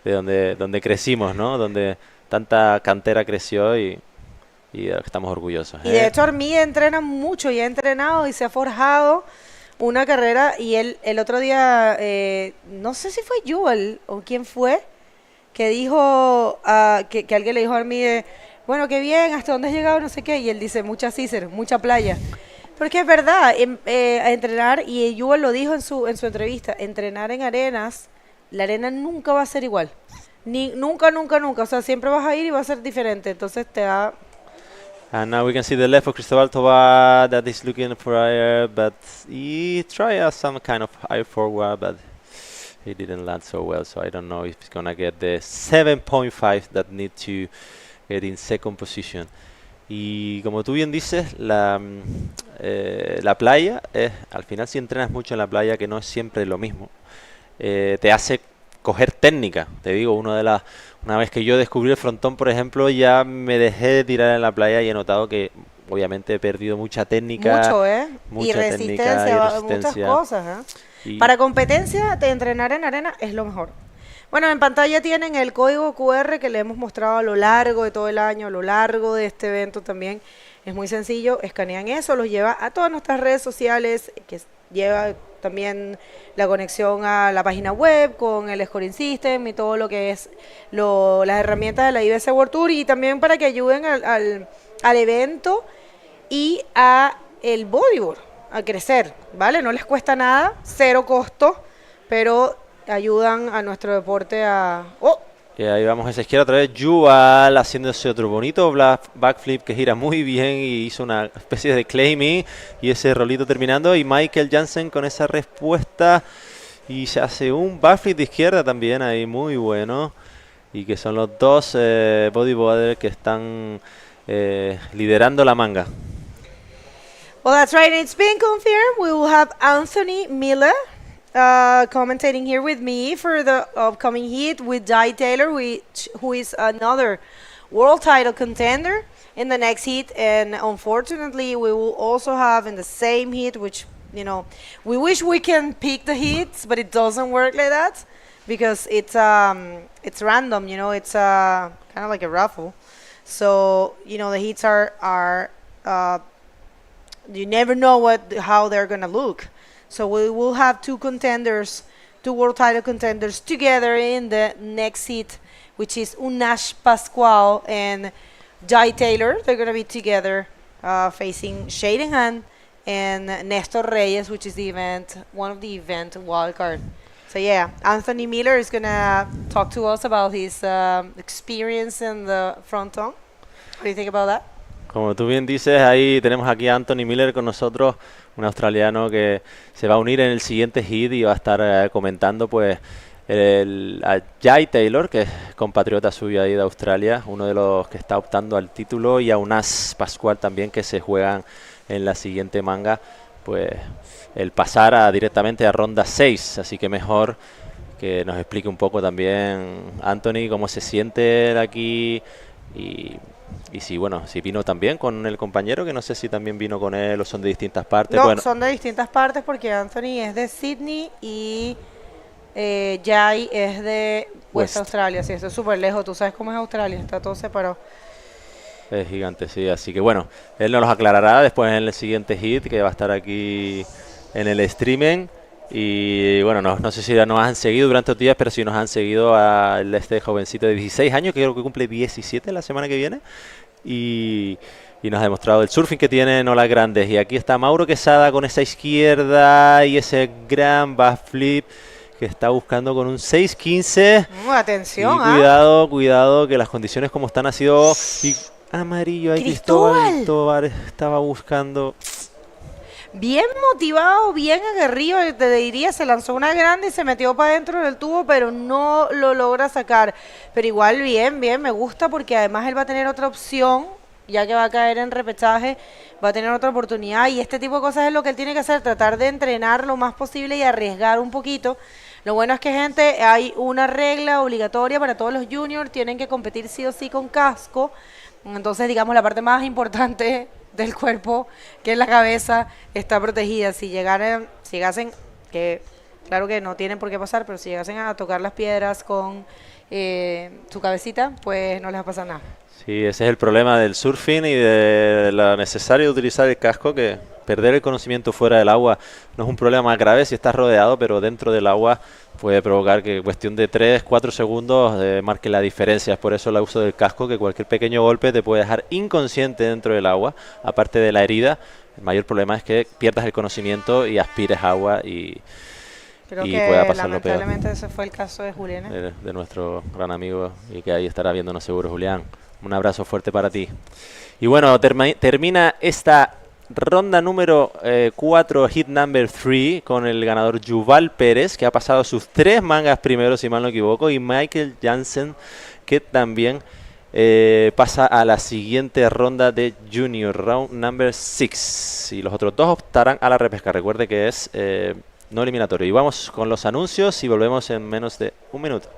de donde crecimos, ¿no? Donde tanta cantera creció y estamos orgullosos. Y de hecho Armide entrena mucho y ha entrenado y se ha forjado una carrera. Y él el otro día, no sé si fue Yuval o quién fue, que dijo que alguien le dijo a Armide, bueno, qué bien, ¿hasta dónde has llegado? No sé qué. Y él dice, mucha Caesar, mucha playa. Porque es verdad, a entrenar, y Yuval lo dijo en su entrevista, entrenar en arenas, la arena nunca va a ser igual. Nunca. O sea, siempre vas a ir y va a ser diferente. Entonces te da... And now we can see the left of Cristóbal Tobar that is looking for air, but he tried some kind of air forward, but he didn't land so well. So I don't know if he's gonna get the 7.5 that need to get in second position. Y como tú bien dices, la playa es, al final si entrenas mucho en la playa, que no es siempre lo mismo, te hace coger técnica. Te digo, una vez que yo descubrí el frontón, por ejemplo, ya me dejé de tirar en la playa y he notado que obviamente he perdido mucha técnica. Mucho, mucha y resistencia, muchas cosas. Para competencia, entrenar en arena es lo mejor. Bueno, en pantalla tienen el código QR que le hemos mostrado a lo largo de todo el año, a lo largo de este evento también. Es muy sencillo, escanean eso, los lleva a todas nuestras redes sociales, que lleva también la conexión a la página web con el scoring system y todo lo que es las herramientas de la IBC World Tour, y también para que ayuden al evento y a el bodyboard a crecer, ¿vale? No les cuesta nada, 0 costo, pero ayudan a nuestro deporte a... Y ahí vamos a esa izquierda otra vez, Yuval haciéndose otro bonito backflip que gira muy bien y hizo una especie de claiming y ese rolito terminando, y Michael Jansen con esa respuesta y se hace un backflip de izquierda también ahí muy bueno, y que son los dos bodyboarders que están liderando la manga. Well, that's right. It's been confirmed. We will have Anthony Miller commentating here with me for the upcoming heat with Jai Taylor, who is another world title contender in the next heat. And unfortunately, we will also have in the same heat, which, you know, we wish we can pick the heats, but it doesn't work like that because it's random, you know, it's kind of like a raffle. So, you know, the heats are you never know how they're going to look. So we will have two world title contenders together in the next heat, which is Unash Pascual and Jai Taylor. They're going to be together facing Shadenhan and Nestor Reyes, which is one of the event wildcard. So yeah, Anthony Miller is going to talk to us about his experience in the Fronton. What do you think about that? Como tú bien dices, ahí tenemos aquí a Anthony Miller con nosotros, un australiano que se va a unir en el siguiente hit y va a estar comentando pues a Jai Taylor, que es compatriota suyo ahí de Australia, uno de los que está optando al título, y a Unas Pascual también, que se juegan en la siguiente manga pues el pasar directamente a ronda 6, así que mejor que nos explique un poco también Anthony cómo se siente aquí y si vino también con el compañero, que no sé si también vino con él o son de distintas partes. No, bueno, son de distintas partes porque Anthony es de Sydney y Jai es de West Australia. Sí, esto es súper lejos, tú sabes cómo es Australia, está todo separado. Es gigante, sí, así que bueno, él nos los aclarará después en el siguiente hit, que va a estar aquí en el streaming. Y bueno, no sé si nos han seguido durante estos días, pero sí nos han seguido a este jovencito de 16 años, que creo que cumple 17 la semana que viene. Y nos ha demostrado el surfing que tiene en olas grandes. Y aquí está Mauro Quesada con esa izquierda y ese gran backflip que está buscando con un 6.15. Atención, y cuidado, que las condiciones como están ha sido amarillo. Ahí Cristóbal Tobar estaba buscando. Bien motivado, bien aguerrido, te diría, se lanzó una grande y se metió para dentro del tubo, pero no lo logra sacar. Pero igual bien, me gusta porque además él va a tener otra opción, ya que va a caer en repechaje, va a tener otra oportunidad, y este tipo de cosas es lo que él tiene que hacer, tratar de entrenar lo más posible y arriesgar un poquito. Lo bueno es que, gente, hay una regla obligatoria para todos los juniors, tienen que competir sí o sí con casco. Entonces, digamos, la parte más importante del cuerpo, que es la cabeza, está protegida. Si llegasen, que claro que no tienen por qué pasar, pero si llegasen a tocar las piedras con su cabecita, pues no les va a pasar nada. Sí, ese es el problema del surfing y de la necesario de utilizar el casco, que perder el conocimiento fuera del agua no es un problema más grave si estás rodeado, pero dentro del agua puede provocar que en cuestión de 3-4 segundos marque la diferencia. Es por eso el uso del casco, que cualquier pequeño golpe te puede dejar inconsciente dentro del agua, aparte de la herida. El mayor problema es que pierdas el conocimiento y aspires agua y pueda pasar lo peor. Lamentablemente ese fue el caso de Julián. De nuestro gran amigo, y que ahí estará viéndonos seguro, Julián. Un abrazo fuerte para ti. Y bueno, termina esta ronda número 4, hit number 3, con el ganador Yuval Pérez, que ha pasado sus 3 mangas primero, si mal no equivoco, y Michael Jansen, que también pasa a la siguiente ronda de Junior, round number 6. Y los otros 2 optarán a la repesca. Recuerde que es no eliminatorio. Y vamos con los anuncios y volvemos en menos de un minuto.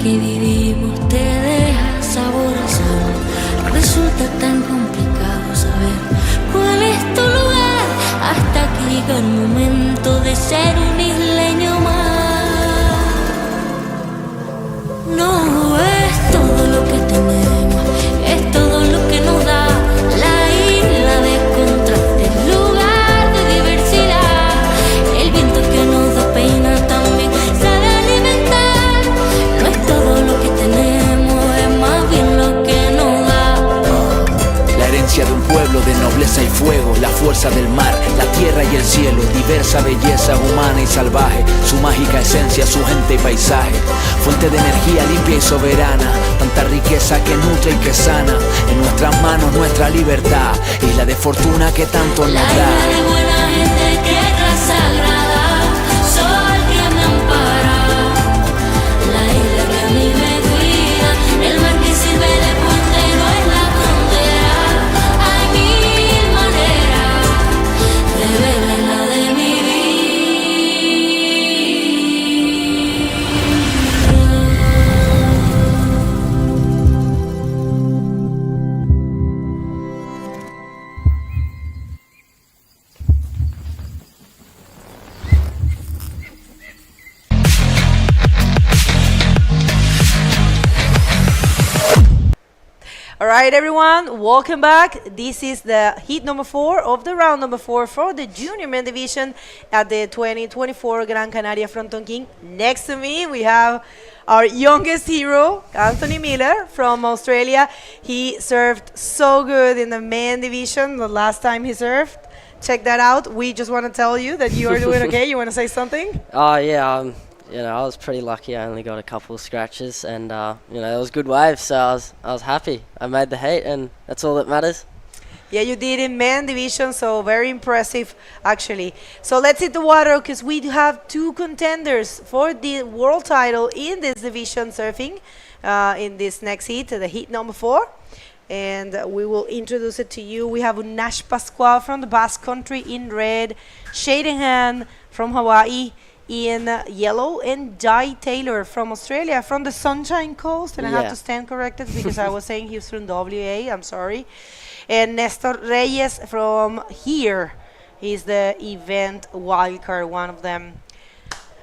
Que vivimos te deja sabor a sal. Resulta tan complicado saber cuál es tu lugar, hasta que llega el momento de ser un isleño más. No es todo lo que tenemos, es todo lo que nos da la isla de contrastes, lugar de diversidad. El viento que nos da pena también sabe alimentar. No es todo lo que tenemos, es más bien lo que nos da. La herencia de un pueblo de nobleza y fuego, la fuerza del mar, la tierra y el cielo, diversa diversa belleza humana y salvaje, su mágica esencia, su gente y paisaje, fuente de energía limpia y soberana, tanta riqueza que nutre y que sana, en nuestras manos nuestra libertad, isla de fortuna que tanto nos da. La isla de buena gente, tierra sagrada, sol que me ampara, la isla que a mí me cuida, el mar que sirve de puente no es la frontera, hay mil maneras de ver la isla de mi vida. All right, everyone, welcome back. This is the heat number 4 of the round number 4 for the junior men division at the 2024 Gran Canaria Frontón King. Next to me, we have our youngest hero, Anthony Miller from Australia. He served so good in the men division the last time he served. Check that out. We just want to tell you that you are doing okay. You want to say something? Oh yeah, I was pretty lucky. I only got a couple of scratches, and it was good waves, so I was happy. I made the heat, and that's all that matters. Yeah, you did in men division, so very impressive, actually. So let's hit the water, because we have 2 contenders for the world title in this division surfing in this next heat, the heat number 4. And we will introduce it to you. We have Unash Pascual from the Basque Country in red, Shadenhan from Hawaii in yellow, and Jai Taylor from Australia, from the Sunshine Coast. And I have to stand corrected because I was saying he was from WA. I'm sorry. And Nestor Reyes from here. He's the event wildcard, one of them.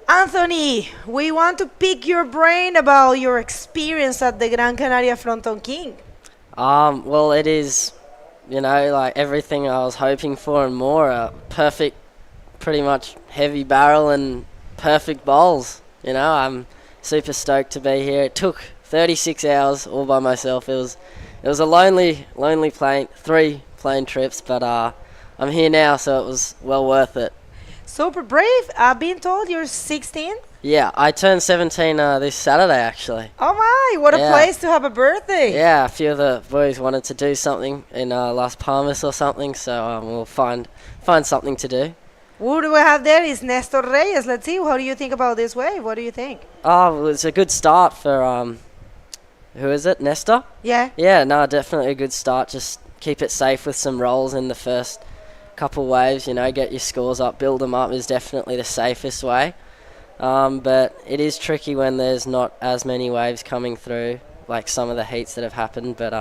Anthony, we want to pick your brain about your experience at the Gran Canaria Frontón King. Well, it is, like everything I was hoping for and more. Perfect, pretty much heavy barrel and perfect bowls. I'm super stoked to be here. It took 36 hours all by myself. It was a lonely plane, 3 plane trips, but I'm here now, so it was well worth it. Super brave. I've been told you're 16. Yeah, I turned 17 this Saturday, actually. Oh my, what a place to have a birthday. Yeah, a few of the boys wanted to do something in Las Palmas or something, so we'll find something to do. Who do we have there is Nestor Reyes. Let's see, how do you think about this wave? What do you think? Oh, well, it's a good start for, who is it, Nestor? Yeah. Yeah, no, definitely a good start. Just keep it safe with some rolls in the first couple waves, get your scores up, build them up is definitely the safest way. But it is tricky when there's not as many waves coming through, like some of the heats that have happened. But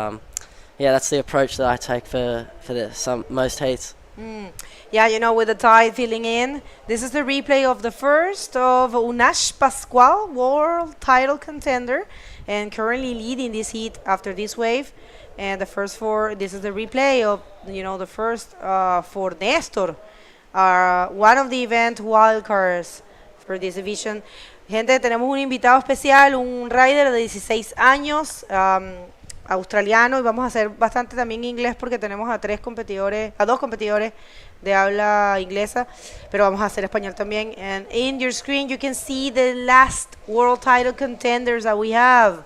yeah, that's the approach that I take for most heats. Yeah, with the tide filling in. This is the replay of the first of Unash Pascual, world title contender, and currently leading this heat after this wave. And the first 4, this is the replay of, the first for Nestor, one of the event wildcards for this division. Gente, tenemos un invitado especial, un rider de 16 años, australiano, y vamos a hacer bastante también inglés porque tenemos a 2 competidores de habla inglesa, pero vamos a hacer español también. And in your screen you can see the last world title contenders that we have.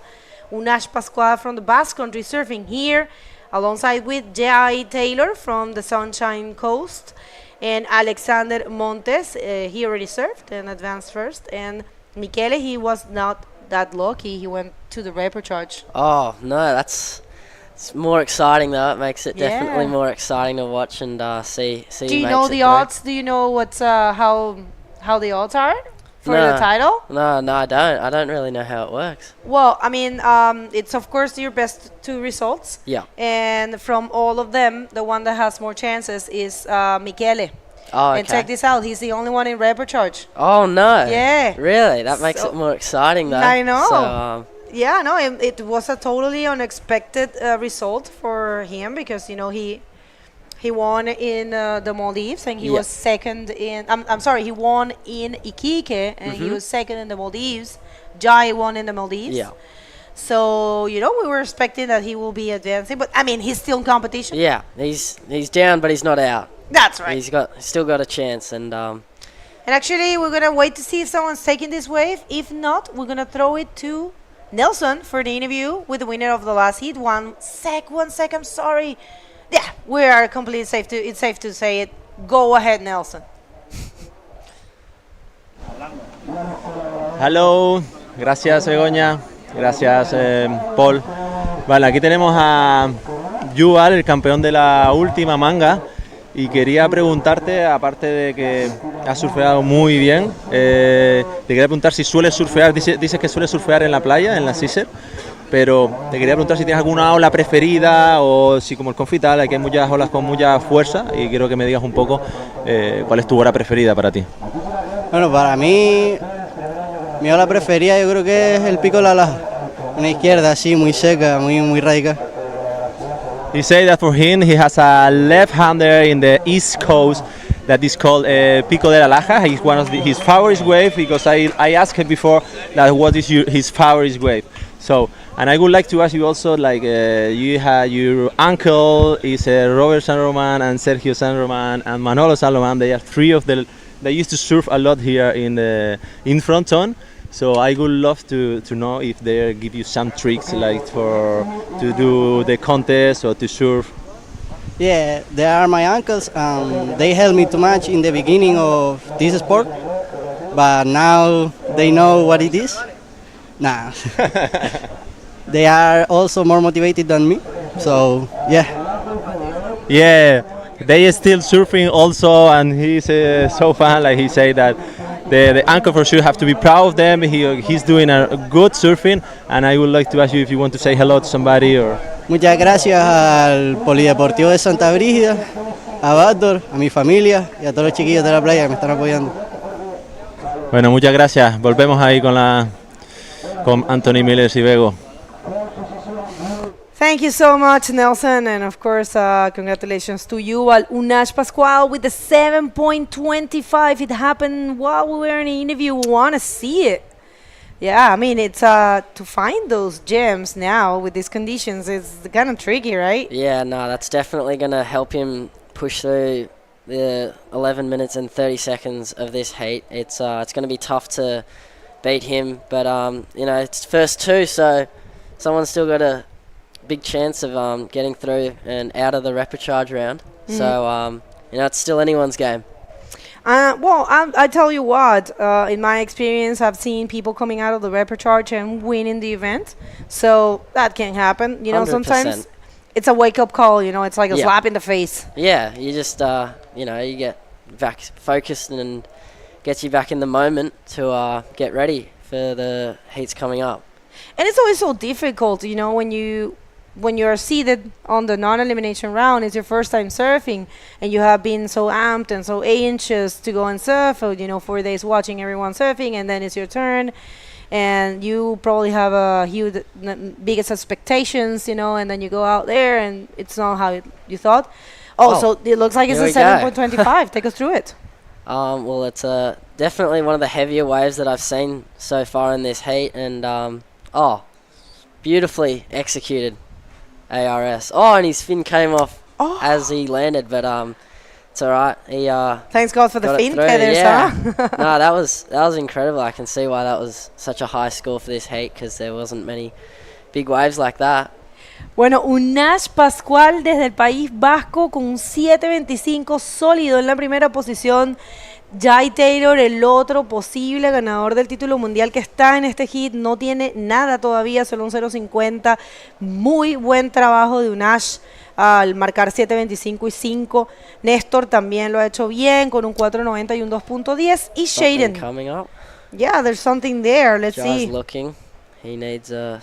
Unash Pascual from the Basque Country surfing here, alongside with Jai Taylor from the Sunshine Coast, and Alexander Montes, he already surfed and advanced first, and Michele, he was not that lucky, he went to the repechage. Oh no, it's more exciting though. It makes it definitely more exciting to watch and see. Do you know the odds? Do you know what's how the odds are for the title? No, I don't. I don't really know how it works. Well, I mean, it's of course your best 2 results. Yeah. And from all of them, the one that has more chances is Michele. Oh, okay. And check this out, he's the only one in repechage. Oh no. Yeah. Really? That makes it more exciting though. I know. So, yeah, no, it was a totally unexpected result for him because he won in the Maldives and he was second in. I'm sorry, he won in Iquique and he was second in the Maldives. Jai won in the Maldives. Yeah. So we were expecting that he will be advancing, but I mean he's still in competition. Yeah, he's down, but he's not out. That's right. He's still got a chance, and And actually, we're going to wait to see if someone's taking this wave. If not, we're going to throw it to Nelson for the interview with the winner of the last heat. One sec, I'm sorry. Yeah, we are completely safe to, it's safe to say it. Go ahead, Nelson. Hello, gracias Begoña, gracias Paul. Vale, aquí tenemos a Yuval, el campeón de la última manga, y quería preguntarte, aparte de que has surfeado muy bien, te quería preguntar si sueles surfear, dices que sueles surfear en la playa, en la Caesar, pero te quería preguntar si tienes alguna ola preferida o si como el Confital, aquí hay muchas olas con mucha fuerza y quiero que me digas un poco cuál es tu ola preferida para ti. Bueno, para mí, mi ola preferida yo creo que es el pico de la Laja, una izquierda así, muy seca, muy radical. He said that for him, he has a left-hander in the East Coast that is called Pico de la Laja. He's one of his favorite wave because I asked him before that what is his favorite wave. So, and I would like to ask you also, like you had your uncle is Robert San Roman and Sergio San Roman and Manolo San Roman. They are three of the. They used to surf a lot here in Fronton. So I would love to know if they give you some tricks like to do the contest or to surf. Yeah, they are my uncles. They helped me too much in the beginning of this sport, but now they know what it is. Nah, they are also more motivated than me. So yeah. Yeah, they are still surfing also, and he's so fun. Like he said that. The uncle for sure have to be proud of them. He's doing a good surfing, and I would like to ask you if you want to say hello to somebody or. Muchas gracias al Polideportivo de Santa Brígida, a Gáldar, a mi familia y a todos los chiquillos de la playa que me están apoyando. Bueno, muchas gracias. Volvemos ahí con Anthony Miller y Bego. Thank you so much, Nelson, and of course, congratulations to you, Unash Pascual, with the 7.25. It happened while we were in the interview. We want to see it. Yeah, I mean, it's to find those gems now with these conditions is kind of tricky, right? Yeah, no, that's definitely going to help him push through the 11 minutes and 30 seconds of this heat. It's going to be tough to beat him, but you know, it's first two, so someone's still got a big chance of getting through and out of the repechage round. Mm-hmm. So you know, it's still anyone's game. Well, I tell you what, in my experience, I've seen people coming out of the repechage and winning the event. So that can happen. You know, 100%. Sometimes it's a wake-up call. You know, it's like a slap in the face. Yeah, you just you know, you get back focused and gets you back in the moment to get ready for the heats coming up. And it's always so difficult, you know, when you're seated on the non-elimination round, it's your first time surfing, and you have been so amped and so anxious to go and surf, you know, 4 days watching everyone surfing, and then it's your turn, and you probably have a huge, biggest expectations, you know, and then you go out there, and it's not how you thought. So it looks like it's a 7.25. Take us through it. Well, it's definitely one of the heavier waves that I've seen so far in this heat, and beautifully executed. ARS. And his fin came off as he landed, but it's all right. He thanks God for the fin feathers, yeah. No, that was incredible. I can see why that was such a high score for this heat, because there wasn't many big waves like that. Bueno, Unash Pascual desde el País Vasco con un 7.25 sólido en la primera posición. Jai Taylor, el otro posible ganador del título mundial que está en este hit, no tiene nada todavía, solo un 0.50. Muy buen trabajo de Unash al marcar 7.25 y 5. Néstor también lo ha hecho bien con un 4.90 y un 2.10. Y Shaden. Coming up. Yeah, there's something there. Let's see. Jai's looking. He needs a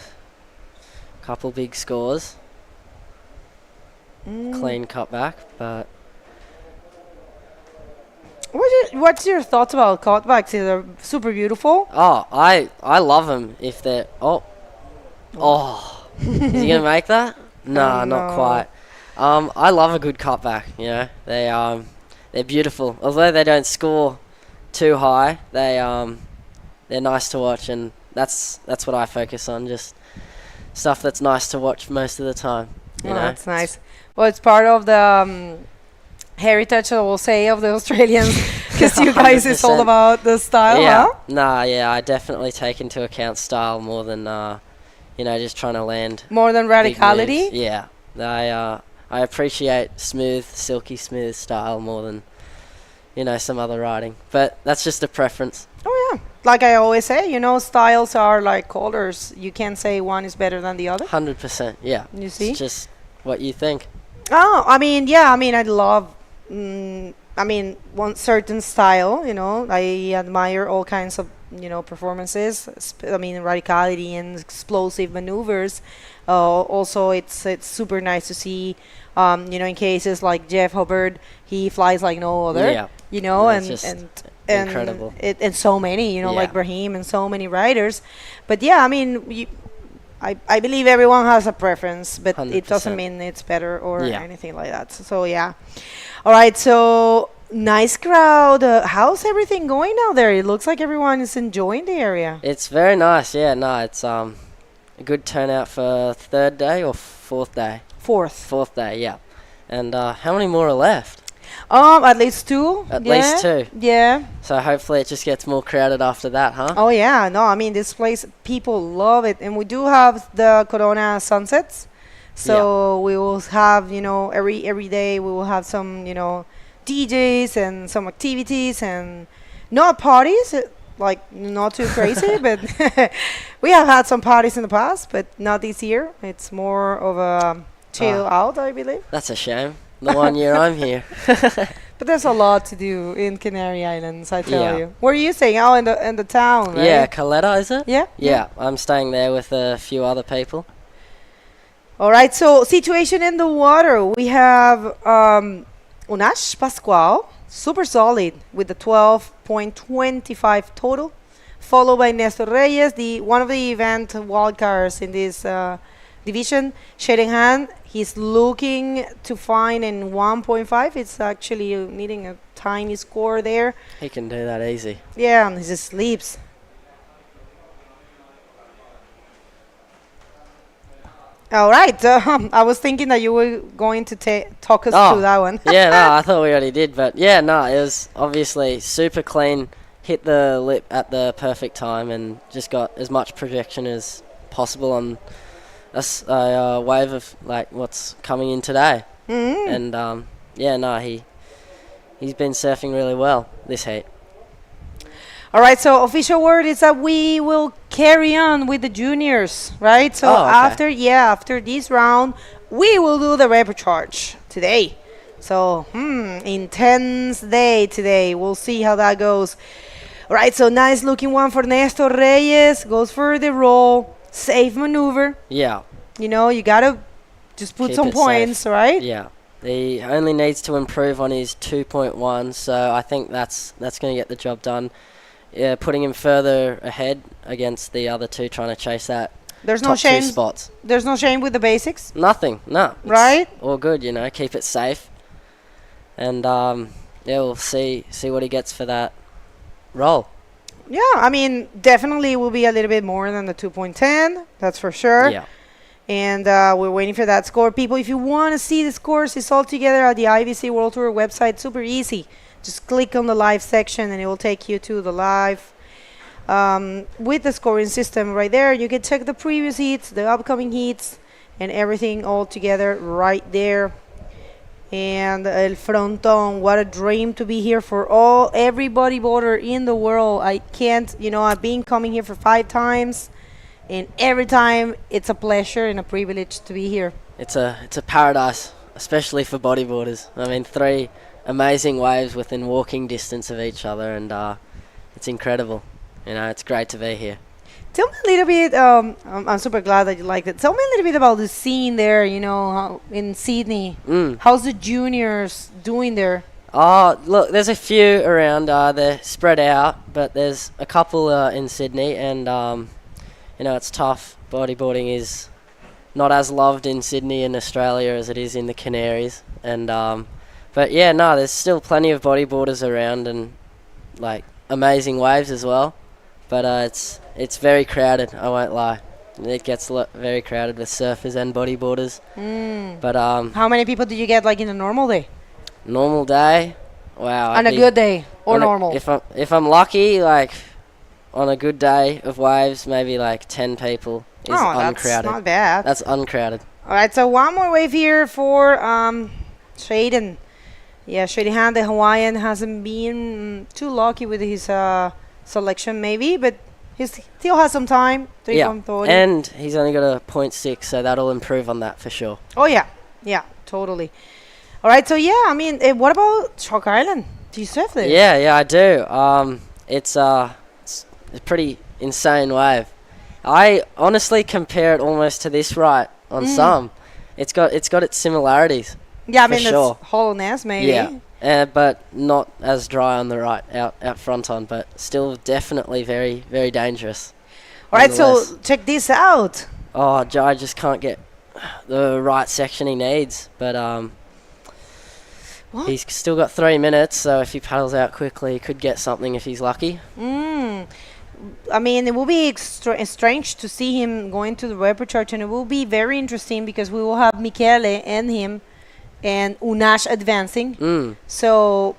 couple big scores. Clean cutback, but. What's your thoughts about cutbacks? They're super beautiful. I love them if they're. Is he gonna make that? No, not quite. I love a good cutback. You know, they're beautiful. Although they don't score too high, they're nice to watch, and that's what I focus on. Just stuff that's nice to watch most of the time. You know? That's nice. Well, it's part of the heritage, I will say, of the Australians Because you guys is all 100%. about the style, Yeah. huh? Nah, yeah, I definitely take into account style more than, just trying to land. More than big radicality? moves. Yeah. I appreciate silky smooth style more than, some other riding. But that's just a preference. Oh, yeah. Like I always say, styles are like colors. You can't say one is better than the other. 100%, yeah. You see? It's just what you think. Oh, I mean, yeah. I mean, I love. One certain style. I admire all kinds of performances. Radicality and explosive maneuvers. Also, it's super nice to see. In cases like Jeff Hubbard, he flies like no other. Yeah. And it's just and incredible. And so many. Like Brahim and so many riders. But yeah, I mean, I believe everyone has a preference, but it doesn't 100%. mean it's better or Yeah. anything like that. So yeah. All right. So nice crowd. How's everything going out there? It looks like everyone is enjoying the area. It's very nice. Yeah, no, it's a good turnout for third day or fourth day. Fourth day, yeah. And how many more are left? At least two. At least two. Yeah. So hopefully it just gets more crowded after that, huh? Oh yeah. No, I mean this place, people love it, and we do have the Corona sunsets. So we will have, every day we will have some, DJs and some activities and not parties, like not too crazy, but we have had some parties in the past, but not this year. It's more of a chill out, I believe. That's a shame. The 1 year I'm here. But there's a lot to do in Canary Islands, I tell Yeah. you. Where are you staying? Oh, in the town, right? Yeah, Caletta, is it? Yeah. Yeah, I'm staying there with a few other people. All right, so situation in the water. We have Unash Pascual, super solid with the 12.25 total, followed by Nestor Reyes, one of the event wildcards in this division. Sheringham, he's looking to find in 1.5. It's actually needing a tiny score there. He can do that easy. Yeah, and he just sleeps. All right. I was thinking that you were going to talk us through that one. Yeah, no, I thought we already did. But yeah, no, it was obviously super clean. Hit the lip at the perfect time and just got as much projection as possible on a wave of like what's coming in today. Mm-hmm. And yeah, no, he's been surfing really well this heat. All right, so official word is that we will carry on with the juniors, right? So okay. after this round, we will do the repecharge today. So, intense day today. We'll see how that goes. All right, so nice looking one for Nestor Reyes. Goes for the roll. Safe maneuver. Yeah. You got to just put Keep some it points, safe. right? Yeah. He only needs to improve on his 2.1, so I think that's going to get the job done. Yeah, putting him further ahead against the other two trying to chase that There's top no shame. two spots. There's no shame with the basics. Nothing, no. It's Right? all good, keep it safe. And we'll see what he gets for that roll. Yeah, I mean, definitely will be a little bit more than the 2.10. That's for sure. Yeah. And we're waiting for that score. People, if you want to see the scores, it's all together at the IBC World Tour website. Super easy. Just click on the live section and it will take you to the live with the scoring system right there. You can check the previous heats, the upcoming heats, and everything all together right there. And El Fronton, what a dream to be here for every bodyboarder in the world. I can't, I've been coming here for 5 times, and every time it's a pleasure and a privilege to be here. It's a paradise, especially for bodyboarders. I mean, 3 amazing waves within walking distance of each other, and it's incredible. It's great to be here. Tell me a little bit, I'm super glad that you liked it. Tell me a little bit about the scene there, in Sydney. How's the juniors doing there? Oh, look, there's a few around. They're spread out, but there's a couple in Sydney, and, it's tough. Bodyboarding is not as loved in Sydney and Australia as it is in the Canaries. And, but yeah, no, there's still plenty of bodyboarders around and, like, amazing waves as well. But it's very crowded, I won't lie. It gets very crowded with surfers and bodyboarders. But how many people do you get, like, in a normal day? Normal day? Wow. On a good day? Or normal? If I'm lucky, like on a good day of waves, maybe like 10 people is uncrowded. That's not bad. That's uncrowded. All right, so one more wave here for Shaden. Yeah, Shaden, the Hawaiian, hasn't been too lucky with his selection maybe, but he still has some time. 3.30. And he's only got a 0.6, so that'll improve on that for sure. Oh, yeah. Yeah, totally. All right, so yeah, I mean, what about Shark Island? Do you surf there? Yeah, I do. It's a pretty insane wave. I honestly compare it almost to this right on some. It's got its similarities. Yeah, I mean, sure. it's hollowness maybe. Yeah, but not as dry on the right out Fronton, but still definitely very, very dangerous. All right, so check this out. Oh, Jai just can't get the right section he needs, but he's still got 3 minutes, so if he paddles out quickly, he could get something if he's lucky. I mean, it will be strange to see him going to the repechage, and it will be very interesting because we will have Michele and him and Unash advancing. So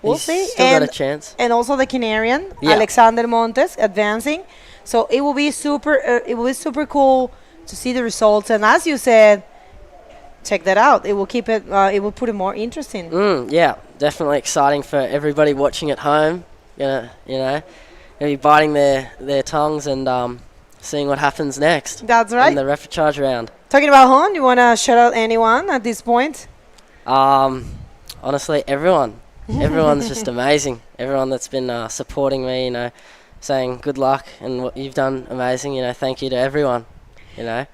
we'll see. Still got a chance. And also the Canarian, Alexander Montes, advancing. So it will be super cool to see the results. And as you said, check that out. It will keep it. It will put it more interesting. Yeah, definitely exciting for everybody watching at home. You know, be biting their tongues and seeing what happens next. That's right. In the repechage round. Talking about home, you want to shout out anyone at this point? Honestly, everyone. Everyone's just amazing. Everyone that's been supporting me, you know, saying good luck and what you've done amazing. You know, thank you to everyone. You know.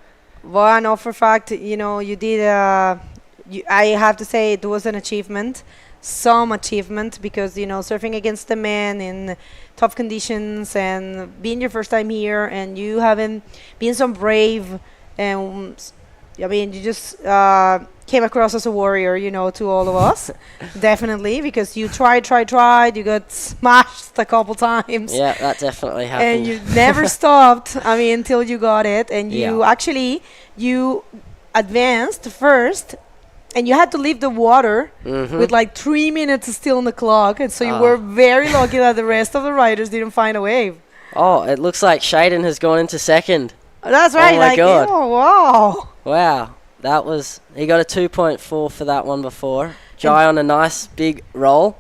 Well, I know for a fact, you know, you did. I have to say it was an achievement. Some achievement because, you know, surfing against the men in tough conditions and being your first time here and you having been so brave, and I mean, you just came across as a warrior, you know, to all of us. Definitely, because you tried, you got smashed a couple times. Yeah, that definitely happened. And you never stopped, I mean, until you got it. And you actually, you advanced first, and you had to leave the water with like 3 minutes still on the clock. And so you were very lucky that the rest of the riders didn't find a wave. Oh, it looks like Shaden has gone into second. That's right. Oh my God. Oh, wow. Wow. That was, he got a 2.4 for that one before. Jai on a nice big roll.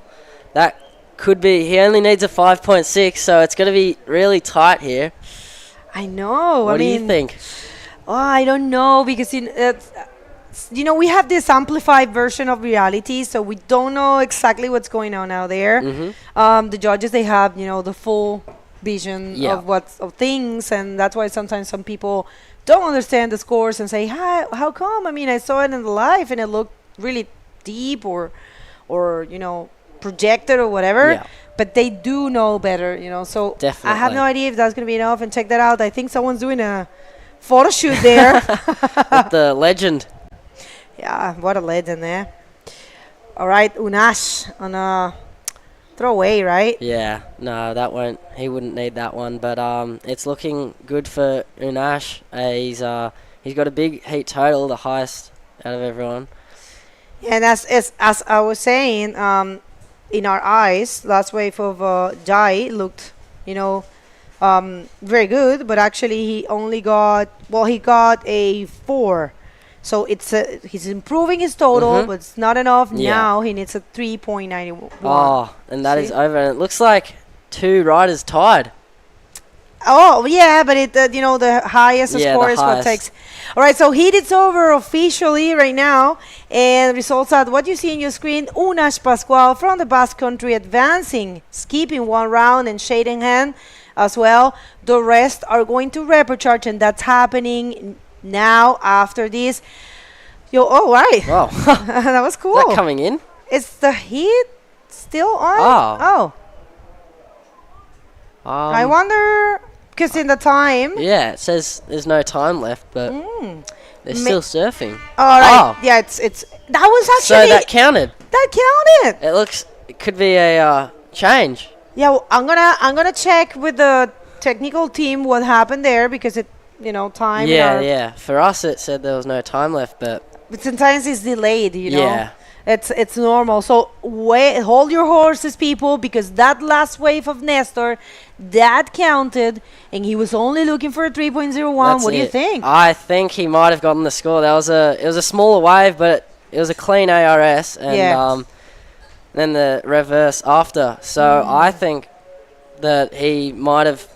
That could be, he only needs a 5.6, so it's going to be really tight here. I know. What do you think? Oh, I don't know, because you know, we have this amplified version of reality, so we don't know exactly what's going on out there. The judges, they have, you know, the full vision of things, and that's why sometimes some people don't understand the scores and say, how come? I mean, I saw it in the live and it looked really deep or you know, projected or whatever, but they do know better, you know. So definitely. I have no idea if that's going to be enough, and check that out. I think someone's doing a photo shoot there. With the legend. Yeah, what a legend there. All right, Unash on a throwaway, right? Yeah, no, he wouldn't need that one, but it's looking good for Unash. He's got a big heat total, the highest out of everyone. And as I was saying, in our eyes, last wave of Jai looked, you know, very good, but actually he only got, he got a 4. So he's improving his total, but it's not enough. Now he needs a 3.91. Oh, and that is over. And it looks like 2 riders tied. Oh, yeah, but it you know, the highest score is what takes. All right, so heat is over officially right now. And results are what you see on your screen. Unash Pascual from the Basque Country advancing, skipping 1 round and shading hand as well. The rest are going to repechage, and that's happening now after this. Oh, right. Wow. That was cool. Is that coming in? Is the heat still on? I wonder, because in the time. Yeah, it says there's no time left, but they're still surfing. All right. Yeah, it's that was actually. So that counted. That counted. It could be a change. Yeah, well, I'm gonna check with the technical team what happened there, because it, you know, time. Yeah. For us, it said there was no time left, but sometimes it's delayed, you know. Yeah. It's normal. So hold your horses, people, because that last wave of Nestor, that counted, and he was only looking for a 3.01. That's What do you it. think? I think he might have gotten the score. It was a smaller wave, but it was a clean ARS, and then the reverse after. So I think that he might have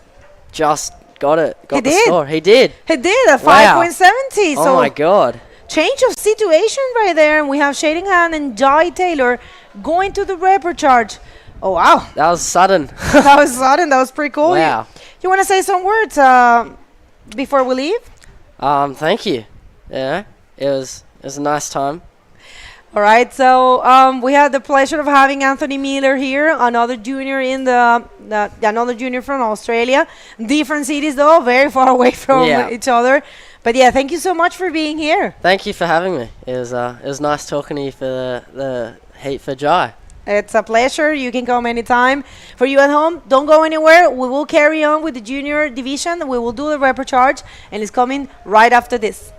just got the score. He did. He did a Wow. 5.70. Oh So my God. change of situation right there, and we have Shadingham and Jai Taylor going to the report charge. Oh wow, That was sudden. that was sudden. That was pretty cool. Wow. You want to say some words before we leave? Thank you. Yeah, it was a nice time. All right, so we had the pleasure of having Anthony Miller here, another junior in another junior from Australia. Different cities though, very far away from each other. But yeah, thank you so much for being here. Thank you for having me. It was nice talking to you for the heat for Jai. It's a pleasure. You can come anytime. For you at home, don't go anywhere. We will carry on with the junior division. We will do the report charge, and it's coming right after this.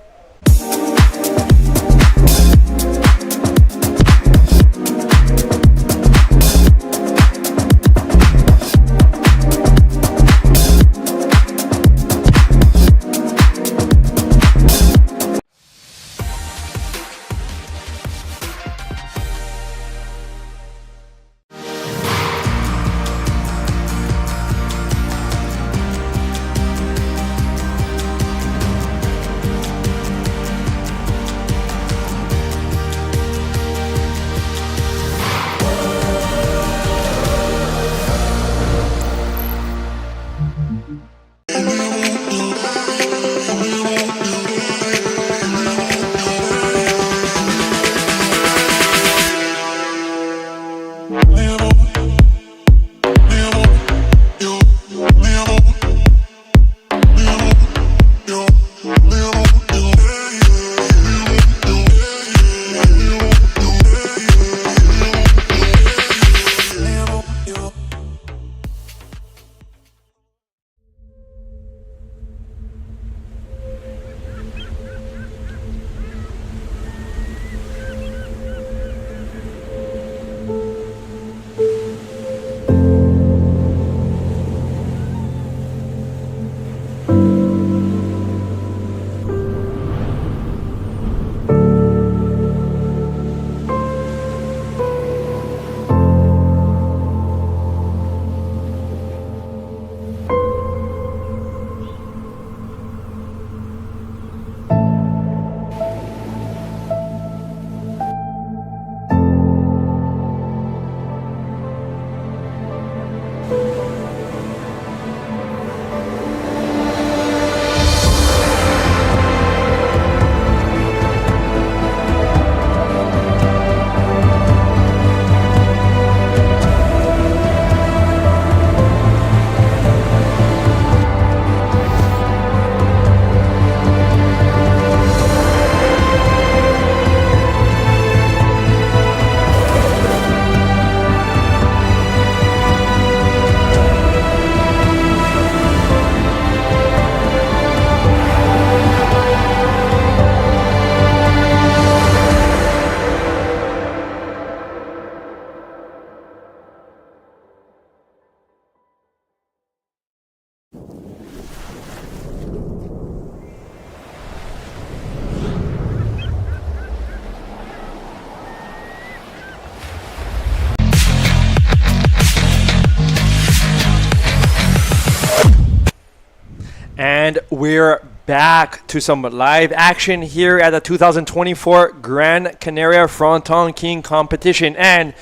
And we're back to some live action here at the 2024 Gran Canaria Frontón King competition. And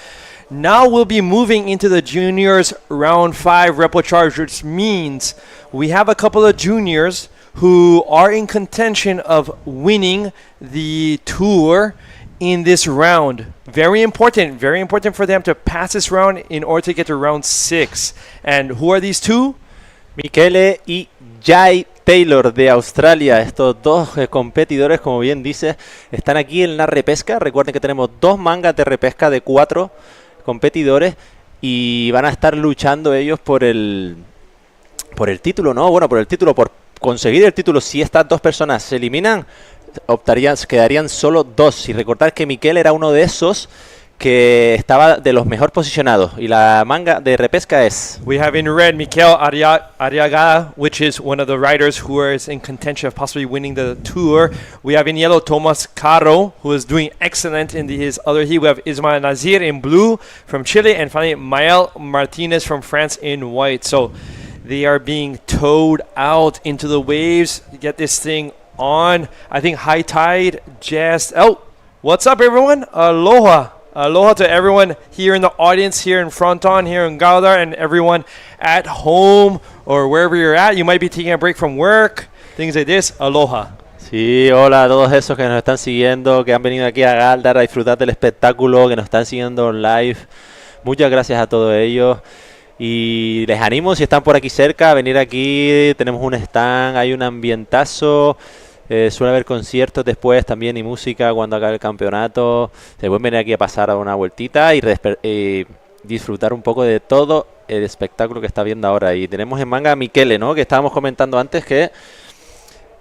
now we'll be moving into the juniors round 5 replicharge, charge, which means we have a couple of juniors who are in contention of winning the tour in this round. Very important for them to pass this round in order to get to round 6. And who are these two? Michele y Jai Taylor de Australia. Estos dos competidores, como bien dice, están aquí en la repesca. Recuerden que tenemos 2 mangas de repesca de 4 competidores y van a estar luchando ellos por el título, ¿no? Bueno, por el título, por conseguir el título. Si estas dos personas se eliminan, quedarían solo 2. Y recordar que Miquel era uno de esos que estaba de los mejor posicionados. Y la manga de repesca es... We have in red Mikel Arriagada, which is one of the riders who is in contention of possibly winning the tour. We have in yellow Tomas Caro, who is doing excellent in his other heat. We have Ismael Nazir in blue from Chile, and finally Mael Martinez from France in white. So they are being towed out into the waves to get this thing on. I think high tide just... Oh, what's up, everyone? Aloha. Aloha to everyone here in the audience, here in Fronton, here in Gáldar, and everyone at home or wherever you're at. You might be taking a break from work, things like this. Aloha. Sí, hola a todos esos que nos están siguiendo, que han venido aquí a Gáldar a disfrutar del espectáculo, que nos están siguiendo live. Muchas gracias a todos ellos. Y les animo, si están por aquí cerca, a venir aquí. Tenemos un stand, hay un ambientazo. Suele haber conciertos después también y música cuando acabe el campeonato. Se pueden venir aquí a pasar a una vueltita y disfrutar un poco de todo el espectáculo que está viendo ahora. Y tenemos en manga a Michele, ¿no? Que estábamos comentando antes que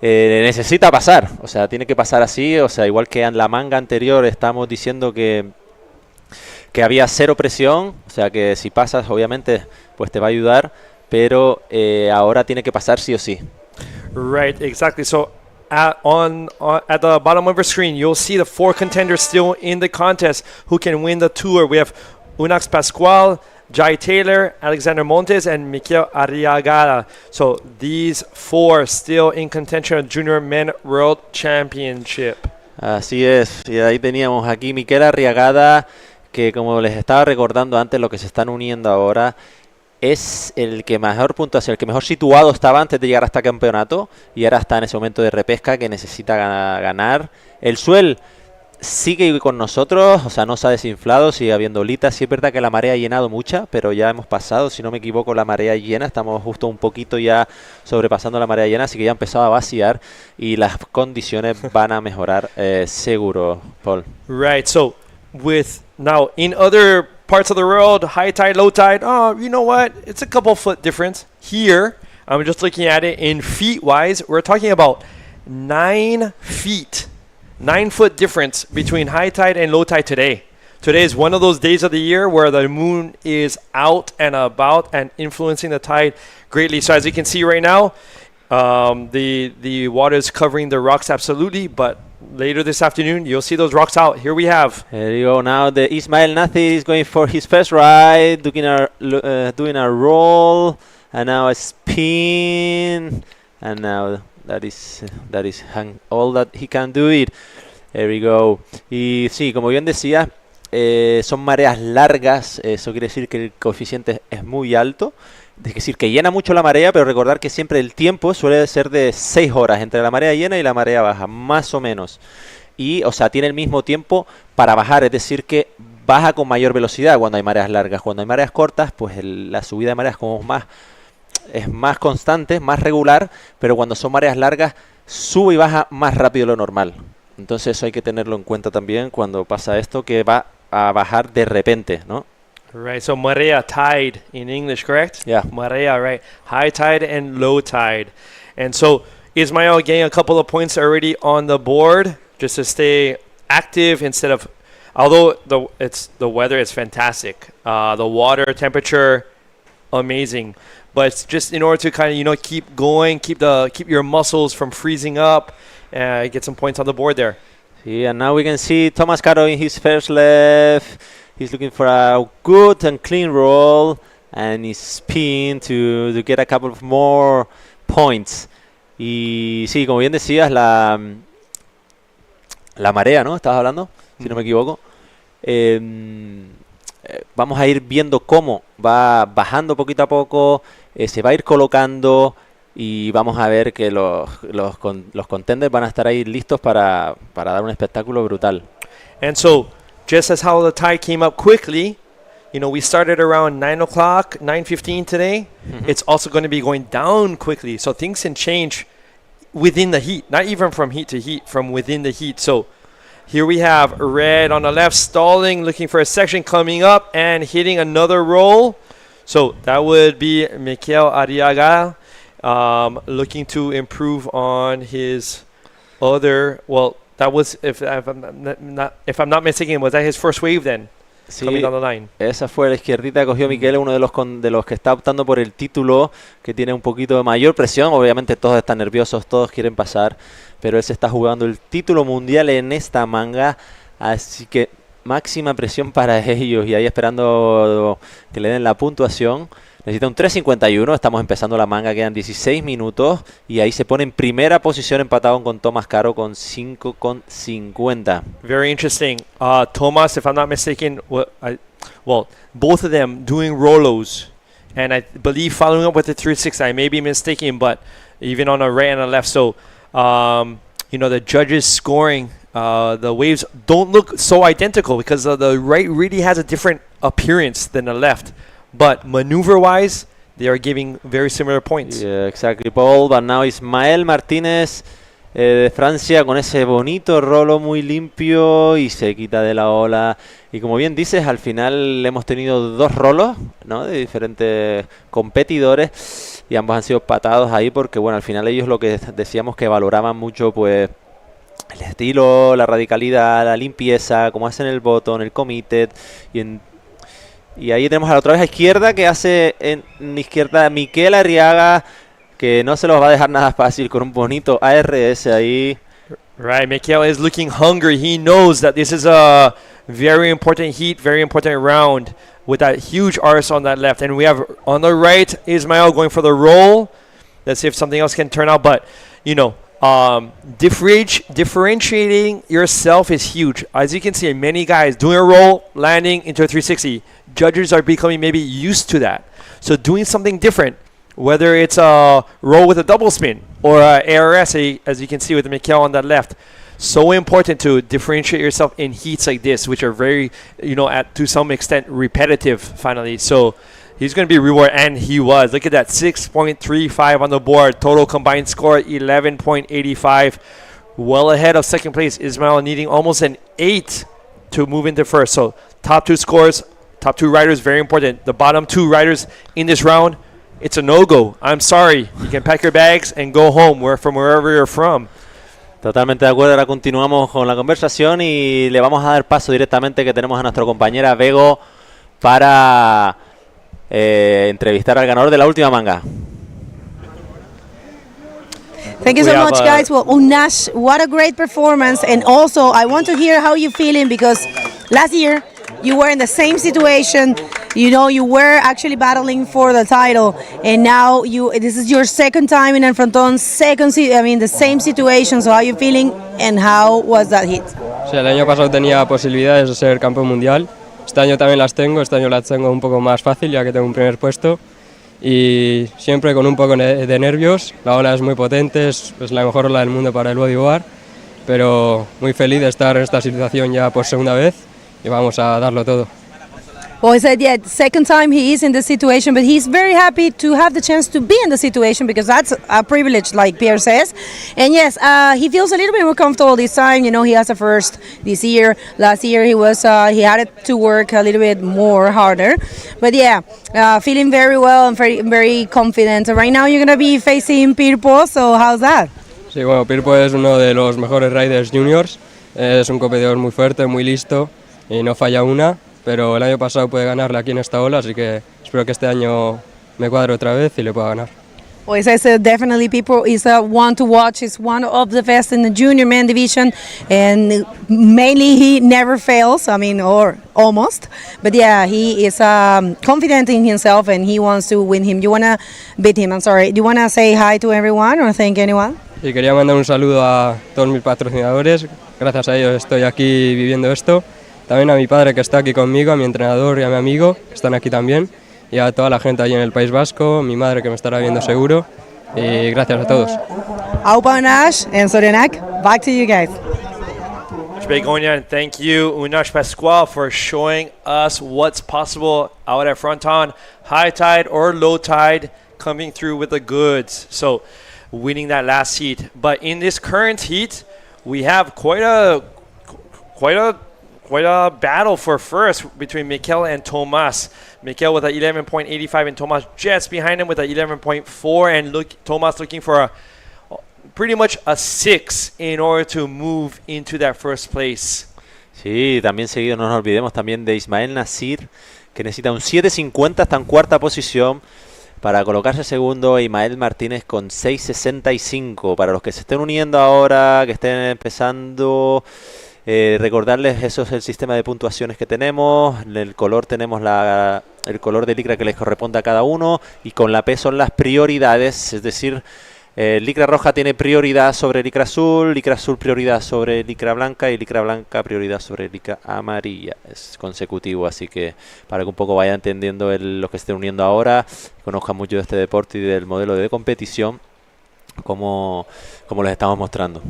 necesita pasar. O sea, tiene que pasar así. O sea, igual que en la manga anterior estábamos diciendo que había cero presión. O sea, que si pasas, obviamente, pues te va a ayudar. Pero ahora tiene que pasar sí o sí. Right, exactly. So at the bottom of your screen, you'll see the 4 contenders still in the contest who can win the tour. We have Unax Pascual, Jai Taylor, Alexander Montes, and Mikel Arriagada. So these 4 still in contention of Junior Men World Championship. Así es. Y ahí teníamos aquí Mikel Arriagada, que como les estaba recordando antes, lo que se están uniendo ahora es el que mejor puntuación, el que mejor situado estaba antes de llegar hasta campeonato, y ahora está en ese momento de repesca que necesita ganar. El Suel sigue con nosotros, o sea, no se ha desinflado, sigue habiendo olitas. Sí es verdad que la marea ha llenado mucha, pero ya hemos pasado, si no me equivoco, la marea llena. Estamos justo un poquito ya sobrepasando la marea llena, así que ya ha empezado a vaciar y las condiciones van a mejorar seguro, Paul. Right, so with now in other parts of the world, high tide, low tide, oh, you know what? It's a couple foot difference. Here, I'm just looking at it in feet wise. We're talking about 9 feet. 9 foot difference between high tide and low tide today. Today is one of those days of the year where the moon is out and about and influencing the tide greatly. So as you can see right now, the water is covering the rocks absolutely, but later this afternoon, you'll see those rocks out. Here we have. There you go. Now the Ismael Nathi is going for his first ride, doing a roll, and now a spin, and now that is all that he can do it. There we go. Y sí, como bien decía, son mareas largas. Eso quiere decir que el coeficiente es muy alto. Es decir, que llena mucho la marea, pero recordar que siempre el tiempo suele ser de 6 horas entre la marea llena y la marea baja, más o menos. Y, o sea, tiene el mismo tiempo para bajar, es decir, que baja con mayor velocidad cuando hay mareas largas. Cuando hay mareas cortas, pues la subida de mareas es más constante, más regular, pero cuando son mareas largas, sube y baja más rápido de lo normal. Entonces eso hay que tenerlo en cuenta también cuando pasa esto, que va a bajar de repente, ¿no? Right, so marea, tide in English, correct? Yeah. Marea, right. High tide and low tide. And so Ismael getting a couple of points already on the board just to stay active instead of, although the weather is fantastic. The water temperature, amazing. But it's just in order to kind of, keep going, keep your muscles from freezing up, get some points on the board there. Yeah, and now we can see Thomas Caro in his first left. He's looking for a good and clean roll and his spin to get a couple of more points. Y sí, como bien decías, la marea, ¿no? ¿Estabas hablando? Si no me equivoco. Vamos a ir viendo cómo va bajando poquito a poco, se va a ir colocando y vamos a ver que los contenders van a estar ahí listos para dar un espectáculo brutal. And so, just as how the tide came up quickly, we started around 9 o'clock, 9:15 today. It's also going to be going down quickly. So things can change within the heat, not even from heat to heat, from within the heat. So here we have red on the left, stalling, looking for a section coming up and hitting another roll. So that would be Mikel Arriaga, looking to improve on his other, well, that was, if I'm not mistaken, was that his first wave then? Sí, Coming down the line. esa fue la izquierdita que cogió Miquel, uno de los que está optando por el título, que tiene un poquito de mayor presión. Obviamente todos están nerviosos, todos quieren pasar, pero él se está jugando el título mundial en esta manga, así que máxima presión para ellos, y ahí esperando que le den la puntuación. Necesita un 3.51, estamos empezando la manga, quedan 16 minutos, y ahí se pone en primera posición empatado con Tomás Caro con 5.50. Very interesting. Thomas, if I'm not mistaken, well, both of them doing Rolos, and I believe following up with the 360. I may be mistaken, but even on the right and the left. So, the judges scoring, the waves don't look so identical because the right really has a different appearance than the left. But maneuver-wise, they are giving very similar points. Yeah, exactly, Paul. But now Ismael Martínez de Francia con ese bonito rolo muy limpio y se quita de la ola. Y como bien dices, al final hemos tenido dos rolos, ¿no?, de diferentes competidores, y ambos han sido patados ahí porque, bueno, al final ellos lo que decíamos que valoraban mucho, pues, el estilo, la radicalidad, la limpieza, como hacen el bottom, el committed, y ahí tenemos a la otra vez a izquierda, que hace en izquierda Miquel Arriaga, que no se los va a dejar nada fácil con un bonito ARS ahí. Right, Miquel is looking hungry. He knows that this is a very important heat, very important round with that huge RS on that left. And we have on the right Ismael going for the roll. Let's see if something else can turn out. But, differentiating yourself is huge. As you can see, many guys doing a roll, landing into a 360. Judges are becoming maybe used to that. So doing something different, whether it's a roll with a double spin or a ARS, as you can see with Miquel on that left. So important to differentiate yourself in heats like this, which are very, to some extent repetitive finally. So he's going to be rewarded, and he was. Look at that, 6.35 on the board. Total combined score, 11.85. Well ahead of second place. Ismael needing almost an 8 to move into first. So top two scores, top two riders, very important. The bottom two riders in this round, it's a no-go. I'm sorry. You can pack your bags and go home from wherever you're from. Totalmente de acuerdo. Ahora continuamos con la conversación y le vamos a dar paso directamente, que tenemos a nuestra compañera Bego para entrevistar al ganador de la última manga. Thank you so much, guys. Well, Unash, what a great performance. And also, I want to hear how you're feeling, because last year you were in the same situation. You were actually battling for the title, and now this is your second time in Fronton, the same situation. So how are you feeling, and how was that hit? Sí, el año pasado tenía posibilidades de ser campeón mundial. Este año también las tengo. Este año las tengo un poco más fácil, ya que tengo un primer puesto. Y siempre con un poco de nervios. La ola es muy potente, es la mejor ola del mundo para el bodyboard, pero muy feliz de estar en esta situación ya por segunda vez y vamos a darlo todo. Well, he said, second time he is in this situation, but he's very happy to have the chance to be in the situation, because that's a privilege, like Pierre says. And yes, he feels a little bit more comfortable this time. He has a first this year. Last year he had to work a little bit more harder. But feeling very well and very, very confident. Right now you're going to be facing Pirpo, so how's that? Sí, bueno, Pirpo es uno de los mejores riders juniors. Es un competidor muy fuerte, muy listo y no falla una. Pero el año pasado pude ganarle aquí en esta ola, así que espero que este año me cuadre otra vez y le pueda ganar. Well, he says definitely people is one to watch. He's one of the best in the junior man division, and mainly he never fails, or almost. But he is confident in himself, and he wants to win him. You want to beat him, I'm sorry. Do you want to say hi to everyone or thank anyone? Y quería mandar un saludo a todos mis patrocinadores. Gracias a ellos estoy aquí viviendo esto. También a mi padre, que está aquí conmigo, a mi entrenador y a mi amigo, que están aquí también, y a toda la gente allí en el País Vasco, mi madre, que me estará viendo seguro, y gracias a todos. Aupa Unash and Sorenak, back to you guys. Begonia, and thank you, Unash Pascual, for showing us what's possible out at Fronton. High tide or low tide, coming through with the goods. So, winning that last heat. But in this current heat, we have quite a battle for first between Miquel and Tomas. Miquel with a 11.85 and Tomas just behind him with a 11.4, and Tomas looking for pretty much a 6 in order to move into that first place. Sí, también seguido, no nos olvidemos también de Ismael Nasir, que necesita un 7.50, está en cuarta posición para colocarse segundo. Ismael Martínez con 6.65. Para los que se estén uniendo ahora, que estén empezando, recordarles eso es el sistema de puntuaciones que tenemos. El color tenemos el color de licra que les corresponde a cada uno, y con la P son las prioridades, es decir, licra roja tiene prioridad sobre licra azul prioridad sobre licra blanca y licra blanca prioridad sobre licra amarilla. Es consecutivo, así que para que un poco vayan entendiendo los que se estén uniendo ahora, conozcan mucho de este deporte y del modelo de competición, como les estamos mostrando.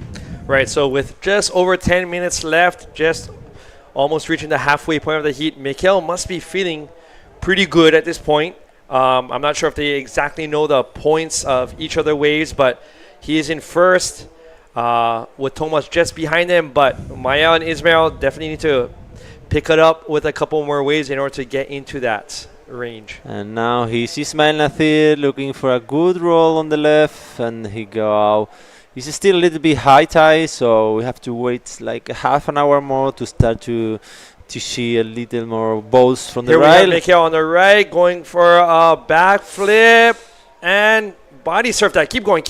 Right, so with just over 10 minutes left, just almost reaching the halfway point of the heat, Mikhail must be feeling pretty good at this point. I'm not sure if they exactly know the points of each of their waves, but he is in first with Thomas just behind him. But Maya and Ismail definitely need to pick it up with a couple more waves in order to get into that range. And now he's Ismail Nathir looking for a good roll on the left, and he go out. He's still a little bit high tide, so we have to wait like half an hour more to start to see a little more balls from the Here right. we have Mikhail on the right going for a backflip and body surf that. Keep going,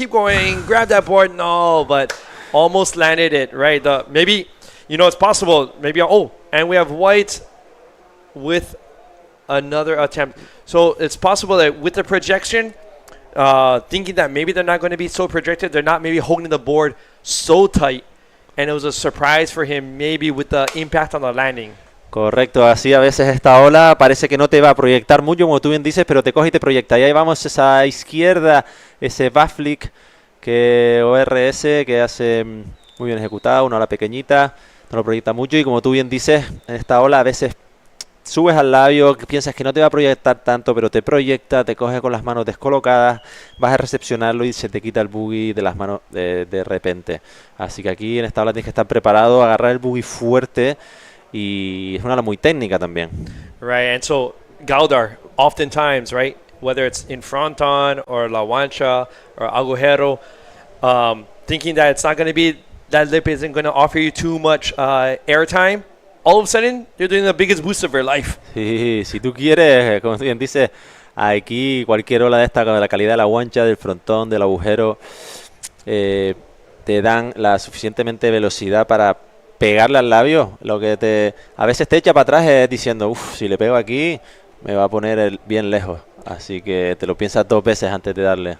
grab that board. No, but almost landed it, right? Maybe, it's possible. Maybe, and we have white with another attempt. So it's possible that with the projection, thinking that maybe they're not going to be so projected, they're not maybe holding the board so tight, and it was a surprise for him maybe with the impact on the landing. Correcto, así a veces esta ola parece que no te va a proyectar mucho, como tú bien dices, pero te coge y te proyecta. Y ahí vamos esa izquierda, ese backflip ORS que hace muy bien ejecutado, una ola pequeñita, no lo proyecta mucho, y como tú bien dices, en esta ola a veces subes al labio, piensas que no te va a proyectar tanto, pero te proyecta, te coge con las manos descolocadas, vas a recepcionarlo y se te quita el boogie de las manos de repente. Así que aquí en esta ola tienes que estar preparado, agarrar el boogie fuerte, y es una ola muy técnica también. Right, and so Gáldar, oftentimes, right, whether it's in Fronton or La Wancha or Agujero, thinking that it's not going to be, that lip isn't going to offer you too much airtime, all of a sudden, you're doing the biggest boost of your life. Sí, si tú quieres, como bien dice, aquí cualquier ola de esta, con la calidad de la guancha, del frontón, del agujero, te dan la suficientemente velocidad para pegarle al labio. Lo que a veces te echa para atrás es diciendo, si le pego aquí, me va a poner bien lejos. Así que te lo piensas 2 veces antes de darle.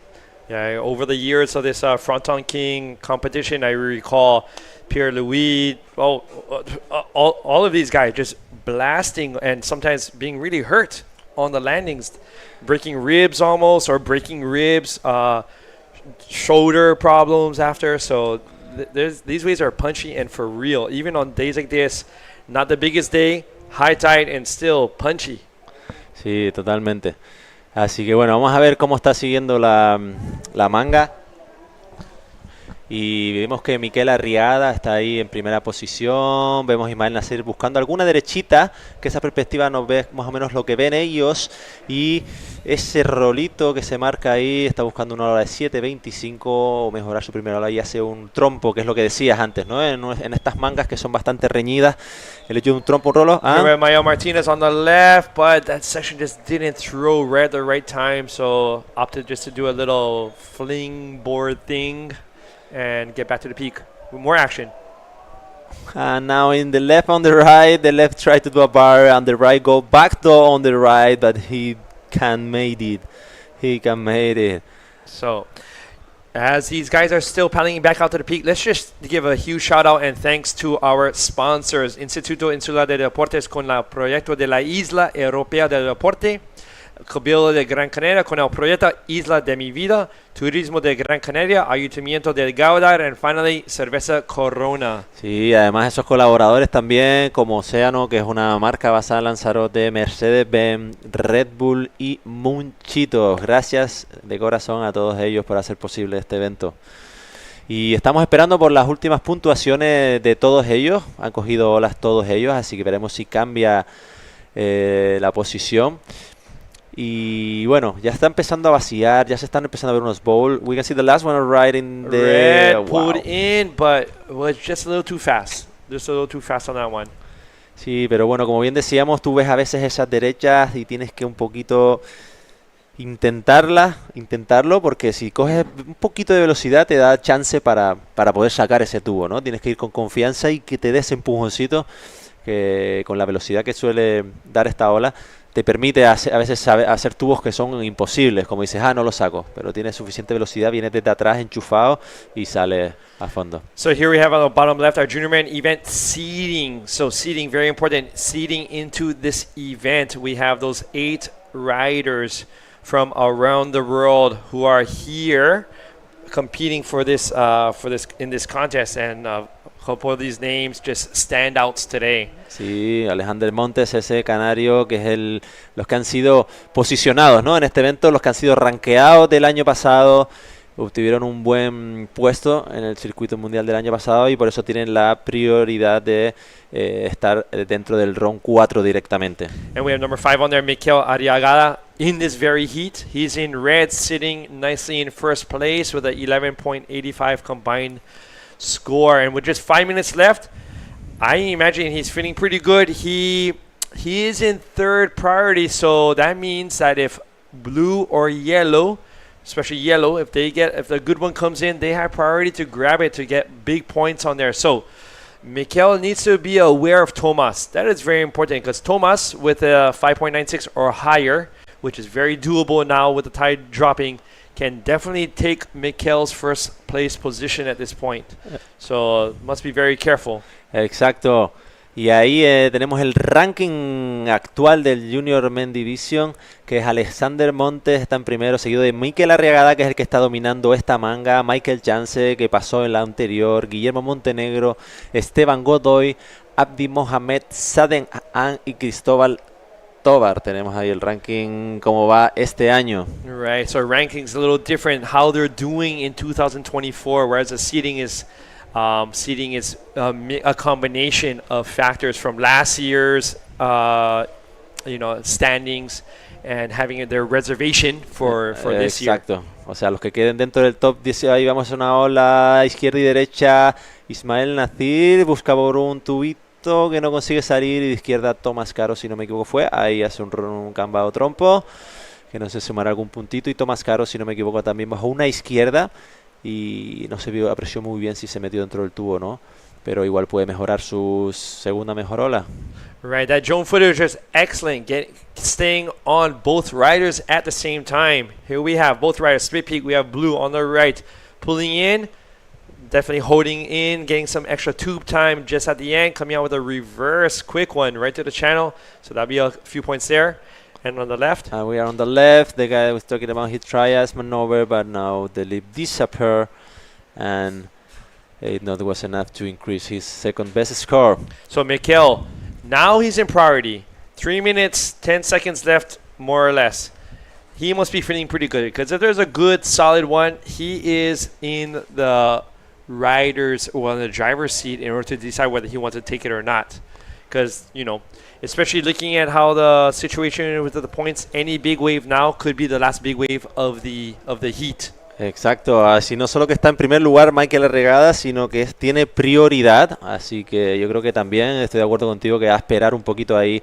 Yeah, over the years of this Fronton King competition, I recall Pierre-Louis, all of these guys just blasting and sometimes being really hurt on the landings, breaking ribs almost, or breaking ribs, shoulder problems after. So these waves are punchy and for real. Even on days like this, not the biggest day, high tide and still punchy. Sí, totalmente. Así que bueno, vamos a ver cómo está siguiendo la manga. Y vemos que Miquel Arriagada está ahí en primera posición. Vemos a Ismael Nasir buscando alguna derechita, que esa perspectiva nos ve más o menos lo que ven ellos. Y ese rolito que se marca ahí, está buscando una hora de 7.25 o mejorar su primera hora y hace un trompo, que es lo que decías antes, ¿no? En estas mangas que son bastante reñidas, el hecho de un trompo, un rolo. Maya Martinez on the left, but that section just didn't throw right at the right time, so opted just to do a little fling board thing and get back to the peak with more action. And now in the left on the right, the left tried to do a bar, and the right go back door on the right, but he can made it. He can made it. So as these guys are still paddling back out to the peak, let's just give a huge shout out and thanks to our sponsors, Instituto Insular de Deportes con el proyecto de la Isla Europea del Deporte, Cabildo de Gran Canaria con el proyecto Isla de mi Vida, Turismo de Gran Canaria, Ayuntamiento de Gáldar, and finally Cerveza Corona. Sí, además esos colaboradores también, como Océano, que es una marca basada en Lanzarote, Mercedes-Benz, Red Bull y Munchitos. Gracias de corazón a todos ellos por hacer posible este evento. Y estamos esperando por las últimas puntuaciones de todos ellos. Han cogido olas todos ellos, así que veremos si cambia la posición. Y bueno, ya está empezando a vaciar, ya se están empezando a ver unos bowls. We can see the last one right in the... Red pulled in, but was just a little too fast. Just a little too fast on that one. Sí, pero bueno, como bien decíamos, tú ves a veces esas derechas y tienes que un poquito intentarlo, porque si coges un poquito de velocidad te da chance para poder sacar ese tubo, ¿no? Tienes que ir con confianza y que te des empujoncito, que con la velocidad que suele dar esta ola te permite a veces hacer tubos que son imposibles, como dices, no lo saco, pero tienes suficiente velocidad, vienes desde atrás enchufado y sale a fondo. So here we have on the bottom left our junior man event seeding. So seeding, very important, seeding into this event. We have those 8 riders from around the world who are here competing for this in this contest, and a couple of these names just standouts today. Sí, Alexander Montes, ese canario que es los que han sido posicionados, ¿no? En este evento, los que han sido rankeados del año pasado, obtuvieron un buen puesto en el circuito mundial del año pasado y por eso tienen la prioridad de estar dentro del round 4 directamente. And we have number 5 on there, Mikel Arriagada, in this very heat. He's in red, sitting nicely in first place with an 11.85 combined score. And with just 5 minutes left, I imagine he's feeling pretty good. He is in third priority, so that means that if blue or yellow, especially yellow, if the good one comes in, they have priority to grab it to get big points on there. So Mikel needs to be aware of Thomas. That is very important, because Thomas with a 5.96 or higher, which is very doable now with the tide dropping, can definitely take Mikel's first place position at this point. So must be very careful. Exacto. Y ahí tenemos el ranking actual del Junior Men Division, que es Alexander Montes, está en primero, seguido de Mikel Arriagada, que es el que está dominando esta manga, Michael Chance, que pasó en la anterior, Guillermo Montenegro, Esteban Godoy, Abdi Mohamed, Saden An y Cristóbal Tobar. Tenemos ahí el ranking como va este año. Right, so ranking's a little different how they're doing in 2024, whereas the seeding is a combination of factors from last year's standings and having their reservation for this year. Exacto. O sea, los que queden dentro del top 10, ahí vamos a una ola izquierda y derecha. Ismael Nacir busca por un tubito que no consigue salir, y de izquierda Tomás Caro, si no me equivoco fue, ahí hace un cambado trompo que no se sumará algún puntito, y Tomás Caro, si no me equivoco, también bajo una izquierda y no se apreció muy bien si se metió dentro del tubo o no, pero igual puede mejorar su segunda mejor ola. Right, that drone footage is excellent, staying on both riders at the same time. Here we have both riders, split peak, we have blue on the right, pulling in, definitely holding in, getting some extra tube time just at the end, coming out with a reverse quick one right to the channel, so that'll be a few points there. And on the left? We are on the left. The guy was talking about his trias maneuver, but now the lip disappeared, and it not was enough to increase his second best score. So Mikel, now he's in priority. 3 minutes, 10 seconds left, more or less. He must be feeling pretty good, because if there's a good, solid one, he is in the the driver's seat in order to decide whether he wants to take it or not. Because, especially looking at how the situation with the points, any big wave now could be the last big wave of the heat. Exacto, así no solo que está en primer lugar Mikel Arriagada, sino que tiene prioridad, así que yo creo que también estoy de acuerdo contigo que a esperar un poquito ahí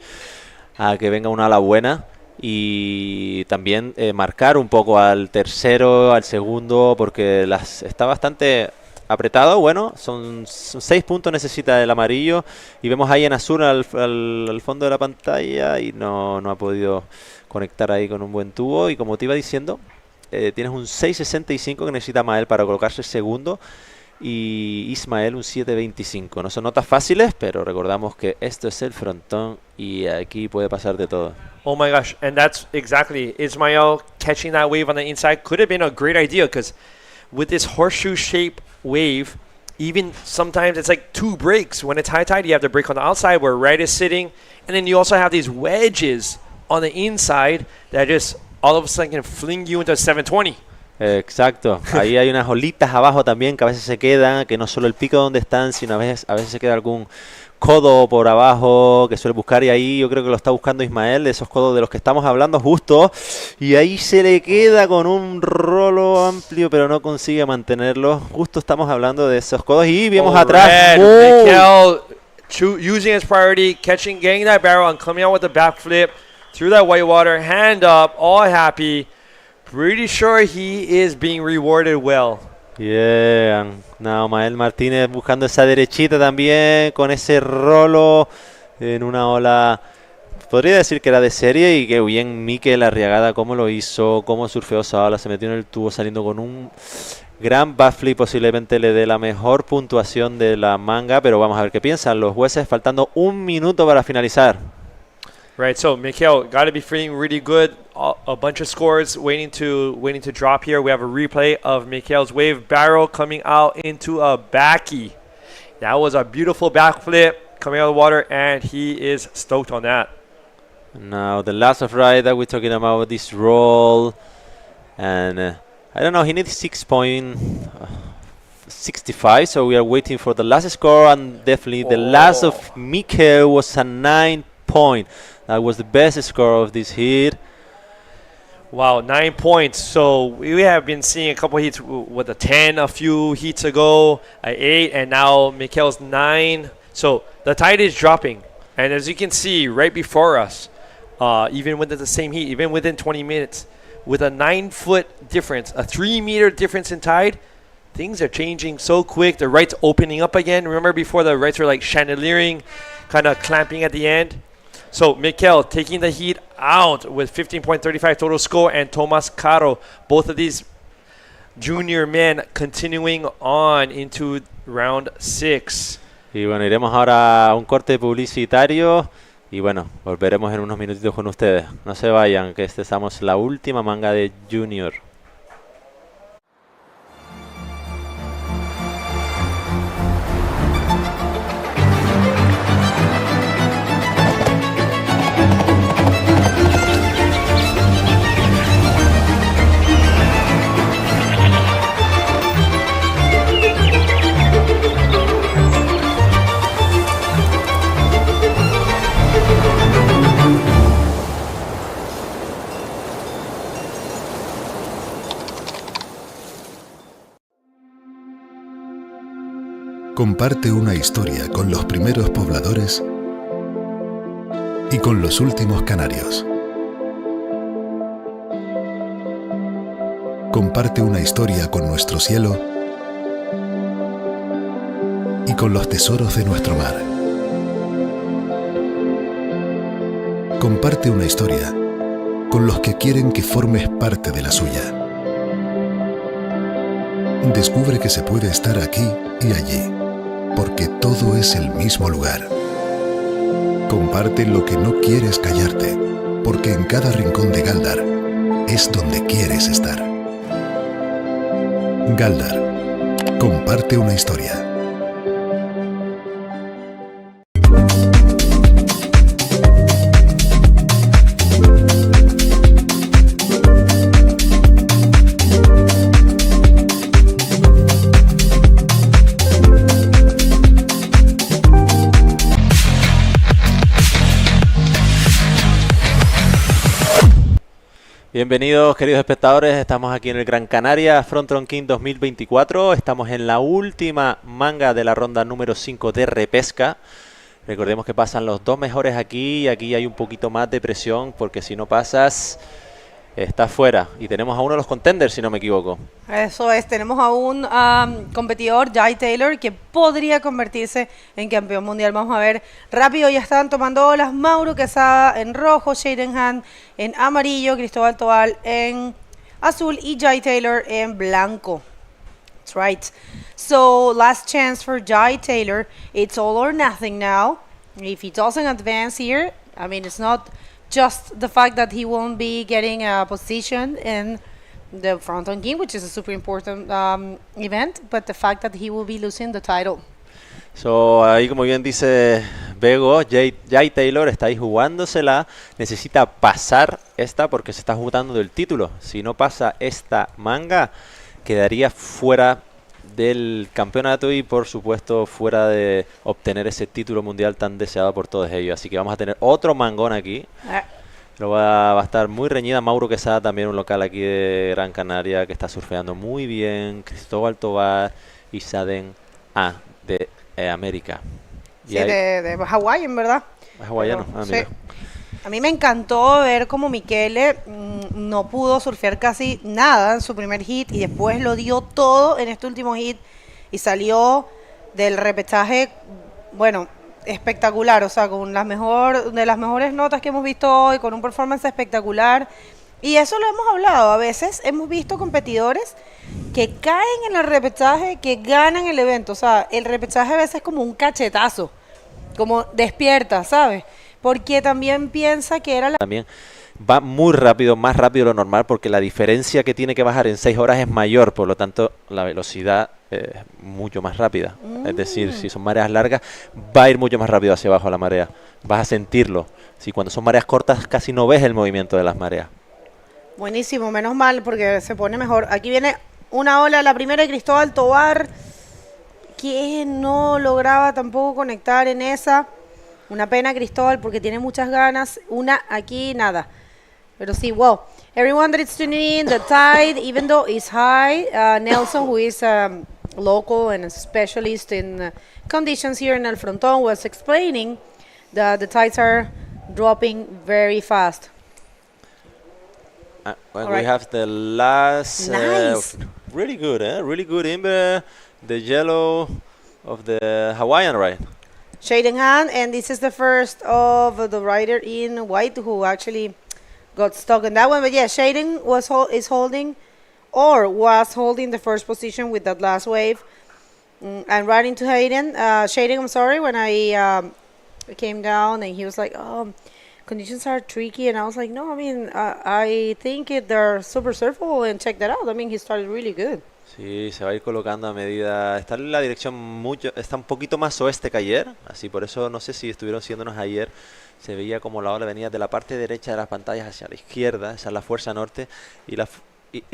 a que venga una ala buena, y también marcar un poco al tercero, al segundo, porque está bastante apretado. Bueno, son 6 puntos necesita el amarillo, y vemos ahí en azul al fondo de la pantalla, y no ha podido conectar ahí con un buen tubo. Y como te iba diciendo, tienes un 6.65 que necesita Mael para colocarse segundo, y Ismael un 7.25. No son notas fáciles, pero recordamos que esto es el frontón y aquí puede pasar de todo. Oh my gosh, and that's exactly Ismael catching that wave on the inside could have been a great idea, because with this horseshoe shape wave, even sometimes it's like 2 breaks. When it's high tide, you have the break on the outside where red is sitting, and then you also have these wedges on the inside that just all of a sudden can fling you into 720. Exacto, ahí hay unas olitas abajo también que a veces se quedan, que no solo el pico donde están, sino a veces se queda algún codo por abajo que suele buscar, y ahí yo creo que lo está buscando Ismael, de esos codos de los que estamos hablando justo, y ahí se le queda con un rolo amplio pero no consigue mantenerlo. Justo estamos hablando de esos codos y vemos atrás Mikel using his priority, getting that barrel and coming out with a backflip through that whitewater, hand up, all happy. Pretty sure he is being rewarded well. Yeah, Naomael Martínez buscando esa derechita también con ese rolo en una ola, podría decir que era de serie, y que bien Mikel Arriagada cómo lo hizo, cómo surfeó esa ola, se metió en el tubo saliendo con un gran backflip, posiblemente le dé la mejor puntuación de la manga, pero vamos a ver qué piensan los jueces, faltando 1 minuto para finalizar. Right, so Mikel got to be feeling really good. A bunch of scores waiting to drop here. We have a replay of Mikel's wave barrel coming out into a backy. That was a beautiful backflip coming out of the water, and he is stoked on that. Now the last of ride that we're talking about, this roll, and I don't know, he needs 6.65, so we are waiting for the last score, and definitely the last of Mikel was a 9 point. That was the best score of this heat. Wow, 9 points. So we have been seeing a couple heats with a 10 a few heats ago, a 8, and now Mikel's 9. So the tide is dropping. And as you can see right before us, even within the same heat, even within 20 minutes, with a 9-foot difference, a 3-meter difference in tide, things are changing so quick. The rights opening up again. Remember before the rights were like chandeliering, kind of clamping at the end? So Mikel taking the heat out with 15.35 total score, and Tomas Caro, both of these junior men continuing on into round 6. Y bueno, iremos ahora a un corte publicitario y bueno, volveremos en unos minutitos con ustedes. No se vayan, que estamos la última manga de junior. Comparte una historia con los primeros pobladores y con los últimos canarios. Comparte una historia con nuestro cielo y con los tesoros de nuestro mar. Comparte una historia con los que quieren que formes parte de la suya. Descubre que se puede estar aquí y allí, porque todo es el mismo lugar. Comparte lo que no quieres callarte, porque en cada rincón de Gáldar es donde quieres estar. Gáldar, comparte una historia. Bienvenidos queridos espectadores, estamos aquí en el Gran Canaria Frontón King 2024, estamos en la última manga de la ronda número 5 de repesca. Recordemos que pasan los 2 mejores aquí y aquí hay un poquito más de presión porque si no pasas estás fuera. Y tenemos a uno de los contenders si no me equivoco. Eso es, tenemos a un competidor, Jai Taylor, que podría convertirse en campeón mundial. Vamos a ver, rápido ya están tomando olas. Mauro Quesada en rojo, Shadenhand en amarillo, Cristóbal Tobal en azul y Jai Taylor en blanco. That's right. So, last chance for Jai Taylor. It's all or nothing now. If he doesn't advance here, I mean, it's not just the fact that he won't be getting a position in the Fronton King, which is a super important event, but the fact that he will be losing the title. So, ahí como bien dice Bego, Jay Taylor está ahí jugándosela, necesita pasar esta porque se está jugando del título. Si no pasa esta manga, quedaría fuera del campeonato y por supuesto fuera de obtener ese título mundial tan deseado por todos ellos. Así que vamos a tener otro mangón aquí. Pero va a estar muy reñida. Mauro Quesada, también un local aquí de Gran Canaria, que está surfeando muy bien. Cristóbal Tobar y Saden de América. Sí, de Hawái, en verdad. Hawaiano. Sí. A mí me encantó ver cómo Michele no pudo surfear casi nada en su primer hit y después lo dio todo en este último hit y salió del repechaje, bueno, espectacular, o sea, con de las mejores notas que hemos visto hoy, con un performance espectacular. Y eso lo hemos hablado, a veces hemos visto competidores que caen en el repechaje, que ganan el evento. O sea, el repechaje a veces es como un cachetazo, como despierta, ¿sabes? Porque también piensa que era la... También va muy rápido, más rápido de lo normal, porque la diferencia que tiene que bajar en 6 horas es mayor, por lo tanto la velocidad es mucho más rápida. Es decir, si son mareas largas, va a ir mucho más rápido hacia abajo la marea. Vas a sentirlo. Si cuando son mareas cortas casi no ves el movimiento de las mareas. Buenísimo, menos mal, porque se pone mejor. Aquí viene una ola, la primera de Cristóbal Tobar, que no lograba tampoco conectar en esa. Una pena, Cristóbal, porque tiene muchas ganas. Una aquí, nada. Pero sí, wow. Everyone that is tuning in, the tide, even though it's high, Nelson, who is local and a specialist in conditions here in El Fronton, was explaining that the tides are dropping very fast. Well, we have the last, Nice. really good Imber, the yellow of the Hawaiian ride. Shade in hand, and this is the first of the rider in white who actually got stuck in that one. But yeah, Shaden was holding the first position with that last wave, and right into Hayden. Shaden, I'm sorry, when I came down and he was like, "Oh, conditions are tricky," and I was like, "No, I mean, I think they're super surfable, and check that out. I mean, he started really good." Sí, se va a ir colocando a medida. Está en la dirección está un poquito más oeste que ayer, así por eso no sé si estuvieron siguiéndonos ayer. Se veía como la ola venía de la parte derecha de las pantallas hacia la izquierda, esa es la fuerza norte, y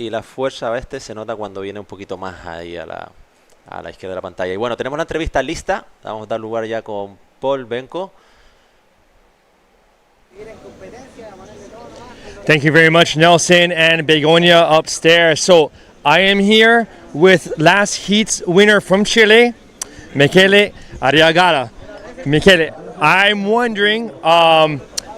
la fuerza oeste se nota cuando viene un poquito más ahí a la izquierda de la pantalla. Y bueno, tenemos la entrevista lista, vamos a dar lugar ya con Paul Benko. Thank you very much, Nelson and Begonia upstairs. So I am here with last heat's winner from Chile, Michele Arriagada. Michele, I'm wondering,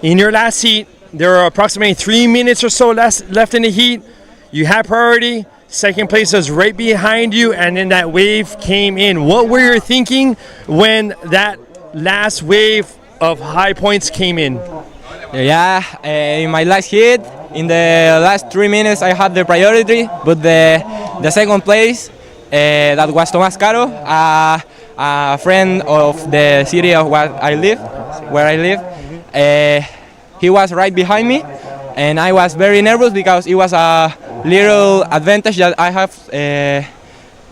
in your last heat, there are approximately 3 minutes or so left in the heat. You had priority, second place was right behind you, and then that wave came in. What were you thinking when that last wave of high points came in? Yeah, in my last hit, in the last 3 minutes, I had the priority, but the second place, that was Tomás Caro, a friend of the city of where I live. He was right behind me, and I was very nervous because it was a little advantage that I have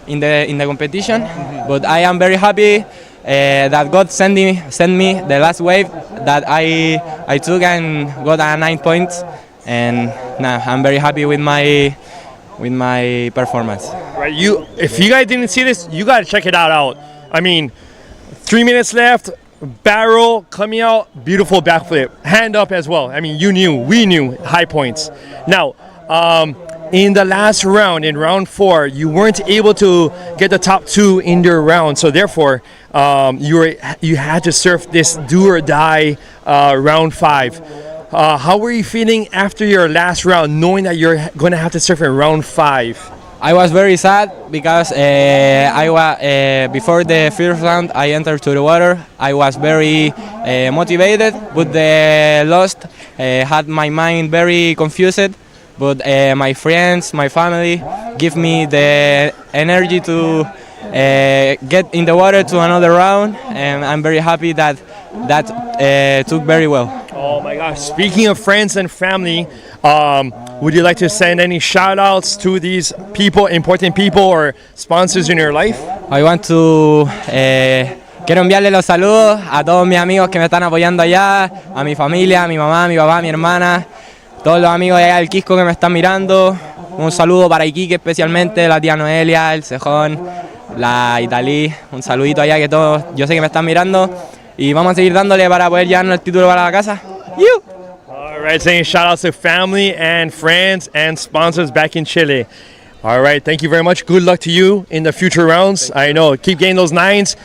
in the competition. But I am very happy that God sent me the last wave that I took and got 9 points, and now I'm very happy with my performance. Right, if you guys didn't see this, you gotta check it out. I mean, 3 minutes left, barrel coming out, beautiful backflip, hand up as well. I mean, we knew high points. Now, in the last round, in round 4, you weren't able to get the top 2 in your round, so therefore you had to surf this do or die round 5. How were you feeling after your last round, knowing that you're going to have to surf in round 5? I was very sad because before the first round I entered to the water. I was very motivated, but the lost had my mind very confused. But my friends, my family give me the energy to get in the water to another round, and I'm very happy that took very well. Oh my gosh, speaking of friends and family, would you like to send any shout outs to these people, important people or sponsors in your life? I want to Quiero enviarle los saludos a todos mis amigos que me están apoyando allá, a mi familia, a mi mamá, a mi papá, a mi hermana, todos los amigos de allá del Quisco que me están mirando. Un saludo para Iquique especialmente, la tía Noelia, el Cejón, la Italí. Un saludito allá que todos, yo sé que me están mirando. Y vamos a seguir dándole para poder llevarnos el título para la casa. All right, saying shout outs to family and friends and sponsors back in Chile. All right, thank you very much. Good luck to you in the future rounds. I know, keep getting those 9s.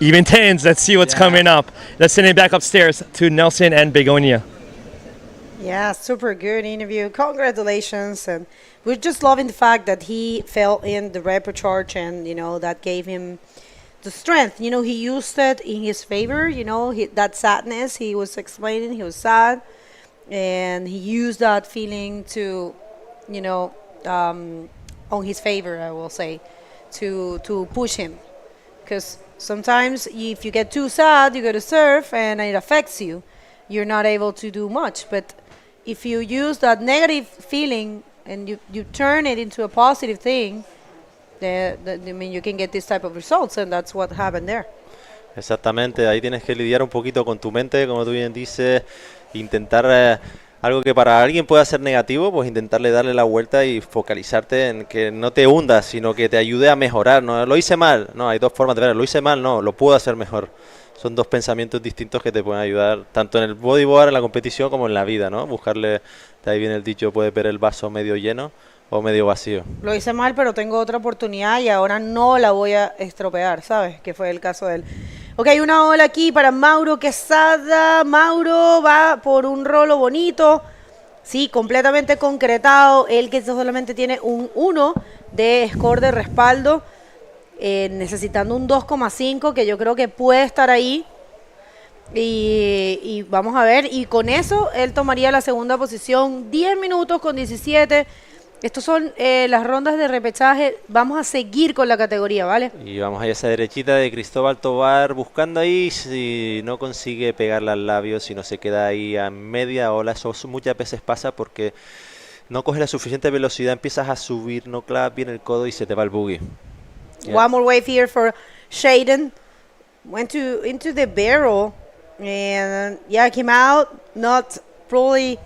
Even 10s, let's see what's coming up. Let's send it back upstairs to Nelson and Begonia. Yeah, super good interview. Congratulations. And we're just loving the fact that he fell in the repechage and, that gave him the strength. He used it in his favor, that sadness he was explaining. He was sad. And he used that feeling to, on his favor, I will say, to push him. Because sometimes if you get too sad, you go to surf and it affects you. You're not able to do much. But if you use that negative feeling and you turn it into a positive thing, you can get this type of results, and that's what happened there. Exactamente, ahí tienes que lidiar un poquito con tu mente, como tú bien dices, intentar algo que para alguien pueda ser negativo, pues intentarle darle la vuelta y focalizarte en que no te hundas, sino que te ayude a mejorar. No, lo hice mal, no, hay dos formas de ver, lo hice mal, no, lo puedo hacer mejor. Son dos pensamientos distintos que te pueden ayudar tanto en el bodyboard, en la competición, como en la vida, ¿no? Buscarle, de ahí viene el dicho, puedes ver el vaso medio lleno o medio vacío. Lo hice mal, pero tengo otra oportunidad y ahora no la voy a estropear, ¿sabes? Que fue el caso de él. Ok, una ola aquí para Mauro Quesada. Mauro va por un rolo bonito. Sí, completamente concretado. Él que solamente tiene un 1 de score de respaldo. Necesitando un 2,5 que yo creo que puede estar ahí. Y vamos a ver. Y con eso él tomaría la segunda posición. 10 minutos con 17. Estos son las rondas de repechaje. Vamos a seguir con la categoría, ¿vale? Y vamos a esa derechita de Cristóbal Tobar buscando ahí. Si no consigue pegarle al labio, si no se queda ahí a media ola. Eso muchas veces pasa porque no coge la suficiente velocidad. Empiezas a subir, no clavas bien el codo y se te va el boogie. Yeah. One more wave here for Shaden. Went into the barrel. And came out. Not probably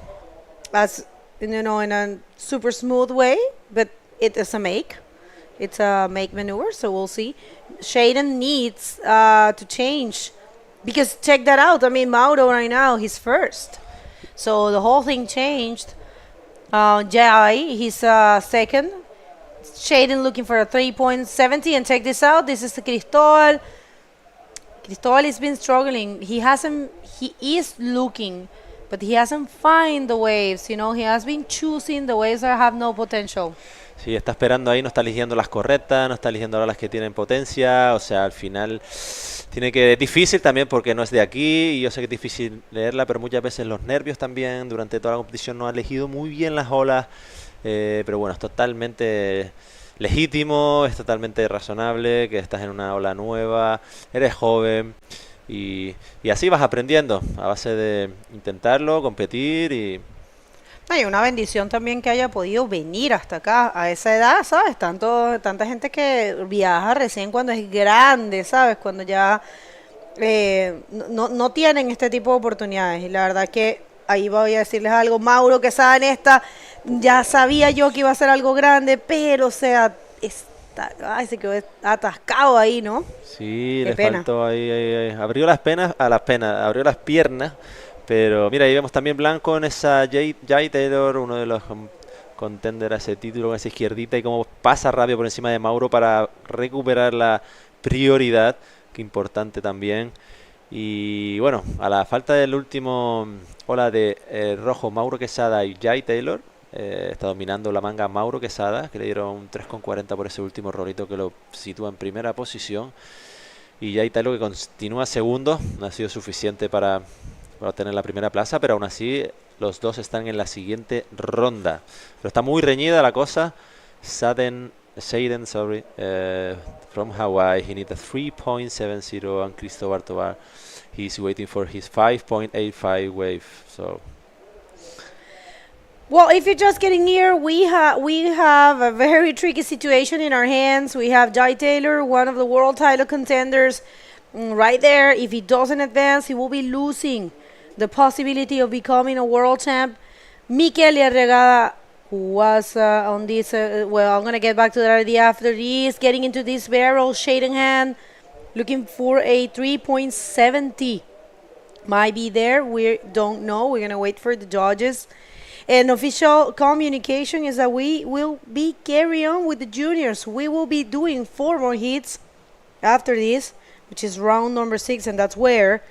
as... in a super smooth way, but it is a make. It's a make maneuver, so we'll see. Shaden needs to change because check that out. I mean, Mauro right now, he's first. So the whole thing changed. Jai, he's second. Shaden looking for a 3.70, and check this out. This is the Cristobal. Cristobal has been struggling. He is looking, but he hasn't found the waves, he has been choosing the waves that have no potential. Sí, está esperando ahí, no está eligiendo las correctas, no está eligiendo ahora las que tienen potencia, o sea, al final tiene que, es difícil también porque no es de aquí y yo sé que es difícil leerla, pero muchas veces los nervios también, durante toda la competición no ha elegido muy bien las olas, pero bueno, es totalmente legítimo, es totalmente razonable, que estás en una ola nueva, eres joven. Y así vas aprendiendo a base de intentarlo, competir y... Hay una bendición también que haya podido venir hasta acá a esa edad, ¿sabes? Tanta gente que viaja recién cuando es grande, ¿sabes? Cuando ya no tienen este tipo de oportunidades. Y la verdad que ahí voy a decirles algo. Mauro Quesada en esta, ya sabía yo que iba a ser algo grande, pero o sea... se quedó atascado ahí, ¿no? Sí, Qué le pena. faltó ahí. Abrió las abrió las piernas, pero mira, ahí vemos también blanco en esa Jai Taylor, uno de los contenders a ese título, con esa izquierdita, y cómo pasa rápido por encima de Mauro para recuperar la prioridad, que importante también. Y bueno, a la falta del último ola de rojo, Mauro Quesada y Jai Taylor, está dominando la manga Mauro Quesada, que le dieron un 3,40 por ese último rolito que lo sitúa en primera posición. Y Jai Taylor, que continúa segundo, no ha sido suficiente para obtener la primera plaza, pero aún así los dos están en la siguiente ronda. Pero está muy reñida la cosa. Shaden, from Hawaii, he needs a 3.70, and Cristóbal Tobar, he's waiting for his 5.85 wave. So. Well, if you're just getting here, we have a very tricky situation in our hands. We have Jai Taylor, one of the world title contenders, right there, if he doesn't advance, he will be losing the possibility of becoming a world champ. Mikel Arriagada, who was on this, well, I'm going to get back to that idea after this, getting into this barrel, shade in hand, looking for a 3.70. Might be there, we don't know, we're going to wait for the judges. And official communication is that we will be carrying on with the juniors. We will be doing 4 more hits after this, which is round number 6, and that's where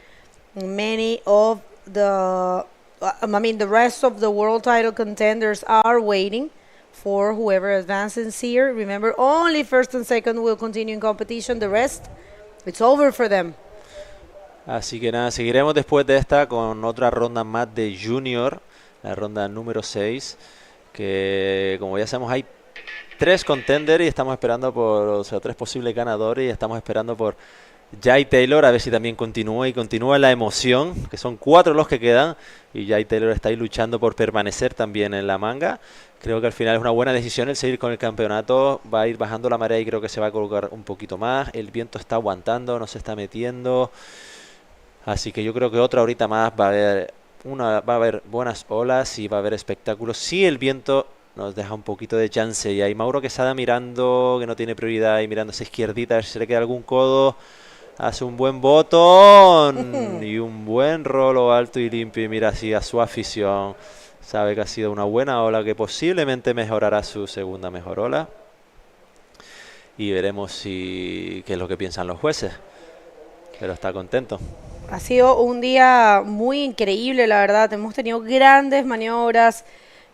many of the the rest of the world title contenders are waiting for whoever advances here. Remember, only first and second will continue in competition. The rest, it's over for them. Así que nada, seguiremos después de esta con otra ronda más de Junior, la ronda número 6, que como ya sabemos hay 3 contenders y estamos esperando por, 3 posibles ganadores y estamos esperando por Jai Taylor, a ver si también continúa la emoción, que son 4 los que quedan y Jai Taylor está ahí luchando por permanecer también en la manga. Creo que al final es una buena decisión el seguir con el campeonato, va a ir bajando la marea y creo que se va a colocar un poquito más, el viento está aguantando, no se está metiendo, así que yo creo que otra horita más va a haber buenas olas y va a haber espectáculos si el viento nos deja un poquito de chance. Y hay Mauro Quesada mirando, que no tiene prioridad, y mirando esa izquierdita a ver si se le queda algún codo. Hace un buen botón y un buen rolo alto y limpio y mira así a su afición. Sabe que ha sido una buena ola que posiblemente mejorará su segunda mejor ola. Y veremos qué es lo que piensan los jueces. Pero está contento. Ha sido un día muy increíble, la verdad. Hemos tenido grandes maniobras,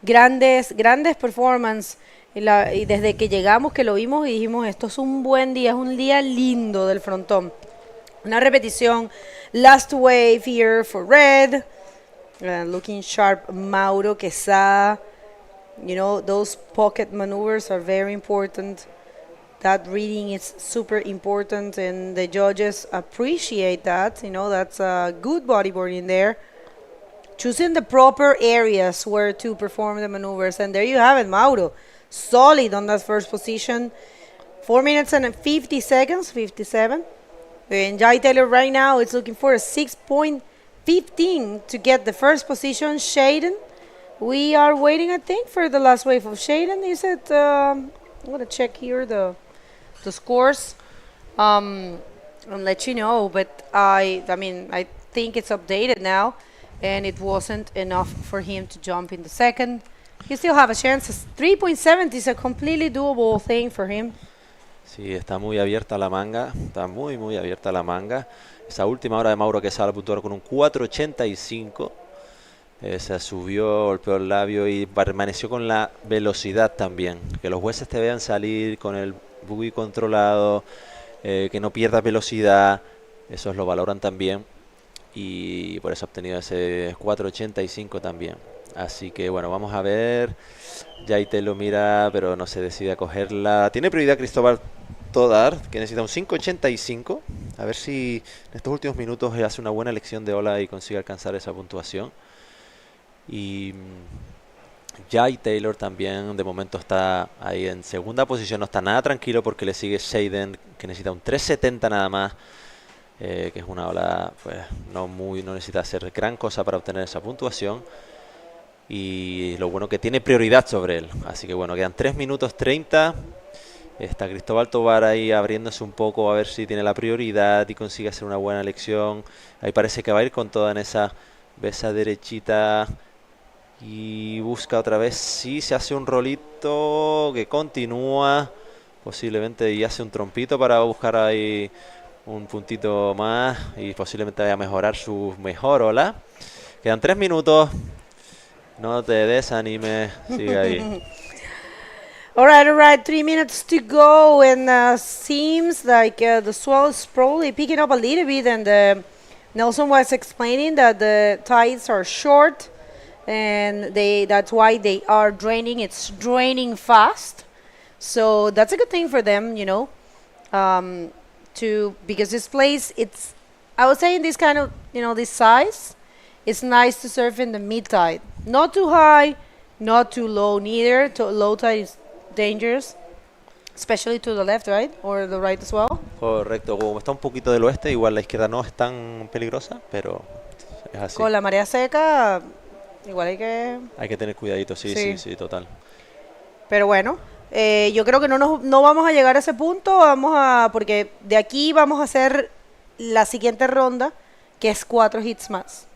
grandes performances. Y desde que llegamos, que lo vimos y dijimos, esto es un buen día, es un día lindo del frontón. Una repetición, last wave here for red, looking sharp, Mauro Quesada. You know, those pocket maneuvers are very important. That reading is super important and the judges appreciate that. You know, that's good bodyboarding there. Choosing the proper areas where to perform the maneuvers. And there you have it, Mauro. Solid on that first position. 4 minutes and 50 seconds, 57. And Jai Taylor right now is looking for a 6.15 to get the first position. Shaden, we are waiting, I think, for the last wave of Shaden. Is it? I'm gonna check here the scores and let you know. But I think it's updated now, and it wasn't enough for him to jump in the second. You still have a chance. 3.70 is a completely doable thing for him. Sí, está muy abierta la manga, está muy abierta la manga. Esa última hora de Mauro Quesada puntuó con un 4.85. Se subió, golpeó el labio y permaneció con la velocidad también. Que los jueces te vean salir con el buggy controlado, que no pierdas velocidad, esos lo valoran también. Y por eso ha obtenido ese 4.85 también. Así que bueno, vamos a ver. Yaite lo mira, pero no se decide a cogerla. Tiene prioridad Cristóbal Todar, que necesita un 5.85. A ver si en estos últimos minutos hace una buena elección de ola y consigue alcanzar esa puntuación. Y Jai Taylor también de momento está ahí en segunda posición. No está nada tranquilo porque le sigue Shaden, que necesita un 3.70 nada más. Que es una ola, pues no necesita hacer gran cosa para obtener esa puntuación. Y lo bueno que tiene prioridad sobre él. Así que bueno, quedan 3 minutos 30. Está Cristóbal Tobar ahí abriéndose un poco a ver si tiene la prioridad y consigue hacer una buena elección. Ahí parece que va a ir con toda en esa besa derechita. Y busca otra vez. Sí, se hace un rolito que continúa. Posiblemente y hace un trompito para buscar ahí un puntito más. Y posiblemente vaya a mejorar su mejor ola. Quedan 3 minutos. No te desanimes, sigue ahí. All right, 3 minutes to go, and seems like the swell is probably picking up a little bit, and Nelson was explaining that the tides are short, and that's why they are draining. It's draining fast, so that's a good thing for them, you know, because this place, I would say in this kind of, this size, it's nice to surf in the mid-tide. Not too high, not too low neither. Low tide is dangerous. Especially to the left, right? Or the right as well? Correcto, como está un poquito del oeste, igual la izquierda no es tan peligrosa, pero es así. Con la marea seca, igual hay que... Hay que tener cuidadito, sí, total. Pero bueno, yo creo que no vamos a llegar a ese punto, porque de aquí vamos a hacer la siguiente ronda, que es 4 hits más,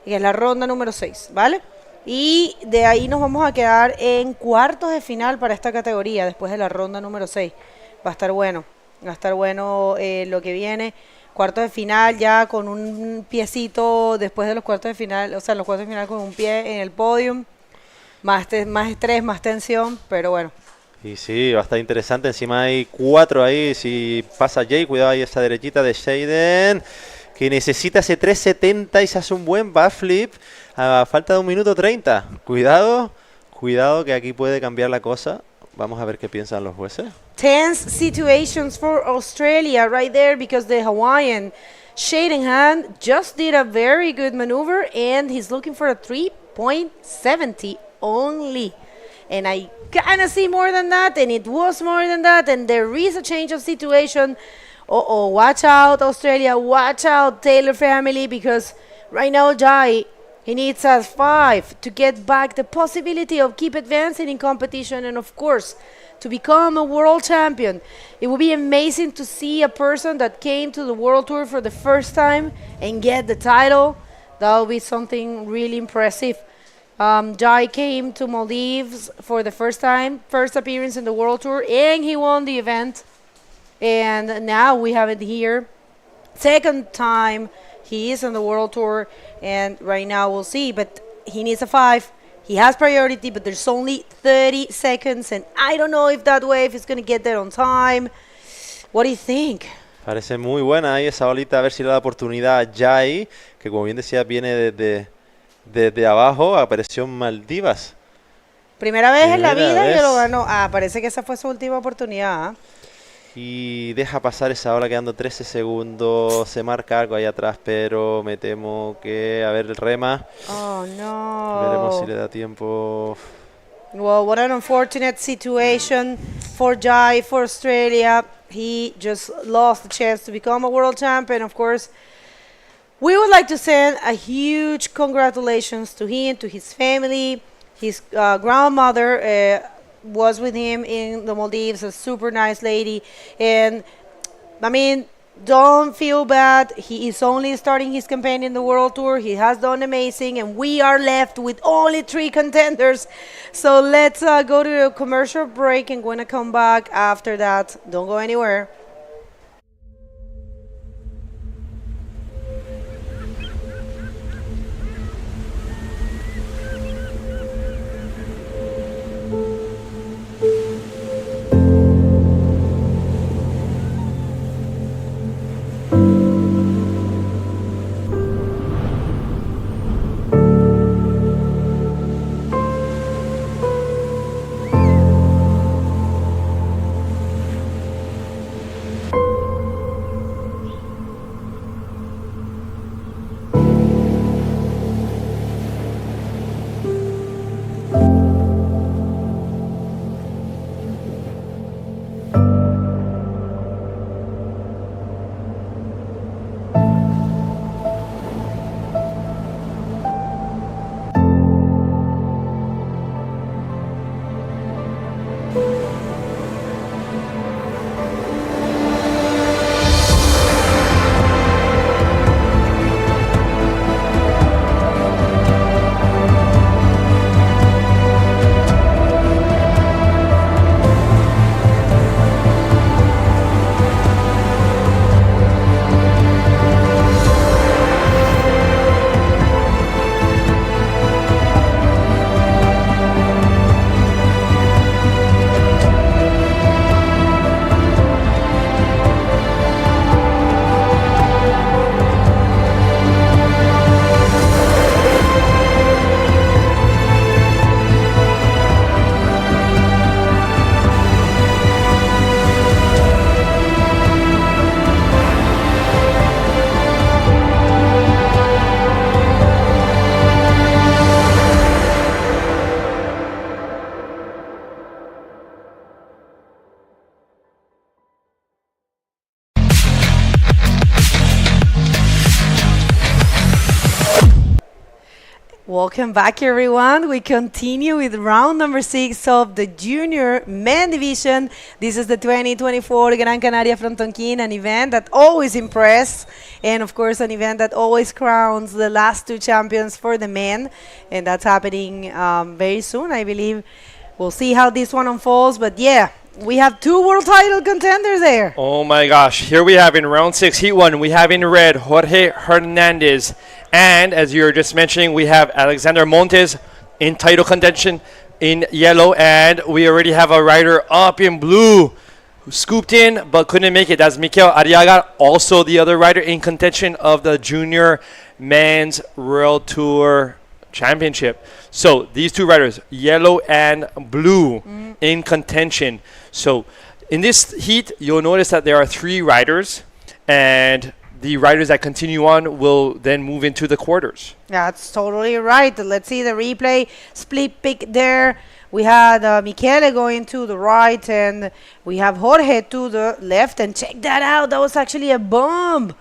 que es la ronda número 6, ¿vale? Y de ahí nos vamos a quedar en cuartos de final para esta categoría, después de la ronda número 6. Va a estar bueno lo que viene. Cuartos de final ya con un piecito después de los cuartos de final, o sea, los cuartos de final con un pie en el podium. Más estrés, más tensión, pero bueno. Y sí, va a estar interesante. Encima hay 4 ahí. Si pasa Jay, cuidado ahí esa derechita de Shaden, que necesita ese 370 y se hace un buen backflip a falta de 1 minuto 30. Cuidado que aquí puede cambiar la cosa. Vamos a ver qué piensan los jueces. Tense situations for Australia right there, because the Hawaiian Shaden just did a very good maneuver and he's looking for a 3.70 only. And I kind of see more than that, and it was more than that, and there is a change of situation. Watch out, Australia, watch out, Taylor family, because right now Jai, he needs a 5 to get back the possibility of keep advancing in competition and, of course, to become a world champion. It would be amazing to see a person that came to the World Tour for the first time and get the title. That would be something really impressive. Jai came to Maldives for the first time, first appearance in the World Tour, and he won the event. And now we have it here. Second time he is on the World Tour, and right now we'll see. But he needs a 5. He has priority, but there's only 30 seconds, and I don't know if that wave is going to get there on time. What do you think? Parece muy buena ahí esa bolita, a ver si le da oportunidad a Jai, que como bien decía, viene desde abajo, apareció en Maldivas. Primera vez en la vida y lo ganó. Parece que esa fue su última oportunidad. Y deja pasar esa hora, quedando 13 segundos. Se marca algo ahí atrás, pero me temo que... A ver, el rema. Oh, no. Veremos si le da tiempo. Well, what an unfortunate situation for Jai, for Australia. He just lost the chance to become a world champion. Of course, we would like to send a huge congratulations to him, to his family. His grandmother was with him in the Maldives, a super nice lady. And, I mean, don't feel bad. He is only starting his campaign in the World Tour. He has done amazing, and we are left with only 3 contenders. So let's go to a commercial break, and we're going to come back after that. Don't go anywhere. Welcome back, everyone. We continue with round number 6 of the junior men division. This is the 2024 Gran Canaria Frontón King, an event that always impresses, and of course an event that always crowns the last 2 champions for the men, and that's happening very soon, I believe. We'll see how this one unfolds, but yeah, we have 2 world title contenders there. Oh my gosh, here we have in round 6, heat 1, we have in red Jorge Hernandez. And as you were just mentioning, we have Alexander Montes in title contention in yellow. And we already have a rider up in blue who scooped in but couldn't make it. That's Mikel Arriaga, also the other rider in contention of the Junior Men's World Tour Championship. So these 2 riders, yellow and blue, in contention. So in this heat, you'll notice that there are 3 riders, and the riders that continue on will then move into the quarters. That's totally right. Let's see the replay. Split pick there. We had Michele going to the right, and we have Jorge to the left. And check that out. That was actually a bomb.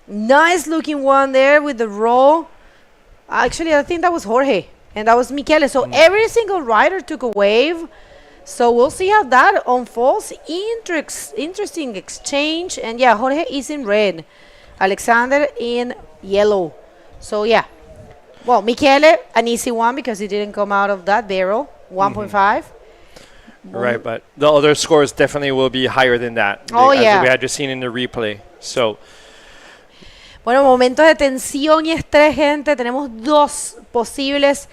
Nice looking one there with the roll. Actually, I think that was Jorge, and that was Michele. So every single rider took a wave. So we'll see how that unfolds. Interesting exchange. And yeah, Jorge is in red. Alexander in yellow. So yeah. Well, Michele, an easy one because he didn't come out of that barrel. 1.5. Right, but the other scores definitely will be higher than that. Oh, as yeah. we had just seen in the replay. So bueno, momentos de tensión y estrés, gente. Tenemos 2 posibles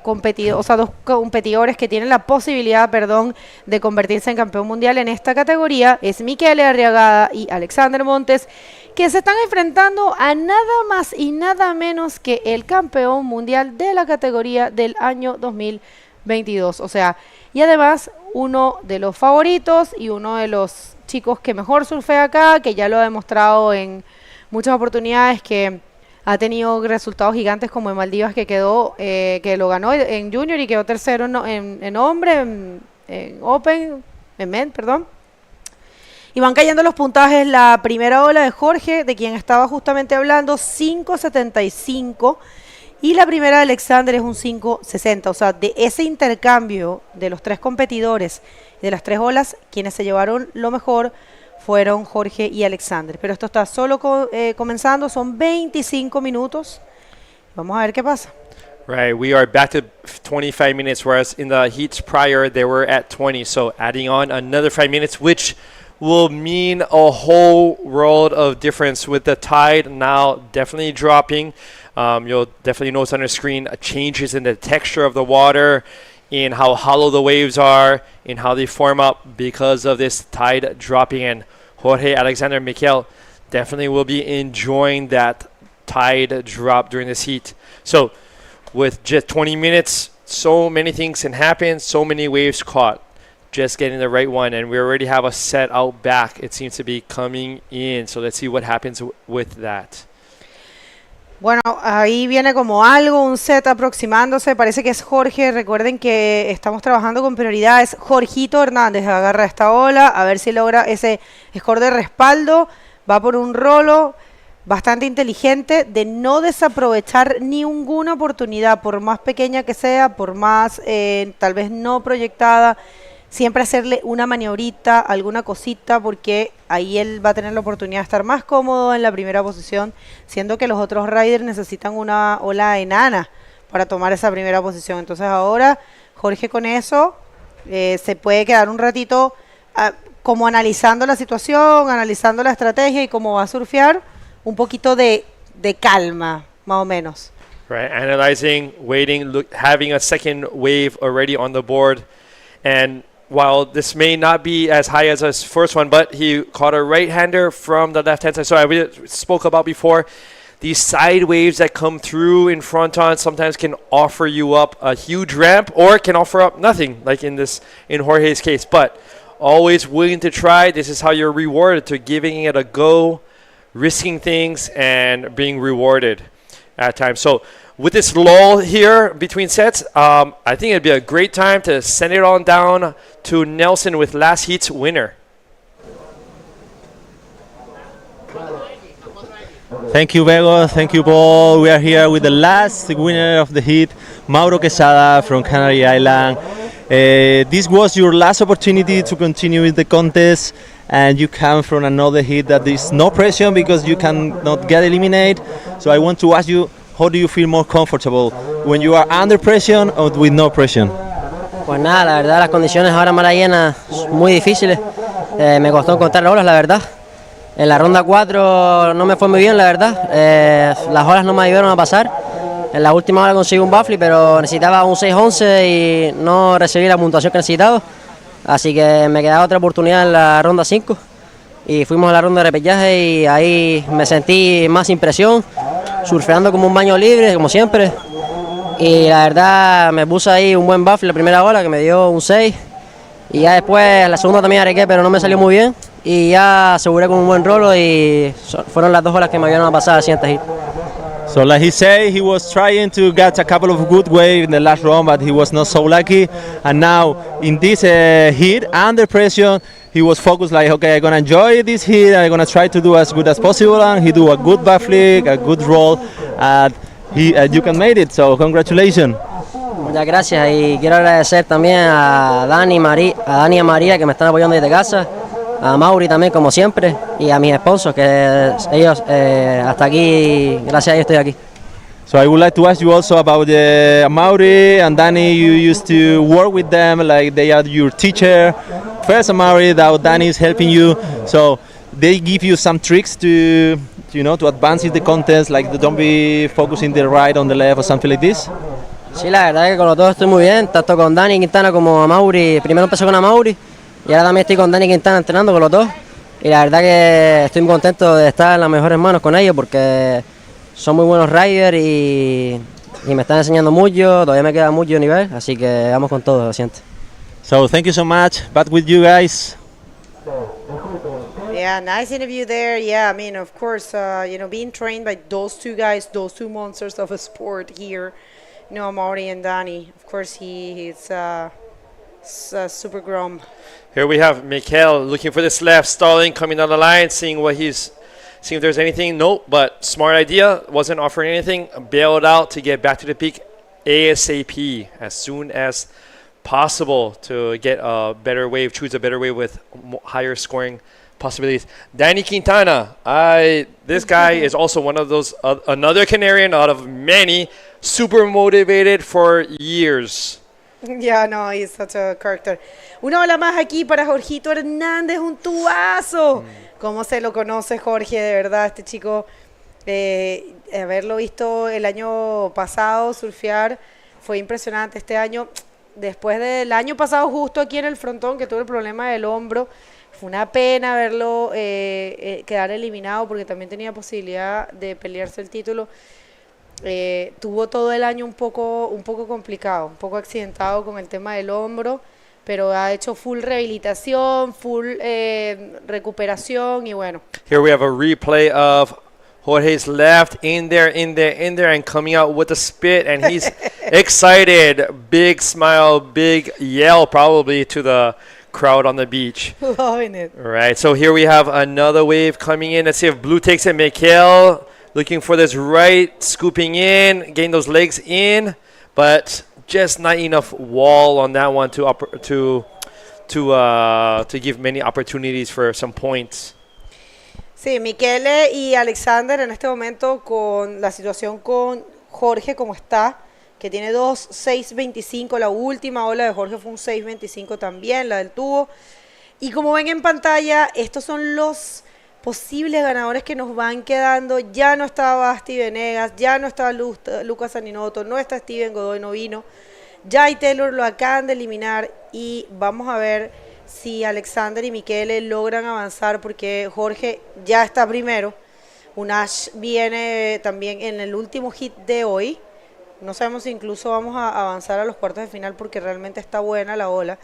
competidores, o sea, 2 competidores que tienen la posibilidad, de convertirse en campeón mundial en esta categoría. Es Michele Arriagada y Alexander Montes, que se están enfrentando a nada más y nada menos que el campeón mundial de la categoría del año 2022. O sea, y además uno de los favoritos y uno de los chicos que mejor surfea acá, que ya lo ha demostrado en muchas oportunidades, que ha tenido resultados gigantes como en Maldivas, que quedó, que lo ganó en Junior y quedó tercero en hombre, en Open, en Men, perdón. Y van cayendo los puntajes. La primera ola de Jorge, de quien estaba justamente hablando, 5.75. Y la primera de Alexander es un 5.60. O sea, de ese intercambio de los 3 competidores, de las 3 olas, quienes se llevaron lo mejor fueron Jorge y Alexander. Pero esto está solo comenzando, son 25 minutos. Vamos a ver qué pasa. right, we are back to 25 minutes, whereas in the heats prior, they were at 20. So adding on another 5 minutes, which will mean a whole world of difference with the tide now definitely dropping. You'll definitely notice on the screen changes in the texture of the water, in how hollow the waves are, in how they form up because of this tide dropping. And Jorge, Alexander, Mikel definitely will be enjoying that tide drop during this heat. So with just 20 minutes, so many things can happen, so many waves caught. Just getting the right one, and we already have a set out back. It seems to be coming in. So let's see what happens with that. Bueno, ahí viene como algo, un set aproximándose. Parece que es Jorge. Recuerden que estamos trabajando con prioridades. Jorgito Hernández agarra esta ola, a ver si logra ese score de respaldo. Va por un rolo bastante inteligente de no desaprovechar ninguna oportunidad, por más pequeña que sea, por más tal vez no proyectada. Siempre hacerle una maniobrita, alguna cosita, porque ahí él va a tener la oportunidad de estar más cómodo en la primera posición, siendo que los otros riders necesitan una ola enana para tomar esa primera posición. Entonces ahora Jorge con eso se puede quedar un ratito como analizando la situación, analizando la estrategia y cómo va a surfear, un poquito de calma, más o menos. Right, analyzing, waiting, having a second wave already on the board. And while this may not be as high as his first one, but he caught a right-hander from the left-hand side. So I spoke about before, these side waves that come through in Fronton sometimes can offer you up a huge ramp, or can offer up nothing, like in Jorge's case. But always willing to try. This is how you're rewarded, to giving it a go, risking things, and being rewarded at times. So with this lull here between sets, I think it'd be a great time to send it on down to Nelson with last heat's winner. Thank you, Bego. Thank you, Paul. We are here with the last winner of the heat, Mauro Quesada from Canary Island. This was your last opportunity to continue with the contest, and you come from another heat that is no pressure because you cannot get eliminated. So I want to ask you, how do you feel more comfortable when you are under pressure or with no pressure? Pues nada, la verdad las condiciones ahora mar llena muy difíciles. Me costó encontrar olas, la verdad. En la ronda 4 no me fue muy bien, la verdad. Las olas no me ayudaron a pasar. En la última hora conseguí un baffle, pero necesitaba un 6-11 y no recibí la puntuación que necesitaba. Así que me quedaba otra oportunidad en la ronda 5. Y fuimos a la ronda de repechaje y ahí me sentí más sin presión, surfeando como un baño libre, como siempre. Y la verdad me puse ahí un buen baffle la primera ola que me dio un 6. Y ya después la segunda también arreglé, pero no me salió muy bien. Y ya aseguré con un buen rolo y fueron las 2 olas que me ayudaron a pasar al siguiente hit. So like he said, he was trying to get a couple of good waves in the last round, but he was not so lucky. And now in this hit, under pressure, he was focused like, okay, I'm gonna enjoy this hit, I'm gonna try to do as good as possible, and he do a good backflip, a good roll, and you can make it, so congratulations. Muchas gracias y quiero agradecer también a Dani y a María que me están apoyando desde casa, a Mauri también como siempre y a mis sponsors que ellos hasta aquí, gracias a ellos estoy aquí. So I would like to ask you also about Mauri and Dani. You used to work with them, like they are your teacher. First Mauri, now Dani is helping you. So they give you some tricks to to advance in the contest, like don't be focusing the right on the left or something like this. Sí, la verdad es que con los dos estoy muy bien, tanto con Dani Quintana como a Mauri. Primero empecé con Mauri y ahora también estoy con Dani Quintana entrenando con los dos. Y la verdad que estoy muy contento de estar en las mejores manos con ellos porque son muy buenos riders y me están enseñando mucho, todavía me queda mucho nivel, así que vamos con todo, lo siento. So thank you so much, back with you guys. Yeah, nice interview there. Yeah, I mean, of course, being trained by those two guys, those two monsters of a sport here, Mauri and Dani. Of course, he's super grown. Here we have Mikhail looking for this left, stalling, coming down the line, seeing if there's anything. Nope, but smart idea, wasn't offering anything, bailed out to get back to the peak ASAP, as soon as possible to get a better wave, choose a better wave with higher scoring possibilities. Danny Quintana, this guy is also one of those, another Canarian out of many, super motivated for years. Yeah, no, he's such a character. Una ola más aquí para Jorgito Hernández, un tubazo. ¿Cómo se lo conoce, Jorge? De verdad, este chico, haberlo visto el año pasado surfear fue impresionante. Este año, después del año pasado justo aquí en el Frontón, que tuve el problema del hombro, fue una pena verlo quedar eliminado porque también tenía posibilidad de pelearse el título. Tuvo todo el año un poco complicado, un poco accidentado con el tema del hombro, pero ha hecho full rehabilitación, full recuperación y bueno. Here we have a replay of Jorge's left, in there, and coming out with a spit, and he's excited. Big smile, big yell probably to the crowd on the beach. Loving it. All right, so here we have another wave coming in. Let's see if Blue takes it. Mikhail looking for this right, scooping in, getting those legs in, but just not enough wall on that one to give many opportunities for some points. Sí, Michele y Alexander en este momento con la situación con Jorge como está, que tiene 2.625, la última ola de Jorge fue un 6.25 también, la del tubo. Y como ven en pantalla, estos son los posibles ganadores que nos van quedando. Ya no está Basti Venegas, ya no está Lucas Saninoto, no está Steven Godoy, no vino. Jai Taylor lo acaban de eliminar y vamos a ver si Alexander y Michele logran avanzar porque Jorge ya está primero. Unash viene también en el último hit de hoy. No sabemos si incluso vamos a avanzar a los cuartos de final porque realmente está buena la ola.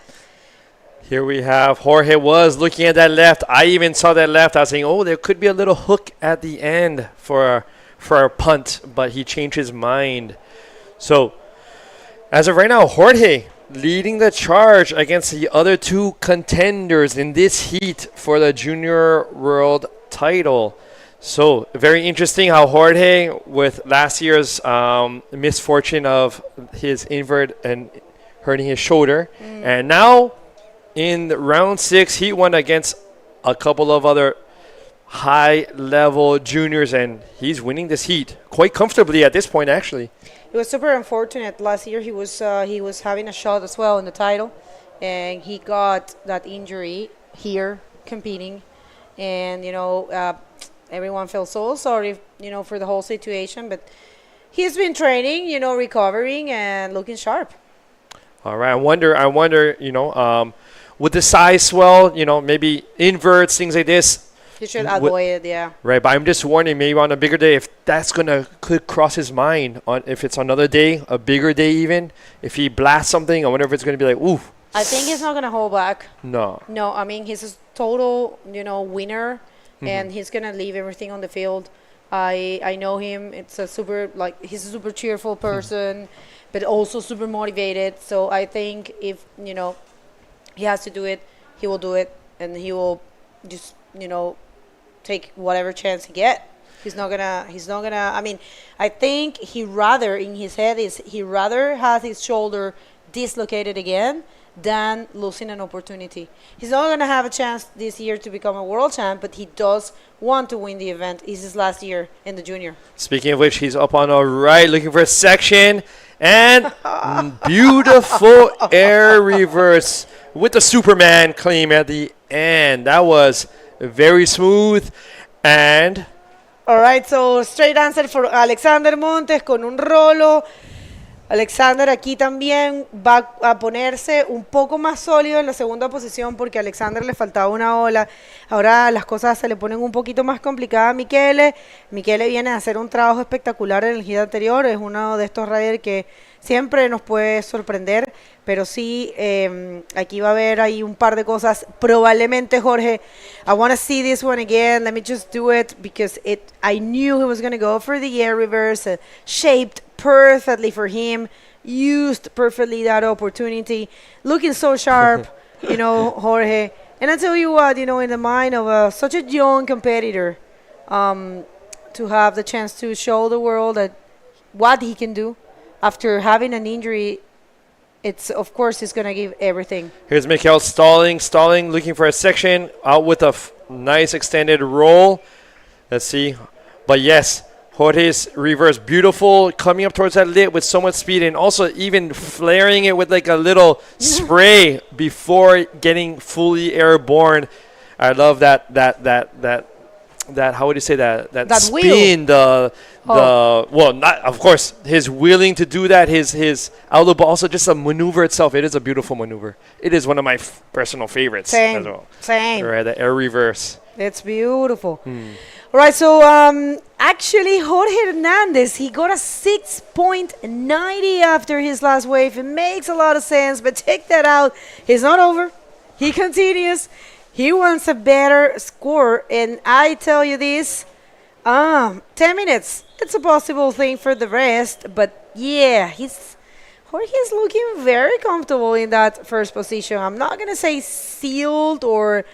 Here we have Jorge was looking at that left. I even saw that left. I was saying, oh, there could be a little hook at the end for a punt, but he changed his mind. So, as of right now, Jorge leading the charge against the other two contenders in this heat for the Junior World title. So very interesting how Jorge, with last year's misfortune of his invert and hurting his shoulder, and now in round 6 he won against a couple of other high-level juniors, and he's winning this heat quite comfortably at this point. Actually, it was super unfortunate. Last year he was having a shot as well in the title, and he got that injury here competing, and everyone feels so sorry, for the whole situation. But he's been training, recovering and looking sharp. All right. I wonder, with the size swell, maybe inverts, things like this. He should avoid it, yeah. Right, but I'm just wondering, maybe on a bigger day, if that's could cross his mind on if it's another day, a bigger day even. If he blasts something, I wonder if it's gonna be like, ooh. I think he's not gonna hold back. No. No, I mean he's a total, winner. And he's gonna leave everything on the field. I know him. It's a he's a super cheerful person, but also super motivated. So I think if he has to do it, he will do it, and he will just take whatever chance he get. He's not gonna. I mean, I think he rather has his shoulder dislocated again than losing an opportunity. He's not going to have a chance this year to become a world champ, but he does want to win the event. It's his last year in the junior. Speaking of which, he's up on our right, looking for a section, and beautiful air reverse with the Superman claim at the end. That was very smooth. And all right, so straight answer for Alexander Montes con un rolo. Alexander aquí también va a ponerse un poco más sólido en la segunda posición porque a Alexander le faltaba una ola. Ahora las cosas se le ponen un poquito más complicadas a Michele. Michele viene a hacer un trabajo espectacular en el hit anterior. Es uno de estos riders que siempre nos puede sorprender. Pero sí, aquí va a haber ahí un par de cosas. Probablemente, Jorge, I want to see this one again. Let me just do it because I knew he was going to go for the air reverse. Shaped perfectly for him. Used perfectly that opportunity. Looking so sharp, Jorge. And I tell you what, in the mind of such a young competitor, to have the chance to show the world that what he can do after having an injury, of course, he's going to give everything. Here's Mikhail stalling, looking for a section, out with a nice extended roll. Let's see. But yes, Jorge's reverse, beautiful, coming up towards that lip with so much speed, and also even flaring it with like a little spray before getting fully airborne. I love that how would you say that spin, well, not of course his willing to do that, his outlook, but also just a maneuver itself. It is a beautiful maneuver. It is one of my personal favorites as well. Same. Right, the air reverse. It's beautiful. All right, so actually Jorge Hernandez, he got a 6.90 after his last wave. It makes a lot of sense, but check that out. He's not over. He continues. He wants a better score, and I tell you this, 10 minutes. It's a possible thing for the rest, but yeah, Jorge's looking very comfortable in that first position. I'm not going to say sealed or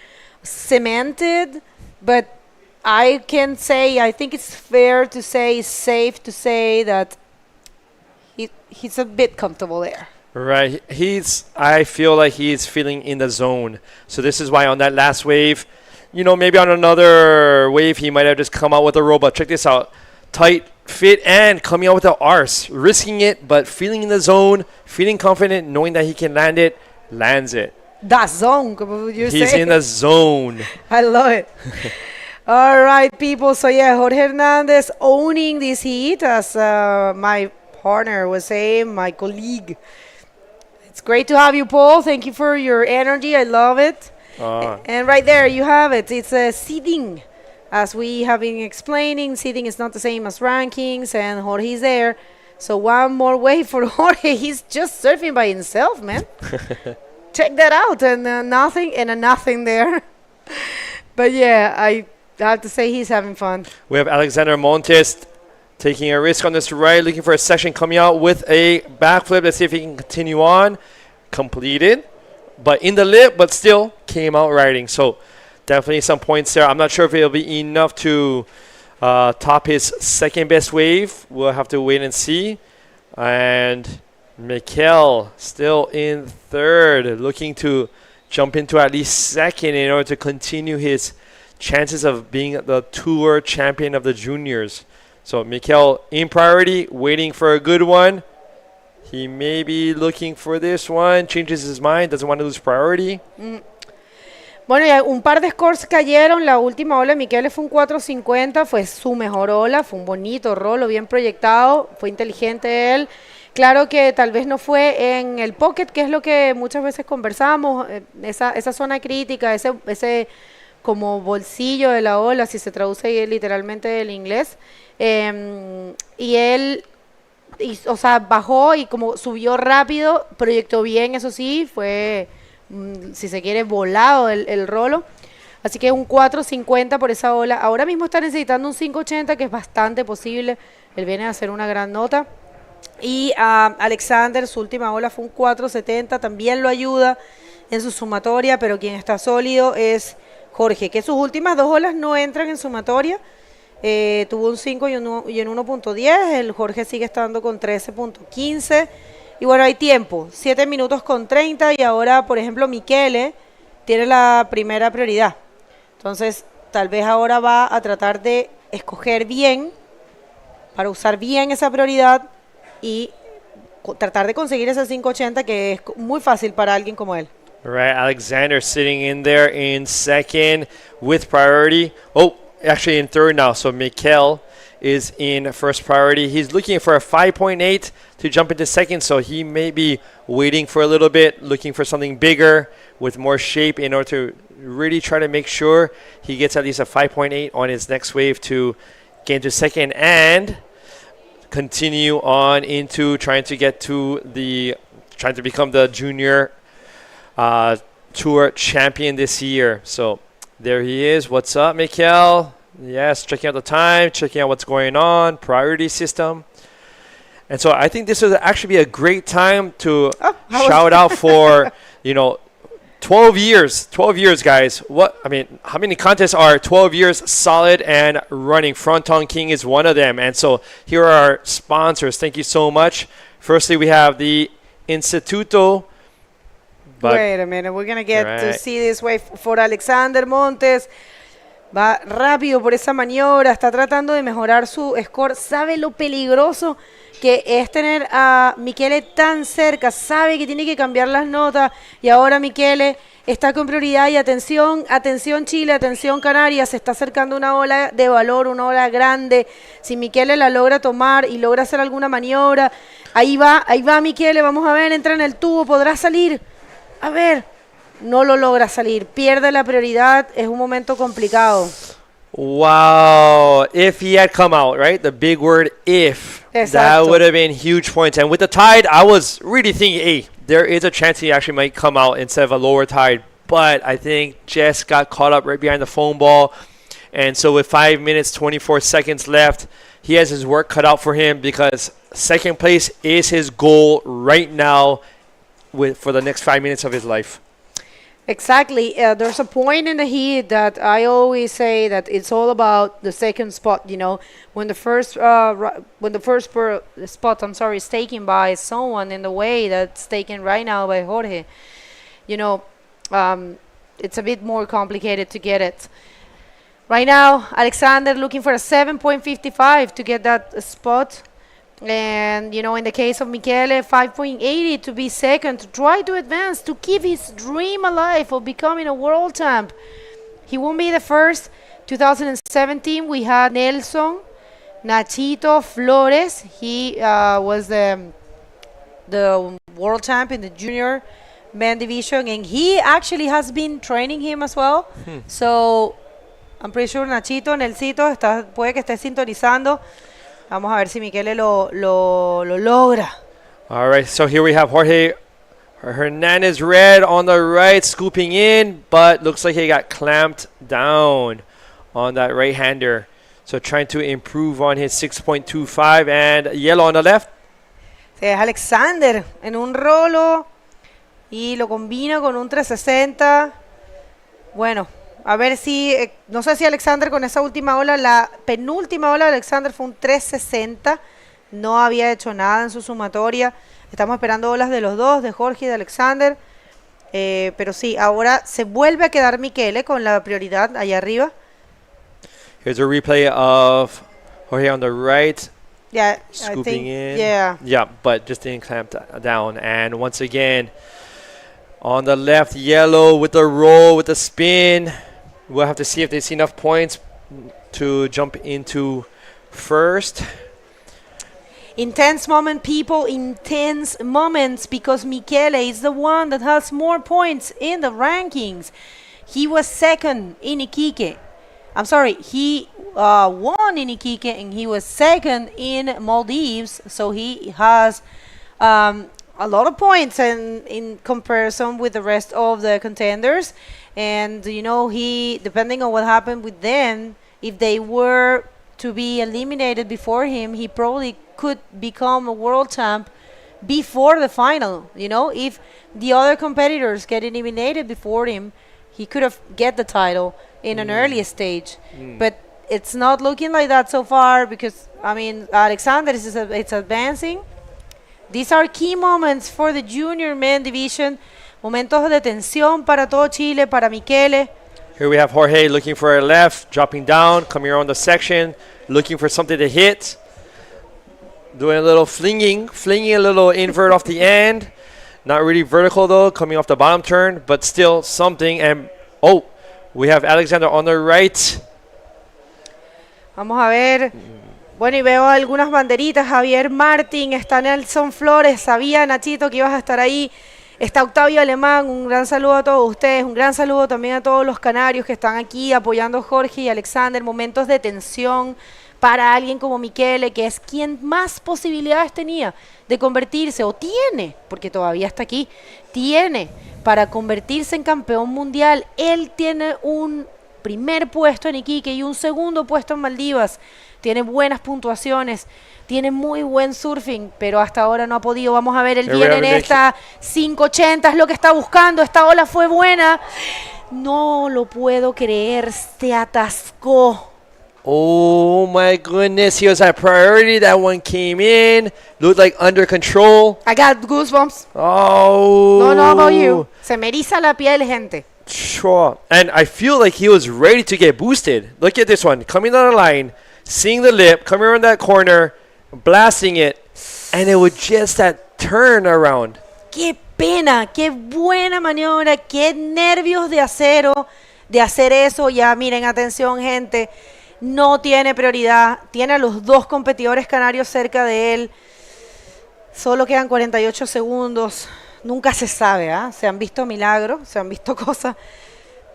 cemented, but I can say, I think it's fair to say, safe to say that he's a bit comfortable there. Right. I feel like he's feeling in the zone. So this is why on that last wave, maybe on another wave, he might have just come out with a roll. But check this out. Tight fit and coming out with the arse. Risking it, but feeling in the zone, feeling confident, knowing that he can land it, lands it. The zone, como you say. He's in the zone. I love it. All right, people. So, yeah, Jorge Hernandez owning this heat, as my partner was saying, my colleague. It's great to have you, Paul. Thank you for your energy. I love it. And right there, you have it. It's seeding. As we have been explaining, seeding is not the same as rankings, and Jorge's there. So one more wave for Jorge. He's just surfing by himself, man. Check that out. And nothing and a nothing there. But, yeah, I have to say he's having fun. We have Alexander Montes taking a risk on this right, looking for a section, coming out with a backflip. Let's see if he can continue on. Completed, but in the lip, but still came out riding. So definitely some points there. I'm not sure if it'll be enough to top his second best wave. We'll have to wait and see. And Mikel still in third, looking to jump into at least second in order to continue his chances of being the tour champion of the juniors. So Mikel in priority, waiting for a good one. He may be looking for this one, changes his mind, doesn't want to lose priority. Bueno, y un par de scores cayeron. La última ola de Michele fue un 4.50, fue su mejor ola, fue un bonito rolo, bien proyectado, fue inteligente él. Claro que tal vez no fue en el pocket, que es lo que muchas veces conversamos, esa zona crítica, ese como bolsillo de la ola, si se traduce literalmente del inglés. Y él, o sea, bajó y como subió rápido, proyectó bien, eso sí, fue, si se quiere, volado el rolo. Así que un 4.50 por esa ola. Ahora mismo está necesitando un 5.80, que es bastante posible. Él viene a hacer una gran nota. Y Alexander, su última ola fue un 4.70, también lo ayuda en su sumatoria, pero quien está sólido es Jorge, que sus últimas dos olas no entran en sumatoria. Tuvo un 5 y un 1.10, el Jorge sigue estando con 13.15. Y bueno, hay tiempo, 7 minutos con 30, y ahora, por ejemplo, Michele tiene la primera prioridad. Entonces, tal vez ahora va a tratar de escoger bien, para usar bien esa prioridad, y tratar de conseguir ese 5.80, que es muy fácil para alguien como él. Right, Alexander sitting in there in second with priority. Oh, actually in third now. So Mikel is in first priority. He's looking for a 5.8 to jump into second, so he may be waiting for a little bit, looking for something bigger with more shape in order to really try to make sure he gets at least a 5.8 on his next wave to get into second and continue on into trying to become the junior tour champion this year. So there he is. What's up, Mikel? Yes, checking out the time, checking out what's going on, priority system. And so I think this would actually be a great time to shout out for, 12 years, guys. How many contests are 12 years solid and running? Fronton King is one of them. And so here are our sponsors. Thank you so much. Firstly, we have the Instituto. Wait a minute, we're going to get to see this way for Alexander Montes. Va rápido por esa maniobra, está tratando de mejorar su score. Sabe lo peligroso que es tener a Michele tan cerca, sabe que tiene que cambiar las notas, y ahora Michele está con prioridad. Y atención Chile, atención Canarias, se está acercando una ola de valor, una ola grande. Si Michele la logra tomar y logra hacer alguna maniobra, ahí va Michele, vamos a ver, entra en el tubo, podrá salir. A ver, no lo logra salir, pierde la prioridad, es un momento complicado. Wow, if he had come out, right? The big word if. Exacto. That would have been huge points. And with the tide, I was really thinking, hey, there is a chance he actually might come out instead of a lower tide. But I think Jess got caught up right behind the foam ball. And so with 5 minutes, 24 seconds left, he has his work cut out for him, because second place is his goal right now for the next 5 minutes of his life. Exactly. There's a point in the heat that I always say that it's all about the second spot. When the first spot is taken by someone in the way that's taken right now by Jorge, it's a bit more complicated to get it. Right now, Alexander looking for a 7.55 to get that spot. And, in the case of Michele, 5.80 to be second, to try to advance, to keep his dream alive of becoming a world champ. He won't be the first. 2017, we had Nelson, Nachito Flores. He was the world champ in the junior men division, and he actually has been training him as well. So, I'm pretty sure Nachito, Nelsito, puede que esté sintonizando. Vamos a ver si Michele lo logra. All right, so here we have Jorge Hernandez red on the right, scooping in, but looks like he got clamped down on that right-hander. So trying to improve on his 6.25, and yellow on the left. Es Alexander en un rolo y lo combina con un 360. Bueno, A ver si, no sé si Alexander con esa última ola, la penúltima ola de Alexander fue un 360. No había hecho nada en su sumatoria. Estamos esperando olas de los dos, de Jorge y de Alexander. Pero sí, ahora se vuelve a quedar Michele con la prioridad allá arriba. Here's a replay of Jorge on the right. Yeah, Scooping in. Yeah, but just didn't clamp down. And once again, on the left, yellow with the roll, with the spin. We'll have to see if there's enough points to jump into first. Intense moment, people, intense moments, because Michele is the one that has more points in the rankings. He was second in Iquique. I'm sorry, he won in Iquique and he was second in Maldives, so he has a lot of points in comparison with the rest of the contenders. And, you know, he, depending on what happened with them, if they were to be eliminated before him, he probably could become a world champ before the final. You know, if the other competitors get eliminated before him, he could have get the title in an early stage. But it's not looking like that so far, because, I mean, Alexander is it's advancing. These are key moments for the junior men division. Momentos de tensión para todo Chile, para Michele. Here we have Jorge looking for a left, dropping down, coming around the section, looking for something to hit. Doing a little flinging a little invert off the end. Not really vertical though, coming off the bottom turn, but still something. And oh, we have Alexander on the right. Vamos a ver. Bueno, y veo algunas banderitas. Javier Martín, está Nelson Flores. Sabía, Nachito, que ibas a estar ahí. Está Octavio Alemán. Un gran saludo a todos ustedes. Un gran saludo también a todos los canarios que están aquí apoyando a Jorge y Alexander. Momentos de tensión para alguien como Michele, que es quien más posibilidades tenía de convertirse, o tiene, porque todavía está aquí, tiene para convertirse en campeón mundial. Él tiene un primer puesto en Iquique y un segundo puesto en Maldivas. Tiene buenas puntuaciones, tiene muy buen surfing, pero hasta ahora no ha podido. Vamos a ver, él viene en esta 580, es lo que está buscando. Esta ola fue buena. No lo puedo creer, se atascó. Oh my goodness, he was at priority. That one came in, looked like under control. I got goosebumps. Oh. No know about you. Se me eriza la piel, gente. Sure. And I feel like he was ready to get boosted. Look at this one, coming down the line, seeing the lip, coming around that corner, blasting it, and it was just that turn around. Qué pena, qué buena maniobra, qué nervios de acero de hacer eso. Ya miren, atención, gente. No tiene prioridad, tiene a los dos competidores canarios cerca de él. Solo quedan 48 segundos. Nunca se sabe, ¿ah? Se han visto milagros, se han visto cosas.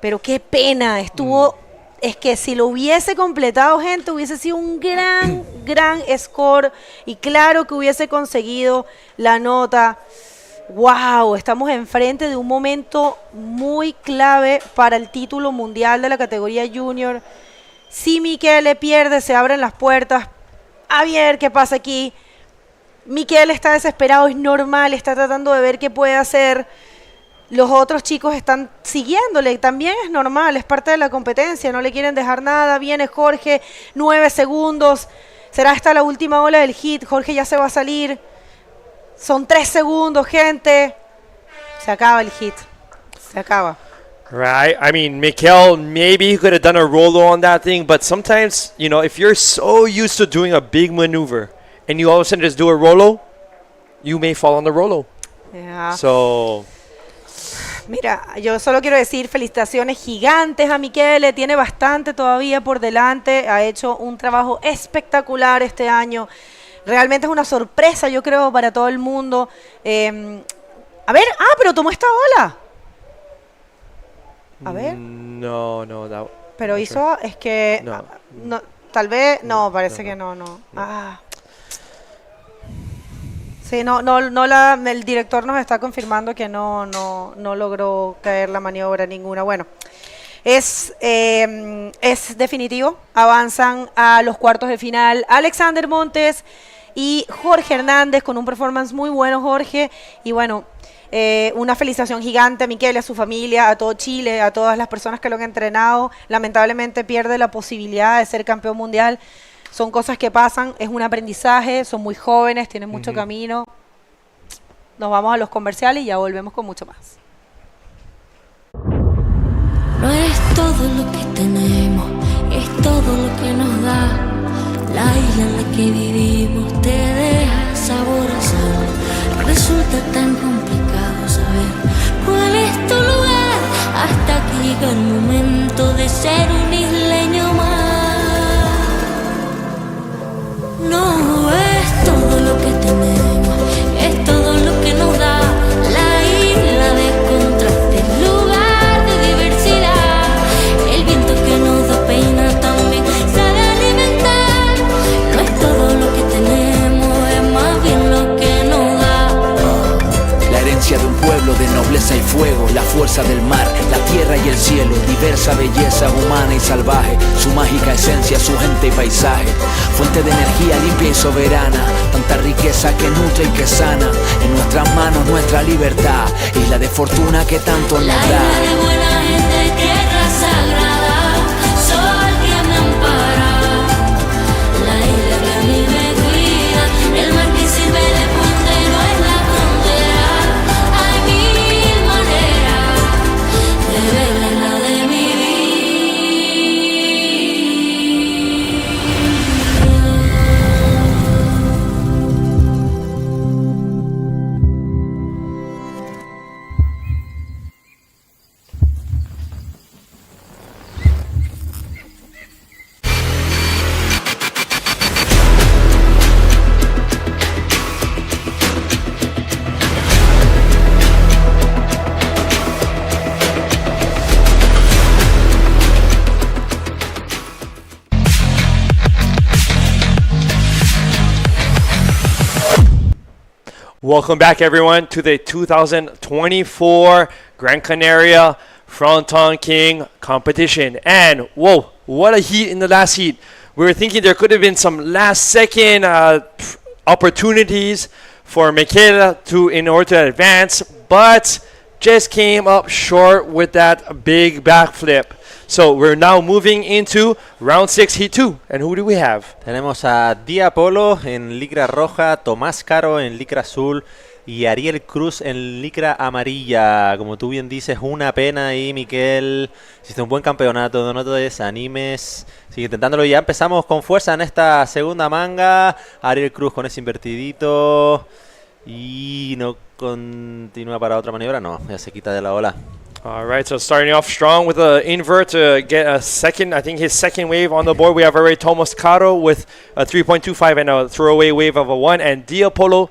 Pero qué pena, estuvo... Es que si lo hubiese completado, gente, hubiese sido un gran score. Y claro que hubiese conseguido la nota. ¡Wow! Estamos enfrente de un momento muy clave para el título mundial de la categoría junior. Si Michele pierde, se abren las puertas. A ver qué pasa aquí. Michele está desesperado, es normal, está tratando de ver qué puede hacer. Los otros chicos están siguiéndole, también es normal, es parte de la competencia, no le quieren dejar nada. Viene Jorge, 9 segundos. Será esta la última ola del hit. Jorge ya se va a salir. Son 3 segundos, gente. Se acaba el hit. Se acaba. Right. I mean, Mikel, maybe he could have done a rolo on that thing, but sometimes, you know, if you're so used to doing a big maneuver and you all of a sudden just do a rolo, you may fall on the rolo. Yeah. So... Mira, yo solo quiero decir felicitaciones gigantes a Michele, tiene bastante todavía por delante, ha hecho un trabajo espectacular este año, realmente es una sorpresa yo creo para todo el mundo. A ver, pero tomó esta ola. A ver. No, pero hizo, es que, no, tal vez, no, parece que no. Sí, el director nos está confirmando que no logró caer la maniobra ninguna. Bueno, es definitivo. Avanzan a los cuartos de final Alexander Montes y Jorge Hernández con un performance muy bueno, Jorge. Y bueno, Una felicitación gigante a Miquel, a su familia, a todo Chile, a todas las personas que lo han entrenado. Lamentablemente pierde la posibilidad de ser campeón mundial. Son cosas que pasan, es un aprendizaje, son muy jóvenes, tienen mucho camino. Nos vamos a los comerciales y ya volvemos con mucho más. No es todo lo que tenemos, es todo lo que nos da. La isla en la que vivimos te deja sabor a sal. Resulta tan complicado saber cuál es tu lugar hasta que llega el momento de ser un isleño más. No es todo lo que tenemos, es todo lo que nos da. La isla de contraste, lugar de diversidad. El viento que nos da pena también sabe alimentar. No es todo lo que tenemos, es más bien lo que nos da. La herencia de un pueblo de nobleza y fuego, la fuerza del mar, la tierra y el cielo, diversa belleza humana y salvaje, su mágica esencia, su gente y paisaje, fuente de energía limpia y soberana, tanta riqueza que nutre y que sana, en nuestras manos nuestra libertad, isla de fortuna que tanto nos da. La isla de buena gente, tierra sagrada, sol que me ampara, la isla que a mí me cuida, el mar que sirve de puente no es la frontera. Hay mil maneras de ver la isla de mi vida. Welcome back, everyone, to the 2024 Gran Canaria Frontón King competition. And, whoa, what a heat in the last heat. We were thinking there could have been some last-second opportunities for Michaela in order to advance, but just came up short with that big backflip. So we're now moving into round 6, heat 2. And who do we have? Tenemos a Diapolo en licra roja, Tomás Caro en licra azul y Ariel Cruz en licra amarilla. Como tú bien dices, una pena ahí, Miquel. Hiciste un buen campeonato, no te desanimes. Sigue intentándolo. Ya empezamos con fuerza en esta segunda manga. Ariel Cruz con ese invertidito. Y no continúa para otra maniobra. No, ya se quita de la ola. All right, so starting off strong with an invert to get a second, I think his second wave on the board. We have already Tomás Caro with a 3.25 and a throwaway wave of a 1. And Diapolo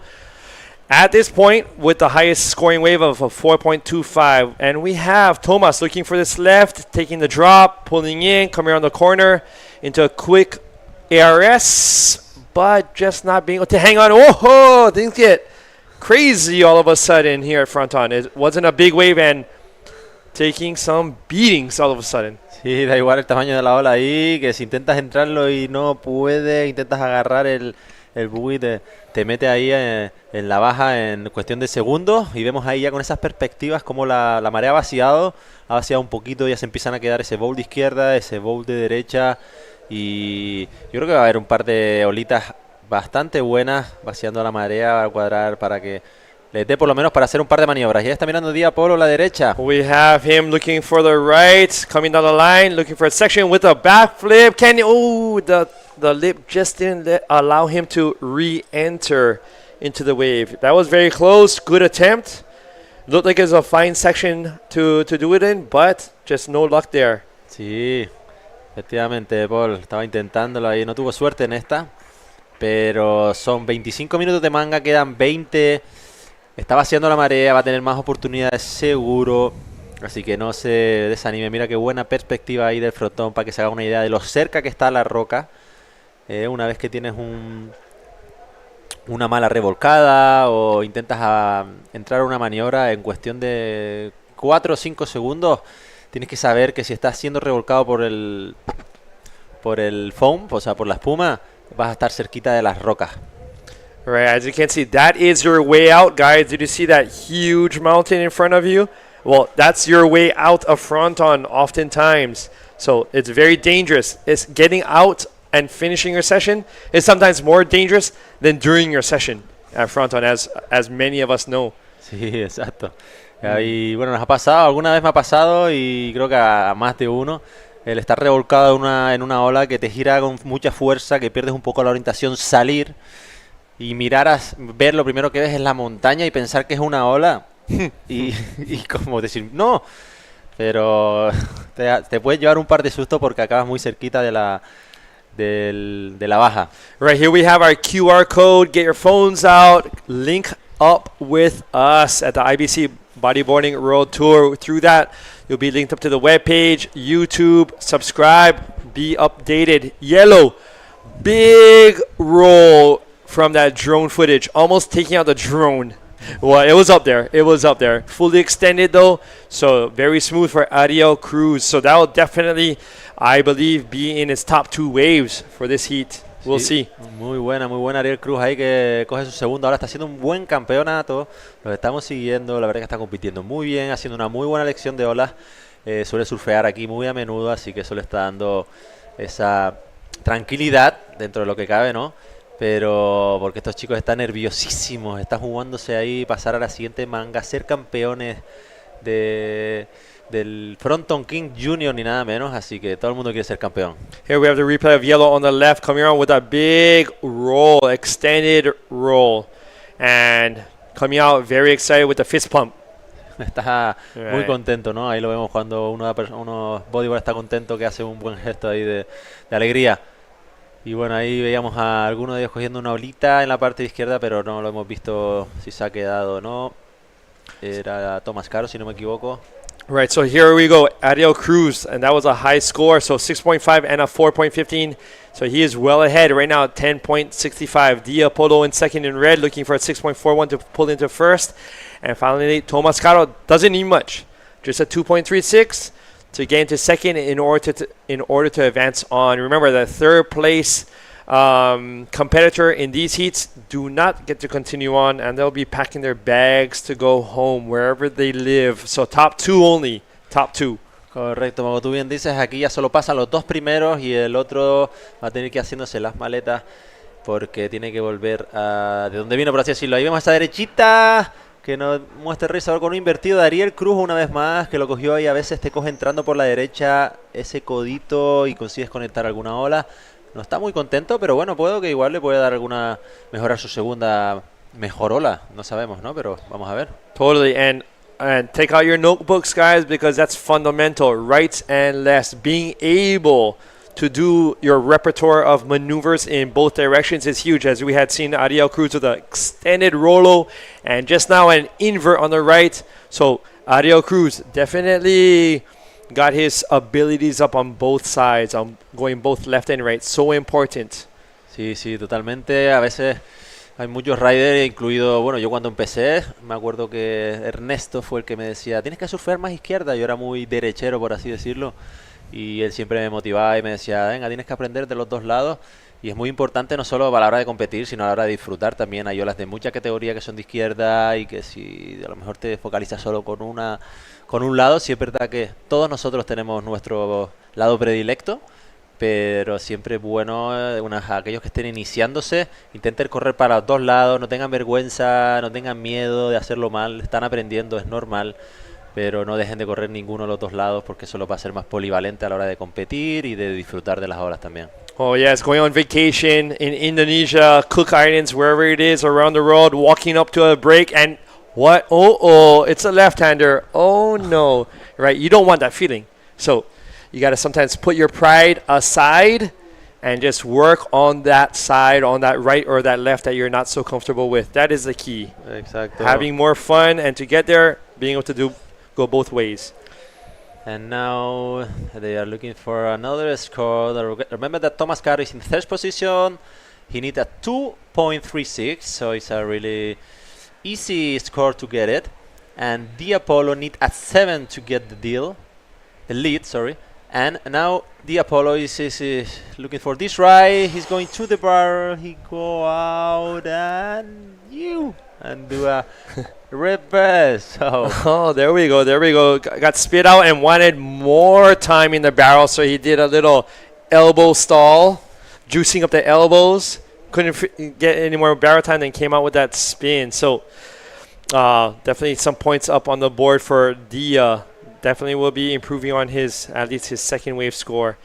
at this point with the highest scoring wave of a 4.25. And we have Tomás looking for this left, taking the drop, pulling in, coming around the corner into a quick ARS, but just not being able to hang on. Oh, things get crazy all of a sudden here at Fronton. It wasn't a big wave and taking some beatings all of a sudden. Sí, da igual el tamaño de la ola ahí, que si intentas entrarlo y no puedes, intentas agarrar el buggy, te mete ahí en la baja en cuestión de segundos. Y vemos ahí ya con esas perspectivas como la marea ha vaciado un poquito, ya se empiezan a quedar ese bowl de izquierda, ese bowl de derecha. Y yo creo que va a haber un par de olitas bastante buenas vaciando la marea, a cuadrar para que le dé por lo menos para hacer un par de maniobras. Ya está mirando Diapolo a la derecha. We have him looking for the right, coming down the line, looking for a section with a backflip. The lip just didn't allow him to re-enter into the wave. That was very close. Good attempt. Looked like it was a fine section to do it in, but just no luck there. Sí, efectivamente, Paul estaba intentándolo ahí. No tuvo suerte en esta, pero son 25 minutos de manga, quedan 20. Está vaciando la marea, va a tener más oportunidades seguro. Así que no se desanime. Mira qué buena perspectiva ahí del Frontón para que se haga una idea de lo cerca que está la roca. Una vez que tienes una mala revolcada o intentas entrar a una maniobra en cuestión de 4 o 5 segundos, tienes que saber que si estás siendo revolcado por el foam, o sea, por la espuma, vas a estar cerquita de las rocas. Right, as you can see, that is your way out, guys. Did you see that huge mountain in front of you? Well, that's your way out of Fronton oftentimes. So it's very dangerous. It's getting out and finishing your session is sometimes more dangerous than during your session at Fronton, as many of us know. Sí, exacto. Y bueno, nos ha pasado, alguna vez me ha pasado y creo que a más de uno, el estar revolcado en una ola que te gira con mucha fuerza, que pierdes un poco la orientación, salir y ver lo primero que ves es la montaña y pensar que es una ola y como decir, no, pero te puedes llevar un par de sustos porque acabas muy cerquita de la baja. Right, here we have our QR code. Get your phones out, link up with us at the IBC Bodyboarding World Tour. Through that, you'll be linked up to the webpage, YouTube, subscribe, be updated. Yellow, big roll from that drone footage, almost taking out the drone. Well, it was up there. It was up there. Fully extended though, so very smooth for Ariel Cruz. So that will definitely, I believe, be in its top 2 waves for this heat. We'll see. Muy buena Ariel Cruz ahí que coge su segunda. Ahora está haciendo un buen campeonato. Lo estamos siguiendo. La verdad que está compitiendo muy bien, haciendo una muy buena elección de olas. Suele surfear aquí muy a menudo, así que eso le está dando esa tranquilidad dentro de lo que cabe, ¿no? Pero porque estos chicos están nerviosísimos, están jugándose ahí pasar a la siguiente manga, ser campeones del Fronton King Junior ni nada menos, así que todo el mundo quiere ser campeón. Here we have the replay of Yellow on the left coming around with a big roll, extended roll, and coming out very excited with the fist pump. Está muy contento, ¿no? Ahí lo vemos cuando uno bodyboard está contento, que hace un buen gesto ahí de alegría. Y bueno, ahí veíamos a alguno de ellos cogiendo una olita en la parte izquierda, pero no lo hemos visto si se ha quedado o no. Era Tomás Caro, si no me equivoco. Right, so here we go. Ariel Cruz, and that was a high score, so 6.5 and a 4.15. So he is well ahead right now at 10.65. Dia Polo in second in red, looking for a 6.41 to pull into first. And finally, Tomás Caro doesn't need much, just a 2.36 to get into second in order to advance on. Remember, the third place competitor in these heats do not get to continue on, and they'll be packing their bags to go home wherever they live. So top 2 only, top 2. Correcto, como tú bien dices, aquí ya solo pasan los 2 primeros y el otro va a tener que ir haciéndose las maletas porque tiene que volver de donde vino, por así decirlo. Ahí vemos esta derechita que nos muestra el realizador con un invertido de Ariel Cruz una vez más, que lo cogió ahí. A veces te coge entrando por la derecha ese codito y consigues conectar alguna ola. No está muy contento, pero bueno, que igual le puede dar mejorar su segunda mejor ola. No sabemos, ¿no? Pero vamos a ver. Totally, and take out your notebooks, guys, because that's fundamental. Rights and lefts, being able to do your repertoire of maneuvers in both directions is huge, as we had seen Ariel Cruz with an extended Rolo and just now an invert on the right. So Ariel Cruz definitely got his abilities up on both sides, going both left and right. So important. Sí, totalmente. A veces hay muchos riders, incluido, bueno, yo cuando empecé, me acuerdo que Ernesto fue el que me decía, tienes que surfear más izquierda. Yo era muy derechero, por así decirlo. Y él siempre me motivaba y me decía, venga, tienes que aprender de los 2 lados. Y es muy importante no solo a la hora de competir, sino a la hora de disfrutar. También hay olas de mucha categoría que son de izquierda y que si a lo mejor te focalizas solo con un lado, sí es verdad que todos nosotros tenemos nuestro lado predilecto, pero siempre es bueno, aquellos que estén iniciándose, intenten correr para los 2 lados, no tengan vergüenza, no tengan miedo de hacerlo mal, están aprendiendo, es normal. Pero no dejen de correr ninguno de los 2 lados porque eso lo va a ser más polivalente a la hora de competir y de disfrutar de las olas también. Oh yes, going on vacation in Indonesia, Cook Islands, wherever it is around the world, walking up to a break and what? Oh, it's a left-hander. Oh no, right? You don't want that feeling. So you got to sometimes put your pride aside and just work on that side, on that right or that left that you're not so comfortable with. That is the key. Exactly. Having more fun and to get there, being able to go both ways. And now they are looking for another score. Remember that Tomás Caro is in 3rd position. He needs a 2.36, so it's a really easy score to get it. And Diapolo needs a 7 to get the lead, sorry. And now the Apollo is looking for this right. He's going to the bar. He go out and do a reverse. Oh, there we go. Got spit out and wanted more time in the barrel, so he did a little elbow stall, juicing up the elbows. Couldn't get any more barrel time, then came out with that spin. So definitely some points up on the board for Dia. Definitely will be improving on at least his second wave score.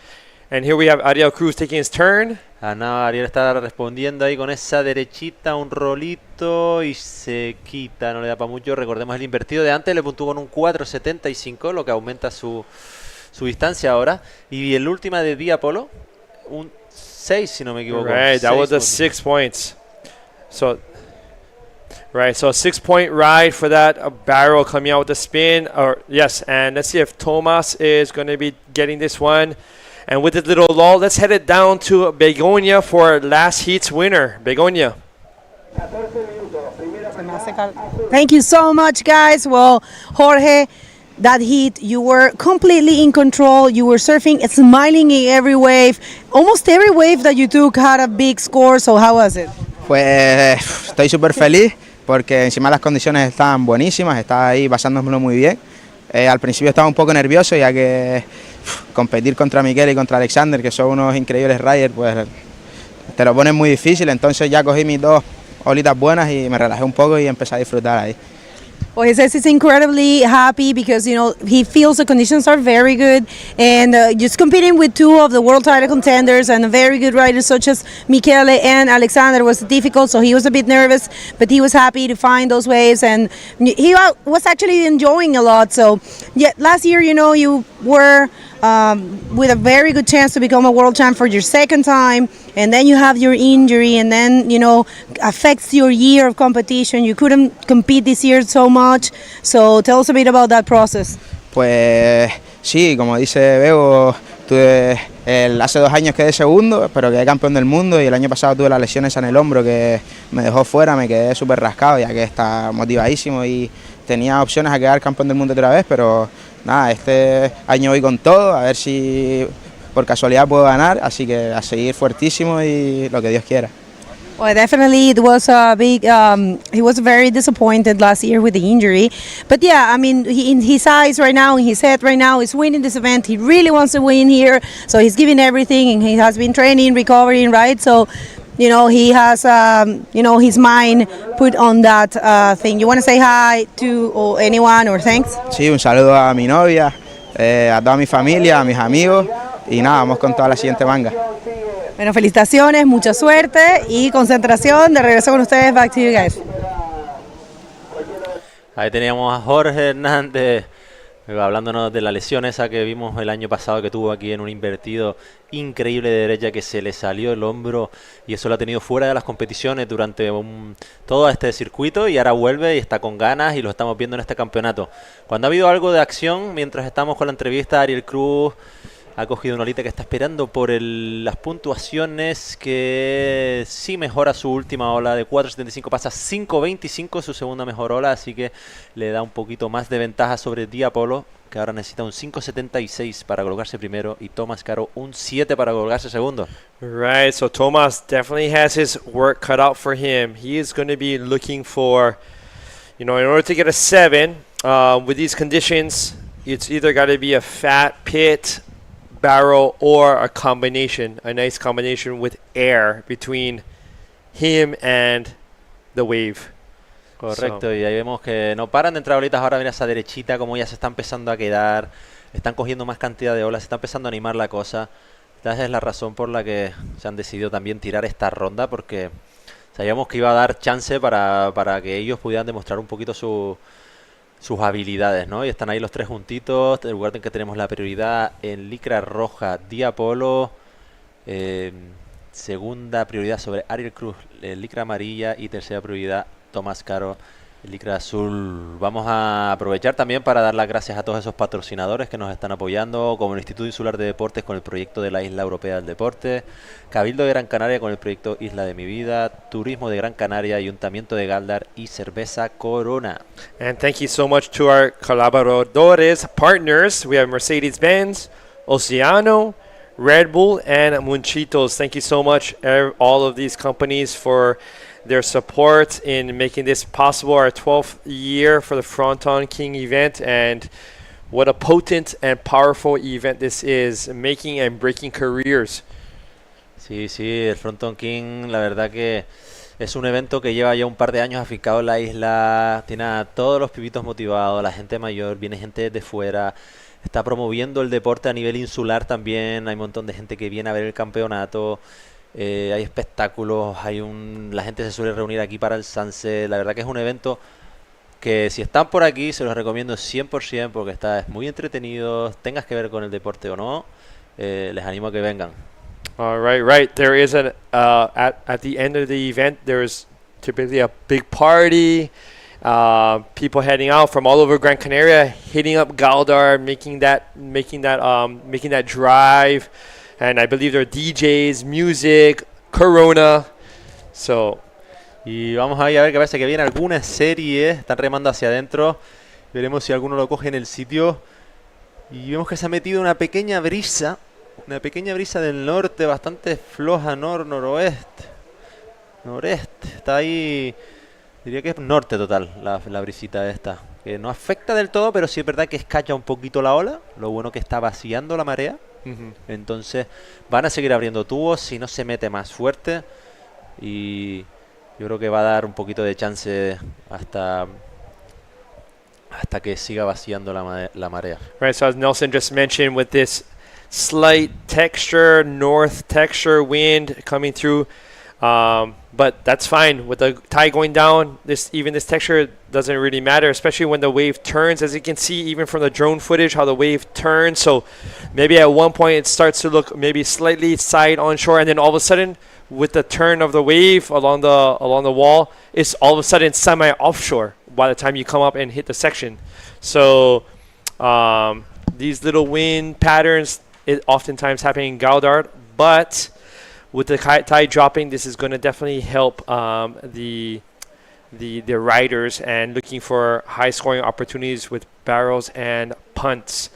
And here we have Ariel Cruz taking his turn. No, Ariel está respondiendo ahí con esa derechita, un rolito y se quita, no le da para mucho. Recordemos el invertido de antes, le puntuó con un 4.75, lo que aumenta su distancia ahora. Y el última de Dia Apollo, un 6 si no me equivoco. Right, that was the 6 points. So 6-point ride for that barrel coming out with the spin. Yes, and let's see if Tomas is going to be getting this one. And with this little lull, let's head it down to Begonia for last heat's winner. Begonia. Thank you so much, guys. Well, Jorge, that heat, you were completely in control. You were surfing, smiling in every wave. Almost every wave that you took had a big score. So how was it? Pues estoy súper feliz porque encima las condiciones estaban buenísimas, estaba ahí basándomelo muy bien. Al principio estaba un poco nervioso ya que competir contra Miguel y contra Alexander, que son unos increíbles riders, pues te lo ponen muy difícil. Entonces ya cogí mis 2 olitas buenas y me relajé un poco y empecé a disfrutar ahí. Well, he says he's incredibly happy because, he feels the conditions are very good, and just competing with 2 of the world title contenders and very good riders such as Michele and Alexander was difficult, so he was a bit nervous, but he was happy to find those waves, and he was actually enjoying a lot. So, yeah, last year, you were with a very good chance to become a world champ for your second time, and then you have your injury, and then affects your year of competition. You couldn't compete this year so much, so tell us a bit about that process. Pues sí, como dice Bego, hace 2 años quedé segundo, pero quedé campeón del mundo, y el año pasado tuve las lesiones en el hombro que me dejó fuera, me quedé súper rascado ya que está motivadísimo y tenía opciones a quedar campeón del mundo otra vez, pero nada, este año voy con todo, a ver si por casualidad puedo ganar, así que a seguir fuertísimo y lo que Dios quiera. Well, definitely it was a big, he was very disappointed last year with the injury. But yeah, I mean, in his eyes right now, in his head right now, he's winning this event. He really wants to win here. So he's giving everything, and he has been training, recovering, right? So, he has, his mind put on that thing. You want to say hi to anyone or thanks? Sí, un saludo a mi novia, a toda mi familia, a mis amigos, y nada, vamos con toda la siguiente manga. Bueno, felicitaciones, mucha suerte y concentración. De regreso con ustedes, back to you guys. Ahí teníamos a Jorge Hernández hablándonos de la lesión esa que vimos el año pasado que tuvo aquí en un invertido increíble de derecha, que se le salió el hombro y eso lo ha tenido fuera de las competiciones durante todo este circuito, y ahora vuelve y está con ganas y lo estamos viendo en este campeonato. Cuando ha habido algo de acción, mientras estamos con la entrevista, Ariel Cruz ha cogido una olita que está esperando por las puntuaciones, que sí mejora su última ola de 4.75, pasa 5.25 su segunda mejor ola, así que le da un poquito más de ventaja sobre Dia Apollo, que ahora necesita un 5.76 para colocarse primero, y Tomás Caro un 7 para colocarse segundo. Right, so Tomás definitely has his work cut out for him. He is going to be looking for, in order to get a 7, with these conditions, it's either got to be a fat pit, barrel, or a nice combination with air between him and the wave. Correcto, y ahí vemos que no paran de entrar olitas. Ahora mira esa derechita como ya se está empezando a quedar, están cogiendo más cantidad de olas, se está empezando a animar la cosa. Esta es la razón por la que se han decidido también tirar esta ronda, porque sabíamos que iba a dar chance para que ellos pudieran demostrar un poquito sus habilidades, ¿no? Y están ahí los 3 juntitos. Recuerden que tenemos la prioridad en licra roja Dia Apollo, segunda prioridad sobre Ariel Cruz, licra amarilla, y tercera prioridad Tomás Caro, licra azul. Vamos a aprovechar también para dar las gracias a todos esos patrocinadores que nos están apoyando, como el Instituto Insular de Deportes con el proyecto de la Isla Europea del Deporte, Cabildo de Gran Canaria con el proyecto Isla de mi Vida, Turismo de Gran Canaria, Ayuntamiento de Gáldar y Cerveza Corona. And thank you so much to our colaboradores, partners. We have Mercedes-Benz, Oceano, Red Bull, and Munchitos. Thank you so much, all of these companies, for their support in making this possible. Our 12th year for the Fronton King event, and what a potent and powerful event this is, making and breaking careers. Sí, sí, el Fronton King, la verdad que es un evento que lleva ya un par de años afincado en la isla, tiene a todos los pibitos motivados, la gente mayor, viene gente de fuera, está promoviendo el deporte a nivel insular también, hay un montón de gente que viene a ver el campeonato, hay espectáculos, la gente se suele reunir aquí para el sunset, la verdad que es un evento que si están por aquí se los recomiendo 100% porque es muy entretenido, tengas que ver con el deporte o no, les animo a que vengan. All right, right. There is at the end of the event, there is typically a big party. People heading out from all over Gran Canaria, hitting up Gáldar, making that drive, and I believe there are DJs, music, Corona. So, y vamos ahí a ver que parece que viene alguna serie. Están remando hacia adentro. Veremos si alguno lo coge en el sitio. Y vemos que se ha metido una pequeña brisa del norte, bastante floja, noroeste. Está ahí, diría que es norte total la brisita esta, que no afecta del todo, pero sí es verdad que escacha un poquito la ola. Lo bueno que está vaciando la marea. Entonces van a seguir abriendo tubos si no se mete más fuerte, y yo creo que va a dar un poquito de chance hasta que siga vaciando la marea. Right, so as Nelson just mentioned, with this slight texture, north texture wind coming through, but that's fine. With the tide going down, this texture doesn't really matter, especially when the wave turns. As you can see, even from the drone footage, how the wave turns. So maybe at one point it starts to look maybe slightly side onshore, and then all of a sudden, with the turn of the wave along the wall, it's all of a sudden semi offshore by the time you come up and hit the section. So these little wind patterns, it oftentimes happen in Gáldar, but with the tide dropping, this is going to definitely help the riders and looking for high scoring opportunities with barrels and punts.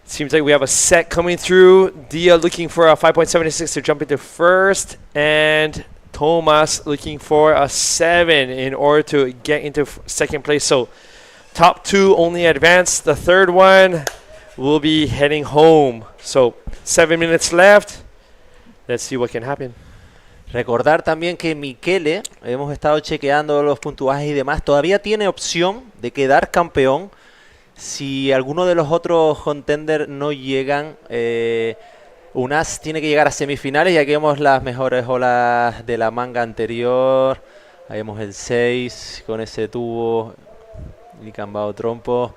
Seems like we have a set coming through. Dia looking for a 5.76 to jump into first, and Thomas looking for a 7 in order to get into second place. So top two only advance. The third one will be heading home. So 7 minutes left. Let's see what can happen. Recordar también que Michele, hemos estado chequeando los puntuajes y demás, todavía tiene opción de quedar campeón si alguno de los otros contenders no llegan. Unas tiene que llegar a semifinales, y aquí vemos las mejores olas de la manga anterior. Ahí vemos el 6 con ese tubo y cambado trompo,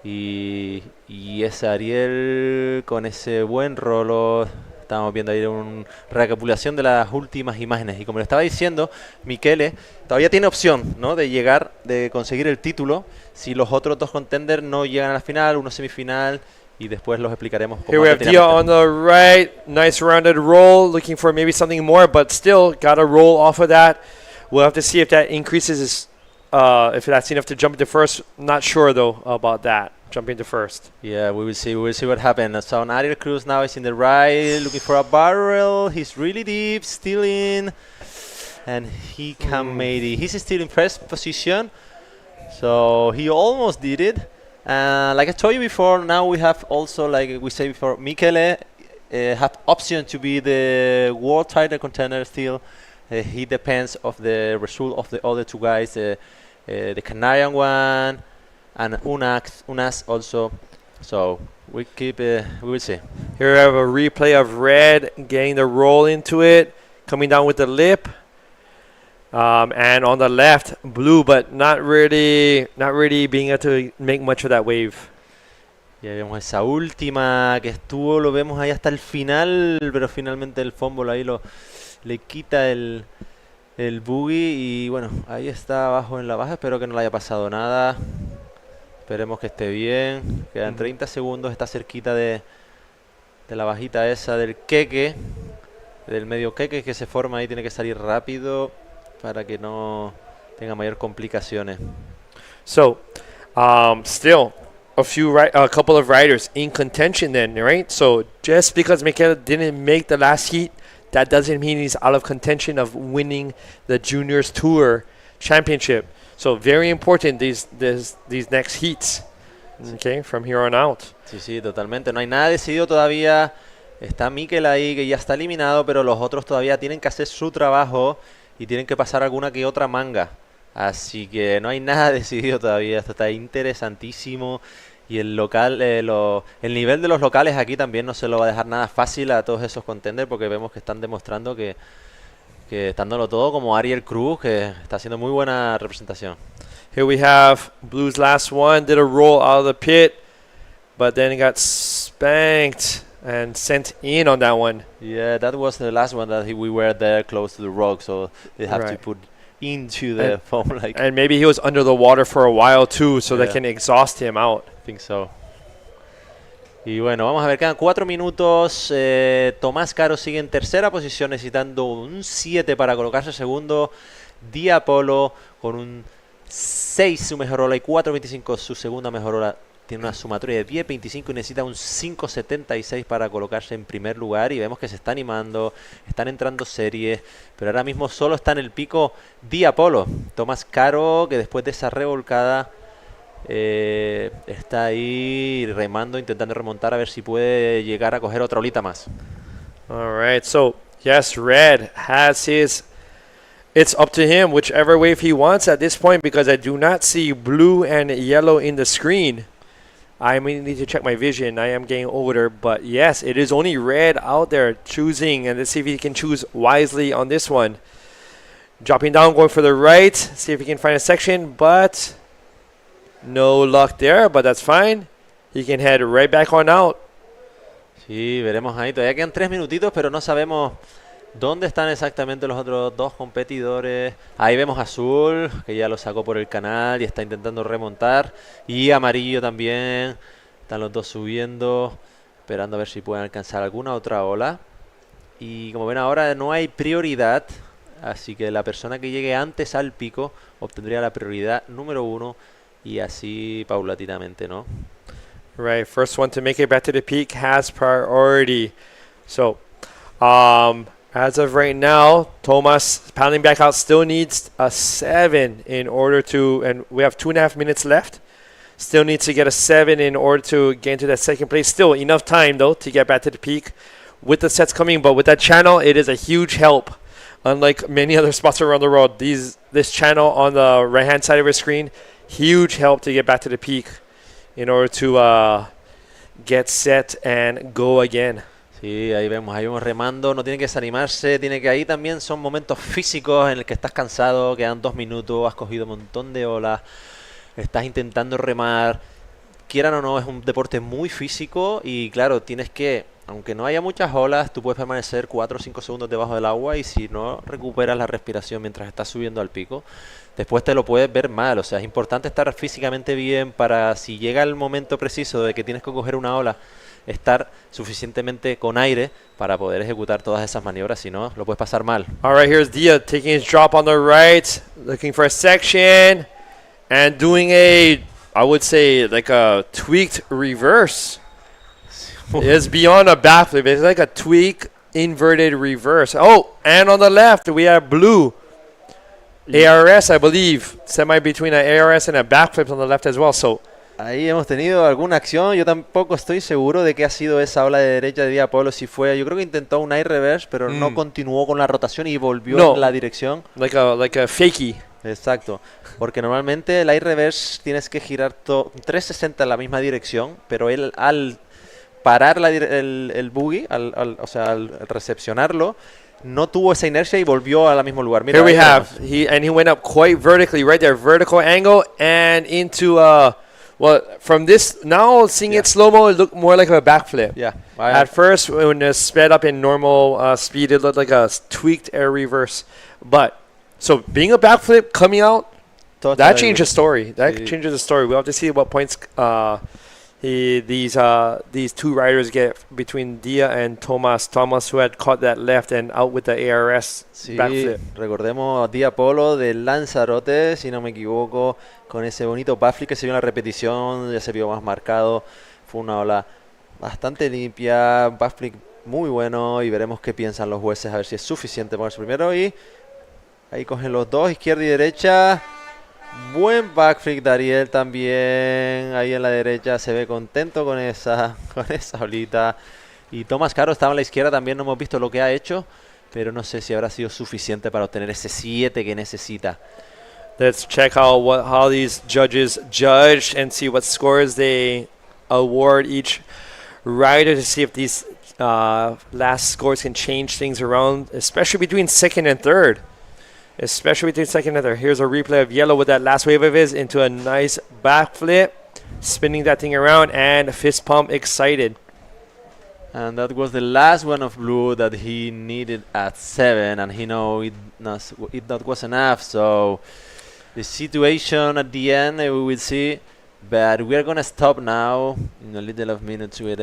y ese Ariel con ese buen rolo. Estamos viendo ahí una recapitulación de las últimas imágenes, y como le estaba diciendo, Michele todavía tiene opción, ¿no?, de llegar, de conseguir el título si los otros dos contenders no llegan a la final, uno semifinal, y después los explicaremos. Here we have Dia on the right, nice rounded roll, looking for maybe something more, but still got a roll off of that. We'll have to see if that increases, if that's enough to jump into first. Not sure though about that. Jumping to first. Yeah, we will see what happens. So Ariel Cruz now is in the right, looking for a barrel. He's really deep, still in, and he can maybe. He's still in first position, so he almost did it. Like I told you before, now we have also, like we said before, Michele have option to be the world title contender still. He depends of the result of the other two guys, the Canarian one, and Unas also. So we will see. Here we have a replay of Red getting the roll into it, coming down with the lip, and on the left Blue, but not really being able to make much of that wave. Ya vemos esa última que estuvo, lo vemos ahí hasta el final, pero finalmente el fumble ahí le quita el buggy, y bueno, ahí está abajo en la baja. Espero que no le haya pasado nada. Esperemos que esté bien. Quedan 30 segundos. Está cerquita de la bajita esa del queque. Del medio queque que se forma ahí. Tiene que salir rápido para que no tenga mayor complicaciones. So, still a couple of riders in contention then, right? So just because Michele didn't make the last heat, that doesn't mean he's out of contention of winning the Juniors Tour Championship. So very important these next heats, okay, from here on out. Sí, totalmente. No hay nada decidido todavía. Está Mikel ahí, que ya está eliminado, pero los otros todavía tienen que hacer su trabajo y tienen que pasar alguna que otra manga. Así que no hay nada decidido todavía. Esto está interesantísimo. Y el local, el nivel de los locales aquí también no se lo va a dejar nada fácil a todos esos contenders, porque vemos que están demostrando que están dándolo todo, como Ariel Cruz, que está haciendo muy buena representación. Here we have Blue's last one, did a roll out of the pit, but then got spanked and sent in on that one. Yeah, that was the last one that we were there close to the rock, so they have to put into the foam. And maybe he was under the water for a while too, so they can exhaust him out. I think so. Y bueno, vamos a ver, quedan 4 minutos. Tomás Caro sigue en tercera posición, necesitando un 7 para colocarse segundo. Diapolo con un 6 su mejor ola y 4.25 su segunda mejor ola. Tiene una sumatoria de 10.25 y necesita un 5.76 para colocarse en primer lugar. Y vemos que se está animando, están entrando series, pero ahora mismo solo está en el pico Diapolo. Tomás Caro, que después de esa revolcada está ahí remando, intentando remontar a ver si puede llegar a coger otra olita más. Alright, so yes, Red has his, it's up to him whichever wave he wants at this point, because I do not see blue and yellow in the screen. I may need to check my vision. I am getting older, but yes, it is only Red out there choosing, and let's see if he can choose wisely on this one. Dropping down, going for the right, see if he can find a section, but no luck there, but that's fine. He can head right back on out. Sí, veremos ahí. Todavía quedan 3 minutitos, pero no sabemos dónde están exactamente los otros dos competidores. Ahí vemos Azul, que ya lo sacó por el canal y está intentando remontar. Y Amarillo también. Están los dos subiendo, esperando a ver si pueden alcanzar alguna otra ola. Y como ven ahora no hay prioridad, así que la persona que llegue antes al pico obtendría la prioridad número 1. Y así paulatinamente, ¿no? Right, first one to make it back to the peak has priority. So, as of right now, Thomas paddling back out still needs a 7 in order to, and we have 2.5 minutes left. Still needs to get a 7 in order to get into that second place. Still enough time though to get back to the peak with the sets coming, but with that channel, it is a huge help. Unlike many other spots around the world, this channel on the right-hand side of your screen, huge help to get back to the peak in order to get set and go again. Sí, ahí vemos remando, no tiene que desanimarse, tiene que ahí también son momentos físicos en el que estás cansado, quedan 2 minutos, has cogido un montón de olas, estás intentando remar, quieran o no, es un deporte muy físico y claro, tienes que, aunque no haya muchas olas, tú puedes permanecer 4 o 5 segundos debajo del agua y si no recuperas la respiración mientras estás subiendo al pico, después te lo puedes ver mal. O sea, es importante estar físicamente bien para si llega el momento preciso de que tienes que coger una ola, estar suficientemente con aire para poder ejecutar todas esas maniobras, si no, lo puedes pasar mal. Alright, here's Dia taking his drop on the right, looking for a section, and doing a, I would say, like a tweaked reverse. It's beyond a backflip. It's like a tweak inverted reverse. Oh, and on the left, we have blue. ARS, I believe, semi between an ARS and a backflip on the left as well. So ahí hemos tenido alguna acción. Yo tampoco estoy seguro de qué ha sido esa ola de derecha de Diapolo. Si fue, yo creo que intentó un air reverse, pero no continuó con la rotación y volvió en la dirección. Like a fakie. Exacto. Porque normalmente el air reverse tienes que girar 360 en la misma dirección, pero él al parar el buggy, o sea, al recepcionarlo, no tuvo esa inercia y volvió al mismo lugar. Mira, here we have, he went up quite vertically right there, vertical angle and into well, from this, now seeing it slow-mo, it looked more like a backflip. Yeah. At first, when it sped up in normal speed, it looked like a tweaked air reverse. But, so being a backflip, coming out, that changed the story. That changes the story. We'll have to see what points he these two riders get between Dia and Thomas. Thomas, who had caught that left and out with the ARS Sí, backflip. recordemos a Dia Polo de Lanzarote, si no me equivoco, con ese bonito backflip que se vio en la repetición, ya se vio más marcado. Fue una ola bastante limpia, backflip muy bueno, y veremos qué piensan los jueces, a ver si es suficiente ponerse primero. Y ahí cogen los dos, izquierda y derecha. Buen backflip de Ariel también, ahí en la derecha, se ve contento con esa olita. Y Tomás Caro estaba en la izquierda también, no hemos visto lo que ha hecho, pero no sé si habrá sido suficiente para obtener ese 7 que necesita. Let's check how these judges judge and see what scores they award each rider, to see if these last scores can change things around, especially between second and third. Here's a replay of Yellow with that last wave of his into a nice backflip, spinning that thing around, and fist pump excited. And that was the last one of Blue that he needed at 7, and he know that was enough. So the situation at the end, we will see. But we are going to stop now in a little of minutes with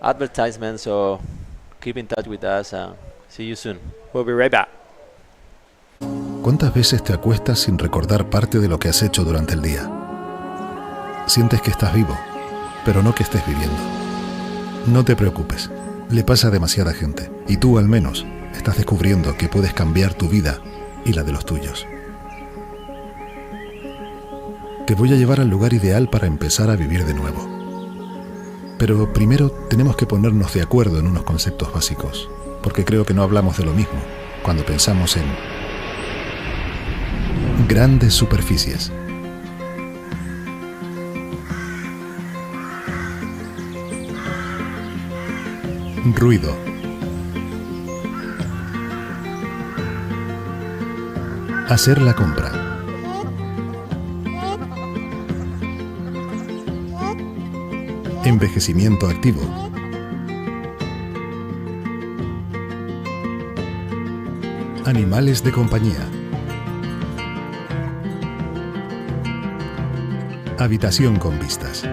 advertisement, so keep in touch with us. See you soon. We'll be right back. ¿Cuántas veces te acuestas sin recordar parte de lo que has hecho durante el día? Sientes que estás vivo, pero no que estés viviendo. No te preocupes, le pasa a demasiada gente, y tú al menos estás descubriendo que puedes cambiar tu vida y la de los tuyos. Te voy a llevar al lugar ideal para empezar a vivir de nuevo. Pero primero tenemos que ponernos de acuerdo en unos conceptos básicos, porque creo que no hablamos de lo mismo cuando pensamos en grandes superficies. Ruido. Hacer la compra. Envejecimiento activo. Animales de compañía. Habitación con vistas.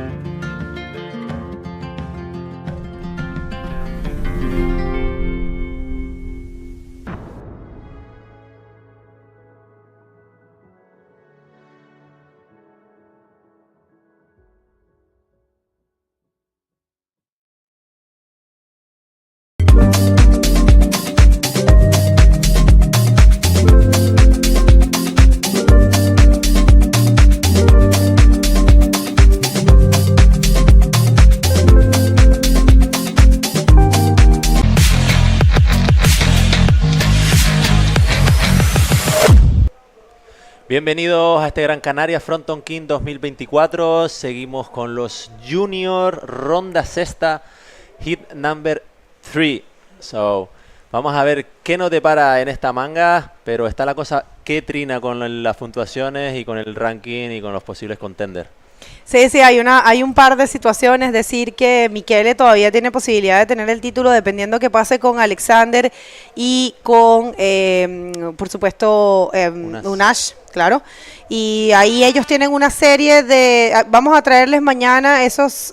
Bienvenidos a este Gran Canaria Frontón King 2024. Seguimos con los Junior, ronda sexta, hit number 3. So, vamos a ver qué nos depara en esta manga, pero está la cosa que trina con las puntuaciones y con el ranking y con los posibles contenders. Sí, hay un par de situaciones. Decir que Michele todavía tiene posibilidad de tener el título dependiendo qué pase con Alexander y con, por supuesto, Unash, claro. Y ahí ellos tienen una serie de... Vamos a traerles mañana esos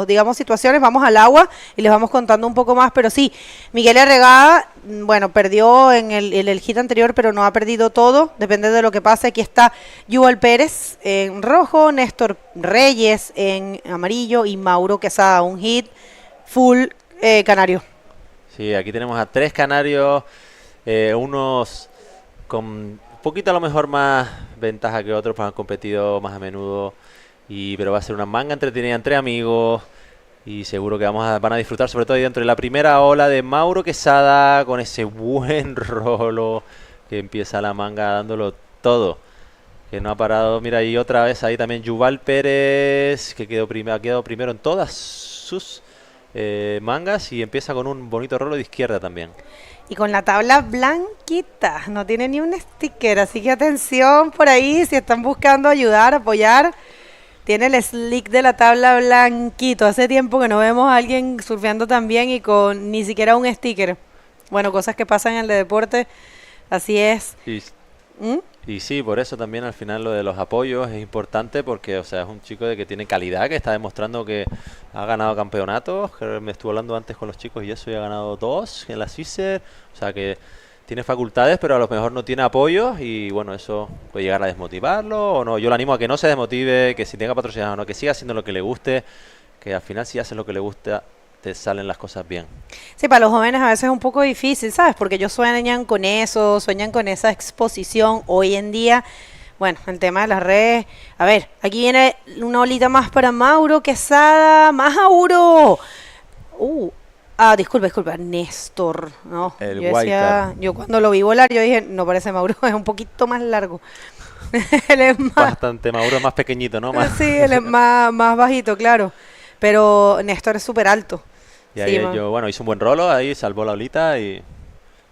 digamos, situaciones. Vamos al agua y les vamos contando un poco más. Pero sí, Miguel Arregada, bueno, perdió en el hit anterior, pero no ha perdido todo. Depende de lo que pase. Aquí está Yuval Pérez en rojo, Néstor Reyes en amarillo y Mauro Quesada, un hit full canario. Sí, aquí tenemos a 3 canarios, unos con poquito a lo mejor más ventaja que otros, pues han competido más a menudo, pero va a ser una manga entretenida entre amigos y seguro que van a disfrutar, sobre todo ahí dentro de la primera ola de Mauro Quesada con ese buen rolo que empieza la manga dándolo todo, que no ha parado. Mira, y otra vez ahí también Yuval Pérez, que ha quedado primero en todas sus mangas y empieza con un bonito rolo de izquierda también. Y con la tabla blanquita, no tiene ni un sticker, así que atención por ahí, si están buscando ayudar, apoyar, tiene el slick de la tabla blanquito. Hace tiempo que no vemos a alguien surfeando tan bien y con ni siquiera un sticker. Bueno, cosas que pasan en el deporte, así es. Y sí, por eso también al final lo de los apoyos es importante porque, o sea, es un chico de que tiene calidad, que está demostrando que ha ganado campeonatos, que me estuve hablando antes con los chicos y eso, y ha ganado 2 en la Swisser, o sea que tiene facultades, pero a lo mejor no tiene apoyos y bueno, eso puede llegar a desmotivarlo o no. Yo le animo a que no se desmotive, que si tenga patrocinado o no, que siga haciendo lo que le guste, que al final si haces lo que le gusta, te salen las cosas bien. Sí, para los jóvenes a veces es un poco difícil, ¿sabes? Porque ellos sueñan con eso, sueñan con esa exposición. Hoy en día, bueno, el tema de las redes. A ver, aquí viene una olita más para Mauro Quesada. ¡Mauro! Disculpa, Néstor, ¿no? El yo decía, yo cuando lo vi volar, yo dije, no parece Mauro, es un poquito más largo. Él es más... Bastante, Mauro es más pequeñito, ¿no? Sí, él es más bajito, claro. Pero Néstor es súper alto. Y ahí bueno, hizo un buen rolo, ahí salvó la olita y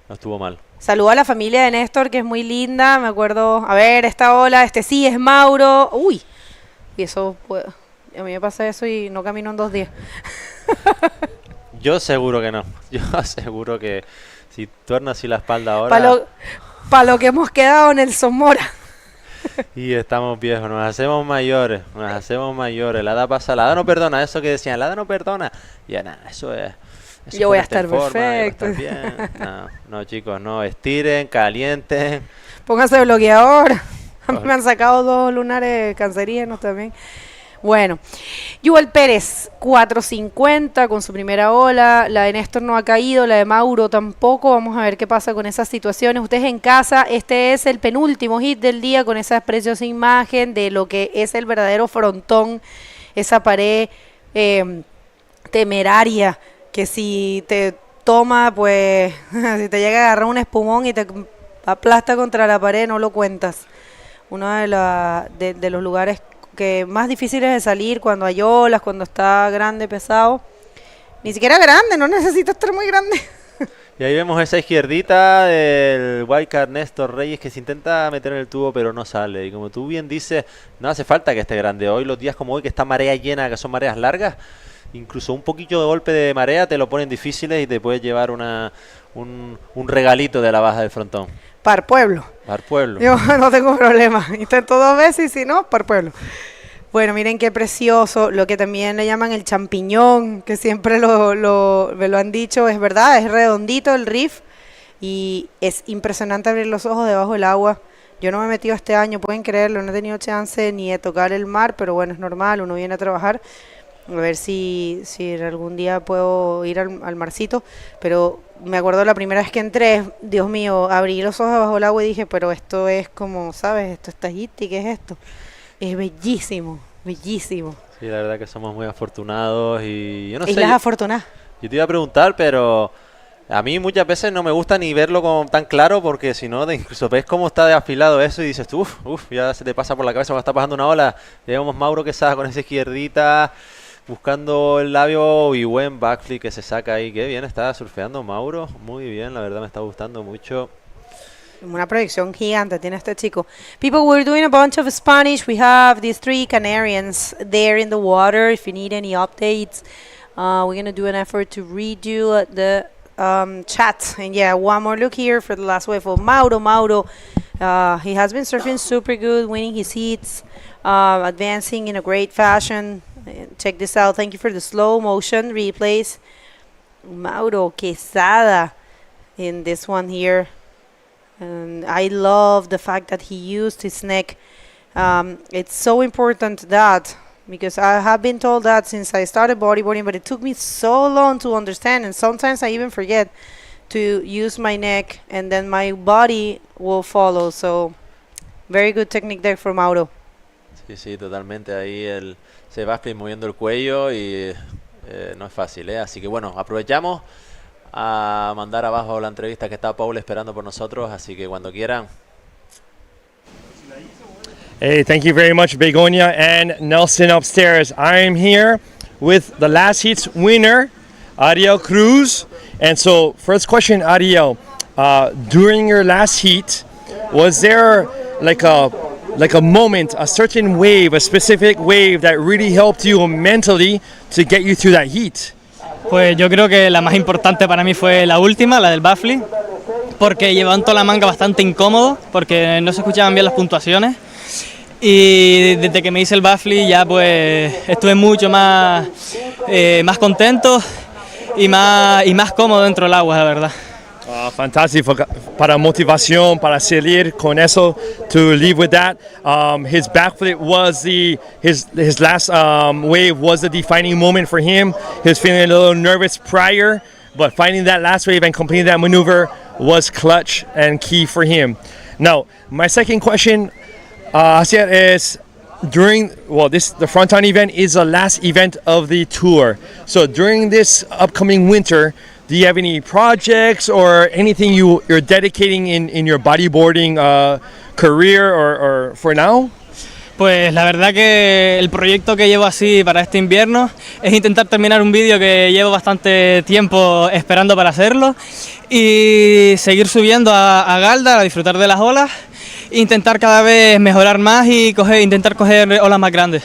no estuvo mal. Saludo a la familia de Néstor, que es muy linda, me acuerdo, a ver, esta ola, sí es Mauro. Uy, y eso, pues, a mí me pasa eso y no camino en 2 días. Yo seguro que no. Yo seguro que si tuerno así la espalda ahora... Para lo que hemos quedado, Nelson Mora. Y estamos viejos, nos hacemos mayores. La edad pasa, la edad no perdona, eso que decían, la edad no perdona. Ya nada, eso es... Yo voy a estar perfecto. No, chicos, no, estiren, calienten. Pónganse bloqueador. A mí me han sacado 2 lunares cancerígenos también. Bueno, Yuval Pérez, 4.50 con su primera ola. La de Néstor no ha caído, la de Mauro tampoco. Vamos a ver qué pasa con esas situaciones. Ustedes en casa, este es el penúltimo hit del día con esa preciosa imagen de lo que es el verdadero frontón. Esa pared temeraria que si te toma, pues, si te llega a agarrar un espumón y te aplasta contra la pared, no lo cuentas. Uno de los lugares que más difíciles de salir cuando hay olas, cuando está grande, pesado. Ni siquiera grande, no necesita estar muy grande. Y ahí vemos esa izquierdita del wildcard Néstor Reyes que se intenta meter en el tubo pero no sale. Y como tú bien dices, no hace falta que esté grande. Hoy, los días como hoy, que está marea llena, que son mareas largas, incluso un poquito de golpe de marea te lo ponen difíciles y te puedes llevar un regalito de la baja del frontón. Par pueblo. Yo no tengo problema. Intento 2 veces y si no, par pueblo. Bueno, miren qué precioso. Lo que también le llaman el champiñón, que siempre me lo han dicho, es verdad, es redondito el riff y es impresionante abrir los ojos debajo del agua. Yo no me he metido este año, pueden creerlo, no he tenido chance ni de tocar el mar, pero bueno, es normal, uno viene a trabajar. A ver si algún día puedo ir al marcito, pero me acuerdo la primera vez que entré, Dios mío, abrí los ojos bajo el agua y dije, pero esto es como, ¿sabes? Esto está Tahiti, ¿qué es esto? Es bellísimo, bellísimo. Sí, la verdad que somos muy afortunados y yo no sé. Islas afortunadas. Yo te iba a preguntar, pero a mí muchas veces no me gusta ni verlo tan claro porque si no, incluso ves cómo está de afilado eso y dices, ya se te pasa por la cabeza cuando está pasando una ola. Llevamos Mauro Quesada con esa izquierdita, buscando el labio y buen backflip que se saca ahí. Qué bien está surfeando Mauro. Muy bien, la verdad me está gustando mucho. Una proyección gigante tiene este chico. People, we're doing a bunch of Spanish. We have these 3 Canarians there in the water. If you need any updates, we're going to do an effort to read you the chat. And yeah, one more look here for the last wave of Mauro. He has been surfing super good, winning his heats, advancing in a great fashion. Check this out. Thank you for the slow motion replays. Mauro Quesada in this one here. And I love the fact that he used his neck. It's so important that, because I have been told that since I started bodyboarding, but it took me so long to understand, and sometimes I even forget to use my neck, and then my body will follow. So, very good technique there for Mauro. Sí, totalmente. Ahí se va moviendo el cuello y no es fácil, ¿eh? Así que bueno, aprovechamos a mandar abajo la entrevista que está Paul esperando por nosotros, así que cuando quieran. Hey, thank you very much, Begonia and Nelson upstairs. I am here with the last heat's winner, Ariel Cruz. And so, first question, Ariel, during your last heat, was there like a moment, a certain wave, a specific wave that really helped you mentally to get you through that heat? Pues yo creo que la más importante para mí fue la última, la del backflip, porque llevaban toda la manga bastante incómodo, porque no se escuchaban bien las puntuaciones. Y desde que me hice el backflip ya pues estuve mucho más contento y más cómodo dentro del agua, la verdad. Fantástico, para motivación, para salir con eso, to leave with that. His backflip was his last wave was the defining moment for him. He was feeling a little nervous prior, but finding that last wave and completing that maneuver was clutch and key for him. Now, my second question, Asier, is the Fronton event is the last event of the tour. So during this upcoming winter, do you have any projects or anything you're dedicating in your bodyboarding career or for now? Pues la verdad que el proyecto que llevo así para este invierno es intentar terminar un vídeo que llevo bastante tiempo esperando para hacerlo y seguir subiendo a Gáldar a disfrutar de las olas, intentar cada vez mejorar más y intentar coger olas más grandes.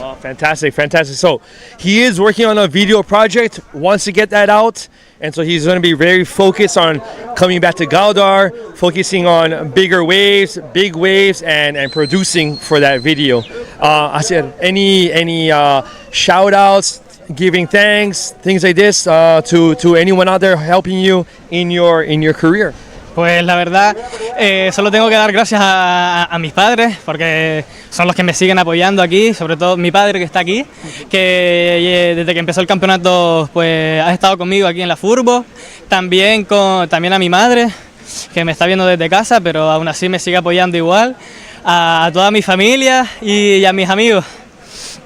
Oh, fantastic. So he is working on a video project, wants to get that out, and so he's going to be very focused on coming back to Gáldar, focusing on bigger waves, big waves, and producing for that video. Asier, any shout outs, giving thanks, things like this to anyone out there helping you in your career? Pues la verdad, solo tengo que dar gracias a mis padres, porque son los que me siguen apoyando aquí, sobre todo mi padre que está aquí, que desde que empezó el campeonato pues ha estado conmigo aquí en la furbo, también a mi madre, que me está viendo desde casa, pero aún así me sigue apoyando igual, a toda mi familia y a mis amigos.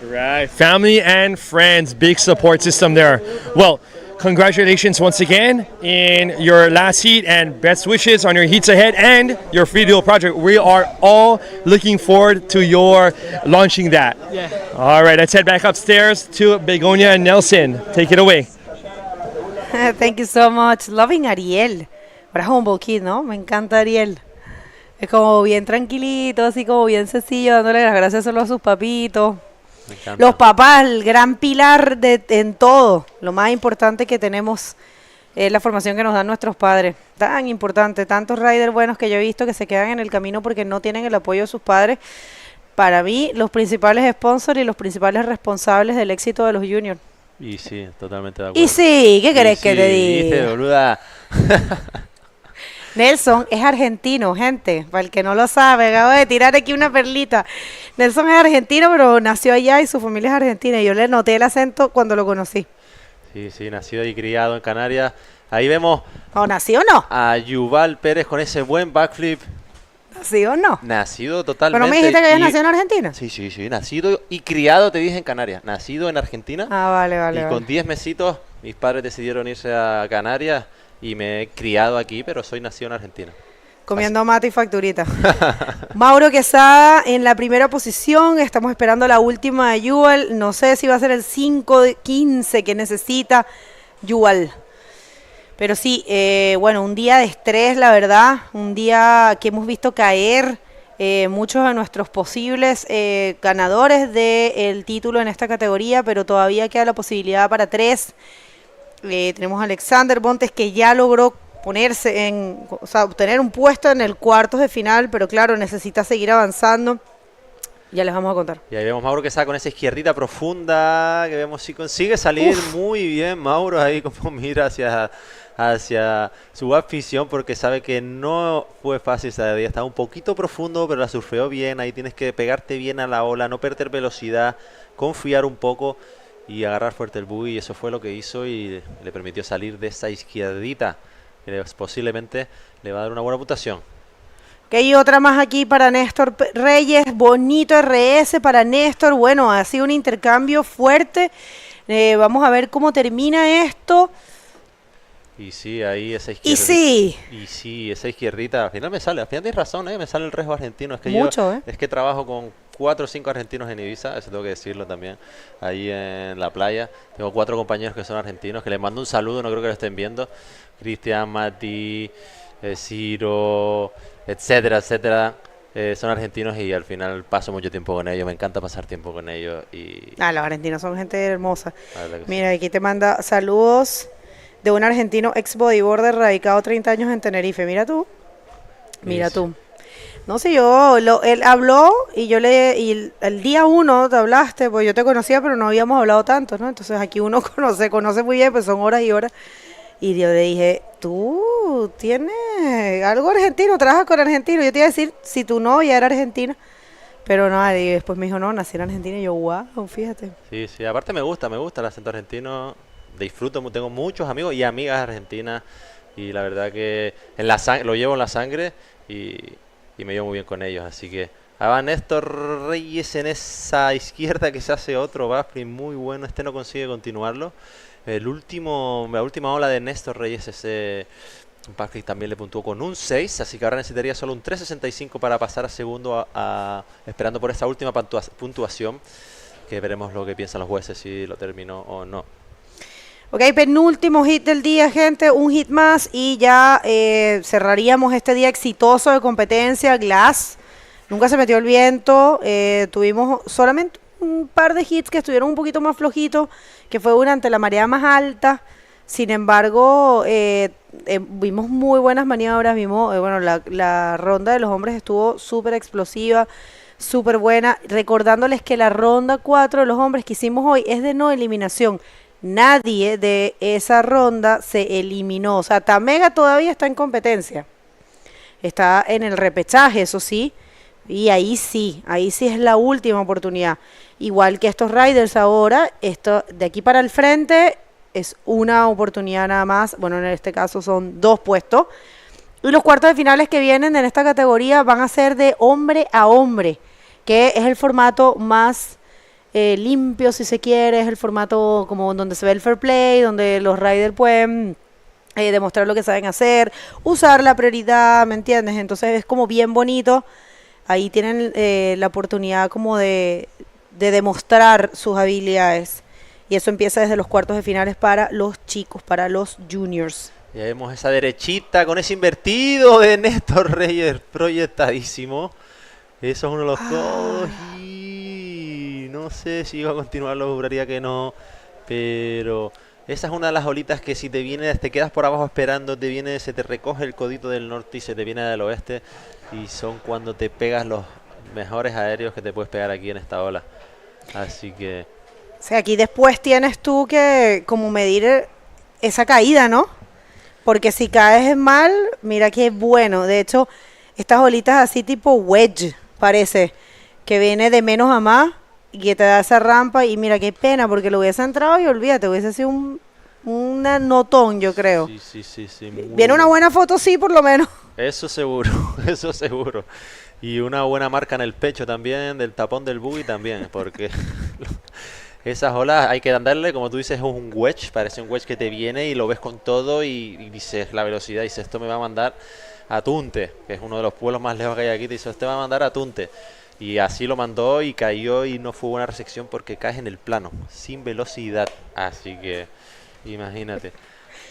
Right, family and friends, big support system there. Well, congratulations once again in your last heat and best wishes on your heats ahead and your video project. We are all looking forward to your launching that. Yeah. All right, let's head back upstairs to Begonia and Nelson. Take it away. Thank you so much. Loving Ariel. Para Humble Kid, ¿no? Me encanta Ariel. Es como bien tranquilito, así como bien sencillo, dándole las gracias solo a sus papitos. Los papás, el gran pilar en todo. Lo más importante que tenemos es la formación que nos dan nuestros padres. Tan importante, tantos riders buenos que yo he visto que se quedan en el camino porque no tienen el apoyo de sus padres. Para mí, los principales sponsors y los principales responsables del éxito de los juniors. Y sí, totalmente de acuerdo. Y sí, ¿qué querés que te diga? Dice, boluda. Nelson es argentino, gente, para el que no lo sabe, acabo de tirar aquí una perlita. Nelson es argentino, pero nació allá y su familia es argentina, y yo le noté el acento cuando lo conocí. Sí, nacido y criado en Canarias. Ahí vemos ¿nació o no? a Yuval Pérez con ese buen backflip. ¿Nació o no? Nacido totalmente. ¿Pero no me dijiste que habías nacido en Argentina? Sí, nacido y criado, te dije, en Canarias. Nacido en Argentina. Vale. Y con 10 mesitos, mis padres decidieron irse a Canarias. Y me he criado aquí, pero soy nacido en Argentina. Comiendo mate y facturita. Mauro Quesada en la primera posición. Estamos esperando la última de Yuval. No sé si va a ser el 5-15 que necesita Yuval. Pero sí, bueno, un día de estrés, la verdad. Un día que hemos visto caer muchos de nuestros posibles ganadores del título en esta categoría, pero todavía queda la posibilidad para 3. Tenemos a Alexander Bontes, que ya logró obtener un puesto en el cuartos de final, pero claro, necesita seguir avanzando. Ya les vamos a contar. Y ahí vemos Mauro que está con esa izquierdita profunda, que vemos si consigue salir. Muy bien Mauro, ahí como mira hacia su afición, porque sabe que no fue fácil esa día. Estaba un poquito profundo, pero la surfeó bien. Ahí tienes que pegarte bien a la ola, no perder velocidad, confiar un poco y agarrar fuerte el buggy, y eso fue lo que hizo y le permitió salir de esa izquierdita, que posiblemente le va a dar una buena puntuación. Que hay otra más aquí para Néstor Reyes, bonito RS para Néstor. Bueno, ha sido un intercambio fuerte. Vamos a ver cómo termina esto. Y sí, ahí esa izquierdita. Y sí, esa izquierdita. Al final tienes razón, me sale el riesgo argentino. Es que es que trabajo con 4 o 5 argentinos en Ibiza, eso tengo que decirlo también, ahí en la playa. Tengo 4 compañeros que son argentinos, que les mando un saludo, no creo que lo estén viendo. Cristian, Mati, Ciro, etcétera. Son argentinos y al final paso mucho tiempo con ellos, me encanta pasar tiempo con ellos. Los argentinos son gente hermosa. Mira, aquí te manda saludos de un argentino ex bodyboarder radicado 30 años en Tenerife. Mira tú. Mira tú. No sé, él habló y y el día 1 te hablaste, pues yo te conocía, pero no habíamos hablado tanto, ¿no? Entonces aquí uno conoce muy bien, pues son horas y horas. Y yo le dije, tú tienes algo argentino, trabajas con argentino. Yo te iba a decir, si tu novia era argentina, pero no, y después me dijo, no, nací en Argentina. Y yo, wow, fíjate. Sí, aparte me gusta el acento argentino, disfruto, tengo muchos amigos y amigas argentinas, y la verdad que lo llevo en la sangre y me llevo muy bien con ellos, así que va Néstor Reyes en esa izquierda, que se hace otro backflip muy bueno, no consigue continuarlo. La última ola de Néstor Reyes, ese backflip también le puntuó con un 6, así que ahora necesitaría solo un 3.65 para pasar a segundo, esperando por esta última puntuación, que veremos lo que piensan los jueces, si lo terminó o no. Ok, penúltimo hit del día, gente, un hit más y ya cerraríamos este día exitoso de competencia. Glass, nunca se metió el viento, tuvimos solamente un par de hits que estuvieron un poquito más flojitos, que fue durante la marea más alta. Sin embargo, vimos muy buenas maniobras, bueno, la ronda de los hombres estuvo súper explosiva, súper buena, recordándoles que la ronda 4 de los hombres que hicimos hoy es de no eliminación. Nadie de esa ronda se eliminó, o sea, Tamega todavía está en competencia, está en el repechaje, eso sí, y ahí sí es la última oportunidad, igual que estos riders ahora, esto de aquí para el frente es una oportunidad nada más, bueno, en este caso son 2 puestos, y los cuartos de finales que vienen en esta categoría van a ser de hombre a hombre, que es el formato más limpio, si se quiere, es el formato como donde se ve el fair play, donde los riders pueden demostrar lo que saben hacer, usar la prioridad, ¿me entiendes? Entonces es como bien bonito, ahí tienen la oportunidad como de demostrar sus habilidades, y eso empieza desde los cuartos de finales para los chicos, para los juniors. Ya vemos esa derechita con ese invertido de Néstor Reyes, proyectadísimo. Eso es uno de los todos. No sé si iba a continuarlo, juraría que no, pero esa es una de las olitas que si te quedas por abajo esperando, se te recoge el codito del norte y se te viene del oeste, y son cuando te pegas los mejores aéreos que te puedes pegar aquí en esta ola. Así que... O sea, aquí después tienes tú que como medir esa caída, ¿no? Porque si caes mal, mira qué bueno. De hecho, estas olitas así tipo wedge, parece, que viene de menos a más, y que te da esa rampa, y mira qué pena, porque lo hubiese entrado y olvídate, hubiese sido un notón, yo creo. Sí. Viene una buena foto, sí, por lo menos. Eso seguro, eso seguro. Y una buena marca en el pecho también, del tapón del buggy también, porque esas olas hay que andarle, como tú dices, es un wedge, parece un wedge que te viene y lo ves con todo y dices la velocidad, dices esto me va a mandar a Tunte, que es uno de los pueblos más lejos que hay aquí, dices esto me va a mandar a Tunte. Y así lo mandó y cayó, y no fue buena recepción porque caes en el plano, sin velocidad. Así que imagínate.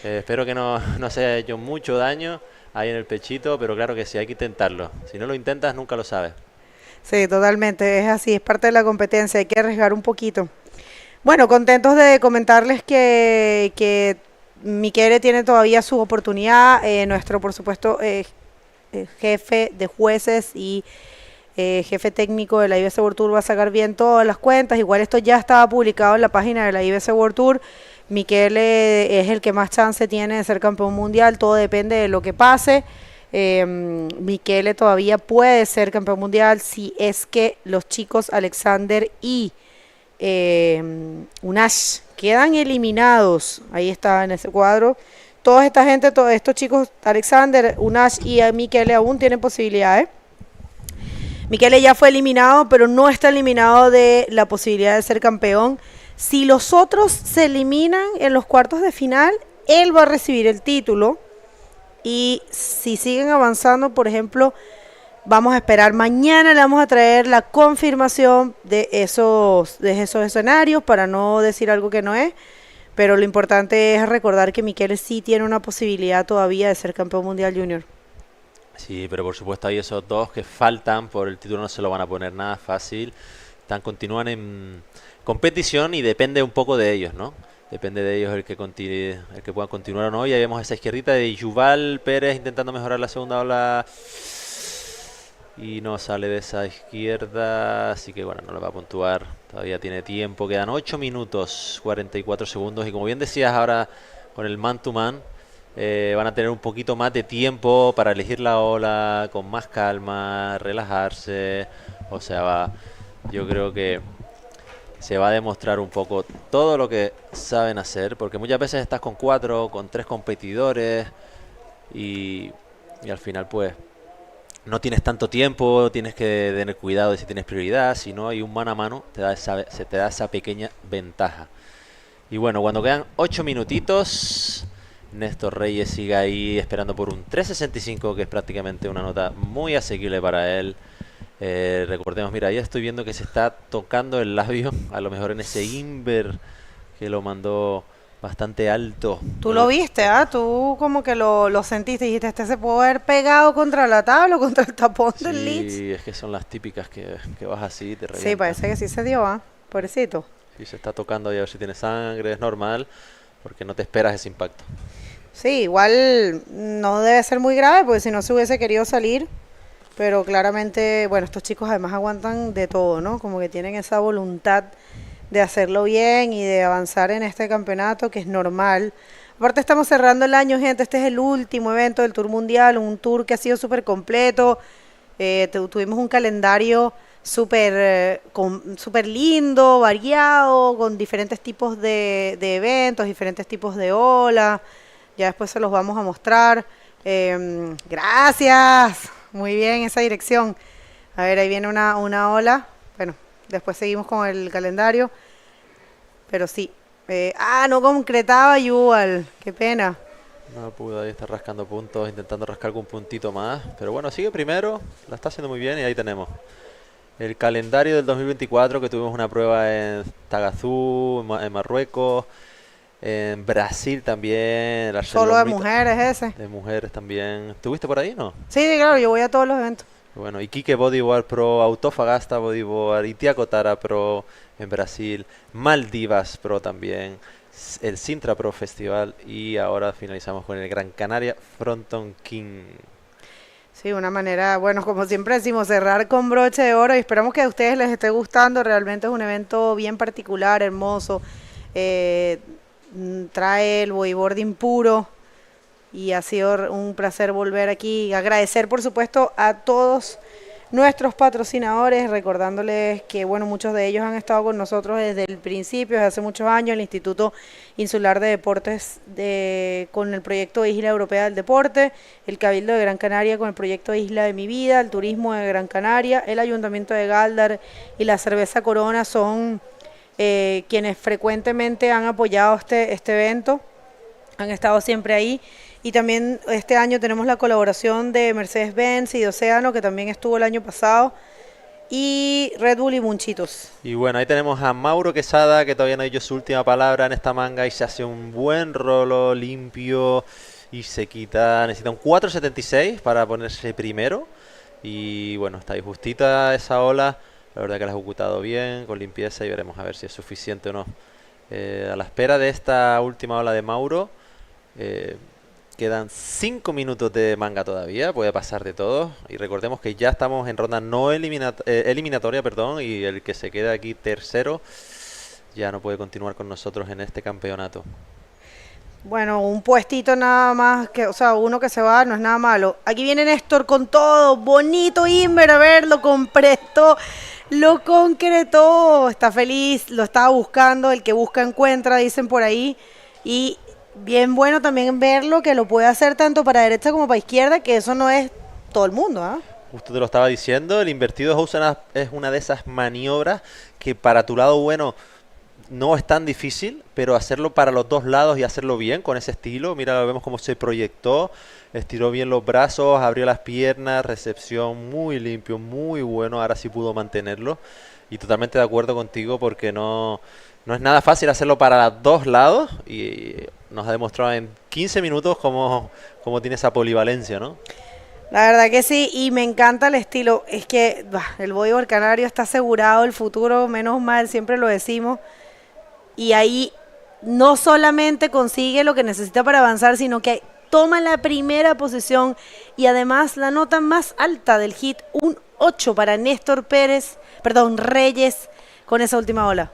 Espero que no se haya hecho mucho daño ahí en el pechito, pero claro que sí, hay que intentarlo. Si no lo intentas, nunca lo sabes. Sí, totalmente, es así, es parte de la competencia, hay que arriesgar un poquito. Bueno, contentos de comentarles que Michele tiene todavía su oportunidad, nuestro, por supuesto, jefe de jueces y jefe técnico de la IBC World Tour va a sacar bien todas las cuentas. Igual esto ya estaba publicado en la página de la IBC World Tour. Michele es el que más chance tiene de ser campeón mundial, todo depende de lo que pase. Michele todavía puede ser campeón mundial si es que los chicos Alexander y Unash quedan eliminados. Ahí está en ese cuadro. Toda esta gente, todos estos chicos, Alexander, Unash y Michele aún tienen posibilidades. Michele ya fue eliminado, pero no está eliminado de la posibilidad de ser campeón. Si los otros se eliminan en los cuartos de final, él va a recibir el título. Y si siguen avanzando, por ejemplo, vamos a esperar. Mañana le vamos a traer la confirmación de esos escenarios, para no decir algo que no es. Pero lo importante es recordar que Michele sí tiene una posibilidad todavía de ser campeón mundial junior. Sí, pero por supuesto hay esos dos que faltan por el título, no se lo van a poner nada fácil. Continúan en competición y depende un poco de ellos, ¿no? depende de ellos el que puedan continuar o no. Y ahí vemos esa izquierdita de Yuval Pérez intentando mejorar la segunda ola y no sale de esa izquierda, así que bueno, no le va a puntuar, todavía tiene tiempo, quedan 8 minutos 44 segundos y como bien decías ahora con el man to man, van a tener un poquito más de tiempo para elegir la ola con más calma, relajarse, o sea, yo creo que se va a demostrar un poco todo lo que saben hacer, porque muchas veces estás con 4, con 3 competidores y al final pues no tienes tanto tiempo, tienes que tener cuidado de si tienes prioridad, si no hay un mano a mano, se te da esa pequeña ventaja. Y bueno, cuando quedan 8 minutitos, Néstor Reyes sigue ahí esperando por un 3.65, que es prácticamente una nota muy asequible para él. Recordemos, mira, ya estoy viendo que se está tocando el labio, a lo mejor en ese inver que lo mandó bastante alto. Tú lo viste, ¿ah? Tú como que lo sentiste y dijiste, este se puede haber pegado contra la tabla o contra el tapón del Leeds. Sí, es que son las típicas que vas así y te revientas. Sí, parece que sí se dio, ¿ah? Pobrecito. Sí, se está tocando y a ver si tiene sangre, es normal, porque no te esperas ese impacto. Sí, igual no debe ser muy grave, porque si no se hubiese querido salir, pero claramente, bueno, estos chicos además aguantan de todo, ¿no? Como que tienen esa voluntad de hacerlo bien y de avanzar en este campeonato, que es normal. Aparte estamos cerrando el año, gente, este es el último evento del Tour Mundial, un tour que ha sido súper completo, tuvimos un calendario súper lindo, variado, con diferentes tipos de eventos, diferentes tipos de olas, ya después se los vamos a mostrar. Gracias, muy bien esa dirección. A ver, ahí viene una ola, bueno, después seguimos con el calendario, pero sí. No concretaba Yuval, qué pena. No pudo, ahí está rascando puntos, intentando rascar algún puntito más, pero bueno, sigue primero, la está haciendo muy bien y ahí tenemos el calendario del 2024, que tuvimos una prueba en Tagazú, en Marruecos, en Brasil también. Solo de mujeres ese. De mujeres también. ¿Estuviste por ahí, no? Sí, claro, yo voy a todos los eventos. Bueno, Iquique Bodyboard Pro, Autofagasta Bodyboard, Itiacotara Pro en Brasil, Maldivas Pro también, el Sintra Pro Festival y ahora finalizamos con el Gran Canaria Frontón King. Sí, una manera, bueno, como siempre decimos, cerrar con broche de oro y esperamos que a ustedes les esté gustando. Realmente es un evento bien particular, hermoso, trae el bodyboarding puro y ha sido un placer volver aquí. Agradecer, por supuesto, a todos nuestros patrocinadores, recordándoles que, bueno, muchos de ellos han estado con nosotros desde el principio, desde hace muchos años, el Instituto Insular de Deportes con el proyecto Isla Europea del Deporte, el Cabildo de Gran Canaria con el proyecto Isla de mi Vida, el Turismo de Gran Canaria, el Ayuntamiento de Gáldar y la Cerveza Corona son quienes frecuentemente han apoyado este evento, han estado siempre ahí. Y también este año tenemos la colaboración de Mercedes-Benz y de Océano, que también estuvo el año pasado, y Red Bull y Munchitos. Y bueno, ahí tenemos a Mauro Quesada, que todavía no ha dicho su última palabra en esta manga y se hace un buen rolo limpio y se quita, necesita un 4.76 para ponerse primero. Y bueno, está ahí justita esa ola, la verdad que la ha ejecutado bien, con limpieza, y veremos a ver si es suficiente o no. A la espera de esta última ola de Mauro, quedan 5 minutos de manga todavía, puede pasar de todo. Y recordemos que ya estamos en ronda no eliminatoria, y el que se queda aquí tercero ya no puede continuar con nosotros en este campeonato. Bueno, un puestito nada más, uno que se va no es nada malo. Aquí viene Néstor con todo, bonito Inver, a ver, lo completó, lo concretó, está feliz, lo estaba buscando, el que busca encuentra, dicen por ahí, y bien bueno también verlo, que lo puede hacer tanto para derecha como para izquierda, que eso no es todo el mundo, ¿ah? Justo te lo estaba diciendo, el invertido es una de esas maniobras que para tu lado bueno no es tan difícil, pero hacerlo para los dos lados y hacerlo bien con ese estilo. Mira, vemos cómo se proyectó, estiró bien los brazos, abrió las piernas, recepción muy limpio, muy bueno, ahora sí pudo mantenerlo. Y totalmente de acuerdo contigo, porque no es nada fácil hacerlo para los dos lados, y nos ha demostrado en 15 minutos cómo tiene esa polivalencia, ¿no? La verdad que sí, y me encanta el estilo. Es que el bodyboard canario está asegurado el futuro, menos mal, siempre lo decimos. Y ahí no solamente consigue lo que necesita para avanzar, sino que toma la primera posición y además la nota más alta del hit, un 8 para Reyes con esa última ola.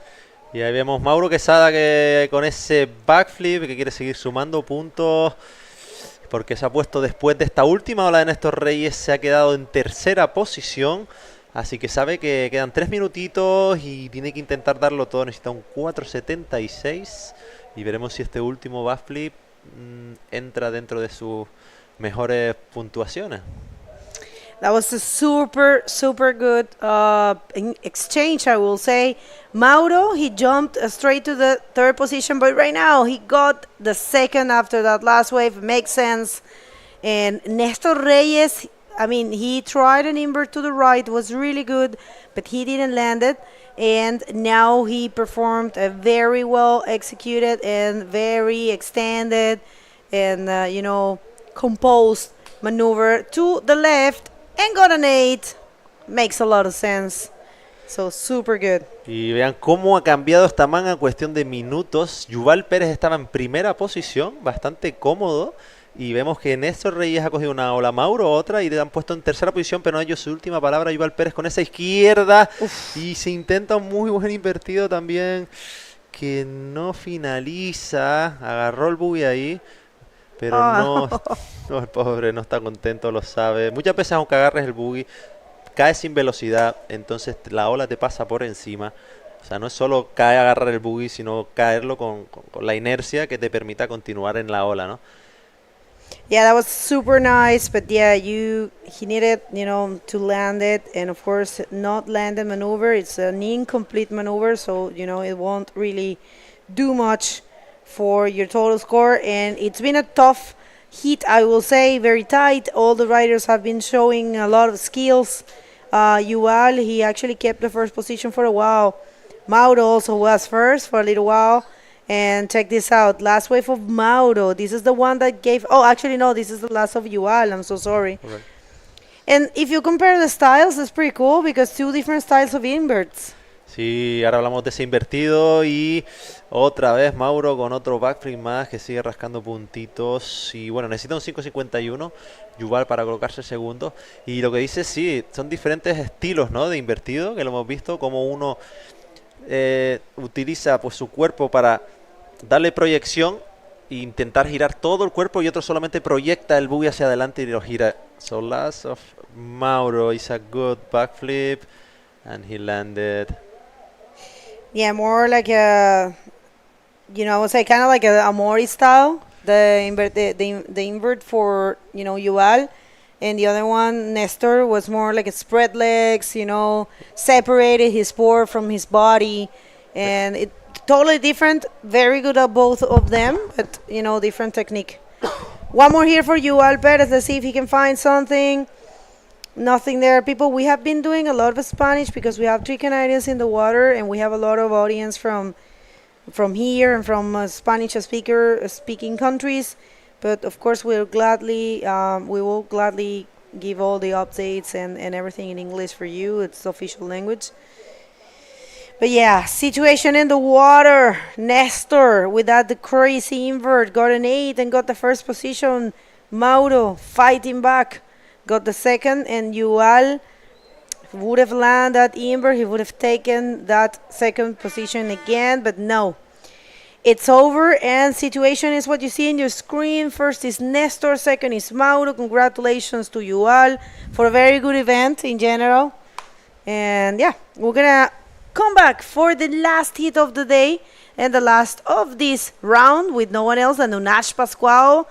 Y ahí vemos Mauro Quesada que con ese backflip que quiere seguir sumando puntos, porque se ha puesto después de esta última ola de Néstor Reyes, se ha quedado en tercera posición, así que sabe que quedan 3 minutitos y tiene que intentar darlo todo, necesita un 4.76 y veremos si este último backflip entra dentro de sus mejores puntuaciones. That was a super, super good exchange, I will say. Mauro, he jumped straight to the third position, but right now he got the second after that last wave. Makes sense. And Néstor Reyes, I mean, he tried an invert to the right, was really good, but he didn't land it. And now he performed a very well executed and very extended and, composed maneuver to the left. And got an 8. Makes a lot of sense. So super good. Y vean cómo ha cambiado esta manga en cuestión de minutos. Yuval Pérez estaba en primera posición, bastante cómodo. Y vemos que Néstor Reyes ha cogido una ola, Mauro otra, y le han puesto en tercera posición, pero no ha hecho su última palabra. Yuval Pérez con esa izquierda. Uf. Y se intenta un muy buen invertido también, que no finaliza. Agarró el buggy ahí, pero no, el pobre no está contento, lo sabe. Muchas veces aunque agarres el buggy, caes sin velocidad, entonces la ola te pasa por encima. O sea, no es solo caer, agarrar el buggy, sino caerlo con la inercia que te permita continuar en la ola, ¿no? Yeah, that was super nice, but yeah, he needed, to land it, and of course, not land the maneuver. It's an incomplete maneuver, so, it won't really do much for your total score, and it's been a tough heat, I will say, very tight. All the riders have been showing a lot of skills. Yuval, he actually kept the first position for a while. Mauro also was first for a little while. And check this out, last wave of Mauro. This is the one that gave, actually no, this is the last of Yuval, I'm so sorry. Okay. And if you compare the styles, it's pretty cool because 2 different styles of inverts. Sí, ahora hablamos de ese invertido y otra vez Mauro con otro backflip más que sigue rascando puntitos. Y bueno, necesita un 5.51 Yuval para colocarse segundo. Y lo que dice, sí, son diferentes estilos, ¿no?, de invertido, que lo hemos visto, como uno utiliza pues su cuerpo para darle proyección e intentar girar todo el cuerpo, y otro solamente proyecta el buggy hacia adelante y lo gira. So last of Mauro is a good backflip and he landed. Yeah, more like a, I would say kind of like a Amori style, the invert for, Yuval. And the other one, Nestor, was more like a spread legs, separated his board from his body. And it totally different, very good at both of them, but, different technique. One more here for Yuval Perez. Let's see if he can find something. Nothing there. People, we have been doing a lot of Spanish because we have 3 Canadians in the water, and we have a lot of audience from here and from Spanish speaking countries. But of course, we will gladly give all the updates and everything in English for you. It's the official language. But yeah, situation in the water. Nestor with that crazy invert got an 8 and got the first position. Mauro fighting back got the second, and Yuval would have landed that invert. He would have taken that second position again, but no. It's over, and situation is what you see in your screen. First is Nestor, second is Mauro. Congratulations to Yuval for a very good event in general. And yeah, we're gonna come back for the last hit of the day and the last of this round with no one else than Unash Pascual,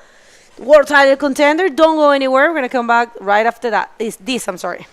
world title contender. Don't go anywhere. We're gonna come back right after that. I'm sorry.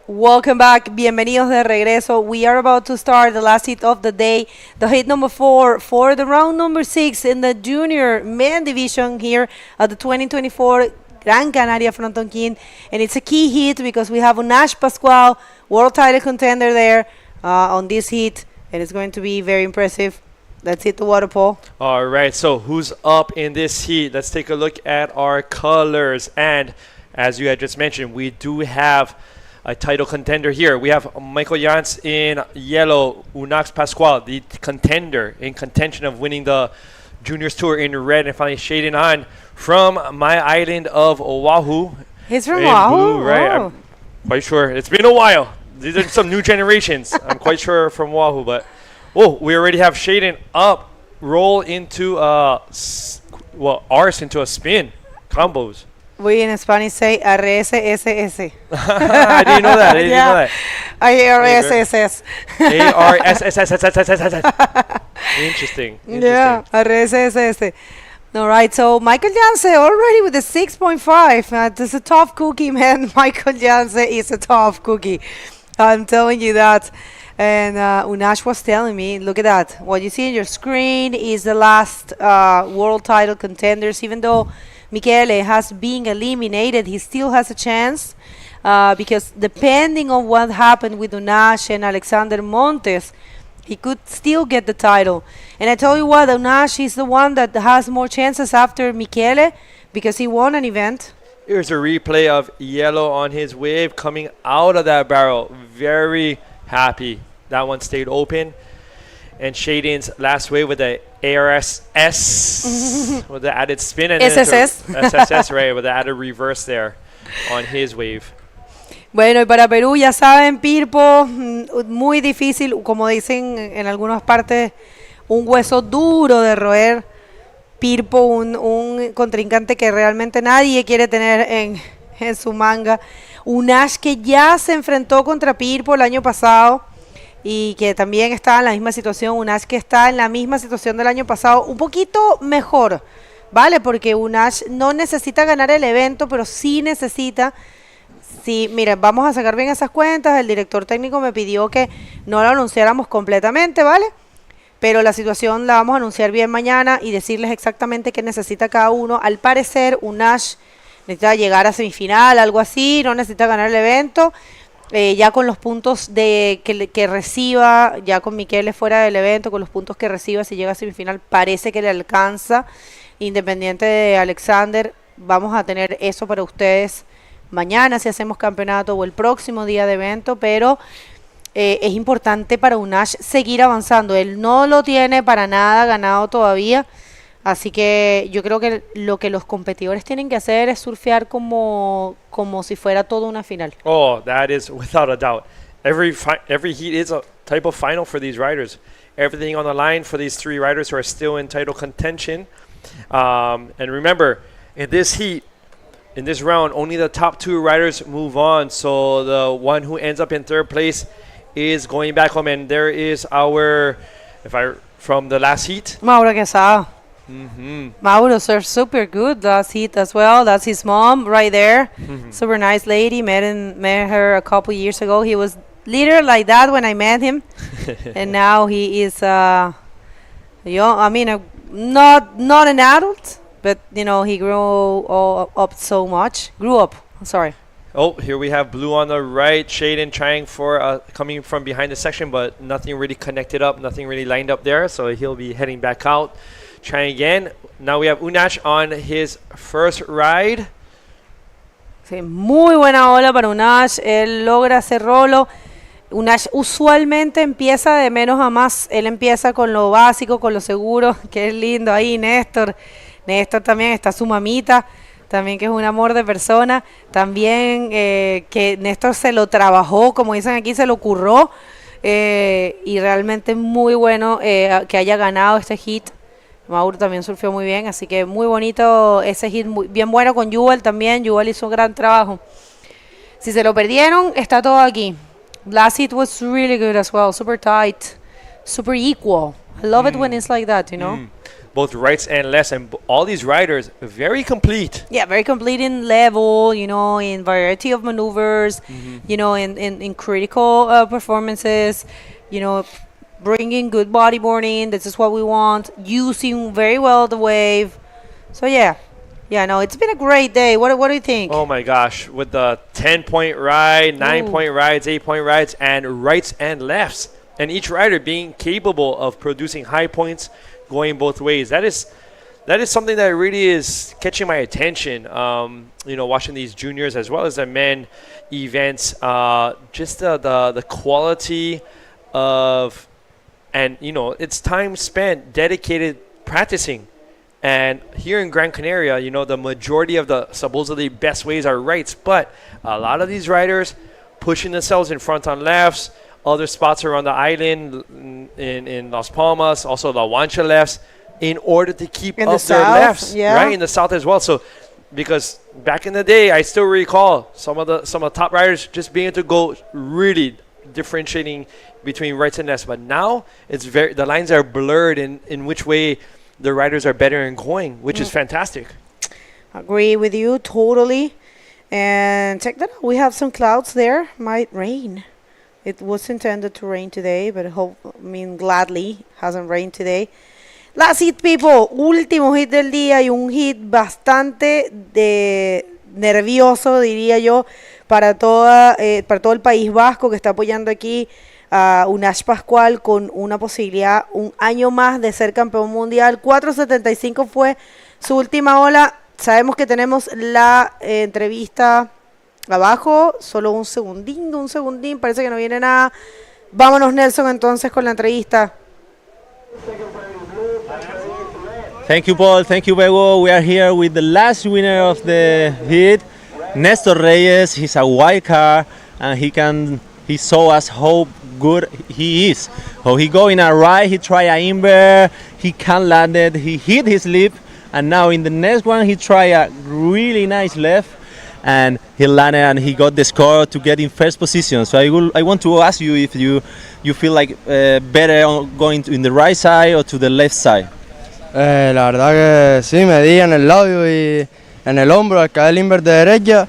Welcome back. Bienvenidos de regreso. We are about to start the last hit of the day, the hit number 4 for the round number 6 in the junior men division here at the 2024 Gran Canaria Frontón King. And it's a key hit because we have Unash Pascual, world title contender there on this hit, and it's going to be very impressive. Let's hit the water pole. All right, so who's up in this heat? Let's take a look at our colors. And as you had just mentioned, we do have a title contender here. We have Michael Jans in yellow, Unax Pascual, the contender in contention of winning the Juniors Tour in red, and finally shading on from my island of Oahu. He's from in Oahu? blue, right? Oh. I'm quite sure. It's been a while. These are some new generations. I'm quite sure from Oahu, but we already have Shaden up, roll into arse into a spin, combos. We in Spanish say RSSS. I didn't know that. ARSSS. ARSSS. Interesting. Yeah, RSSS. All right, so Michael Janse already with a 6.5. That's a tough cookie, man. Michael Janse is a tough cookie. I'm telling you that. And Unash was telling me, look at that. What you see on your screen is the last world title contenders. Even though Michele has been eliminated, he still has a chance because depending on what happened with Unash and Alexander Montes, he could still get the title. And I tell you what, Unash is the one that has more chances after Michele because he won an event. Here's a replay of yellow on his wave coming out of that barrel. Very happy. That one stayed open. And Shaden's last wave with the ARSS with the added spin and SSS, right, with the added reverse there on his wave. Bueno, y para Perú, ya saben, Pirpo, muy difícil, como dicen en algunas partes, un hueso duro de roer. Pirpo, un contrincante que realmente nadie quiere tener en su manga. Unash que ya se enfrentó contra Pirpo el año pasado y que también está en la misma situación. Unash que está en la misma situación del año pasado, un poquito mejor, ¿vale? Porque Unash no necesita ganar el evento, pero sí necesita. Sí, miren, vamos a sacar bien esas cuentas. El director técnico me pidió que no lo anunciáramos completamente, ¿vale? Pero la situación la vamos a anunciar bien mañana y decirles exactamente qué necesita cada uno. Al parecer, Unash necesita llegar a semifinal, algo así, no necesita ganar el evento. Ya con los puntos que reciba, ya con Michele fuera del evento, con los puntos que reciba, si llega a semifinal, parece que le alcanza. Independiente de Alexander, vamos a tener eso para ustedes mañana si hacemos campeonato o el próximo día de evento, pero es importante para Unash seguir avanzando. Él no lo tiene para nada ganado todavía, así que yo creo que lo que los competidores tienen que hacer es surfear como si fuera todo una final. Oh, that is without a doubt. Every heat is a type of final for these riders. Everything on the line for these three riders who are still in title contention. And remember, in this heat, in this round, only the top two riders move on. So the one who ends up in third place is going back home. And there is from the last heat, Mauro Quesada. Mauro, sir, super good last heat as well. That's his mom right there. Super nice lady. Met her a couple years ago. He was literally like that when I met him. And now he is, not an adult. But, he grew up so much. Oh, here we have blue on the right. Shaden trying for coming from behind the section, but nothing really connected up, nothing really lined up there. So he'll be heading back out. Trying again. Now we have Unash on his first ride. Sí, muy buena ola para Unash. Él logra hacer rolo. Unash usualmente empieza de menos a más. Él empieza con lo básico, con lo seguro. Que es lindo ahí, Néstor. Néstor también está su mamita, también que es un amor de persona, también que Néstor se lo trabajó, como dicen aquí, se lo curró, y realmente muy bueno que haya ganado este hit. Mauro también surfeó muy bien, así que muy bonito ese hit, bien bueno con Yuval también. Yuval hizo un gran trabajo. Si se lo perdieron, está todo aquí. Last hit was really good as well, super tight, super equal. I love it when it's like that, both rights and lefts, and all these riders very complete. Yeah, very complete in level, in variety of maneuvers, in critical performances, bringing good bodyboarding. This is what we want. Using very well the wave. So yeah, no, it's been a great day. What do you think? Oh my gosh, with the 10-point ride, 9-point rides, 8-point rides, and rights and lefts, and each rider being capable of producing high points, going both ways. That is something that really is catching my attention. Watching these juniors as well as the men events, just the quality of, and it's time spent dedicated practicing. And here in Gran Canaria, the majority of the supposedly best ways are rights, but a lot of these riders pushing themselves in front on lefts, other spots around the island in Las Palmas, also the Wancha lefts, in order to keep up their lefts, right, in the south as well. So, because back in the day, I still recall some of the top riders just being able to go really differentiating between rights and lefts. But now the lines are blurred in which way the riders are better in going, which is fantastic. Agree with you totally. And check that out. We have some clouds there. Might rain. It was intended to rain today, but gladly hasn't rained today. Last hit, people. Último hit del día y un hit bastante nervioso, diría yo, para todo el País Vasco que está apoyando aquí a Unash Pascual con una posibilidad un año más de ser campeón mundial. 4.75 fue su última ola. Sabemos que tenemos la entrevista abajo. Solo un segundín. Parece que no viene nada. Vámonos, Nelson, entonces con la entrevista. Thank you, Paul. Thank you, Bego. We are here with the last winner of the heat, Nestor Reyes. He's a wild card, and he saw us how good he is. So he go in a right, he try a invert, he can't land it, he hit his lip, and now in the next one he try a really nice left, and he landed and he got the score to get in first position. So I want to ask you if you feel like better going in the right side or to the left side. La verdad que sí, me di en el labio y en el hombro al caer el invert de derecha.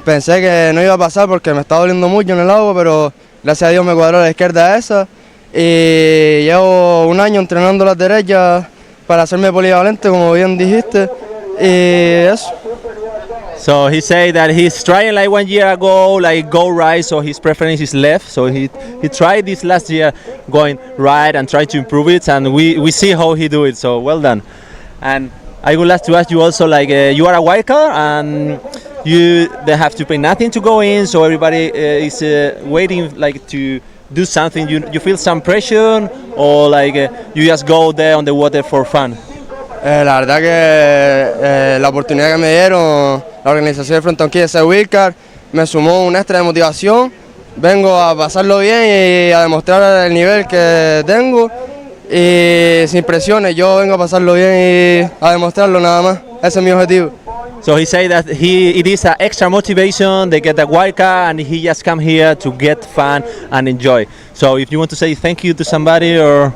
Pensé que no iba a pasar porque me estaba doliendo mucho en el agua, pero gracias a Dios me cuadró la izquierda esa. Y llevo un año entrenando las derechas para hacerme polivalente, como bien dijiste. Y eso. So he said that he's trying like 1 year ago, like go right, so his preference is left. So he tried this last year going right and trying to improve it, and we see how he do it. So well done. And I would like to ask you also, like you are a wild card and they have to pay nothing to go in, so everybody is waiting like to do something. You feel some pressure or like you just go there on the water for fun? La verdad que la oportunidad que me dieron la organización de Fronton King de ser wildcard me sumó un extra de motivación. Vengo a pasarlo bien y a demostrar el nivel que tengo y sin presiones. Yo vengo a pasarlo bien y a demostrarlo nada más. Ese es mi objetivo. So he said that it is an extra motivation. They get a wild card and he just come here to get fun and enjoy. So if you want to say thank you to somebody or...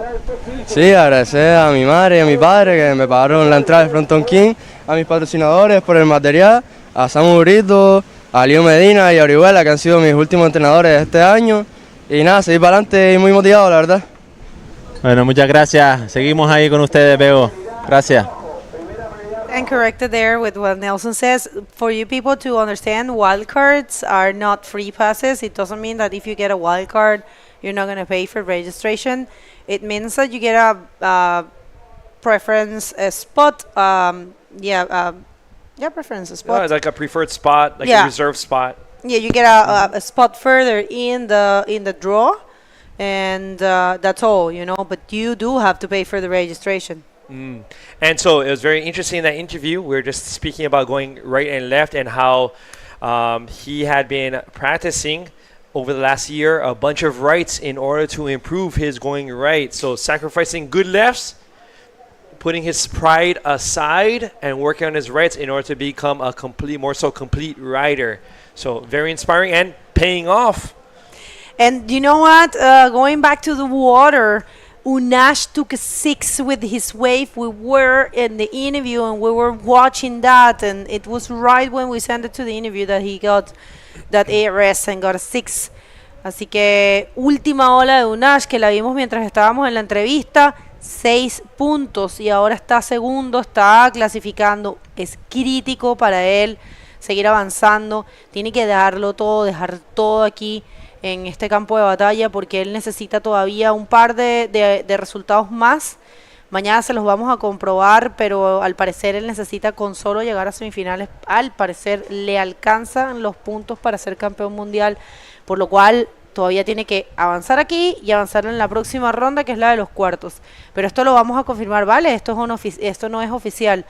Sí, agradecer a mi madre y a mi padre que me pagaron la entrada de Fronton King, a mis patrocinadores por el material, a Samu Brito, a Leo Medina y a Orihuela, que han sido mis últimos entrenadores este año. Y nada, seguir para adelante y muy motivado, la verdad. Bueno, muchas gracias. Seguimos ahí con ustedes, Bego. Gracias. And corrected there with what Nelson says. For you people to understand, wildcards are not free passes. It doesn't mean that if you get a wildcard, you're not going to pay for registration. It means that you get a preference spot. Preference spot. Yeah, it's like a preferred spot, like a reserved spot. Yeah, you get a spot further in the draw, and that's all, But you do have to pay for the registration. And so it was very interesting in that interview. We were just speaking about going right and left and how he had been practicing over the last year a bunch of rights in order to improve his going right. So sacrificing good lefts, putting his pride aside and working on his rights in order to become a more complete rider. So very inspiring and paying off. And you know what? Going back to the water, Unash took a 6 with his wave. We were in the interview and we were watching that, and it was right when we sent it to the interview that he got that ARS and got a 6. Así que última ola de Unash, que la vimos mientras estábamos en la entrevista, 6 puntos y ahora está segundo, está clasificando. Es crítico para él seguir avanzando, tiene que darlo todo, dejar todo aquí en este campo de batalla, porque él necesita todavía un par de resultados más. Mañana se los vamos a comprobar, pero al parecer él necesita, con solo llegar a semifinales, al parecer le alcanzan los puntos para ser campeón mundial, por lo cual todavía tiene que avanzar aquí y avanzar en la próxima ronda, que es la de los cuartos. Pero esto lo vamos a confirmar, ¿vale? Esto no es oficial,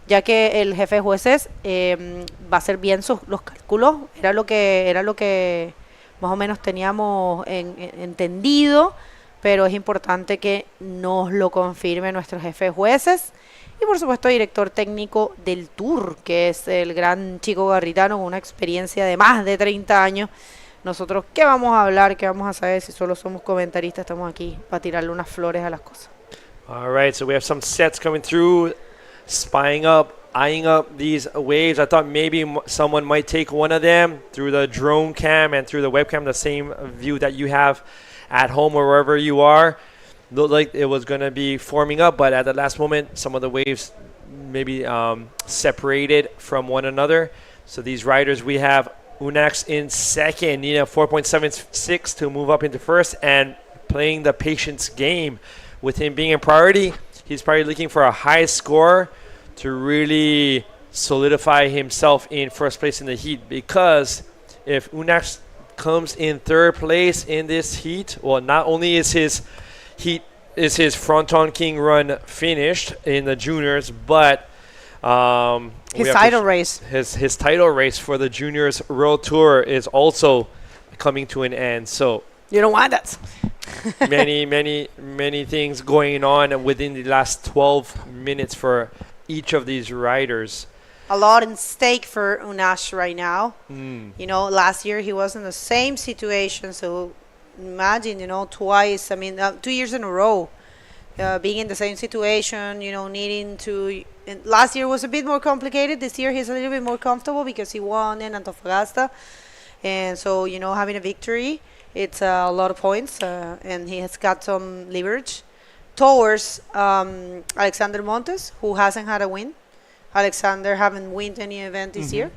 ya que el jefe de jueces va a hacer bien los cálculos. Era lo que más o menos teníamos entendido, pero es importante que nos lo confirme nuestro jefe de jueces y por supuesto director técnico del Tour, que es el gran Chico Garritano, con una experiencia de más de 30 años. Nosotros, ¿qué vamos a hablar? ¿Qué vamos a saber si solo somos comentaristas? Estamos aquí para tirarle unas flores a las cosas. All right, so we have some sets coming through, eyeing up these waves. I thought maybe someone might take one of them through the drone cam and through the webcam, the same view that you have at home or wherever you are. Looked like it was going to be forming up, but at the last moment, some of the waves maybe separated from one another. So these riders, we have Unax in second, 4.76 to move up into first, and playing the patience game with him being in priority. He's probably looking for a high score to really solidify himself in first place in the heat, because if Unax comes in third place in this heat, well, not only is his Fronton King run finished in the juniors, but his title race for the juniors World Tour is also coming to an end. So you don't want that. many things going on within the last 12 minutes for each of these riders. A lot in stake for Unash right now. Last year he was in the same situation, so imagine, twice, 2 years in a row, being in the same situation, needing to. And last year was a bit more complicated. This year he's a little bit more comfortable because he won in Antofagasta, and so having a victory, it's a lot of points, and he has got some leverage towards Alexander Montes, who hasn't had a win. Alexander haven't won any event this year.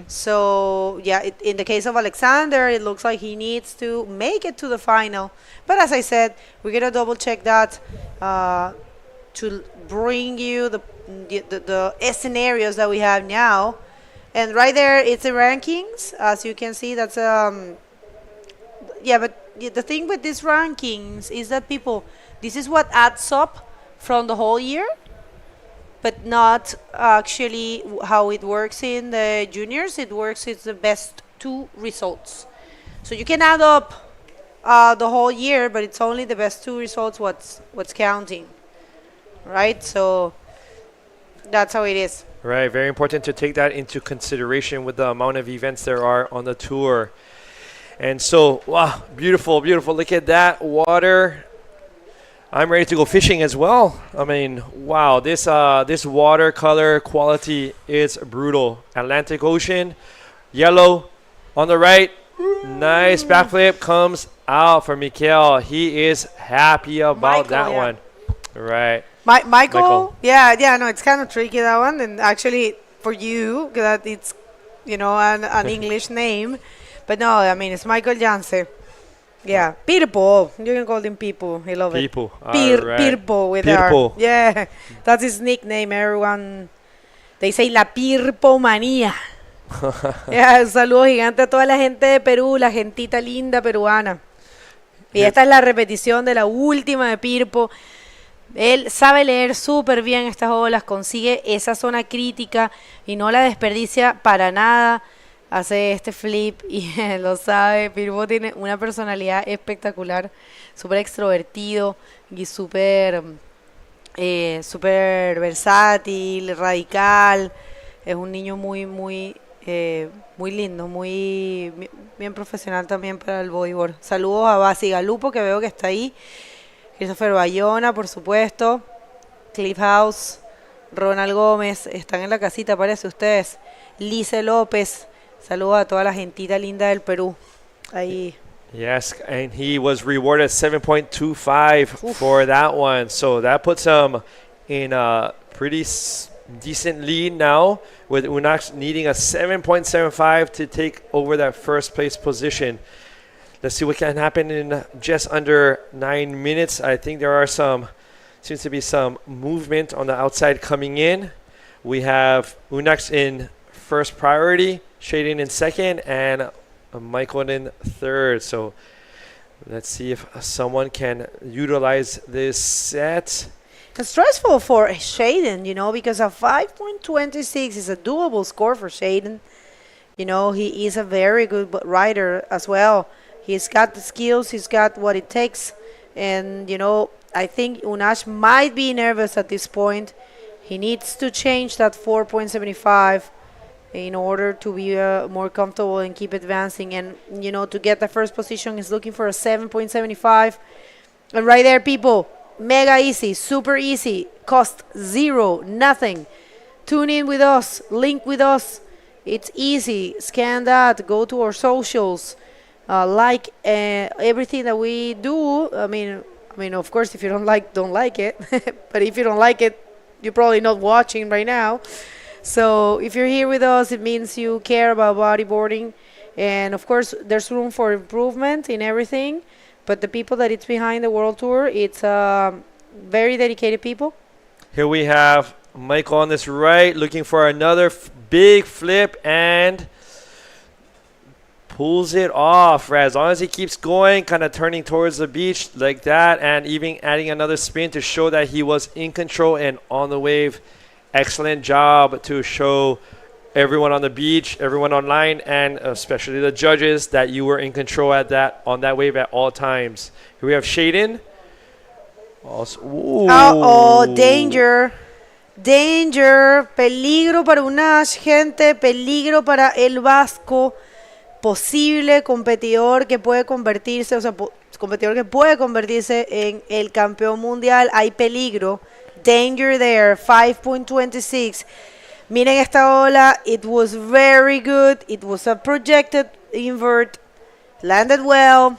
So yeah, in the case of Alexander, it looks like he needs to make it to the final. But as I said, we're gonna double check that to bring you the scenarios that we have now. And right there, it's the rankings. As you can see, that's but the thing with these rankings is that this is what adds up from the whole year, but not actually how it works in the juniors. It works, it's the best 2 results. So you can add up the whole year, but it's only the best 2 results what's counting, right? So that's how it is. Right, very important to take that into consideration with the amount of events there are on the tour. And so, wow, beautiful, beautiful. Look at that water. I'm ready to go fishing as well. I mean, wow, this watercolor quality is brutal. Atlantic Ocean, yellow on the right. Nice backflip comes out for Mikael. He is happy about that one. Right. Michael? Yeah, no, it's kind of tricky, that one. And actually, for you, that it's, an English name. But no, I mean, it's Michael Janse. Yeah, Pirpo. You can call him Pipo. He loves it. Pirpo. Pirpo with Pirpo. R. Yeah, that's his nickname. Everyone, they say la Pirpo manía. Yeah, un saludo gigante a toda la gente de Perú, la gentita linda peruana. Y esta es la repetición de la última de Pirpo. Él sabe leer súper bien estas olas, consigue esa zona crítica y no la desperdicia para nada. Hace este flip y lo sabe. Pirpo tiene una personalidad espectacular, súper extrovertido y súper versátil, radical. Es un niño muy lindo, muy bien profesional también para el bodyboard. Saludos a Basi Galupo, que veo que está ahí. Christopher Bayona, por supuesto. Cliff House, Ronald Gómez, están en la casita, parece ustedes. Lice López, saludos a toda la gentita linda del Perú. Ahí. Yes, and he was rewarded 7.25 for that one. So that puts him in a pretty decent lead now, with Unax needing a 7.75 to take over that first place position. Let's see what can happen in just under 9 minutes. I think there are seems to be some movement on the outside coming in. We have Unax in first priority, Shaden in second, and Michael in third. So let's see if someone can utilize this set. It's stressful for Shaden, because a 5.26 is a doable score for Shaden. He is a very good rider as well. He's got the skills, he's got what it takes. And, I think Unash might be nervous at this point. He needs to change that 4.75 in order to be more comfortable and keep advancing. And, to get the first position, he's looking for a 7.75. And right there, people, mega easy, super easy, cost zero, nothing. Tune in with us, link with us. It's easy. Scan that, go to our socials, like everything that we do. I mean, of course, if you don't like it. But if you don't like it, you're probably not watching right now. So if you're here with us, it means you care about bodyboarding. And of course, there's room for improvement in everything. But the people that it's behind the World Tour, it's very dedicated people. Here we have Michael on this right, looking for another big flip, and pulls it off. As long as he keeps going, kind of turning towards the beach like that, and even adding another spin to show that he was in control and on the wave. Excellent job to show everyone on the beach, everyone online, and especially the judges that you were in control on that wave at all times. Here we have Shaden. Oh, danger. Danger. Peligro para Unash, gente. Peligro para el Vasco. Posible competidor que puede convertirse, en el campeón mundial. Hay peligro. Danger there. 5.26. Miren esta ola. It was very good. It was a projected invert. Landed well.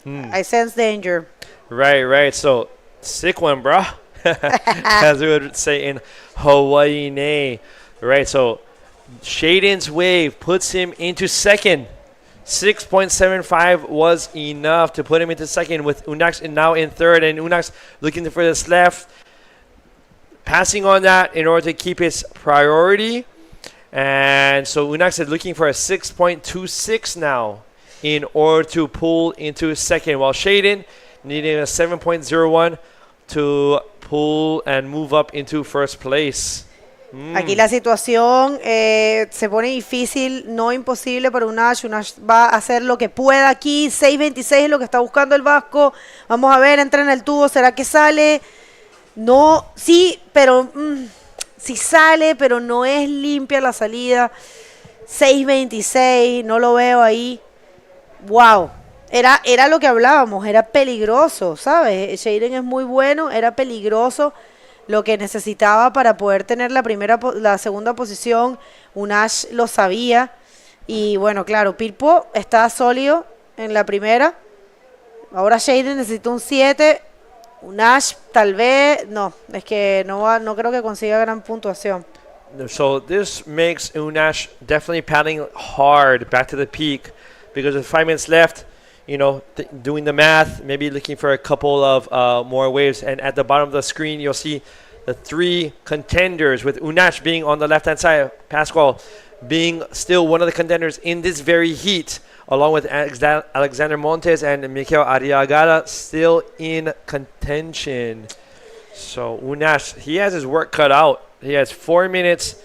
I sense danger. Right. So, sick one, bro. As we would say in Hawaii. Right, so Shaden's wave puts him into second. 6.75 was enough to put him into second, with Unax now in third. And Unax looking for this left, passing on that in order to keep his priority. And so Unax is looking for a 6.26 now in order to pull into second, while Shaden needing a 7.01 to pull and move up into first place. Aquí la situación se pone difícil, no imposible para Unash. Unash va a hacer lo que pueda aquí. 6.26 es lo que está buscando el Vasco. Vamos a ver, entra en el tubo, ¿será que sale? No, sí, pero sí sale, pero no es limpia la salida. 6.26, no lo veo ahí. Wow. Era lo que hablábamos, era peligroso, ¿sabes? Shaden es muy bueno, era peligroso lo que necesitaba para poder tener la segunda posición. Unash lo sabía. Y bueno, claro, Pirpo está sólido en la primera. Ahora Shaden necesita un 7. Unash tal vez, no, es que no creo que consiga gran puntuación. So this makes Unash definitely paddling hard back to the peak, because with 5 minutes left, doing the math, maybe looking for a couple of more waves. And at the bottom of the screen, you'll see the 3 contenders, with Unash being on the left-hand side, Pascual being still one of the contenders in this very heat, along with Alexander Montes and Mikel Arriagada still in contention. So Unash, he has his work cut out. He has 4 minutes,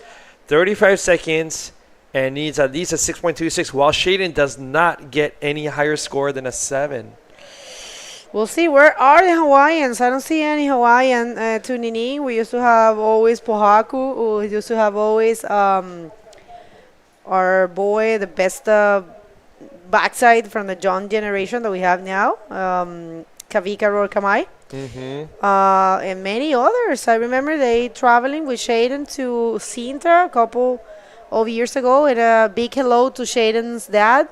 35 seconds, and needs at least a 6.26, while Shaden does not get any higher score than a 7. We'll see. Where are the Hawaiians? I don't see any Hawaiian tuning in. We used to have always Pohaku. We used to have always our boy, the best backside from the John generation that we have now. Kavika Rorkamai. Mm-hmm. And many others. I remember they traveling with Shaden to Sintra a couple of years ago, and a big hello to Shaden's dad,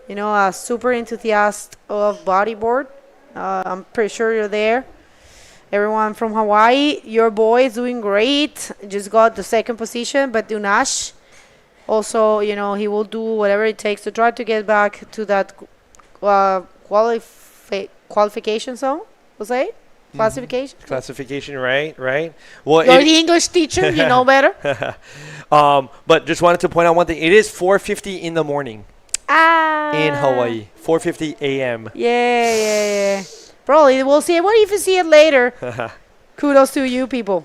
you know, a super enthusiast of bodyboard. I'm pretty sure you're there. Everyone from Hawaii, your boy is doing great. Just got the second position, but Unash also, you know, he will do whatever it takes to try to get back to that qualification zone, was it? Classification? Classification, right? Well, you're the English teacher, you know better. But just wanted to point out one thing. It is 4:50 in the morning in Hawaii. 4:50 a.m. Yeah. Probably we'll see it. What if you see it later? Kudos to you people.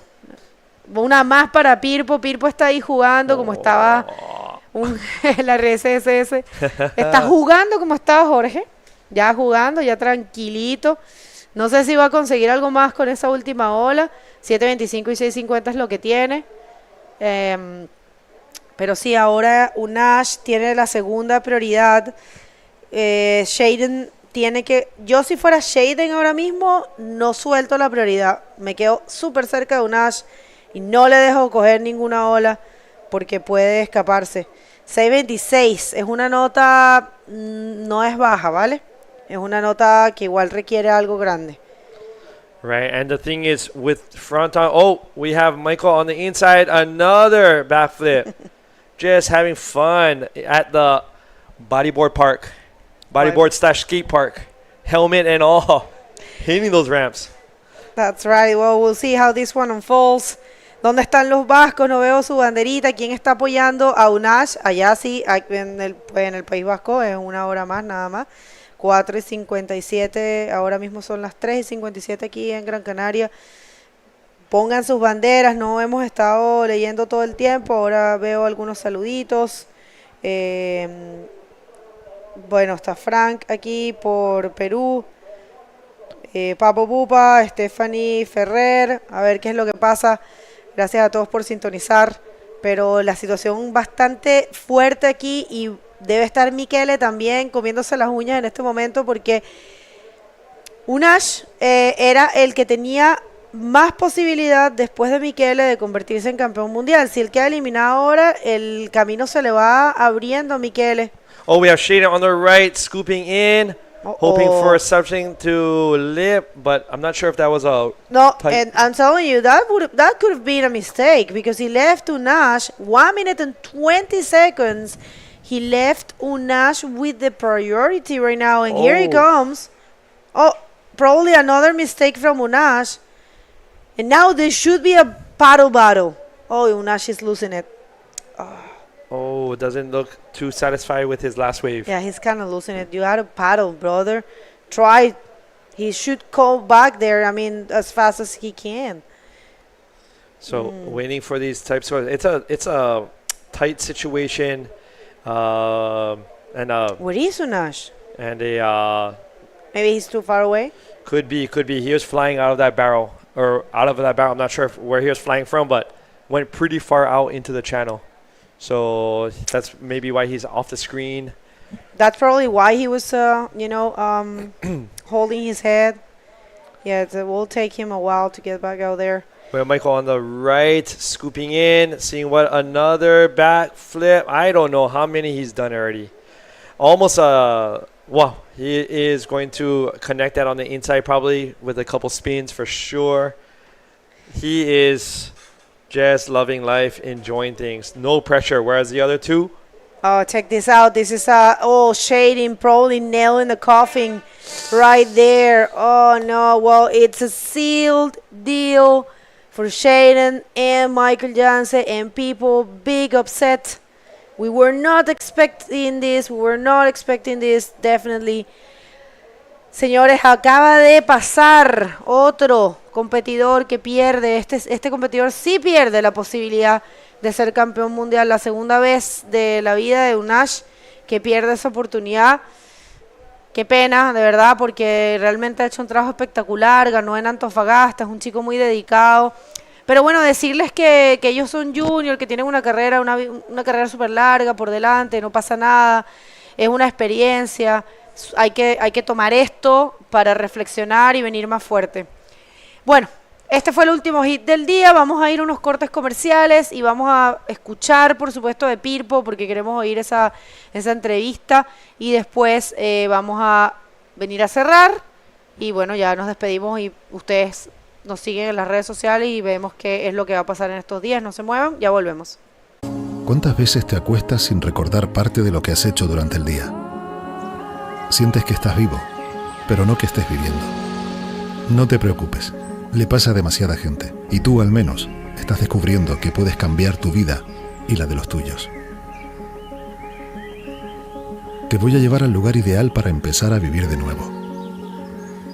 Una más para Pirpo. Pirpo está ahí jugando como estaba la RSS. Está jugando como estaba Jorge. Ya jugando, ya tranquilito. No sé si va a conseguir algo más con esa última ola. 7.25 y 6.50 es lo que tiene. Pero sí, ahora Unash tiene la segunda prioridad. Shaden tiene que... Yo si fuera Shaden ahora mismo, no suelto la prioridad. Me quedo súper cerca de Unash y no le dejo coger ninguna ola porque puede escaparse. 6.26 es una nota... no es baja, ¿vale? Es una nota que igual requiere algo grande. Right, and the thing is with Fronton, we have Michael on the inside, another backflip. Just having fun at the bodyboard park. Bodyboard / skate park. Helmet and all. Hitting those ramps. That's right. Well, we'll see how this one unfolds. ¿Dónde están los vascos? No veo su banderita. ¿Quién está apoyando a Unash? Allá sí, en el País Vasco, es una hora más nada más. 4:57, ahora mismo son las 3:57 aquí en Gran Canaria. Pongan sus banderas, no hemos estado leyendo todo el tiempo, ahora veo algunos saluditos. Bueno, está Frank aquí por Perú. Papo Pupa, Stephanie Ferrer, a ver qué es lo que pasa. Gracias a todos por sintonizar, pero la situación bastante fuerte aquí y debe estar Michele también comiéndose las uñas en este momento porque Unash era el que tenía más posibilidad después de Michele de convertirse en campeón mundial. Si él queda eliminado ahora, el camino se le va abriendo a Michele. We have Shaden on the right, scooping in, hoping for something to lip, but I'm not sure if that was a... No, and I'm telling you, that could have been a mistake because he left Unash 1 minute and 20 seconds. He left Unash with the priority right now, and here he comes. Probably another mistake from Unash. And now there should be a paddle battle. Unash is losing it. Doesn't look too satisfied with his last wave. Yeah, he's kind of losing it. You had to paddle, brother. Try. He should go back there, as fast as he can. So, waiting for these types of... It's a tight situation. Where is Unash? And maybe he's too far away? Could be. He was flying out of that barrel. I'm not sure where he was flying from, but went pretty far out into the channel. So that's maybe why he's off the screen. That's probably why he was, holding his head. Yeah, it will take him a while to get back out there. We have Michael on the right, scooping in, seeing what another back flip. I don't know how many he's done already. Almost, he is going to connect that on the inside probably with a couple spins for sure. He is just loving life, enjoying things. No pressure, whereas the other two. Check this out. This is Shading, probably nailing the coffin right there. Oh, no. Well, it's a sealed deal for Shaden and Michael Jansen and people. Big upset. We were not expecting this. Definitely. Señores, acaba de pasar otro competidor que pierde. Este competidor sí pierde la posibilidad de ser campeón mundial. La segunda vez de la vida de Unash que pierde esa oportunidad. Qué pena, de verdad, porque realmente ha hecho un trabajo espectacular. Ganó en Antofagasta, es un chico muy dedicado. Pero bueno, decirles que ellos son junior, que tienen una carrera súper larga por delante, no pasa nada. Es una experiencia. hay que tomar esto para reflexionar y venir más fuerte. Bueno, este fue el último hit del día. Vamos a ir a unos cortes comerciales y vamos a escuchar, por supuesto, de Pirpo, porque queremos oír esa entrevista. Y después vamos a venir a cerrar. Y bueno, ya nos despedimos y ustedes nos siguen en las redes sociales y vemos qué es lo que va a pasar en estos días. No se muevan, ya volvemos. ¿Cuántas veces te acuestas sin recordar parte de lo que has hecho durante el día? Sientes que estás vivo, pero no que estés viviendo. No te preocupes. Le pasa a demasiada gente, y tú al menos estás descubriendo que puedes cambiar tu vida y la de los tuyos. Te voy a llevar al lugar ideal para empezar a vivir de nuevo.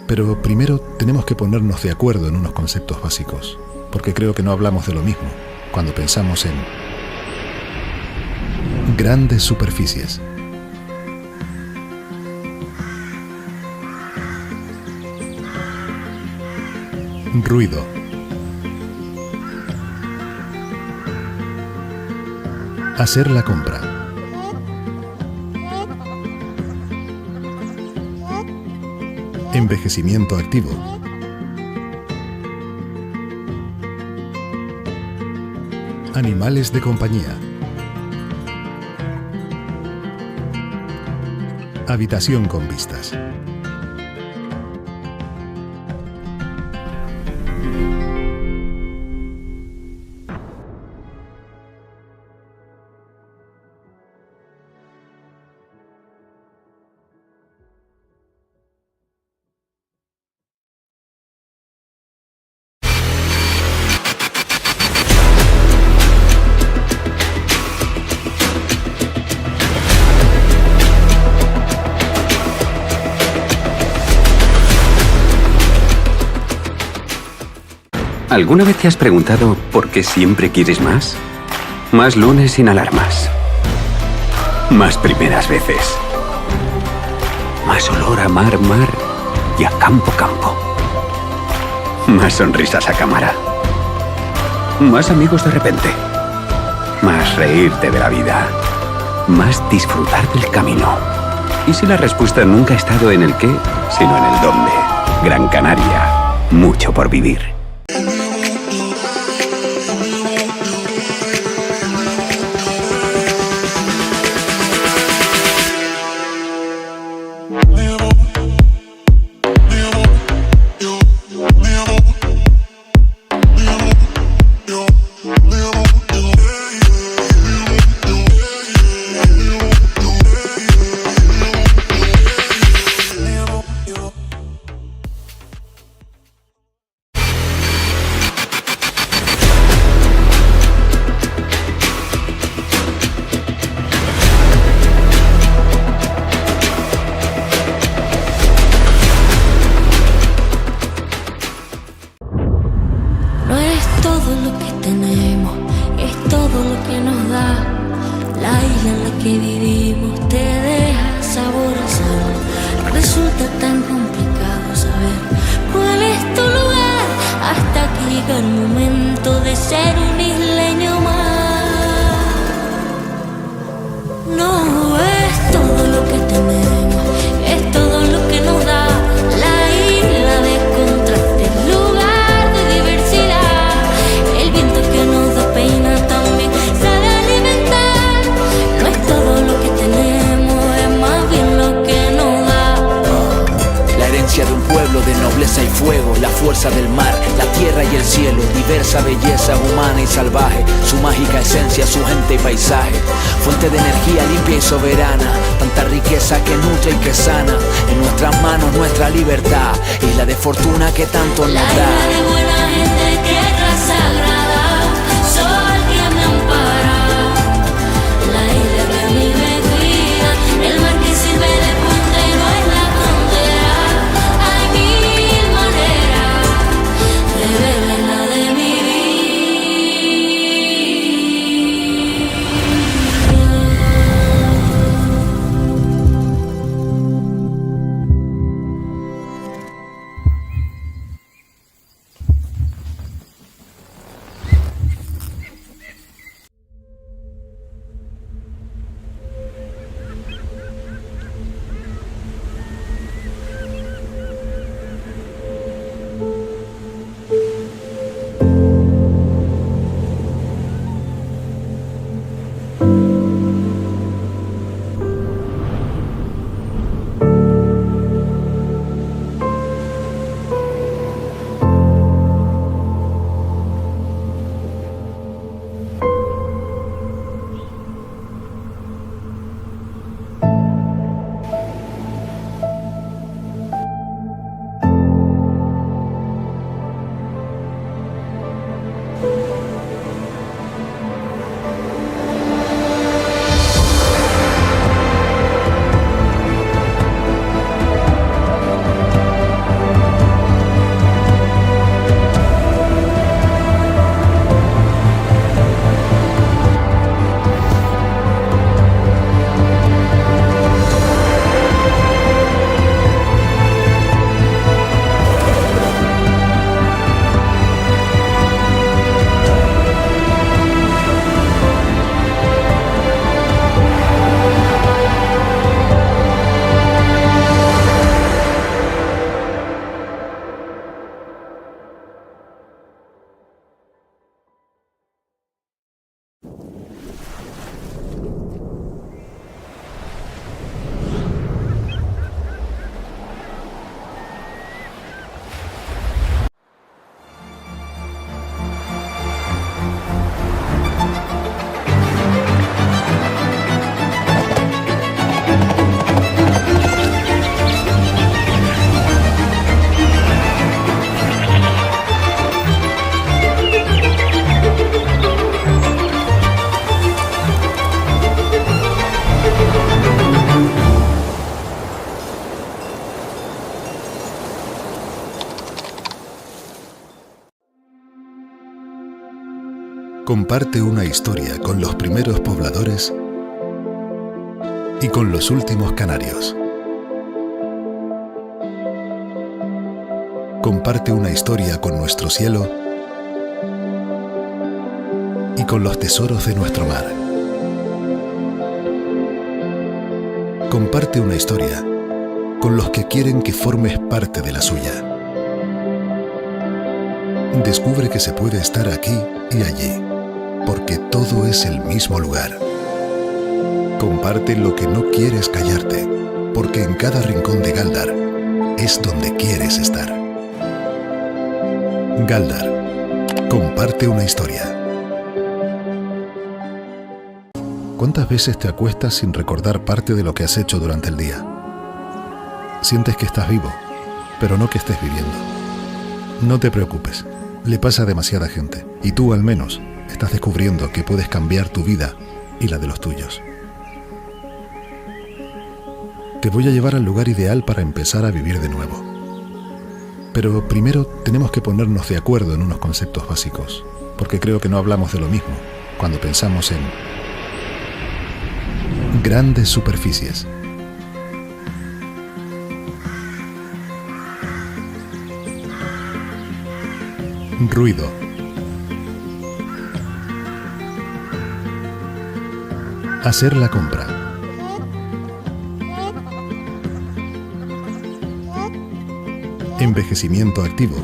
Pero primero tenemos que ponernos de acuerdo en unos conceptos básicos, porque creo que no hablamos de lo mismo cuando pensamos en grandes superficies. Ruido. Hacer la compra. Envejecimiento activo. Animales de compañía. Habitación con vistas. ¿Alguna vez te has preguntado por qué siempre quieres más? Más lunes sin alarmas. Más primeras veces. Más olor a mar y a campo. Más sonrisas a cámara. Más amigos de repente. Más reírte de la vida. Más disfrutar del camino. ¿Y si la respuesta nunca ha estado en el qué, sino en el dónde? Gran Canaria. Mucho por vivir. Fortuna que tanto nos da. De buena gente, tierra sagrada, sol que me ampara, la isla que mi me cuida, el mar que sirve de puente y no es la frontera. Hay mil maneras de ver la de mi Comparte una historia con los primeros pobladores y con los últimos canarios. Comparte una historia con nuestro cielo y con los tesoros de nuestro mar. Comparte una historia con los que quieren que formes parte de la suya. Descubre que se puede estar aquí y allí, porque todo es el mismo lugar. Comparte lo que no quieres callarte, porque en cada rincón de Gáldar es donde quieres estar. Gáldar, comparte una historia. ¿Cuántas veces te acuestas sin recordar parte de lo que has hecho durante el día? Sientes que estás vivo, pero no que estés viviendo. No te preocupes, le pasa a demasiada gente, y tú al menos estás descubriendo que puedes cambiar tu vida y la de los tuyos. Te voy a llevar al lugar ideal para empezar a vivir de nuevo. Pero primero tenemos que ponernos de acuerdo en unos conceptos básicos, porque creo que no hablamos de lo mismo cuando pensamos en grandes superficies. Ruido. Hacer la compra. Envejecimiento activo.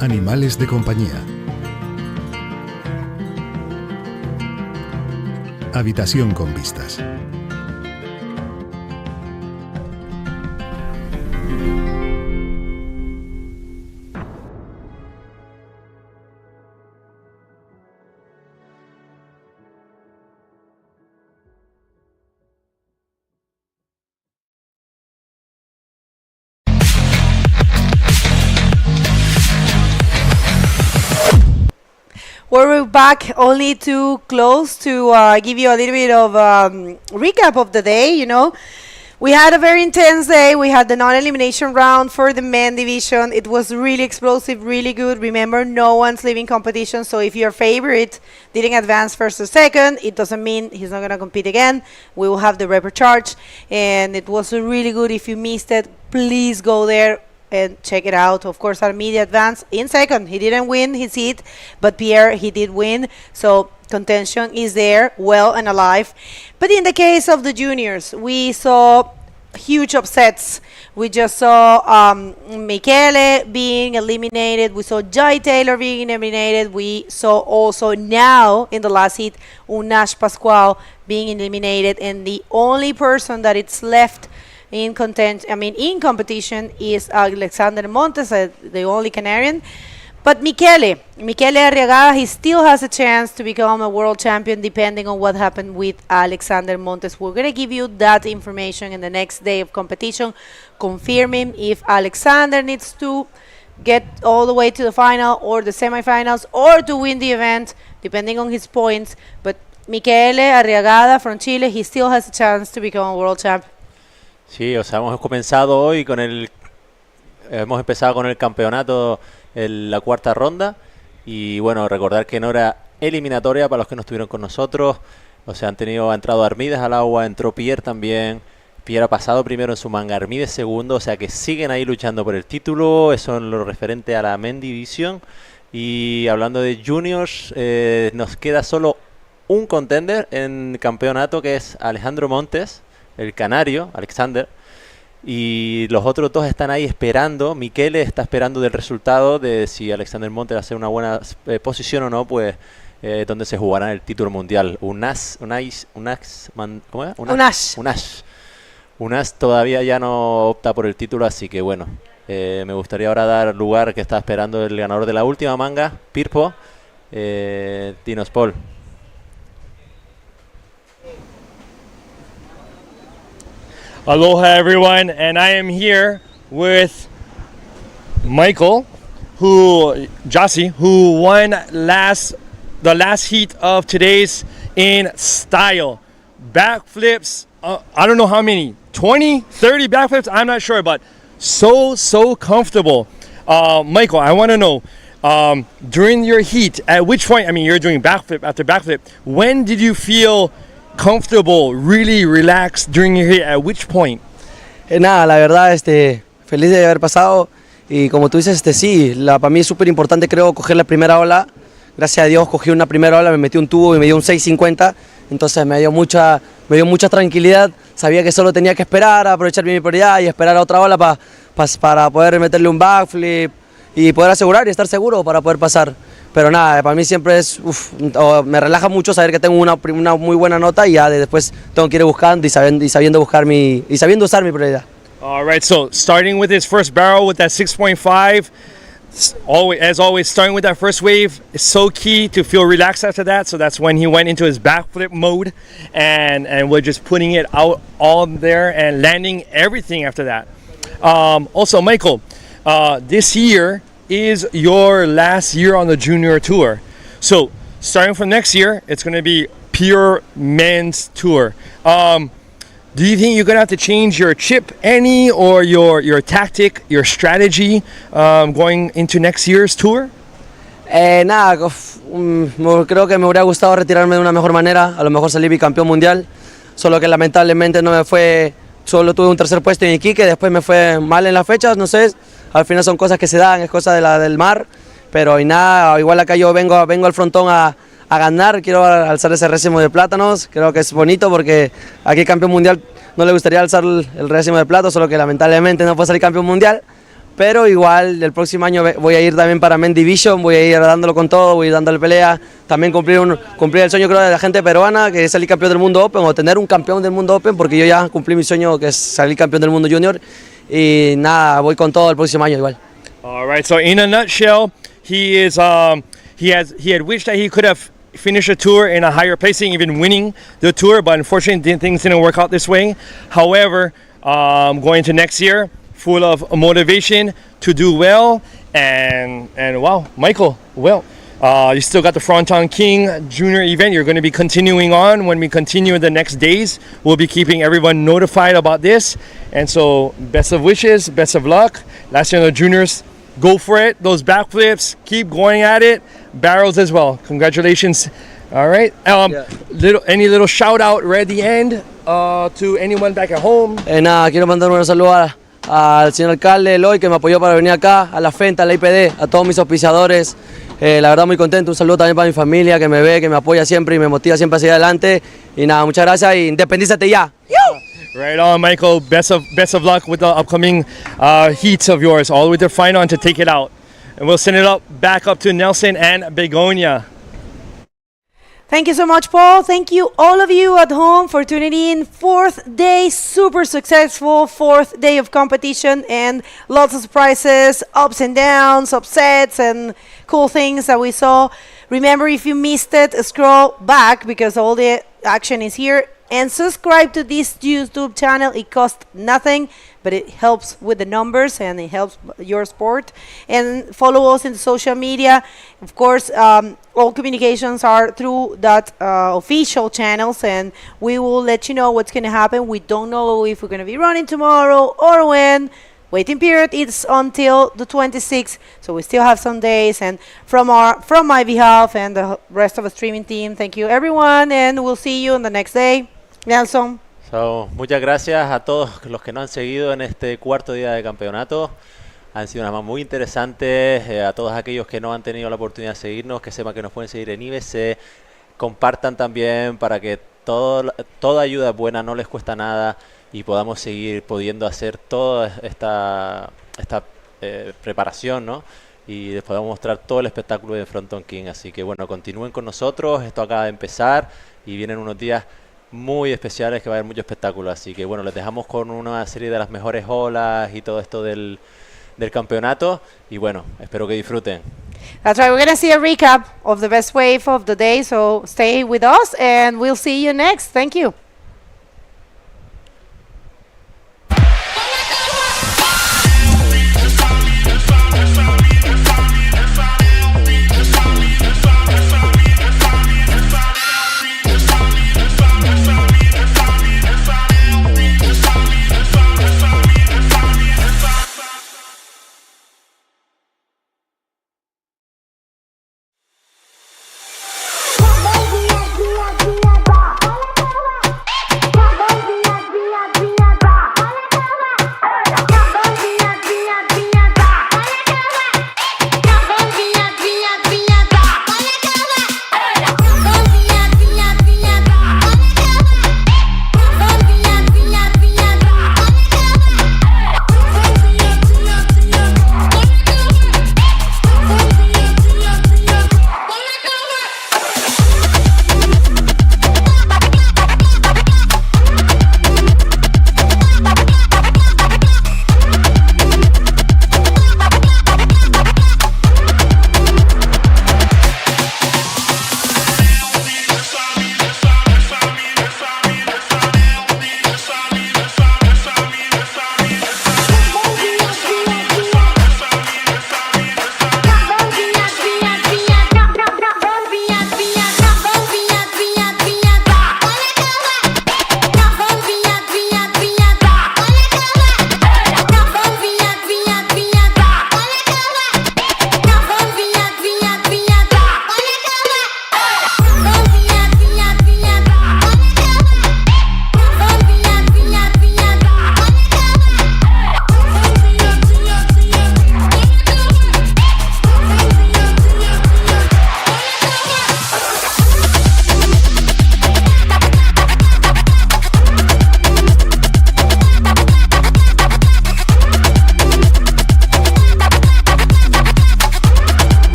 Animales de compañía. Habitación con vistas. We're back only to close to give you a little bit of recap of the day. You know, we had a very intense day. We had the non-elimination round for the men division. It was really explosive, really good. Remember, no one's leaving competition. So if your favorite didn't advance first or second, it doesn't mean he's not going to compete again. We will have the repechage. And it was really good. If you missed it, please go there and check it out. Of course, Armidi advanced in second. He didn't win his heat, but Pierre, he did win. So contention is there, well and alive. But in the case of the juniors, we saw huge upsets. We just saw Michele being eliminated. We saw Jai Taylor being eliminated. We saw also now in the last heat, Unash Pascual being eliminated. And the only person that it's left in competition is Alexander Montes, the only Canarian. But Michele Arriagada, he still has a chance to become a world champion depending on what happened with Alexander Montes. We're going to give you that information in the next day of competition, confirming if Alexander needs to get all the way to the final or the semifinals or to win the event, depending on his points. But Michele Arriagada from Chile, he still has a chance to become a world champion. Sí, o sea, hemos empezado con el campeonato en la cuarta ronda y bueno, recordar que no era eliminatoria para los que no estuvieron con nosotros. O sea, ha entrado Armides al agua, entró Pierre también. Pierre ha pasado primero en su manga, Armides segundo, o sea que siguen ahí luchando por el título. Eso en lo referente a la Men Division. Y hablando de juniors, nos queda solo un contender en campeonato, que es Alejandro Montes, el canario, Alexander, y los otros dos están ahí esperando. Michele está esperando del resultado de si Alexander Montes hace una buena posición o no, pues donde se jugará el título mundial. Unash todavía ya no opta por el título, así que bueno, me gustaría ahora dar lugar que está esperando el ganador de la última manga, Pirpo, Dinos Paul. Aloha everyone, and I am here with Michael, Jossie, who won the last heat of today's in style. Backflips, I don't know how many, 20, 30 backflips, I'm not sure, but so comfortable. Michael, I want to know, during your heat, at which point, I mean, you're doing backflip after backflip, when did you feel comfortable, really relaxed during your heat? At which point? Nada, la verdad, feliz de haber pasado y como tú dices, sí, para mí es súper importante, creo, coger la primera ola. Gracias a Dios cogí una primera ola, me metí un tubo y me dio un 650, entonces me dio mucha tranquilidad. Sabía que solo tenía que esperar, aprovechar mi prioridad y esperar a otra ola para poder meterle un backflip y poder asegurar y estar seguro para poder pasar. Pero nada, para mí siempre me relaja mucho saber que tengo una muy buena nota y ya después tengo que ir buscando y sabiendo usar mi prioridad. All right, so starting with his first barrel with that 6.5, as always, starting with that first wave is so key to feel relaxed after that. So that's when he went into his backflip mode, and we're just putting it out all there and landing everything after that. Also, Michael, this year is your last year on the junior tour. So starting from next year, it's going to be pure men's tour. Do you think you're going to have to change your chip any or your tactic, your strategy going into next year's tour? Nada, creo que me hubiera gustado retirarme de una mejor manera, a lo mejor salir bicampeón mundial, solo que lamentablemente no me fue, solo tuve un tercer puesto en Iquique, después me fue mal en las fechas, no sé, al final son cosas que se dan, es cosa del mar, pero y nada, igual acá yo vengo al Frontón a ganar, quiero alzar ese récimo de plátanos, creo que es bonito porque aquí campeón mundial no le gustaría alzar el récimo de plata, solo que lamentablemente no puedo salir campeón mundial, pero igual el próximo año voy a ir también para Men Division, voy a ir dándolo con todo, voy a ir dándole pelea, también cumplir el sueño creo de la gente peruana, que es salir campeón del mundo Open o tener un campeón del mundo Open, porque yo ya cumplí mi sueño que es salir campeón del mundo junior y nada, voy con todo el próximo año igual. All right, so in a nutshell, he had wished that he could have finished the tour in a higher placing, even winning the tour, but unfortunately things didn't work out this way. However, going into next year, full of motivation to do well, and wow, Michael, well, you still got the Fronton King Junior event. You're going to be continuing on. When we continue the next days, we'll be keeping everyone notified about this. And so, best of wishes, best of luck. Last year in the juniors, go for it. Those backflips, keep going at it. Barrels as well. Congratulations. All right. Any little shout out right at the end to anyone back at home? Nada, quiero mandar un saludo al señor alcalde Eloy, que me apoyó para venir acá, a la FENTA, a la IPD, a todos mis auspiciadores. La verdad muy contento, un saludo también para mi familia que me ve, que me apoya siempre y me motiva siempre a seguir adelante. Y nada, muchas gracias y independízate ya. Right on, Michael. Best of luck with the upcoming heats of yours, all with your final on to take it out. And we'll send it back up to Nelson and Begonia. Thank you so much, Paul. Thank you, all of you at home, for tuning in. Fourth day, super successful. Fourth day of competition and lots of surprises, ups and downs, upsets, and cool things that we saw. Remember, if you missed it, scroll back because all the action is here. And subscribe to this YouTube channel. It costs nothing, but it helps with the numbers and it helps your sport. And follow us in social media. Of course, all communications are through that official channels, and we will let you know what's going to happen. We don't know if we're going to be running tomorrow or when. Waiting period is until the 26th, so we still have some days. And from my behalf and the rest of the streaming team, thank you everyone, and we'll see you on the next day. Nelson. So, muchas gracias a todos los que nos han seguido en este cuarto día de campeonato. Han sido unas más muy interesantes. A todos aquellos que no han tenido la oportunidad de seguirnos, que sepan que nos pueden seguir en IBC. Compartan también para que toda ayuda buena, no les cuesta nada, y podamos seguir pudiendo hacer toda esta preparación, ¿no? Y les podamos mostrar todo el espectáculo de Fronton King. Así que bueno, continúen con nosotros. Esto acaba de empezar y vienen unos días muy especiales que va a haber mucho espectáculo. Así que bueno, les dejamos con una serie de las mejores olas y todo esto del campeonato. Y bueno, espero que disfruten. That's right. We're going to see a recap of the best wave of the day. So stay with us and we'll see you next. Thank you.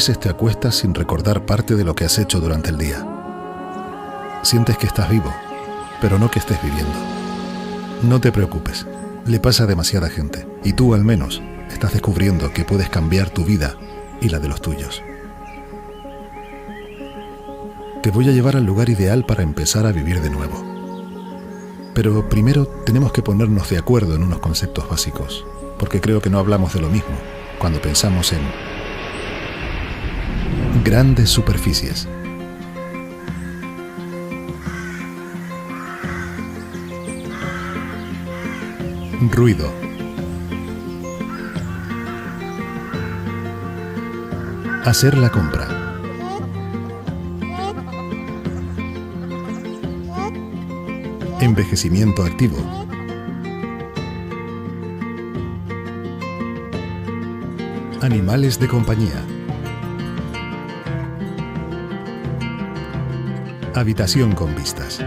veces te acuestas sin recordar parte de lo que has hecho durante el día. Sientes que estás vivo, pero no que estés viviendo. No te preocupes, le pasa a demasiada gente, y tú al menos estás descubriendo que puedes cambiar tu vida y la de los tuyos. Te voy a llevar al lugar ideal para empezar a vivir de nuevo. Pero primero tenemos que ponernos de acuerdo en unos conceptos básicos, porque creo que no hablamos de lo mismo cuando pensamos en grandes superficies. Ruido. Hacer la compra. Envejecimiento activo. Animales de compañía. Habitación con vistas.